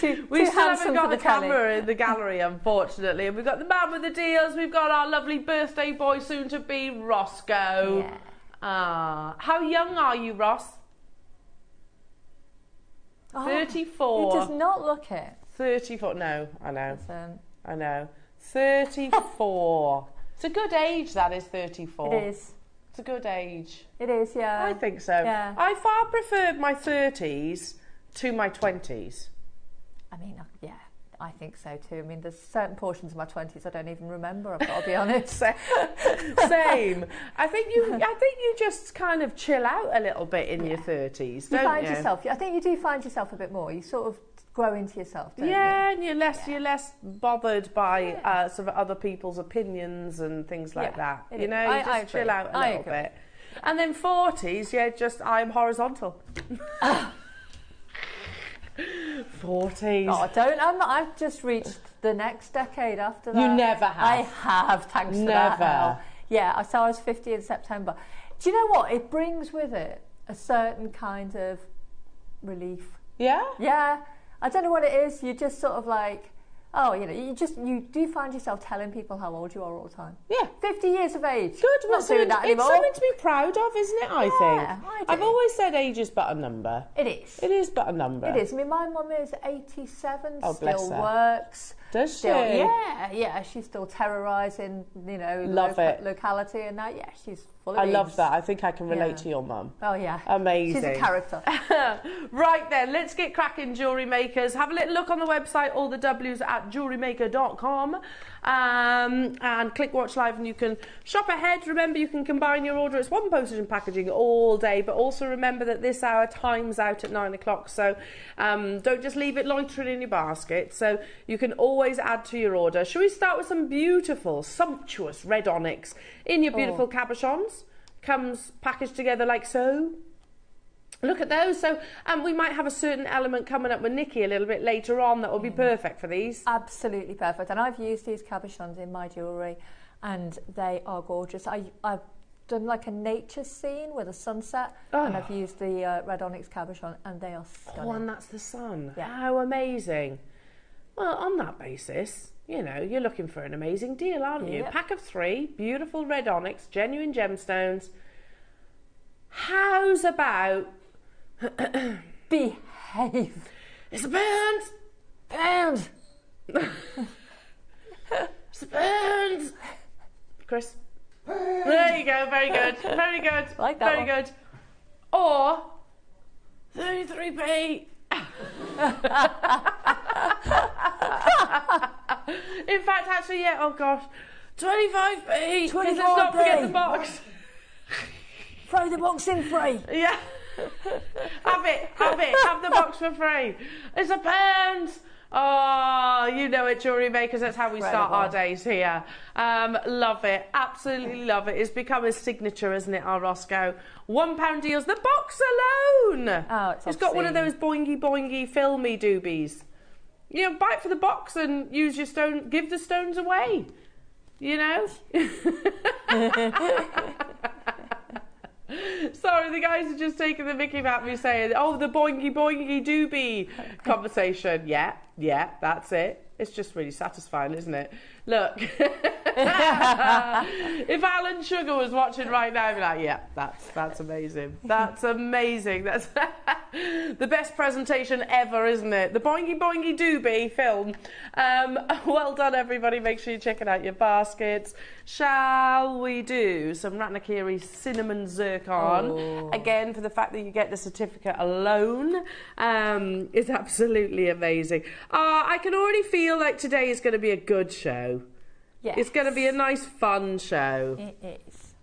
We still haven't got the camera in the gallery, unfortunately. And we've got the man with the deals. We've got our lovely birthday boy, soon to be Roscoe. Yeah. How young are you, Ross? 34. He does not look it. 34. No, I know. I know. 34. It's a good age, that is 34. It is. It's a good age. It is, yeah. I think so. Yeah. I far preferred my 30s to my 20s. I mean, yeah, I think so too. I mean, there's certain portions of my 20s I don't even remember, I've got to be honest. Same. I think you just kind of chill out a little bit in your 30s, don't you? Find yourself. I think you do find yourself a bit more. You sort of grow into yourself, don't you? And you're less bothered by sort of other people's opinions and things like that. You know, you just chill out a little bit. And then 40s, I'm horizontal. 40s. Oh, I've just reached the next decade after that. You never have. I have, thanks to that. Never. Yeah, so I was 50 in September. Do you know what? It brings with it a certain kind of relief. Yeah? Yeah. I don't know what it is. You're just sort of like, you do find yourself telling people how old you are all the time. Yeah. 50 years of age. Good. Not doing that anymore. It's something to be proud of, isn't it, I think? I do. I've always said age is but a number. It is. It is but a number. It is. I mean, my mum is 87, bless still her. Works. Does she? Yeah, she's still terrorising, locality, and now, she's full of I love that. I think I can relate to your mum. Oh, yeah. Amazing. She's a character. Right then, let's get cracking, jewellery makers. Have a little look on the website, all the W's at JewelleryMaker.com, and click watch live and you can shop ahead. Remember, you can combine your order. It's one postage and packaging all day, but also remember that this hour time's out at 9 o'clock, so don't just leave it loitering in your basket. So you can always add to your order. Shall we start with some beautiful, sumptuous red onyx in your beautiful cabochons? Comes packaged together like so. Look at those. So we might have a certain element coming up with Nikki a little bit later on that will be perfect for these. Absolutely perfect. And I've used these cabochons in my jewellery and they are gorgeous. I've done like a nature scene with a sunset and I've used the red onyx cabochon and they are stunning. Oh, and that's the sun. Yeah. How amazing. Well, on that basis, you're looking for an amazing deal, aren't you? Pack of 3, beautiful red onyx, genuine gemstones. How's about... Behave. It's a pound. Pound. It's a pound. Chris. There you go. Very good. Very good. Like that Very good. Or 33p. In fact, actually, oh gosh, 25p. 25p. Let's not forget the box. Throw the box in free. Yeah. Have the box for free. It's £1. Oh, you know it, jewellery makers. That's how we start our days here. Love it. Absolutely love it. It's become a signature, isn't it, our Roscoe? £1 deals. The box alone. Oh, it's got one of those boingy, boingy, filmy doobies. You know, buy it for the box and use your stone, give the stones away. You know? Sorry, the guys are just taking the mickey about me saying, oh, the boingy boingy doobie conversation. Yeah, that's it. It's just really satisfying, isn't it? Look, if Alan Sugar was watching right now, I'd be like, yeah, that's amazing. That's amazing. That's the best presentation ever, isn't it? The Boingy Boingy Doobie film. Well done, everybody. Make sure you check it out, your baskets. Shall we do some Ratnakiri cinnamon zircon? Oh. Again, for the fact that you get the certificate alone is absolutely amazing. I can already feel like today is going to be a good show. Yes. It's going to be a nice, fun show. It is.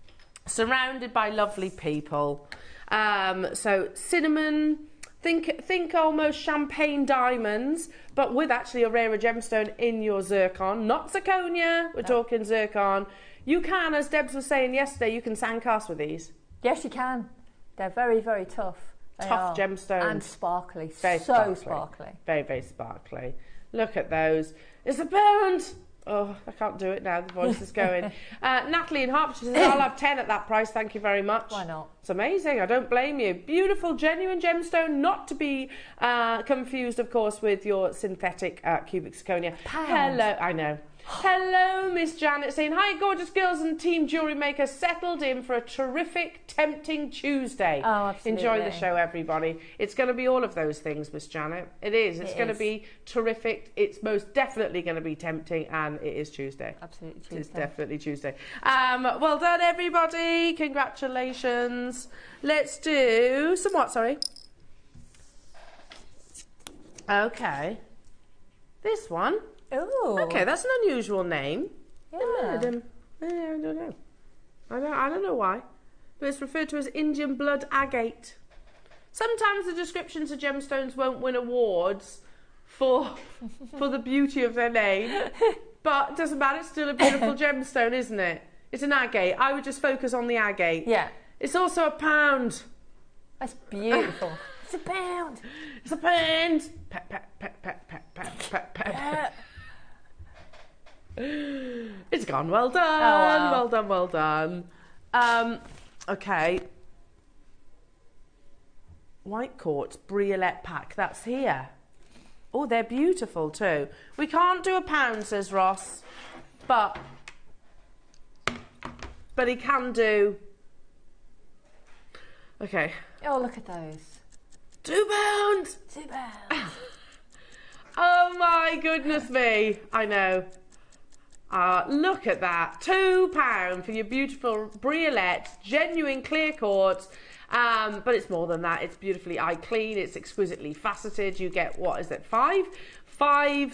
Surrounded by lovely people. So cinnamon, think almost champagne diamonds, but with actually a rarer gemstone in your zircon. Not zirconia, we're talking zircon. You can, as Debs was saying yesterday, you can sandcast with these. Yes, you can. They're very, very tough. Tough gemstones. And sparkly. Very sparkly. Very, very sparkly. Look at those. It's £1. Oh, I can't do it now. The voice is going. Natalie in Hertfordshire says, I'll have 10 at that price. Thank you very much. Why not? It's amazing. I don't blame you. Beautiful, genuine gemstone. Not to be confused, of course, with your synthetic cubic zirconia. Hello. I know. Hello, Miss Janet saying, hi, gorgeous girls and Team Jewellery Maker, settled in for a terrific, tempting Tuesday. Oh, absolutely. Enjoy the show, everybody. It's going to be all of those things, Miss Janet. It is. It's going to be terrific. It's most definitely going to be tempting, and it is Tuesday. Absolutely Tuesday. It's definitely Tuesday. Well done, everybody. Congratulations. Let's do some what, sorry? Okay. This one. Oh. Okay, that's an unusual name. Yeah. I don't know. I don't know why. But it's referred to as Indian blood agate. Sometimes the descriptions of gemstones won't win awards for the beauty of their name. But it doesn't matter, it's still a beautiful gemstone, isn't it? It's an agate. I would just focus on the agate. Yeah. It's also £1. That's beautiful. It's £1. It's £1. Pet, pet, pet, pet, pet, pet, pet, pet. It's gone. Well done. Oh, wow. Well done. Well done. Okay. White quartz briolette pack. That's here. Oh, they're beautiful too. We can't do £1, says Ross, but he can do. Okay. Oh, look at those. £2. £2. Oh my goodness me. I know. Look at that. £2 for your beautiful briolette, genuine clear quartz. But it's more than that. It's beautifully eye clean. It's exquisitely faceted. You get, what is it, 5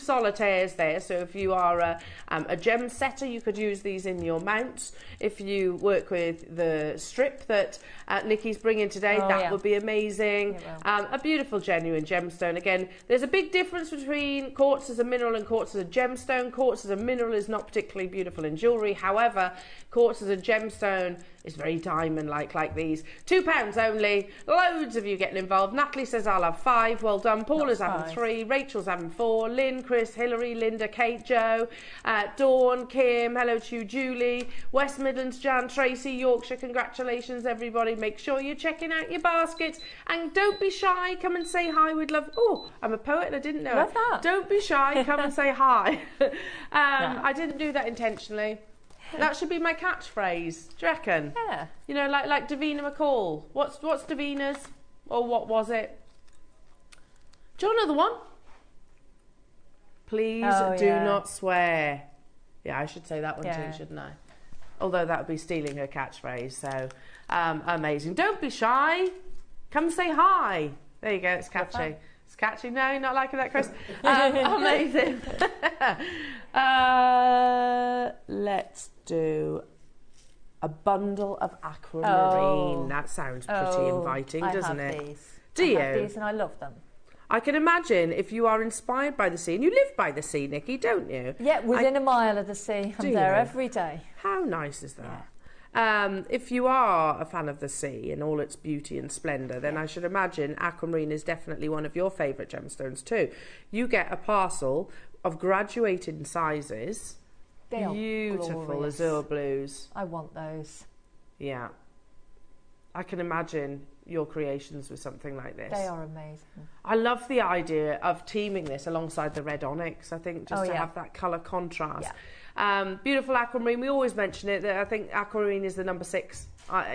solitaires there. So if you are a gem setter, you could use these in your mounts. If you work with the strip that Nikki's bringing today, that would be amazing. A beautiful, genuine gemstone. Again, there's a big difference between quartz as a mineral and quartz as a gemstone. Quartz as a mineral is not particularly beautiful in jewellery. However, quartz as a gemstone is very diamond-like, like these. £2 only. Loads of you getting involved. Natalie says, I'll have 5. Well done. Paula's having 3. Rachel's having 4. Lynn, Chris, Hilary, Linda, Kate, Joe, Dawn, Kim, hello to you, Julie, West Midlands, Jan, Tracy, Yorkshire. Congratulations, everybody. Make sure you're checking out your baskets. And don't be shy. Come and say hi. We'd love... Oh, I'm a poet and I didn't know Love it. that. Don't be shy. Come and say hi. I didn't do that intentionally. That should be my catchphrase. Do you reckon? Yeah. You know, like Davina McCall. What's Davina's? Or what was it? Do you want another one? Please do not swear. Yeah, I should say that one too, shouldn't I? Although that would be stealing her catchphrase. So, amazing. Don't be shy. Come say hi. There you go. It's catchy. It's catchy. No, you're not liking that, Chris? Amazing. Let's do a bundle of aquamarine. Oh. That sounds pretty inviting, doesn't it? I have these and I love them. I can imagine if you are inspired by the sea, and you live by the sea, Nikki, don't you? Yeah, within a mile of the sea. I'm there every day. How nice is that? Yeah. If you are a fan of the sea and all its beauty and splendour, then I should imagine aquamarine is definitely one of your favourite gemstones too. You get a parcel of graduated sizes. They are beautiful glorious. azure blues. I want those. Yeah. I can imagine your creations with something like this. They are amazing. I love the idea of teaming this alongside the red onyx, I think, just to have that colour contrast. Yeah. Beautiful aquamarine. We always mention it. That I think aquamarine is the number 6,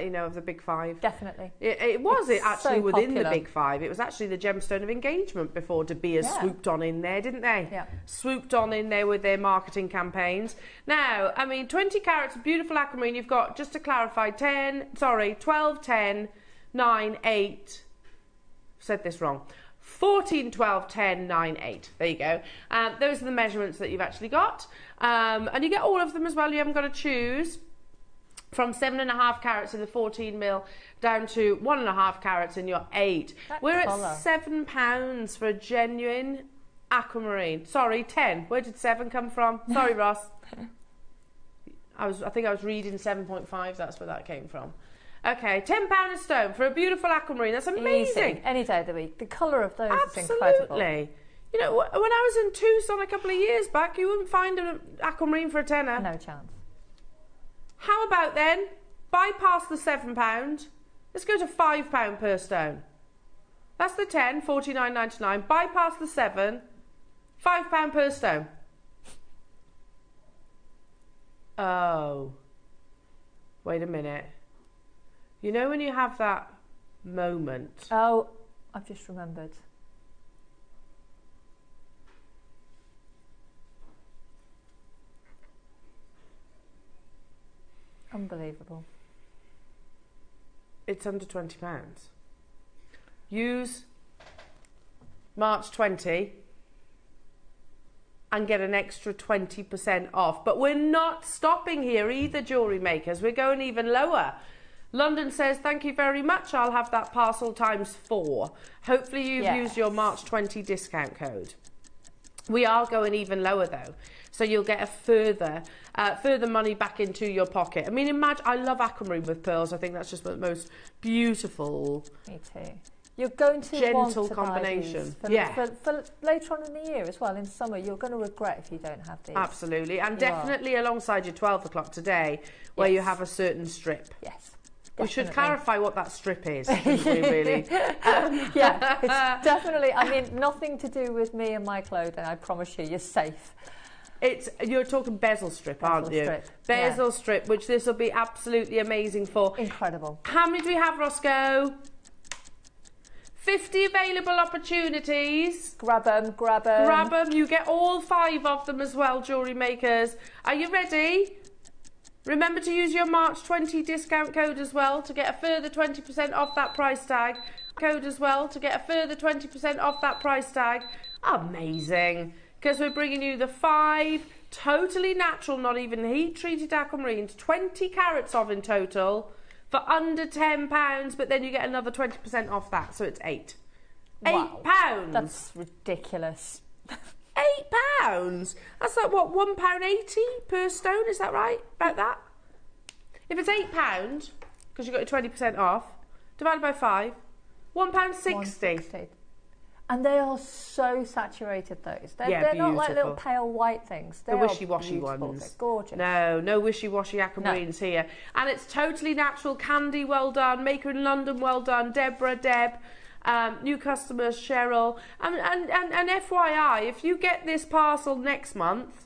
you know, of the big 5. Definitely. It was actually so within popular. the big 5. It was actually the gemstone of engagement before De Beers swooped on in there, didn't they? Yeah. Swooped on in there with their marketing campaigns. Now, I mean, 20 carats of beautiful aquamarine. You've got, just to clarify, 12, 10, 9, 8. Said this wrong. 14, 12, 10, 9, 8. There you go. Those are the measurements that you've actually got. And you get all of them as well. You haven't got to choose. From 7.5 carats in the 14 mil down to 1.5 carats in your 8. We're at £7 for a genuine aquamarine. Sorry, 10. Where did 7 come from? Sorry, Ross. I think I was reading 7.5. That's where that came from. Okay, £10 a stone for a beautiful aquamarine. That's amazing. Easy. Any day of the week. The colour of those is incredible. Absolutely. You know, when I was in Tucson a couple of years back, you wouldn't find an aquamarine for a tenner. No chance. How about then, bypass the £7, let's go to £5 per stone. That's the 10, $49.99. Bypass the 7, £5 per stone. Oh, wait a minute. You know when you have that moment? Oh, I've just remembered. Unbelievable. It's under £20. Use March 20 and get an extra 20% off. But we're not stopping here either, jewellery makers. We're going even lower. London says, thank you very much. I'll have that parcel times 4. Hopefully you've used your March 20 discount code. We are going even lower though. So you'll get a further money back into your pocket. I mean, imagine, I love aquamarine with pearls. I think that's just the most beautiful. Me too. You're going to gentle want to combination. Buy these for later on in the year as well, in summer. You're going to regret if you don't have these. Absolutely. And definitely alongside your 12 o'clock today, where you have a certain strip. Yes. We should clarify what that strip is, shouldn't we, really? Yeah, it's definitely, I mean, nothing to do with me and my clothing, I promise you, you're safe. You're talking bezel strip, aren't you? Strip. Bezel strip, which this will be absolutely amazing for. Incredible. How many do we have, Roscoe? 50 available opportunities. Grab them, grab them. Grab them. You get all 5 of them as well, jewellery makers. Are you ready? Remember to use your March 20 discount code as well to get a further 20% off that price tag. Code as well to get a further 20% off that price tag. Amazing. Because we're bringing you the 5 totally natural, not even heat treated aquamarines, 20 carats of in total for under £10, but then you get another 20% off that, so it's 8. Wow. £8. That's ridiculous. £8? That's like what, £1.80 per stone, is that right? About that? If it's £8, because you got your 20% off, divided by 5, £1.60. And they are so saturated, those. They're not like little pale white things. The wishy-washy ones. They're gorgeous. No wishy-washy aquamarines here. And it's totally natural. Candy, well done. Maker in London, well done. Deborah, Deb. New customers, Cheryl. And FYI, if you get this parcel next month,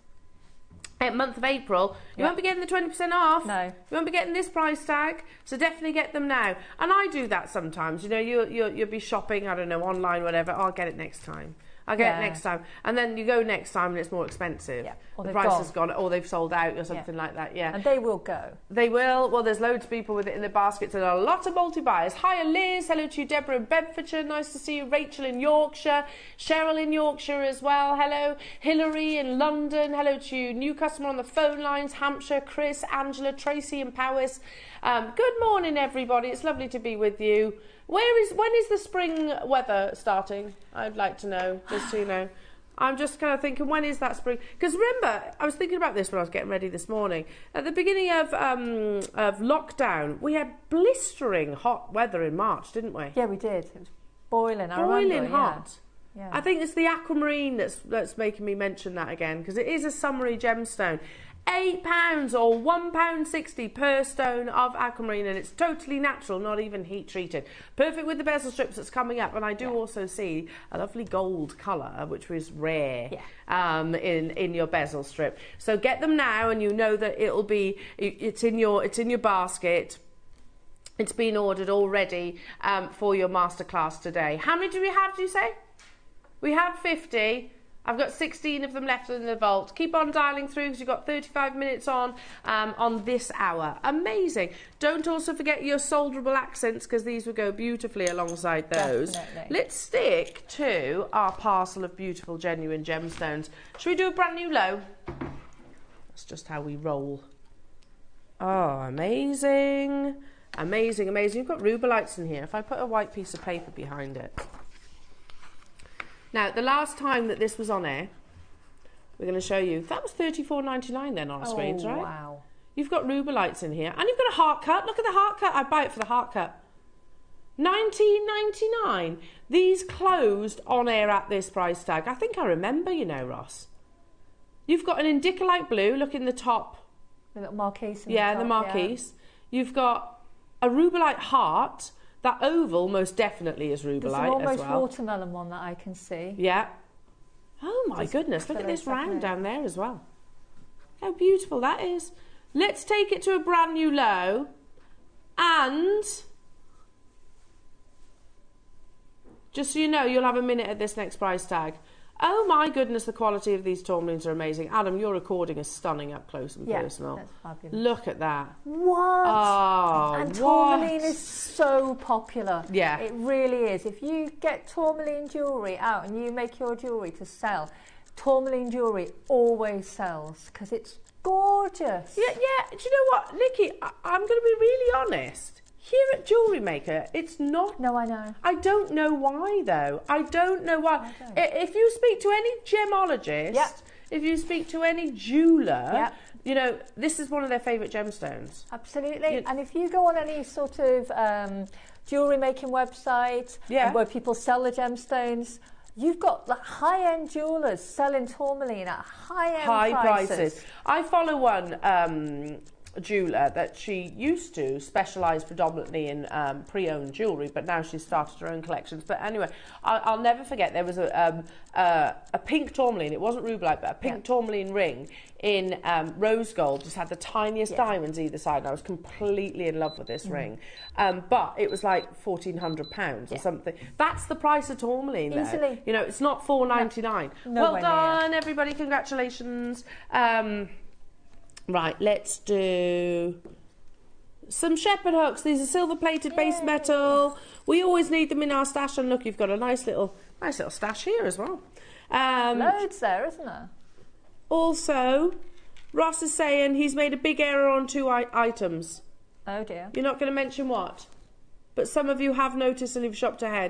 month of April, you won't be getting the 20% off. No. You won't be getting this price tag, so definitely get them now. And I do that sometimes. You know, you'll be shopping, I don't know, online, whatever. I'll get it next time. I'll get it next time. And then you go next time and it's more expensive. Yeah. Or the they've price gone. has gone, or they've sold out or something like that, yeah. And they will go. They will. Well, there's loads of people with it in their baskets and a lot of multi-buyers. Hiya, Liz. Hello to you, Deborah in Bedfordshire. Nice to see you. Rachel in Yorkshire. Cheryl in Yorkshire as well. Hello. Hilary in London. Hello to you. New customer on the phone lines. Hampshire. Chris, Angela, Tracy in Powys. Good morning, everybody. It's lovely to be with you. When is the spring weather starting? I'd like to know, just so you know. I'm just kind of thinking, when is that spring? Because remember, I was thinking about this when I was getting ready this morning. At the beginning of lockdown, we had blistering hot weather in March, didn't we? Yeah, we did. It was boiling. Boiling hot. Yeah. I think it's the aquamarine that's making me mention that again, because it is a summery gemstone. £8 or £1.60 per stone of aquamarine, and it's totally natural, not even heat treated. Perfect with the bezel strips that's coming up, and I do also see a lovely gold colour, which was rare in your bezel strip. So get them now, and you know that it's in your basket. It's been ordered already for your masterclass today. How many do we have? Do you say? We have 50. I've got 16 of them left in the vault. Keep on dialing through because you've got 35 minutes on this hour. Amazing. Don't also forget your solderable accents because these would go beautifully alongside those. Definitely. Let's stick to our parcel of beautiful, genuine gemstones. Should we do a brand new low? That's just how we roll. Oh, amazing. Amazing, amazing. You've got rubelites in here. If I put a white piece of paper behind it. Now, the last time that this was on air, we're going to show you. That was $34.99 then on our screens, right? Wow. You've got rubelites in here. And you've got a heart cut. Look at the heart cut. I'd buy it for the heart cut. $19.99. These closed on air at this price tag. I think I remember, you know, Ross. You've got an indicolite blue. Look in the top. The little marquise in the top, marquise. Yeah. You've got a rubelite heart. That oval most definitely is rubelite as well. There's an almost watermelon one that I can see. Yeah. Oh my goodness, look at this round down there as well. How beautiful that is. Let's take it to a brand new low. And just so you know, you'll have a minute at this next price tag. Oh my goodness, the quality of these tourmalines are amazing. Adam, your recording is stunning up close and personal. That's fabulous. Look at that. What? Oh, and tourmaline is so popular. Yeah. It really is. If you get tourmaline jewellery out and you make your jewellery to sell, tourmaline jewellery always sells because it's gorgeous. Yeah. Do you know what, Nikki? I'm going to be really honest. Here at JewelleryMaker, it's not... No, I know. I don't know why, though. I don't know why. If you speak to any gemologist, if you speak to any jeweller, you know, this is one of their favourite gemstones. Absolutely. And if you go on any sort of jewellery making website where people sell the gemstones, you've got like high-end jewellers selling tourmaline at high prices. I follow one... jeweller that she used to specialise predominantly in pre-owned jewellery, but now she's started her own collections. But anyway, I'll never forget there was a pink tourmaline. It wasn't rubelite, but a pink tourmaline ring in rose gold. Just had the tiniest diamonds either side. And I was completely in love with this ring, but it was like £1,400 or something. That's the price of tourmaline. Easily, though. You know, it's not $4.99. No well done, everybody! Congratulations. Right, let's do some shepherd hooks. These are silver-plated base metal. We always need them in our stash. And look, you've got a nice little stash here as well. Loads there, isn't there? Also, Ross is saying he's made a big error on 2 items. Oh dear. You're not going to mention what? But some of you have noticed and you've shopped ahead.